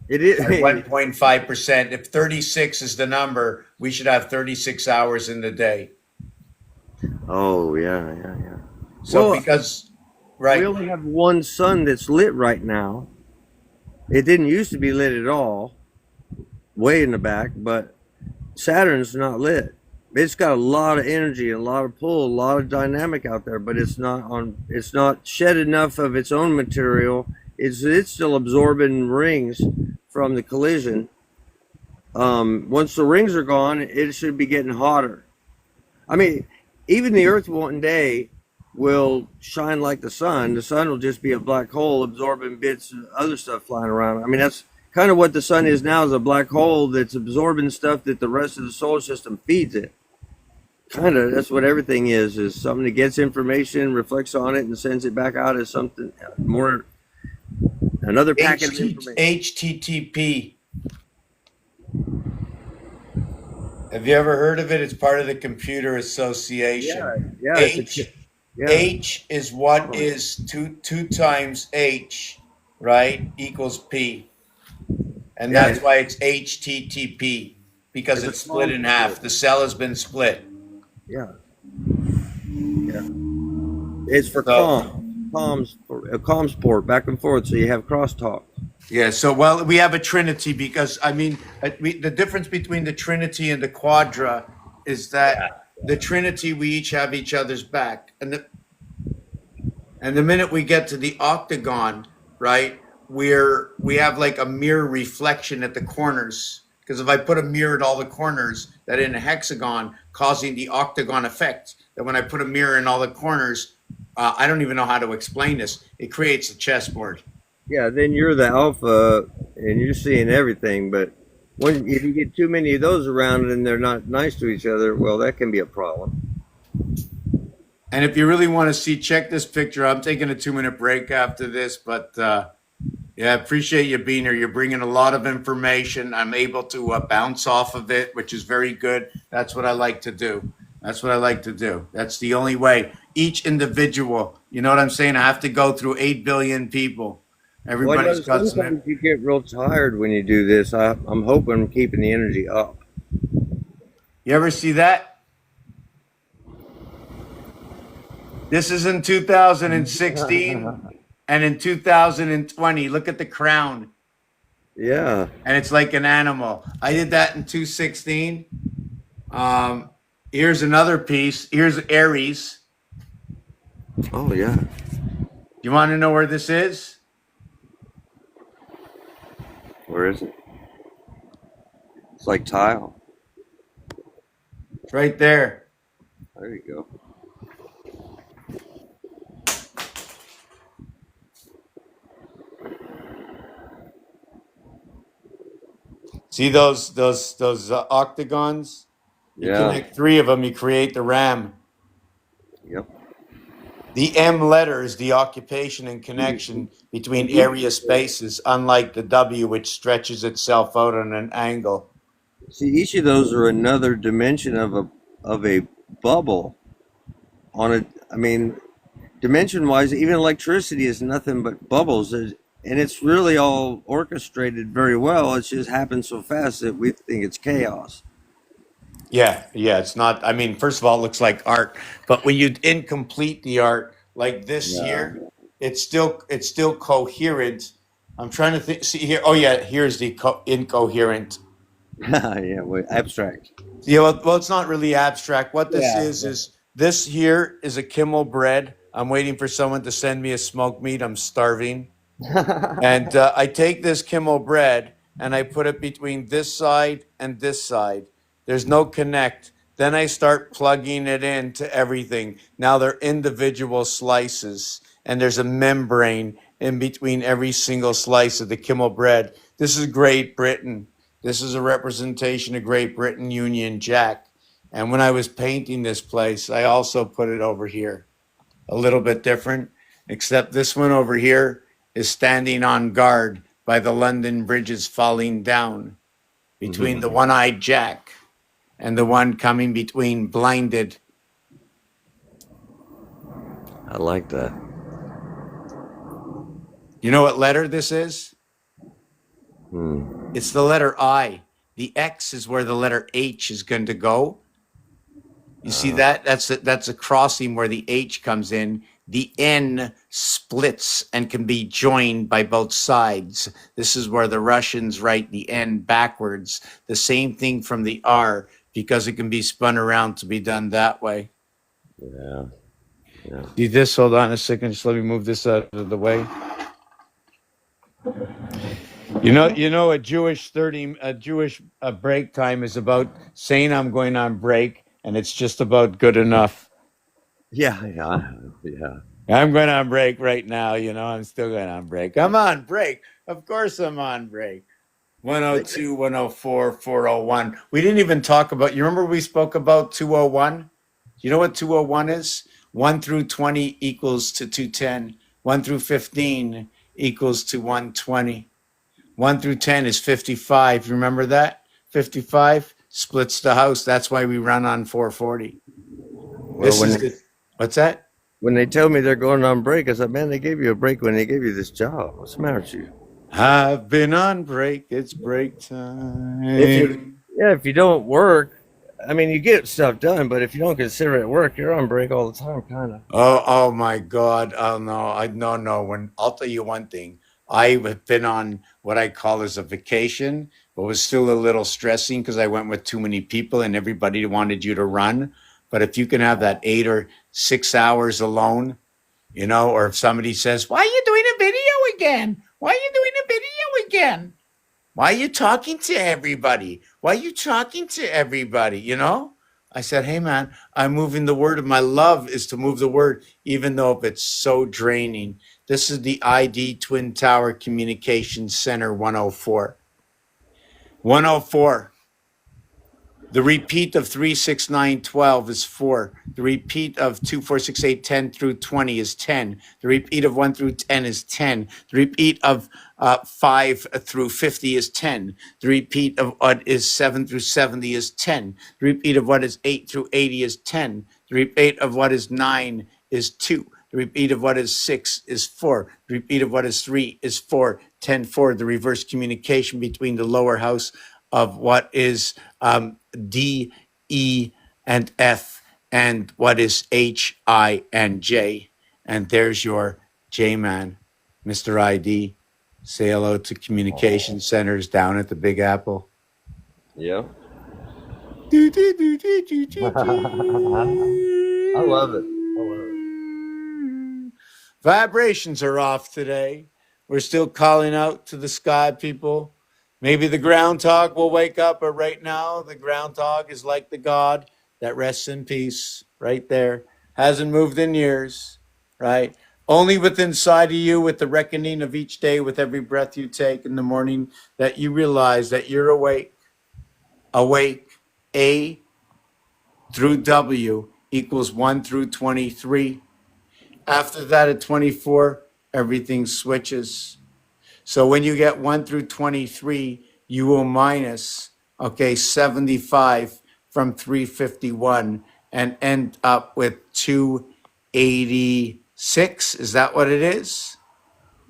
C: It is.
A: at 1.5%. If 36 is the number, we should have 36 hours in the day.
C: Oh, yeah.
A: So
C: Well,
A: because,
C: we
A: right,
C: only have one sun that's lit right now. It didn't used to be lit at all, way in the back, but Saturn's not lit. It's got a lot of energy, a lot of pull, a lot of dynamic out there, but it's not shed enough of its own material. It's still absorbing rings from the collision. Once the rings are gone, it should be getting hotter. I mean, even the Earth one day will shine like the sun. The sun will just be a black hole absorbing bits and other stuff flying around. I mean, that's kind of what the sun is now, is a black hole that's absorbing stuff that the rest of the solar system feeds it. Kind of, that's what everything is something that gets information, reflects on it, and sends it back out as something more, another packet of information.
A: HTTP. Have you ever heard of it? It's part of the Computer Association.
C: Yeah.
A: H is what is two times H, right? Equals P. And
C: Yeah.
A: that's why it's HTTP. because
C: It's a
A: it's split in
C: calm
A: half.
C: sport.
A: The cell has been split.
C: Yeah, yeah. It's for
A: So
C: a calm sport, back and forth, so you have crosstalk.
A: yeah, so well, we have a trinity because I mean, the difference between the trinity and the quadra is that the trinity we each have each other's back, and the minute we get to the octagon, right, we have like a mirror reflection at the corners. Because if I put a mirror at all the corners, that in a hexagon, causing the octagon effect, that when I put a mirror in all the corners, I don't even know how to explain this. It creates a chessboard.
C: Yeah, then you're the alpha, and you're seeing everything. But if you get too many of those around and they're not nice to each other, well, that can be a problem.
A: And if you really want to see, check this picture. I'm taking a 2-minute break after this, but yeah, I appreciate you being here. You're bringing a lot of information. I'm able to bounce off of it, which is very good. That's what I like to do. That's what I like to do. That's the only way. Each individual, you know what I'm saying? I have to go through 8 billion people.
C: Well,
A: Everybody's got some.
C: sometimes you get real tired when you do this. I'm hoping I'm keeping the energy up.
A: You ever see that? This is in 2016 and in 2020. Look at the crown.
C: Yeah.
A: And it's like an animal. I did that in 2016. Here's another piece. Here's Aries.
C: Oh, yeah.
A: You want to know where this is?
C: Where is it? It's like tile.
A: It's right there.
C: There you go.
A: See those octagons? You
C: Yeah.
A: connect 3 of them, you create the ram.
C: Yep.
A: The M letter is the occupation and connection between area spaces, unlike the W, which stretches itself out on an angle.
C: See, each of those are another dimension of a bubble on a. I mean, dimension wise, even electricity is nothing but bubbles, and it's really all orchestrated very well. It just happens so fast that we think it's chaos.
A: Yeah, it's not. I mean, first of all, it looks like art, but when you incomplete the art like this
C: Yeah.
A: here, it's still coherent. I'm trying to think. See here. Oh yeah, here's the incoherent.
C: Yeah, wait, abstract.
A: Yeah, well, it's not really abstract. What this
C: Yeah.
A: is this here is a Kimmel bread. I'm waiting for someone to send me a smoked meat. I'm starving. And I take this Kimmel bread and I put it between this side and this side. There's no connect. Then I start plugging it into everything. Now they're individual slices, and there's a membrane in between every single slice of the Kimmel bread. This is Great Britain. This is a representation of Great Britain Union Jack. And when I was painting this place, I also put it over here. A little bit different, except this one over here is standing on guard by the London bridges falling down between the one-eyed Jack and the one coming between blinded.
C: I like that.
A: You know what letter this is?
C: Hmm.
A: It's the letter I. The X is where the letter H is going to go. You see that? That's a crossing where the H comes in. The N splits and can be joined by both sides. This is where the Russians write the N backwards. The same thing from the R, because it can be spun around to be done that way.
C: Yeah. Yeah.
A: See this? Hold on a second. Just let me move this out of the way. You know, a Jewish break time is about saying I'm going on break, and it's just about good enough.
C: Yeah.
A: I'm going on break right now. I'm still going on break. I'm on break. Of course I'm on break. 102, 104, 401. We didn't even talk about, you remember we spoke about 201? You know what 201 is? 1 through 20 equals to 210. 1 through 15 equals to 120. 1 through 10 is 55. You remember that? 55 splits the house. That's why we run on 440. What's that?
C: When they tell me they're going on break, I said, man, they gave you a break when they gave you this job. What's the matter with you?
A: I've been on break. It's break time.
C: Yeah, if you don't work, I mean, you get stuff done, but if you don't consider it work, you're on break all the time, kind of.
A: Oh my God. Oh no, no. When I'll tell you one thing, I have been on what I call as a vacation, but was still a little stressing because I went with too many people and everybody wanted you to run. But if you can have that 8 or 6 hours alone, or if somebody says, "Why are you doing a video again? Why are you doing a video again? Why are you talking to everybody? Why are you talking to everybody?" I said, "Hey, man, I'm moving the word of my love is to move the word, even though if it's so draining." This is the ID Twin Tower Communications Center 104. 104. The repeat of 36912 is 4. The repeat of 2468 10 through 20 is 10. The repeat of 1 through 10 is 10. The repeat of 5 through 50 is 10. The repeat of what is 7 through 70 is 10. The repeat of what is 8 through 80 is 10. The repeat of what is 9 is 2. The repeat of what is 6 is 4. The repeat of what is 3 is 4. 10 4. The reverse communication between the lower house of what is D, E, and F, and what is H, I, and J. And there's your J man, Mr. ID. Say hello to communication centers down at the Big Apple.
C: Yeah.
A: I
C: I love it. I love it.
A: Vibrations are off today. We're still calling out to the sky, people. Maybe the groundhog will wake up, but right now the groundhog is like the god that rests in peace right there. Hasn't moved in years, right? Only with inside of you, with the reckoning of each day, with every breath you take in the morning, that you realize that you're awake. Awake. A through W equals 1 through 23. After that, at 24, everything switches. So when you get 1 through 23, you will minus, 75 from 351 and end up with 286. Is that what it is?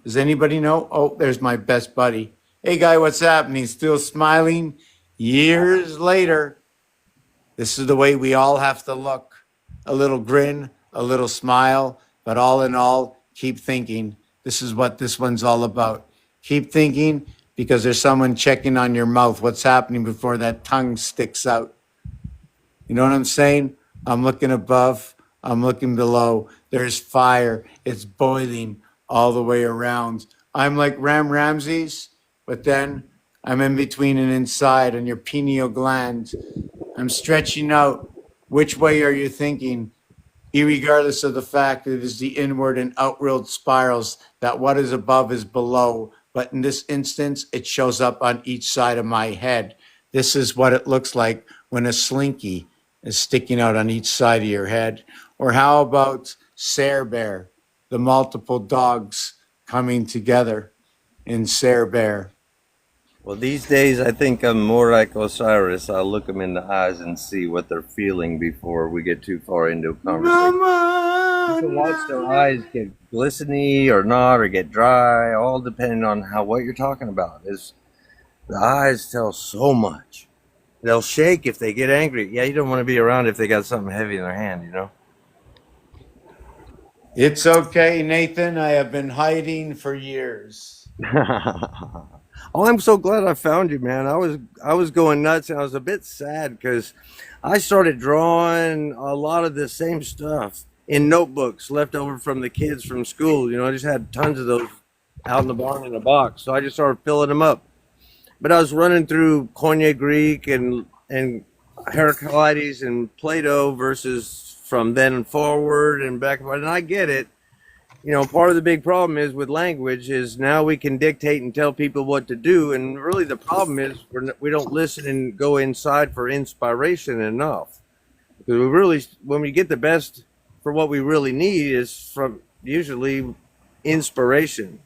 A: Does anybody know? Oh, there's my best buddy. Hey, guy, what's happening? Still smiling years later. This is the way we all have to look. A little grin, a little smile, but all in all, keep thinking. This is what this one's all about. Keep thinking because there's someone checking on your mouth. What's happening before that tongue sticks out? You know what I'm saying? I'm looking above, I'm looking below. There's fire. It's boiling all the way around. I'm like Ram Ramses, but then I'm in between and inside on your pineal gland. I'm stretching out. Which way are you thinking? Irregardless of the fact that it is the inward and outward spirals, that what is above is below. But in this instance, it shows up on each side of my head. This is what it looks like when a slinky is sticking out on each side of your head. Or how about Ser Bear, the multiple dogs coming together in Ser Bear?
C: Well, these days I think I'm more like Osiris. I'll look them in the eyes and see what they're feeling before we get too far into a conversation. You can watch their eyes get glistening or not, or get dry, all depending on what you're talking about. Is the eyes tell so much. They'll shake if they get angry. Yeah, you don't want to be around if they got something heavy in their hand.
A: It's okay, Nathan. I have been hiding for years.
C: Oh, I'm so glad I found you, man. I was going nuts, and I was a bit sad because I started drawing a lot of the same stuff in notebooks left over from the kids from school. I just had tons of those out in the barn in a box, so I just started filling them up. But I was running through Koine Greek and Heraclides and Plato versus from then forward and back, and I get it. Part of the big problem is with language is now we can dictate and tell people what to do. And really the problem is we don't listen and go inside for inspiration enough. Because when we get the best for what we really need is from usually inspiration.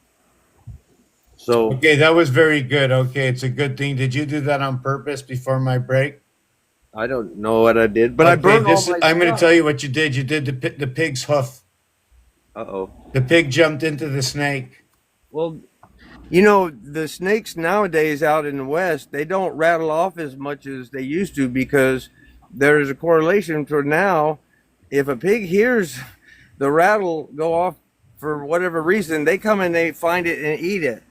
C: So
A: Okay, that was very good. Okay, it's a good thing. Did you do that on purpose before my break?
C: I don't know what I did, but I
A: Okay,
C: burned all my
A: I'm going to
C: stuff.
A: tell you what you did. You did the pig's hoof.
C: Uh-oh.
A: The pig jumped into the snake.
C: Well, You know, the snakes nowadays out in the West, they don't rattle off as much as they used to because there's a correlation for now. If a pig hears the rattle go off for whatever reason, they come and they find it and eat it.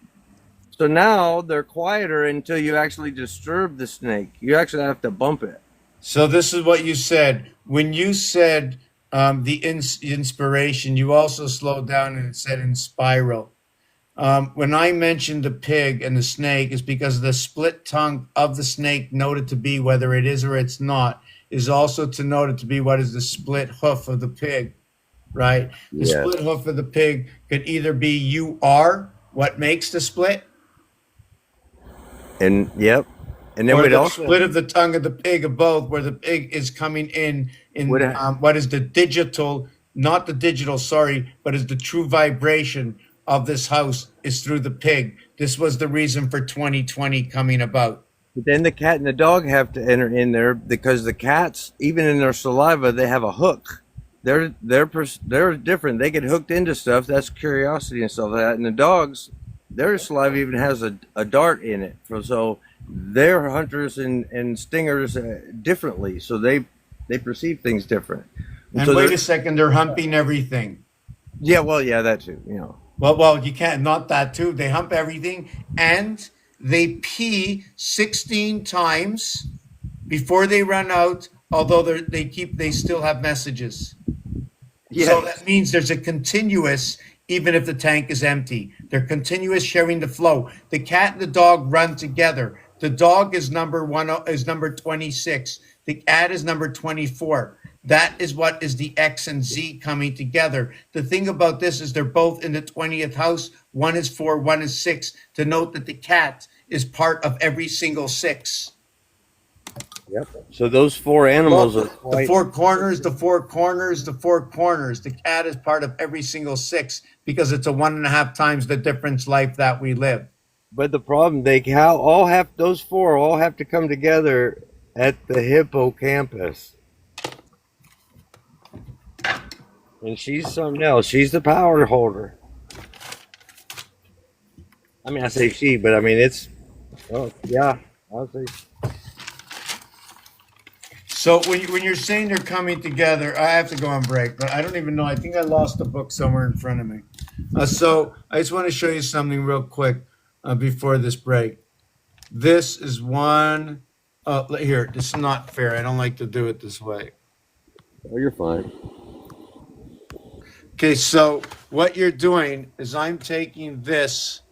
C: So now they're quieter until you actually disturb the snake. You actually have to bump it.
A: So this is what you said. When you said the inspiration, you also slowed down and it said in spiral. When I mentioned the pig and the snake, is because the split tongue of the snake, noted to be whether it is or it's not, is also to noted to be what is the split hoof of the pig, right? The
C: Yeah.
A: split hoof of the pig could either be you are what makes the split,
C: And yep. And then
A: or
C: we'd
A: the
C: also
A: split of the tongue of the pig of both, where the pig is coming in
C: would have,
A: what is the digital, not the digital, sorry, but is the true vibration of this house is through the pig. This was the reason for 2020 coming about.
C: but then the cat and the dog have to enter in there because the cats, even in their saliva, they have a hook. They're different. They get hooked into stuff. That's curiosity and stuff like that. And the dogs, their saliva even has a dart in it. So they're hunters and stingers differently. So they perceive things different. And
A: And
C: so
A: wait
C: they're
A: a second, they're humping everything.
C: yeah, well, yeah, that too. You know,
A: Well, you can't, not that too. They hump everything and they pee 16 times before they run out, although they still have messages. So
C: yeah,
A: that means there's a continuous, even if the tank is empty. They're continuous sharing the flow. The cat and the dog run together. The dog is number 26. The cat is number 24. That is what is the X and Z coming together. The thing about this is they're both in the 20th house. One is 4, one is 6. To note that the cat is part of every single 6.
C: yep. So those four animals are
A: Look, the
C: quite.
A: four corners, the four corners, the four corners. The cat is part of every single 6 because it's a 1.5 times the difference life that we live.
C: But the problem, they all have those four all have to come together at the hippocampus, and she's something else. She's the power holder. I mean, I say she, but I mean it's. Oh yeah, I'll say.
A: So when you're saying they're coming together, I have to go on break, but I don't even know. I think I lost the book somewhere in front of me. So I just want to show you something real quick before this break. This is one. Here, this is not fair. I don't like to do it this way.
C: Oh, you're fine.
A: Okay, so what you're doing is I'm taking this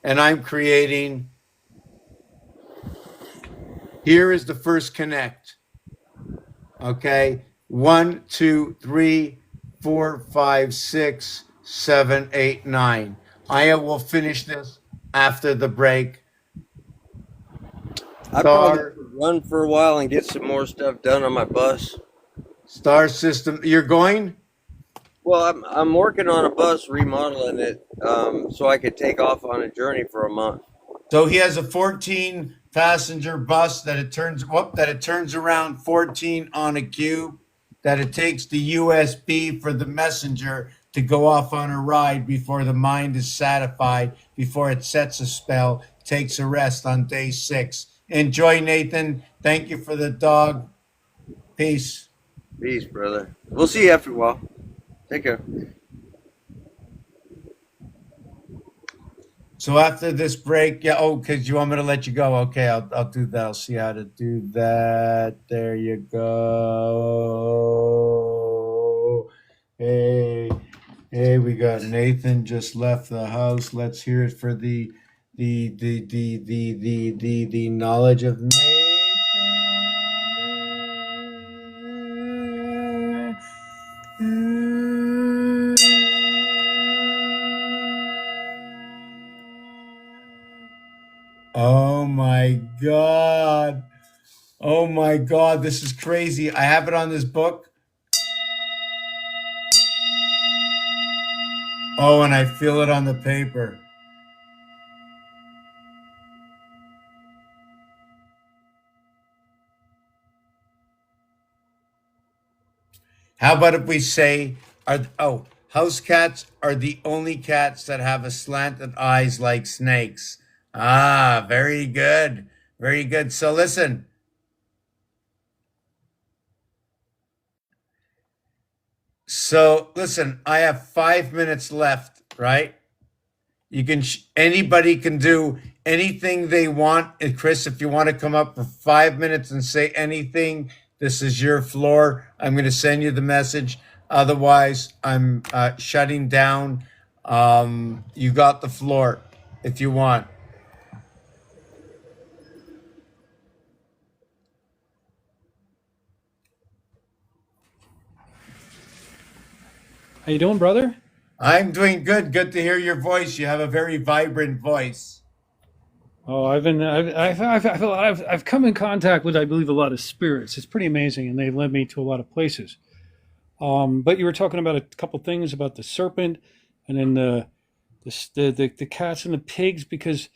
A: and I'm creating. Here is the first connect. Okay, 1, 2, 3, 4, 5, 6, 7, 8, 9. I will finish this after the break.
C: I probably
A: Star,
C: could run for a while and get some more stuff done on my bus.
A: star system. You're going?
C: Well, I'm working on a bus, remodeling it, so I could take off on a journey for a month.
A: So he has a 14 passenger bus that it turns around 14 on a cube, that it takes the USB for the messenger to go off on a ride before the mind is satisfied, before it sets a spell, takes a rest on day 6. Enjoy, Nathan. Thank you for the dog. Peace.
C: Peace, brother. We'll see you after a while. Take care.
A: So after this break, yeah. Oh, because you want me to let you go? Okay, I'll do that. I'll see how to do that. There you go. Hey, we got Nathan just left the house. Let's hear it for the knowledge of Nathan. Oh my God. Oh my God. This is crazy. I have it on this book. Oh, and I feel it on the paper. How about if we say, how House cats are the only cats that have a slanted eyes like snakes. Ah, very good. Very good. So listen, I have 5 minutes left, right? Anybody can do anything they want. And Chris, if you want to come up for 5 minutes and say anything, this is your floor. I'm going to send you the message. Otherwise, I'm shutting down. You got the floor if you want.
D: How you doing, brother?
A: I'm doing good. Good to hear your voice. You have a very vibrant voice.
D: Oh, I've come in contact with, I believe, a lot of spirits. It's pretty amazing, and they led me to a lot of places. But you were talking about a couple things about the serpent, and then the cats and the pigs, because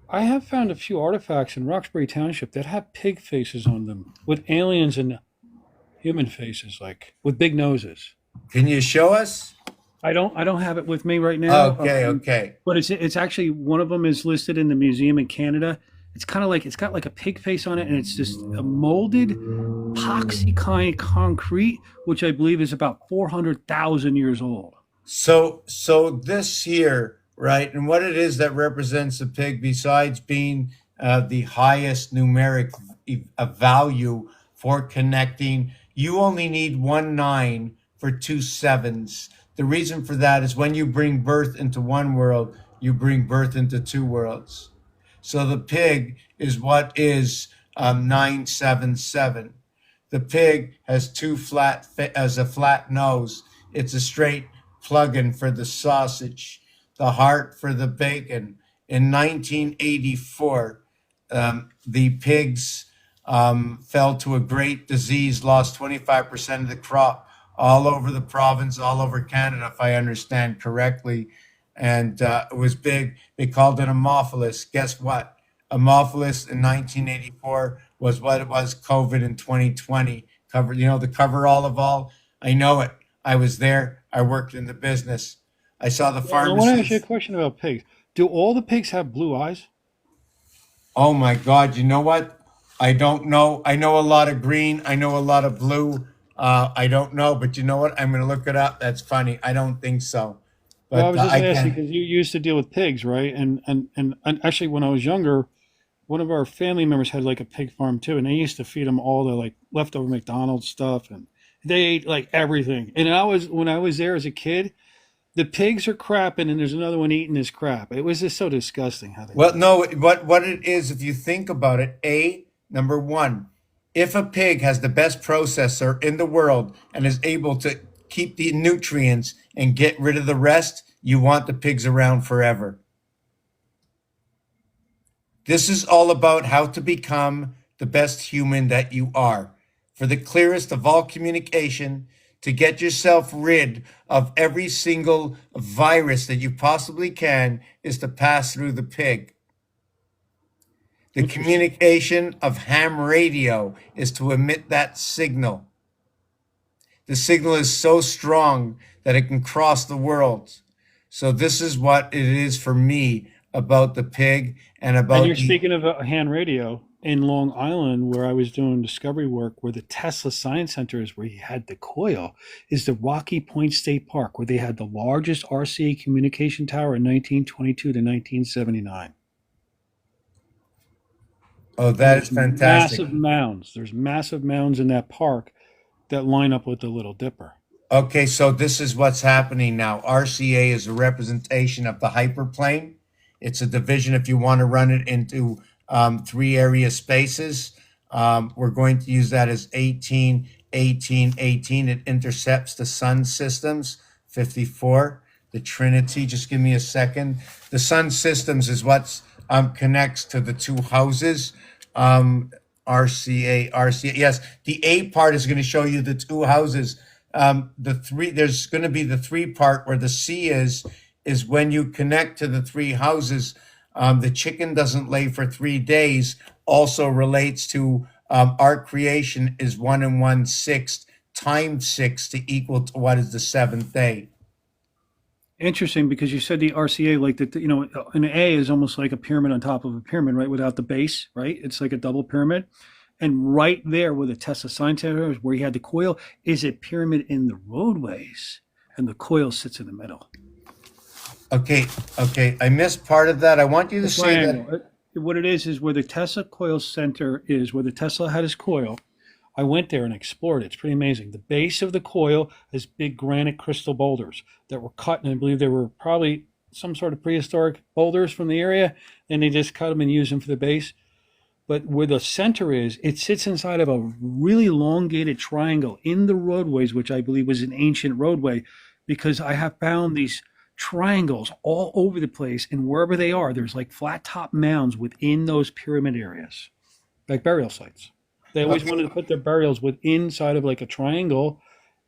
D: I have found a few artifacts in Roxbury Township that have pig faces on them, with aliens and human faces, like with big noses.
A: Can you show us?
D: I don't have it with me right now.
A: Okay, okay.
D: But it's actually one of them is listed in the museum in Canada. It's kind of like it's got like a pig face on it, and it's just a molded epoxy kind concrete, which I believe is about 400,000 years old.
A: So this here, right, and what it is that represents a pig, besides being the highest numeric value for connecting, you only need 1 9 for 2 sevens. The reason for that is when you bring birth into one world, you bring birth into two worlds. So the pig is what is 977. The pig has has a flat nose. It's a straight plug-in for the sausage, the heart for the bacon. In 1984, the pigs fell to a great disease, lost 25% of the crop all over the province, all over Canada, if I understand correctly. And it was big. They called it Haemophilus. Guess what? Haemophilus in 1984 was what it was COVID in 2020. Cover, the cover all of all. I know it. I was there. I worked in the business. I saw the
D: I want to ask you a
A: pharmacies.
D: question about pigs. Do all the pigs have blue eyes?
A: Oh my God. You know what? I don't know. I know a lot of green. I know a lot of blue. I don't know, but you know what? I'm going to look it up. That's funny. I don't think so.
D: Well, I
A: But
D: was just
A: I
D: asking
A: can.
D: because you used to deal with pigs, right? And actually, when I was younger, one of our family members had like a pig farm too, and they used to feed them all the like leftover McDonald's stuff, and they ate like everything. And when I was there as a kid, the pigs are crapping, and there's another one eating this crap. It was just so disgusting how they
A: Well,
D: did it.
A: no, what it is, if you think about it, number one, if a pig has the best processor in the world and is able to keep the nutrients and get rid of the rest, you want the pigs around forever. This is all about how to become the best human that you are. For the clearest of all communication, to get yourself rid of every single virus that you possibly can, is to pass through the pig. The
D: Interesting.
A: communication of ham radio is to emit that signal. The signal is so strong that it can cross the world. So this is what it is for me about the pig and
D: And
A: about
D: you're
A: the.
D: speaking of a hand radio in Long Island, where I was doing discovery work, where the Tesla Science Center is, where he had the coil, is the Rocky Point State Park, where they had the largest RCA communication tower in 1922 to 1979.
A: Oh,
D: And
A: that is fantastic.
D: there's massive mounds in that park that line up with the Little Dipper.
A: Okay, so this is what's happening now. RCA is a representation of the hyperplane. It's a division if you want to run it into three area spaces. We're going to use that as 18, 18, 18. It intercepts the sun systems, 54. The Trinity, just give me a second. The sun systems is what connects to the two houses. RCA. Yes, the A part is going to show you the two houses. There's going to be the three part where the C is when you connect to the three houses. The chicken doesn't lay for 3 days also relates to our creation is 1 and 1/6 times 6 to equal to what is the seventh day.
D: Interesting, because you said the RCA, like that, an A is almost like a pyramid on top of a pyramid, right? Without the base, right? It's like a double pyramid. And right there where the Tesla Science Center is, where you had the coil, is a pyramid in the roadways. And the coil sits in the middle.
A: Okay, okay. I missed part of that. I want you to
D: The
A: say that.
D: triangle. What it is where the Tesla Coil Center is, where the Tesla had his coil. I went there and explored it. It's pretty amazing. The base of the coil is big granite crystal boulders that were cut, and I believe they were probably some sort of prehistoric boulders from the area, and they just cut them and used them for the base. But where the center is, it sits inside of a really elongated triangle in the roadways, which I believe was an ancient roadway, because I have found these triangles all over the place, and wherever they are, there's like flat top mounds within those pyramid areas, like burial sites. They always wanted to put their burials inside of like a triangle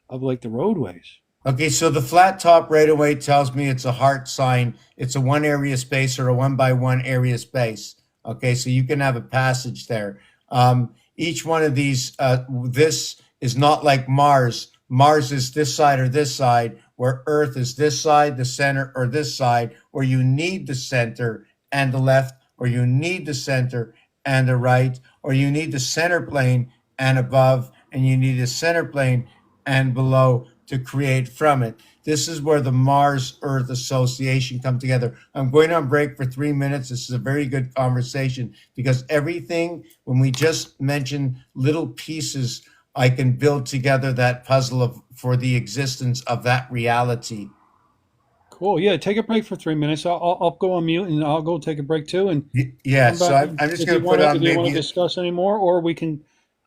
D: of like the roadways.
A: Okay, so the flat top right away tells me it's a heart sign. It's a one area space or a one by one area space. Okay, so you can have a passage there. Each one of these, this is not like Mars. Mars is this side or this side, where Earth is this side, the center, or this side, where you need the center and the left, or you need the center and the right, or you need the center plane and above, and you need the center plane and below to create from it. This is where the Mars Earth Association come together. I'm going on break for 3 minutes. This is a very good conversation because everything, when we just mention little pieces, I can build together that puzzle for the existence of that reality.
D: Cool. Yeah, take a break for 3 minutes. I'll go on mute and I'll go take a break too. And
A: Yeah,
D: come
A: so
D: back.
A: I'm just
D: If
A: going
D: you
A: to put
D: want
A: on
D: to, do you want to
A: maybe.
D: discuss any more, or we can?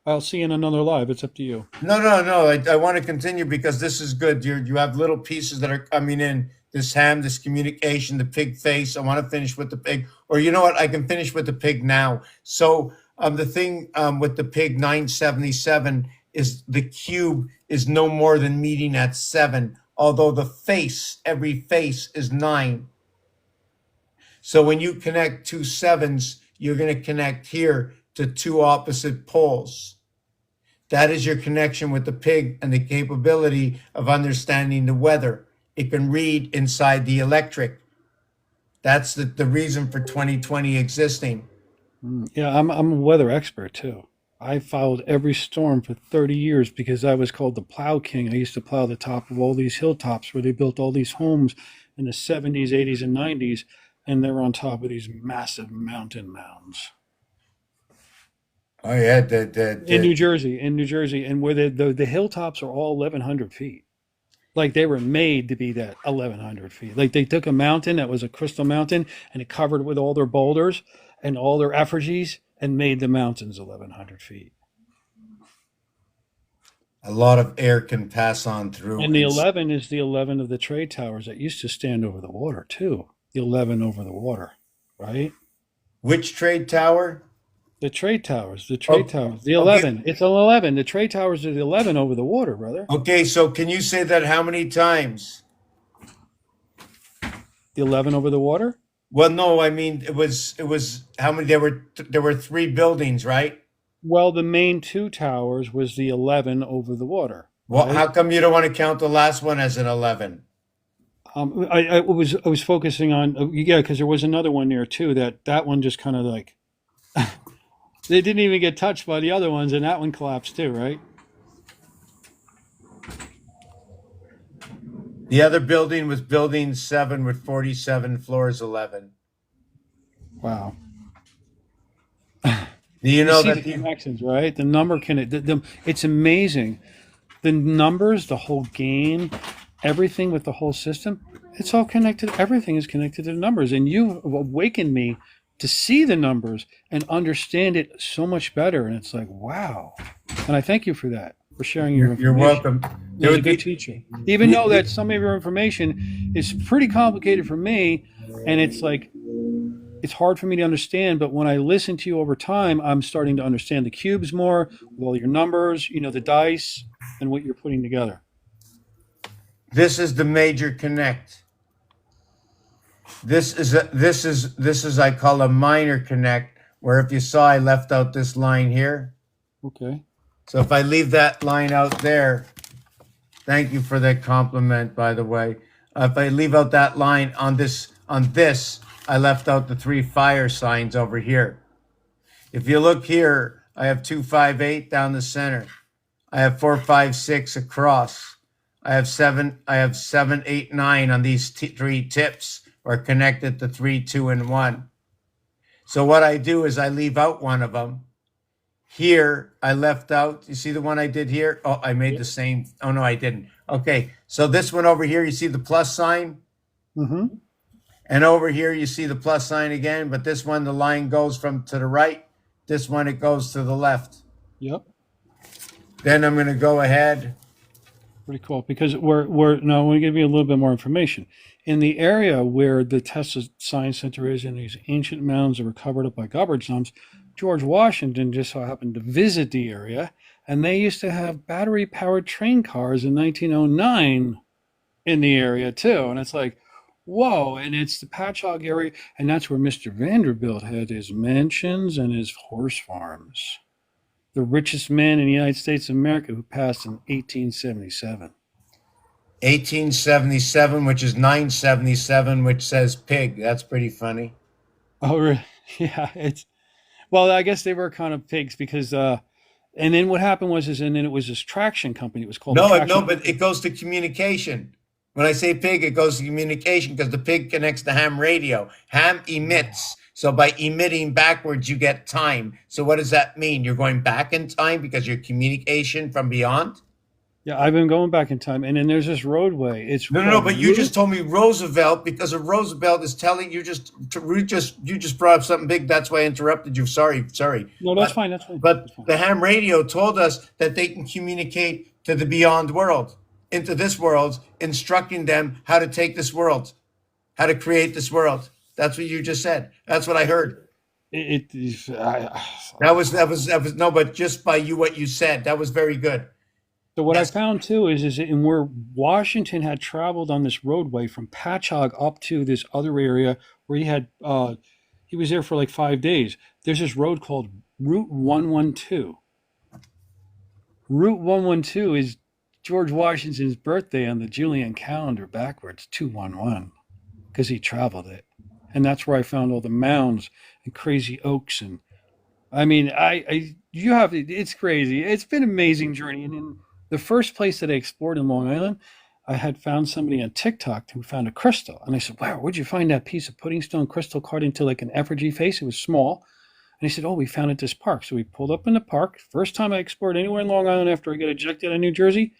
D: I'll see you in another live. It's up to you.
A: No. I want to continue because this is good. You have little pieces that are coming in. This ham, this communication, the pig face. I want to finish with the pig. Or you know what? I can finish with the pig now. So the thing with the pig 977 is the cube is no more than meeting at 7, although the face, every face is 9. So when you connect two sevens, you're going to connect here to two opposite poles. That is your connection with the pig and the capability of understanding the weather. It can read inside the electric. That's the reason for 2020 existing.
D: Yeah, I'm a weather expert too. I followed every storm for 30 years because I was called the plow king. I used to plow the top of all these hilltops where they built all these homes in the 70s, 80s, and 90s, and they're on top of these massive mountain mounds.
A: Oh yeah,
D: In New Jersey, and where the hilltops are all 1,100 feet. Like they were made to be that 1,100 feet. Like they took a mountain that was a crystal mountain and it covered it with all their boulders and all their effigies and made the mountains 1,100 feet.
A: a lot of air can pass on through.
D: And the 11 is the 11 of the trade towers that used to stand over the water too. The 11 over the water, right?
A: Which trade tower?
D: The trade towers, the
A: Oh,
D: towers, the
A: okay.
D: 11. It's an 11. The trade towers are the 11 over the water, brother.
A: Okay, so can you say that how many times?
D: The 11 over the water?
A: Well, no, I mean it was how many there were 3 buildings, right?
D: Well, the main 2 towers was the 11 over the water,
A: Well,
D: right?
A: how come you don't want to count the last one as an 11?
D: I was focusing on yeah, because there was another one there too. That one just kind of like they didn't even get touched by the other ones, and that one collapsed too, right?
A: The other building was building 7 with 47 floors, 11.
D: Wow.
A: Do you
D: You
A: know
D: see
A: that
D: the connections, right? The number it's amazing. The numbers, the whole game, everything with the whole system, it's all connected. Everything is connected to the numbers. And you awakened me to see the numbers and understand it so much better. And it's like, wow. And I thank you for that, for sharing your
A: you're
D: information.
A: welcome.
D: It was a good teaching. Even though that some of your information is pretty complicated for me, and it's like it's hard for me to understand, but when I listen to you over time, I'm starting to understand the cubes more, with all your numbers, the dice, and what you're putting together.
A: This is the major connect. This is I call a minor connect, where if you saw I left out this line here.
D: Okay.
A: So if I leave that line out there, thank you for that compliment, by the way. If I leave out that line on this, I left out the 3 fire signs over here. If you look here, I have 258 down the center. I have 456 across. I have 7, 8, 9 on these 3 tips are connected to 3, 2, and 1. So what I do is I leave out one of them. Here, I left out, you see the one I did here? Oh, I made the same. Oh, no, I didn't. Okay, so this one over here, you see the plus sign?
D: Mm-hmm.
A: And over here, you see the plus sign again, but this one, the line goes from to the right. This one, it goes to the left.
D: Yep.
A: Then I'm going to go ahead.
D: Pretty cool. Because we're now I want to give you a little bit more information. In the area where the Tesla Science Center is, in these ancient mounds that were covered up by garbage dumps, George Washington just so happened to visit the area, and they used to have battery-powered train cars in 1909 in the area too. And it's like, whoa! And it's the Patchogue area, and that's where Mr. Vanderbilt had his mansions and his horse farms. The richest man in the United States of America, who passed in 1877.
A: 1877, which is 977, which says pig. That's pretty funny.
D: Oh, really? Yeah. It's well, I guess they were kind of pigs because, and then what happened was, and then it was this traction company. It was called
A: No, but it goes to communication. When I say pig, it goes to communication because the pig connects to ham radio. Ham emits. So by emitting backwards, you get time. So what does that mean? You're going back in time because you're communication from beyond?
D: Yeah, I've been going back in time, and then there's this roadway. It's
A: No, but you just told me Roosevelt because of Roosevelt is telling you just brought up something big. That's why I interrupted you. Sorry.
D: No, that's fine. That's fine.
A: But
D: That's fine.
A: the ham radio told us that they can communicate to the beyond world, into this world, instructing them how to take this world, how to create this world. That's what you just said. That's what I heard. That was no, but just by you what you said, that was very good.
D: So what
A: Yes.
D: I found too is in where Washington had traveled on this roadway from Patchogue up to this other area where he was there for like 5 days. There's this road called Route 112. Route 112 is George Washington's birthday on the Julian calendar backwards, 211, because he traveled it. And that's where I found all the mounds and crazy oaks. And I mean, it's crazy. It's been an amazing journey. And in the first place that I explored in Long Island, I had found somebody on TikTok who found a crystal. And I said, wow, where'd you find that piece of pudding stone crystal carved into like an effigy face? It was small. And he said, oh, we found it at this park. So we pulled up in the park. First time I explored anywhere in Long Island after I got ejected out of New Jersey.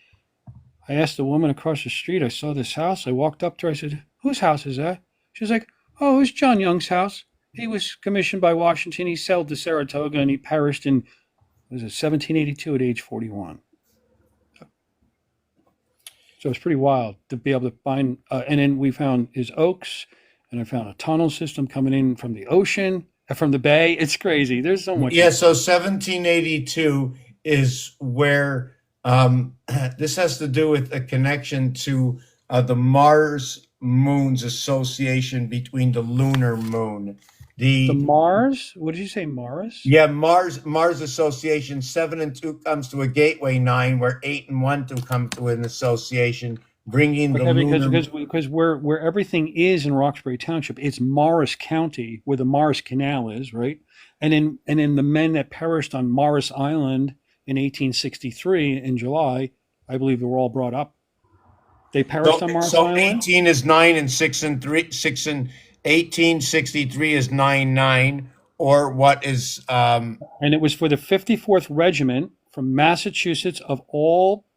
D: I asked the woman across the street, I saw this house. I walked up to her. I said, whose house is that? She was like, oh, it was John Young's house. He was commissioned by Washington. He sailed to Saratoga and he perished in, was it 1782 at age 41. So it's pretty wild to be able to find. And then we found his oaks, and I found a tunnel system coming in from the ocean, from the bay. It's crazy. There's so much.
A: Yeah, so 1782 is where this has to do with a connection to the Mars Moons Association between the lunar moon.
D: The Mars? What did you say, Mars?
A: Yeah, Mars Association 7 and 2 comes to a gateway 9, where 8 and 1 to come to an association, bringing the lunar.
D: Because where everything is in Roxbury Township, it's Morris County, where the Morris Canal is, right? And then the men that perished on Morris Island in 1863 in July, I believe they were all brought up. They perished on Morris Island.
A: 18 is 9 and 6 and 3, 6 and 1863 is 9-9, or what is
D: and it was for the 54th Regiment from Massachusetts. Of all,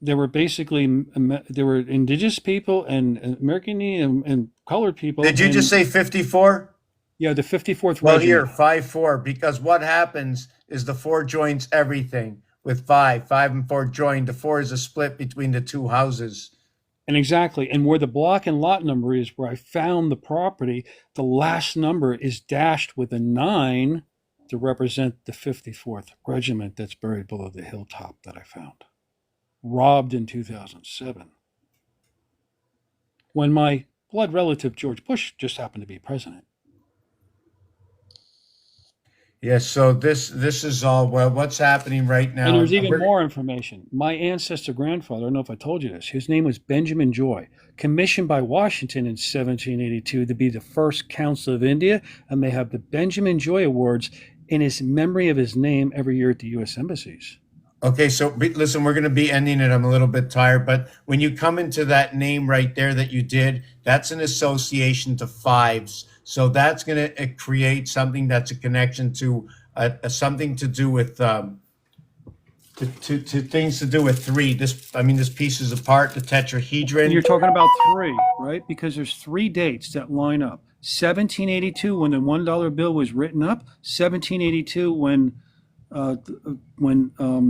D: there were indigenous people and American Indian and colored people.
A: Did you just say 54?
D: Yeah, the 54th
A: Well,
D: Regiment.
A: here 5-4, because what happens is the 4 joins everything with 5 and 4 join. The 4 is a split between the 2 houses.
D: And exactly. And where the block and lot number is, where I found the property, the last number is dashed with a 9 to represent the 54th Regiment that's buried below the hilltop that I found. Robbed in 2007. When my blood relative, George Bush, just happened to be president.
A: Yeah, so this is all well. What's happening right
D: And
A: now?
D: there's even more information. My ancestor grandfather, I don't know if I told you this, his name was Benjamin Joy, commissioned by Washington in 1782 to be the first consul of India, and they have the Benjamin Joy Awards in his memory of his name every year at the U.S. embassies.
A: Okay, so listen, we're going to be ending it. I'm a little bit tired, but when you come into that name right there that you did, that's an association to fives. So that's going to create something that's a connection to something to do with to things to do with three. I mean, this piece is apart. The
D: And you're
A: tetrahedron.
D: talking about three, right? Because there's three dates that line up. 1782, when the $1 bill was written up. 1782, when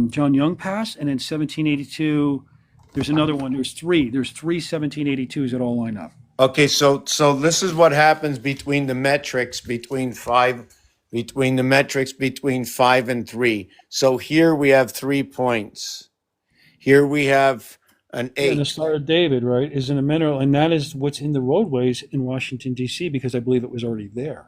D: John Young passed, and then 1782. There's another one. There's three. There's three 1782s that all line up.
A: Okay, so this is what happens between the metrics between 5 and 3. So here we have 3 points. Here we have an
D: Yeah, and the
A: 8.
D: Star of David, right, is in a mineral, and that is what's in the roadways in Washington D.C. because I believe it was already there.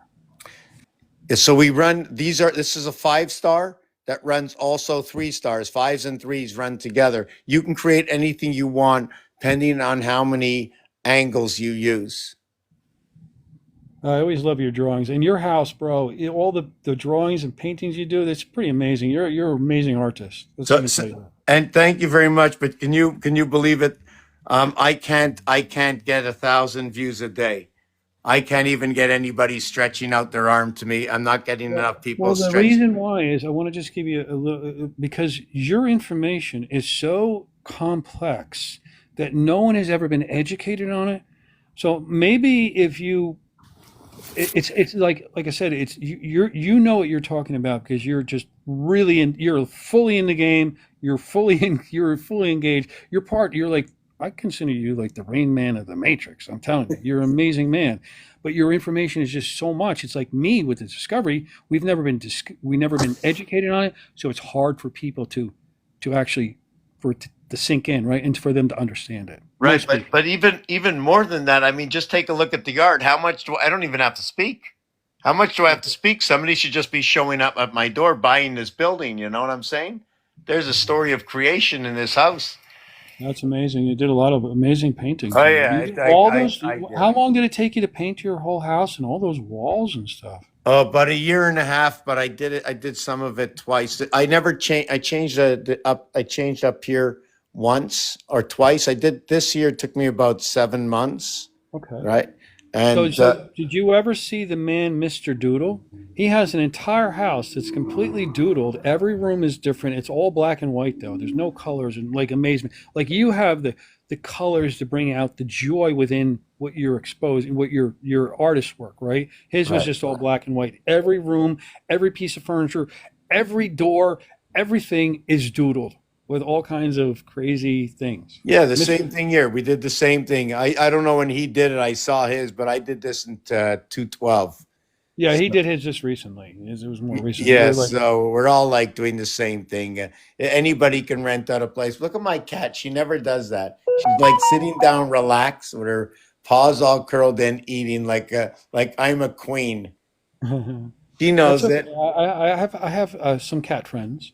A: So we run this is a 5-star that runs also 3 stars. 5s and 3s run together. You can create anything you want depending on how many angles you use.
D: I always love your drawings. And your house, bro, all the drawings and paintings you do, that's pretty amazing. You're an amazing artist. Let's
A: So,
D: let me tell you that.
A: and thank you very much. But can you believe it? I can't get 1,000 views a day. I can't even get anybody stretching out their arm to me. I'm not getting enough people
D: Well, the
A: stretch.
D: reason why is I want to just give you a little, because your information is so complex that no one has ever been educated on it. So maybe if you, it's like I said, it's you know what you're talking about because you're just really in, you're fully in the game. You're fully engaged. You're like, I consider you like the Rain Man of the Matrix. I'm telling you, you're an amazing man. But your information is just so much. It's like me with the discovery. We've never been educated on it, so it's hard for people to actually for it to sink in, right, and for them to understand it.
A: Right,
D: Most
A: but
D: people.
A: even more than that, I mean, just take a look at the yard. How much do I don't even have to speak? How much do I have to speak? Somebody should just be showing up at my door buying this building. You know what I'm saying? There's a story of creation in this house.
D: That's amazing. You did a lot of amazing paintings,
A: Oh
D: man.
A: yeah,
D: You did all those.
A: I did.
D: How long did it take you to paint your whole house and all those walls and stuff?
A: Oh, about a year and a half, but I did it. I did some of it twice. I never changed. I changed the up. I changed up here once or twice. I did this year. It took me about 7 months,
D: Okay.
A: right?
D: So,
A: And
D: so did you ever see the man, Mr. Doodle? He has an entire house that's completely doodled. Every room is different. It's all black and white, though. There's no colors and like amazement. Like you have the colors to bring out the joy within what you're exposing, what your artist work, right? His was
A: right.
D: just all black and white. Every room, every piece of furniture, every door, everything is doodled with all kinds of crazy things.
A: Yeah, the
D: Mr.
A: same thing here. We did the same thing. I don't know when he did it. I saw his, but I did this in 212.
D: Yeah, he did his just recently. It was more recent.
A: Yeah,
D: You're like,
A: so we're all like doing the same thing. Anybody can rent out a place. Look at my cat. She never does that. She's like sitting down, relaxed, with her paws all curled in, eating like I'm a queen. She
D: that's
A: knows
D: okay.
A: it.
D: I have some cat friends.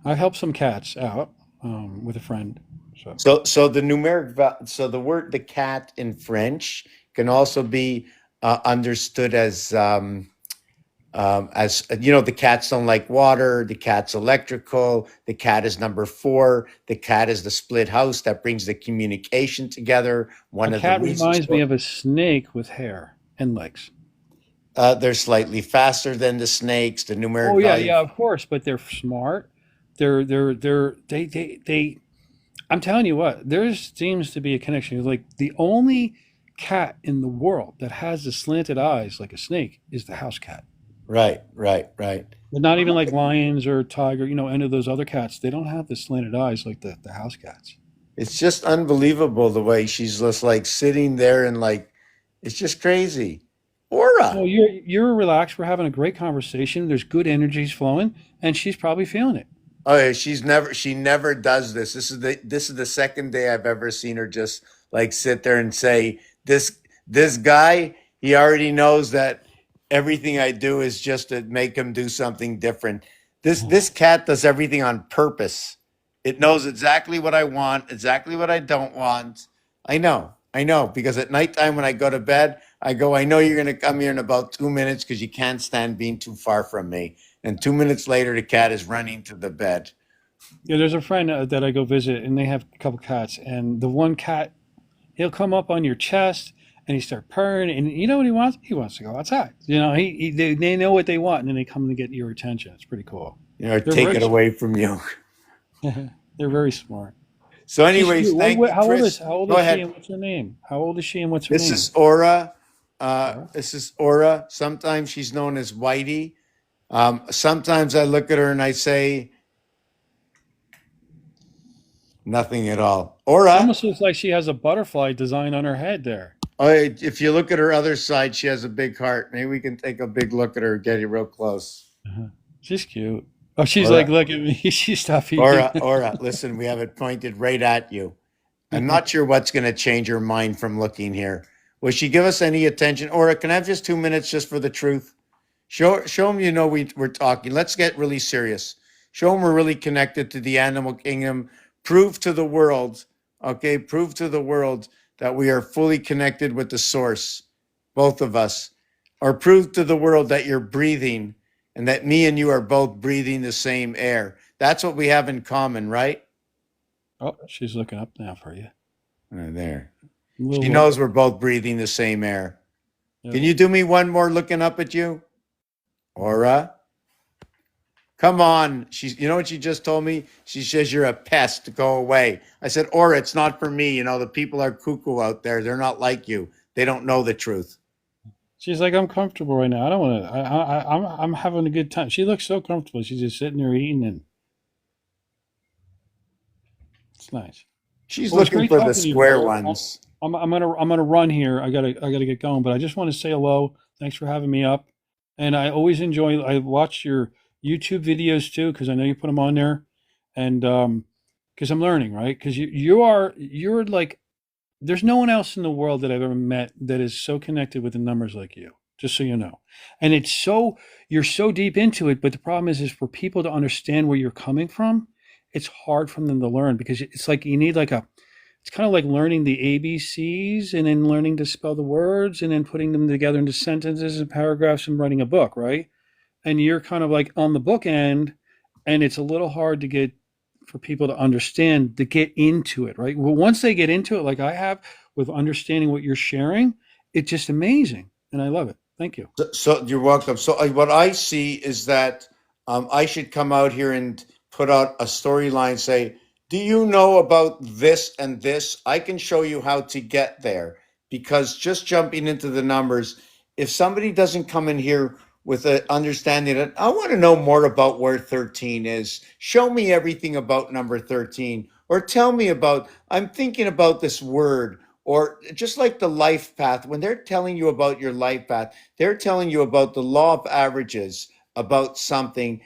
D: I helped some cats out with a friend. So
A: So so the word the cat in French can also be understood as the cats don't like water, the cat's electrical, the cat is number 4, the cat is the split house that brings the communication together.
D: a
A: One of the
D: cat
A: reasons
D: reminds me
A: for
D: of a snake with hair and legs.
A: they're slightly faster than the snakes. The
D: Oh
A: numeric
D: yeah,
A: value.
D: yeah, of course. But they're smart. They. I'm telling you what. There seems to be a connection. Like the only cat in the world that has the slanted eyes like a snake is the house cat.
A: Right, right, right.
D: But not even like lions or tiger, any of those other cats. They don't have the slanted eyes like the house cats.
A: It's just unbelievable the way she's just like sitting there and like it's just crazy.
D: No,
A: Aura.
D: you're relaxed. We're having a great conversation. There's good energies flowing, and she's probably feeling it.
A: Oh yeah, she never does this. This is the second day I've ever seen her just like sit there and say this guy, he already knows that everything I do is just to make him do something different. This cat does everything on purpose. It knows exactly what I want, exactly what I don't want. I know, because at nighttime when I go to bed, I go, I know you're going to come here in about 2 minutes because you can't stand being too far from me. And 2 minutes later, the cat is running to the bed.
D: Yeah, there's a friend that I go visit, and they have a couple cats, and the one cat, he'll come up on your chest and he start purring, and you know what he wants? He wants to go outside. They know what they want, and then they come to get your attention. It's pretty cool.
A: You know,
D: They're
A: take
D: very
A: it away from you.
D: they're very smart.
A: So, anyways, thank you,
D: How old
A: Chris.
D: how old
A: Go
D: is she
A: ahead.
D: and what's her name? How old is she and what's her
A: This
D: name?
A: is Aura.
D: Sarah?
A: This is Aura. Sometimes she's known as Whitey. Sometimes I look at her and I say nothing at all.
D: It
A: Aura.
D: almost looks like she has a butterfly design on her head there.
A: Oh, if you look at her other side, she has a big heart. Maybe we can take a big look at her, get it real close.
D: She's cute. Oh, she's
A: Aura.
D: like, look at me. She's stuffy.
A: Aura, listen, we have it pointed right at you. I'm not sure what's going to change her mind from looking here. Will she give us any attention? Aura, can I have just 2 minutes just for the truth? Show them you know we're talking. Let's get really serious. Show them we're really connected to the animal kingdom. Prove to the world, okay? Prove to the world that we are fully connected with the source, both of us. Or prove to the world that you're breathing and that me and you are both breathing the same air. That's what we have in common, right?
D: Oh, she's looking up now for you.
A: There.
D: Little-
A: She knows we're both breathing the same air.
D: Yeah.
A: Can you do me one more looking up at you? Aura? Come on. You know what she just told me? She says you're a pest. Go away. I said, Aura, it's not for me. You know, the people are cuckoo out there. They're not like you. They don't know the truth.
D: She's like, I'm comfortable right now. I don't want to. I'm having a good time. She looks so comfortable. She's just sitting there eating, and it's nice.
A: She's
D: Well, it's
A: looking
D: great
A: for the
D: talking to you,
A: square
D: Bill.
A: ones.
D: I'm gonna run here. I gotta get going, but I just want to say hello. Thanks for having me up, and I always enjoy. I watch your YouTube videos too because I know you put them on there, and because I'm learning, right? Because you're like, there's no one else in the world that I've ever met that is so connected with the numbers like you. Just so you know, and you're so deep into it. But the problem is for people to understand where you're coming from, it's hard for them to learn because it's like you need like it's kind of like learning the ABCs and then learning to spell the words and then putting them together into sentences and paragraphs and writing a book, right? And you're kind of like on the book end, and it's a little hard to get for people to understand, to get into it, right? Well, once they get into it, like I have with understanding what you're sharing, it's just amazing. And I love it. Thank you.
A: So you're welcome. So what I see is that I should come out here and put out a storyline, say, do you know about this and this? I can show you how to get there, because just jumping into the numbers, if somebody doesn't come in here with an understanding that I want to know more about where 13 is, show me everything about number 13, or tell me about, I'm thinking about this word, or just like the life path, when they're telling you about your life path, they're telling you about the law of averages, about something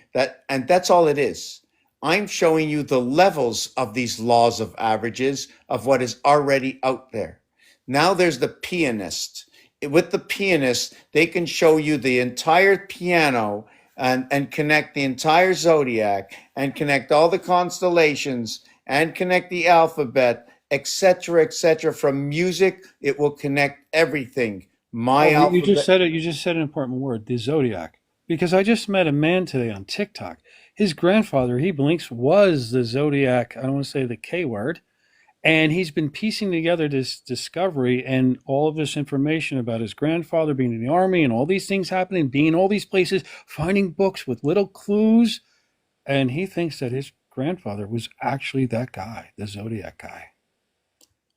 A: and that's all it is. I'm showing you the levels of these laws of averages of what is already out there. Now there's the pianist. With the pianist, they can show you the entire piano and connect the entire zodiac and connect all the constellations and connect the alphabet, etc. From music, it will connect everything. My
D: You
A: alphabet.
D: just said it. You just said an important word, the zodiac. Because I just met a man today on TikTok. His grandfather, he blinks, was the zodiac. I don't want to say the K word. And he's been piecing together this discovery and all of this information about his grandfather being in the army and all these things happening, being in all these places, finding books with little clues. And he thinks that his grandfather was actually that guy, the zodiac guy.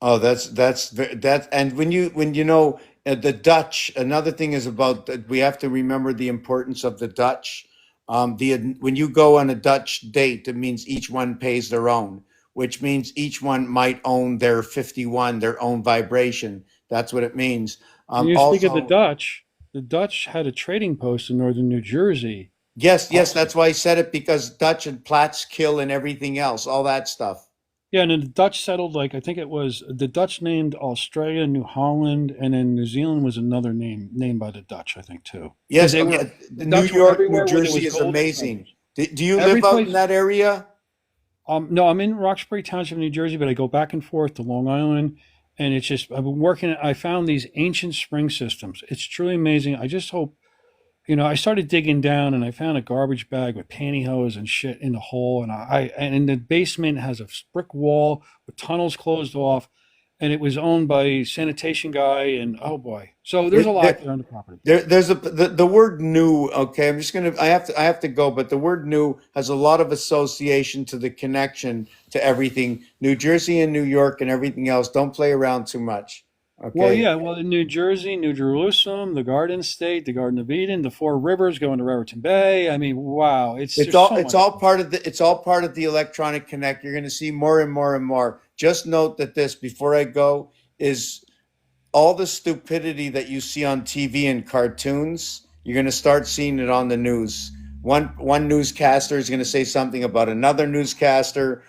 A: Oh, that. And when you know the Dutch, another thing is about that we have to remember the importance of the Dutch. When you go on a Dutch date, it means each one pays their own, which means each one might own their 51, their own vibration. That's what it means.
D: When you speak of the Dutch had a trading post in northern New Jersey.
A: Yes, that's why I said it, because Dutch and Platts kill and everything else, all that stuff.
D: Yeah, and then the Dutch settled, like I think it was the Dutch named Australia, New Holland, and then New Zealand was another name named by the Dutch, I think too, because
A: Yes,
D: they
A: okay.
D: were the
A: New
D: Dutch were
A: York, New
D: everywhere where there
A: Jersey
D: was
A: is
D: gold and
A: amazing.
D: feathers.
A: Do you
D: Every
A: live out in
D: place.
A: that area?
D: No, I'm in Roxbury Township, New Jersey, but I go back and forth to Long Island, and it's just I've been working. I found these ancient spring systems. It's truly amazing. I just hope. I started digging down and I found a garbage bag with pantyhose and shit in the hole. And in the basement has a brick wall with tunnels closed off. And it was owned by a sanitation guy. And oh boy. So there's a
A: It,
D: lot
A: there,
D: there on the property.
A: there's the word new. Okay, I'm just gonna. I have to go, but the word new has a lot of association to the connection to everything. New Jersey and New York and everything else. Don't play around too much.
D: Well,
A: Okay.
D: yeah. Well, in New Jersey, New Jerusalem, the Garden State, the Garden of Eden, the Four Rivers going to Raritan Bay. I mean, wow.
A: It's
D: There's
A: all
D: so
A: it's
D: much.
A: all part of the electronic connect. You're going to see more and more and more. Just note that this before I go is all the stupidity that you see on TV and cartoons. You're going to start seeing it on the news. One newscaster is going to say something about another newscaster.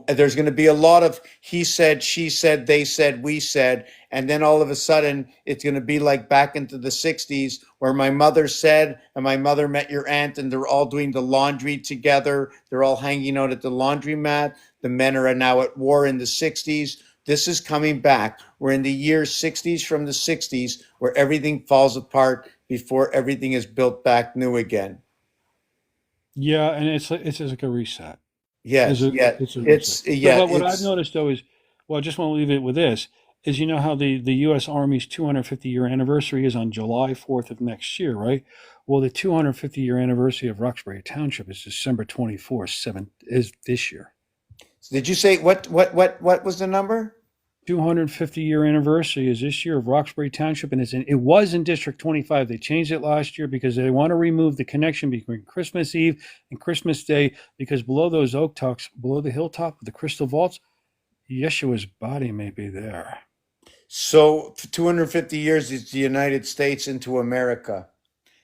A: There's going to be a lot of he said, she said, they said, we said, and then all of a sudden it's going to be like back into the 60s where my mother said and my mother met your aunt and they're all doing the laundry together. They're all hanging out at the laundromat. The men are now at war in the 60s. This is coming back. We're in the year 60s from the 60s where everything falls apart before everything is built back new again.
D: Yeah. And it's just like a reset.
A: Yes, yeah,
D: It's a reset.
A: it's
D: But
A: yeah,
D: what I've
A: it's
D: noticed though is, well, I just want to leave it with this, is how the U.S. Army's 250-year anniversary is on July 4th of next year, right? Well, the 250-year anniversary of Roxbury Township is December 24th, is this year.
A: Did you say what was the number?
D: 250-year anniversary is this year of Roxbury Township, and it was in District 25. They changed it last year because they want to remove the connection between Christmas Eve and Christmas Day, because below those oak tucks, below the hilltop of the crystal vaults, Yeshua's body may be there.
A: So for 250 years, it's the United States into America.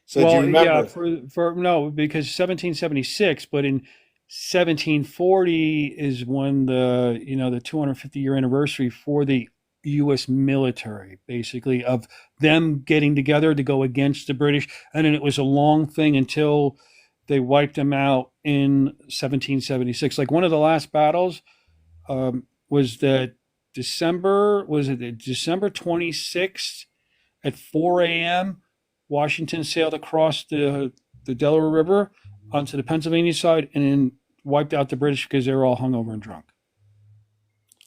A: So do you
D: Well, yeah,
A: remember?
D: for no, because 1776, but in 1740 is when the 250-year anniversary for the U.S. military, basically, of them getting together to go against the British, and then it was a long thing until they wiped them out in 1776. Like one of the last battles was that December 26th at 4 a.m. Washington sailed across the Delaware River onto the Pennsylvania side and then wiped out the British because they were all hungover and drunk.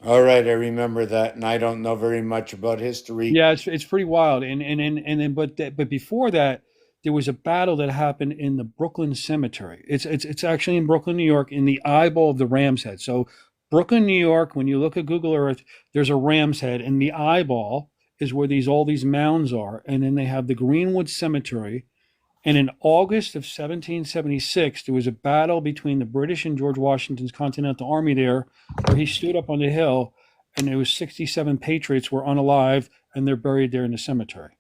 A: All right, I remember that, and I don't know very much about history.
D: Yeah, it's pretty wild. And then but before that, there was a battle that happened in the Brooklyn Cemetery. It's actually in Brooklyn, New York, in the eyeball of the Ram's Head. So Brooklyn, New York, when you look at Google Earth, there's a Ram's Head, and the eyeball is where all these mounds are. And then they have the Greenwood Cemetery. And in August of 1776, there was a battle between the British and George Washington's Continental Army there, where he stood up on the hill, and there was 67 patriots were unalive, and they're buried there in the cemetery.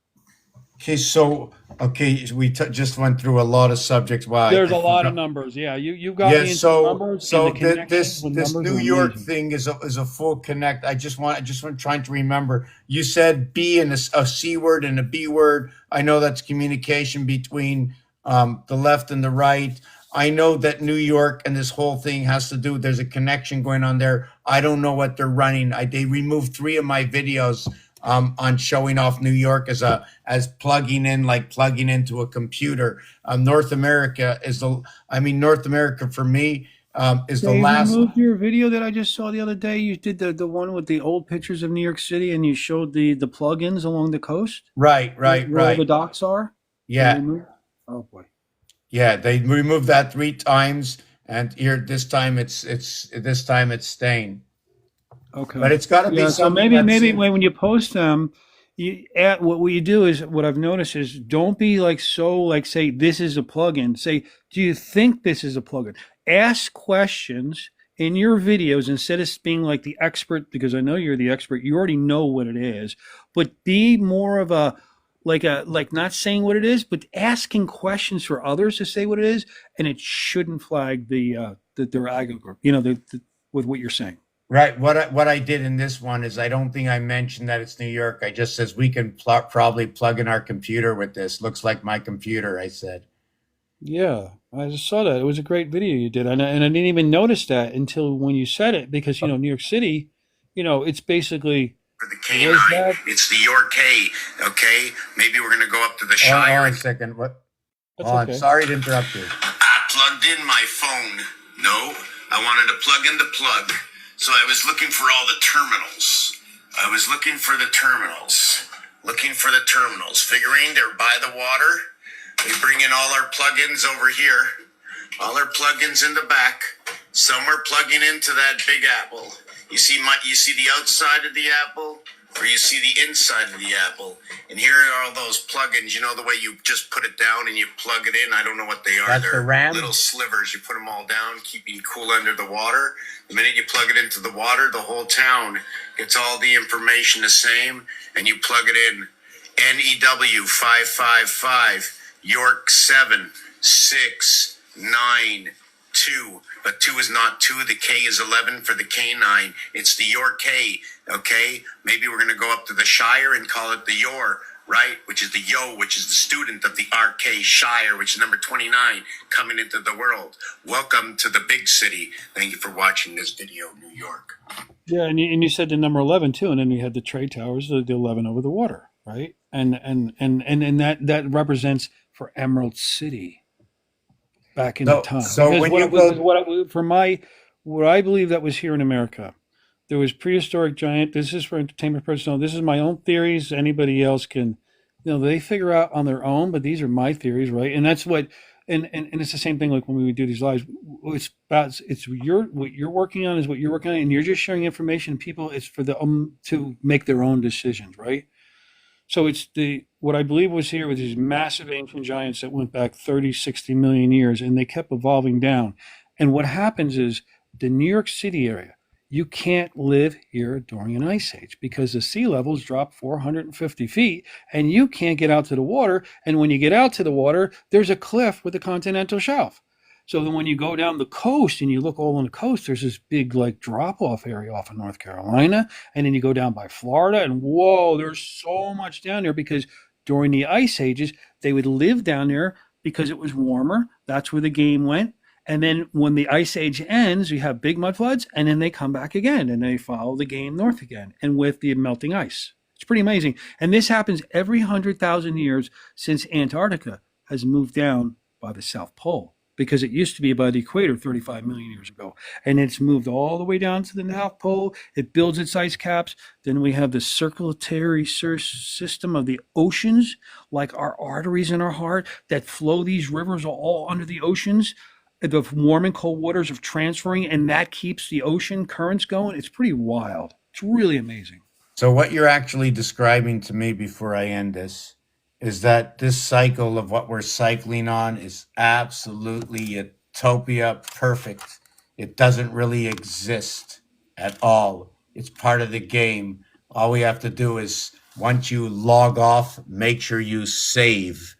A: Okay, we just went through a lot of subjects. Why
D: There's
A: I
D: a lot of
A: forgot.
D: numbers. Yeah, you got me
A: Yes,
D: into the
A: so
D: numbers, and
A: so
D: the connections with
A: this
D: numbers
A: New
D: are
A: York
D: amazing.
A: thing is a full connect. I just want trying to remember. You said B and a C word and a B word. I know that's communication between the left and the right. I know that New York and this whole thing has to do. There's a connection going on there. I don't know what they're running. They removed 3 of my videos on showing off New York as plugging in, like plugging into a computer. North America for me is the
D: They
A: last.
D: removed your video that I just saw the other day. You did the one with the old pictures of New York City, and you showed the plugins along the coast,
A: Right, right,
D: where all the
A: right.
D: docks are. They
A: Yeah,
D: removed. Oh boy.
A: yeah. They removed that 3 times, and here this time it's staying. But
D: Okay.
A: it's got to be
D: Yeah. So
A: something
D: maybe
A: that
D: maybe
A: seems.
D: when you post them, what you do is what I've noticed is don't be like so like say this is a plugin. Say, do you think this is a plugin? Ask questions in your videos instead of being like the expert, because I know you're the expert. You already know what it is, but be more of a not saying what it is, but asking questions for others to say what it is, and it shouldn't flag the ag group. With what you're saying.
A: Right. What I did in this one is I don't think I mentioned that it's New York. I just says we can probably plug in our computer with this. Looks like my computer, I said.
D: Yeah, I just saw that. It was a great video you did, and I didn't even notice that until when you said it, because New York City, it's basically
A: For the
D: was
A: K9,
D: that.
A: it's the York K. Okay, maybe we're gonna go up to the Shire. Hold on a second. What?
D: That's
A: Oh, I'm
D: okay.
A: sorry to interrupt you. I plugged in my phone. No, I wanted to plug in the plug. So I was looking for all the terminals. I was looking for the terminals. Looking for the terminals. Figuring they're by the water. We bring in all our plugins over here. All our plugins in the back. Some are plugging into that big apple. You see the outside of the apple, or you see the inside of the apple. And here are all those plugins. You know the way you just put it down and you plug it in. I don't know what they are. That's They're the RAM? Little slivers. You put them all down, keeping cool under the water. The minute you plug it into the water, the whole town gets all the information the same, and you plug it in. NEW 555 York 7692. But 2 is not 2. The K is 11 for the K9. It's the York K. Okay? Maybe we're going to go up to the Shire and call it the Yor, right? Which is the Yo, which is the student of the RK Shire, which is number 29 coming into the world. Welcome to the big city. Thank you for watching this video, New York.
D: Yeah, and you said the number 11 too, and then you had the trade towers, the 11 over the water, right? And that represents for Emerald City back in the time.
A: So
D: Because
A: when you go,
D: what I believe that was here in America, there was prehistoric giant. This is for entertainment personnel. This is my own theories. Anybody else can, they figure out on their own, but these are my theories, right? And that's what, and it's the same thing like when we would do these lives. What you're working on is what you're working on, and you're just sharing information. People, it's for the to make their own decisions, right? So it's what I believe was here with these massive ancient giants that went back 30, 60 million years, and they kept evolving down. And what happens is the New York City area, you can't live here during an ice age because the sea levels drop 450 feet and you can't get out to the water. And when you get out to the water, there's a cliff with the continental shelf. So then when you go down the coast and you look all on the coast, there's this big like drop off area off of North Carolina. And then you go down by Florida and whoa, there's so much down there because during the ice ages, they would live down there because it was warmer. That's where the game went. And then when the ice age ends, you have big mud floods and then they come back again and they follow the game north again and with the melting ice. It's pretty amazing. And this happens every 100,000 years since Antarctica has moved down by the South Pole, because it used to be by the equator 35 million years ago. And it's moved all the way down to the South Pole. It builds its ice caps. Then we have the circulatory system of the oceans, like our arteries in our heart that flow these rivers all under the oceans. The warm and cold waters of transferring, and that keeps the ocean currents going. It's pretty wild. It's really amazing.
A: so what you're actually describing to me before I end this is that this cycle of what we're cycling on is absolutely utopia perfect. It doesn't really exist at all. It's part of the game. All we have to do is once you log off, make sure you save.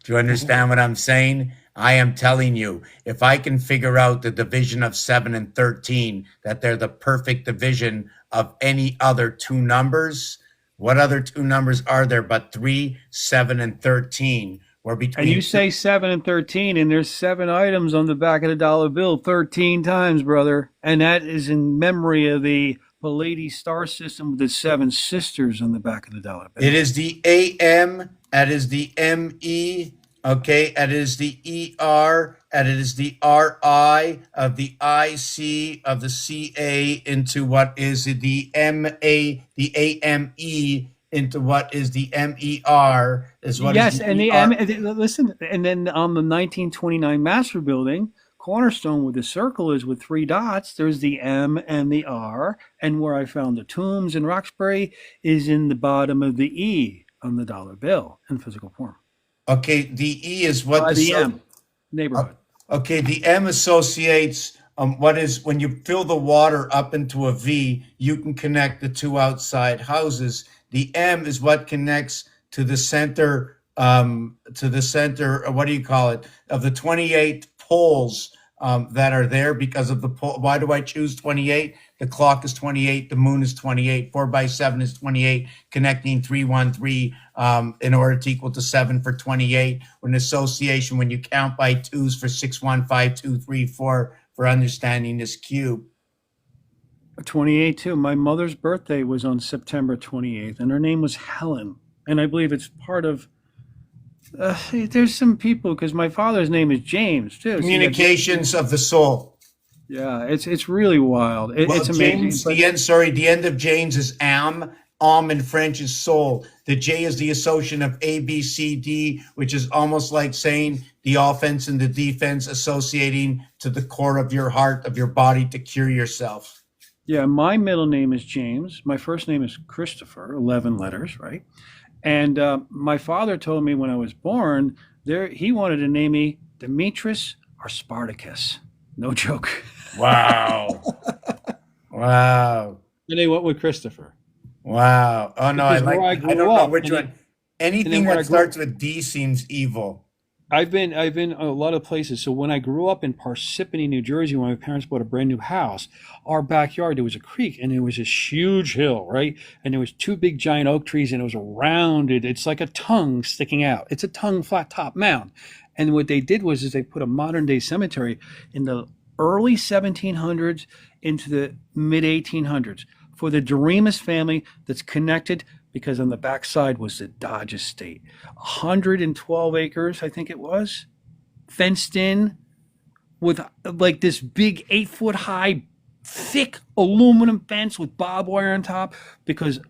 A: Do you understand what I'm saying? I am telling you, if I can figure out the division of 7 and 13, that they're the perfect division of any other two numbers, what other two numbers are there but 3, 7, and 13? Or between
D: And you say 7 and 13, and there's 7 items on the back of the dollar bill 13 times, brother. And that is in memory of the Pleiades star system with the 7 sisters on the back of the dollar bill.
A: It is the AM, it is the ME, okay, it is the ER, and it is the RI of the IC of the CA into what is the MA, the AME into what is the MER is what
D: Yes,
A: is the
D: and
A: ER.
D: listen, and then on the 1929 Master Building, cornerstone where the circle is with 3 dots, there's the M and the R, and where I found the tombs in Roxbury is in the bottom of the E on the dollar bill in physical form.
A: Okay, the E is what
D: By
A: the
D: the M neighborhood.
A: Okay, the M associates what is when you fill the water up into a V, you can connect the two outside houses. The M is what connects to the center, what do you call it, of the 28 poles that are there because of the pole. Why do I choose 28? The clock is 28. The moon is 28. 4x7 is 28. Connecting 313 in order to equal to 7 for 28. An association when you count by twos for 6, 1, 5, 2, 3, 4 for understanding this cube.
D: 28 too. My mother's birthday was on September 28th, and her name was Helen. And I believe it's part of. There's some people because my father's name is James too. So
A: Communications of the soul.
D: yeah, it's really wild.
A: Well,
D: It's amazing.
A: James, the end of James is am. In French is soul. The J is the association of A, B, C, D, which is almost like saying the offense and the defense associating to the core of your heart, of your body to cure yourself.
D: Yeah, my middle name is James. My first name is Christopher, 11 letters, right? And my father told me when I was born, he wanted to name me Demetrius or Spartacus. No joke.
A: Wow. Wow.
D: And they went with Christopher.
A: Wow. Oh no,
D: Because where I
A: I
D: grew
A: don't know
D: up,
A: which
D: and then-
A: one. Anything
D: where I
A: that
D: grew-
A: starts with D seems evil.
D: I've been a lot of places. So when I grew up in Parsippany, New Jersey, when my parents bought a brand new house, our backyard there was a creek and there was this huge hill, right? And there was two big giant oak trees and it was rounded. It's like a tongue sticking out. It's a tongue flat top mound. And what they did was they put a modern day cemetery in the early 1700s into the mid 1800s for the Doremus family that's connected because on the backside was the Dodge estate. 112 acres, I think it was, fenced in with like this big 8-foot high, thick aluminum fence with barbed wire on top because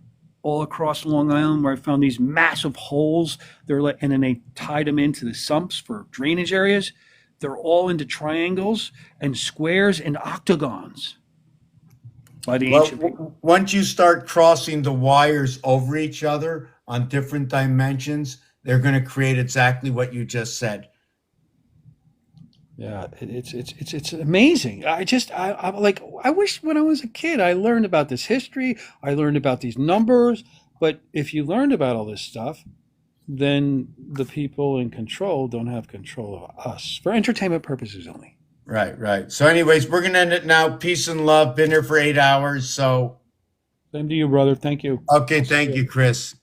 D: all across Long Island where I found these massive holes, and then they tied them into the sumps for drainage areas. They're all into triangles and squares and octagons. By the
A: Well,
D: ancient people.
A: once you start crossing the wires over each other on different dimensions, they're going to create exactly what you just said.
D: Yeah, it's amazing. I'm like I wish when I was a kid I learned about this history, I learned about these numbers, but if you learned about all this stuff, then the people in control don't have control of us for entertainment purposes only.
A: Right, right. So, anyways, we're going to end it now. Peace and love. Been here for 8 hours. So,
D: Same to you, brother. Thank you.
A: okay, thank you, Chris.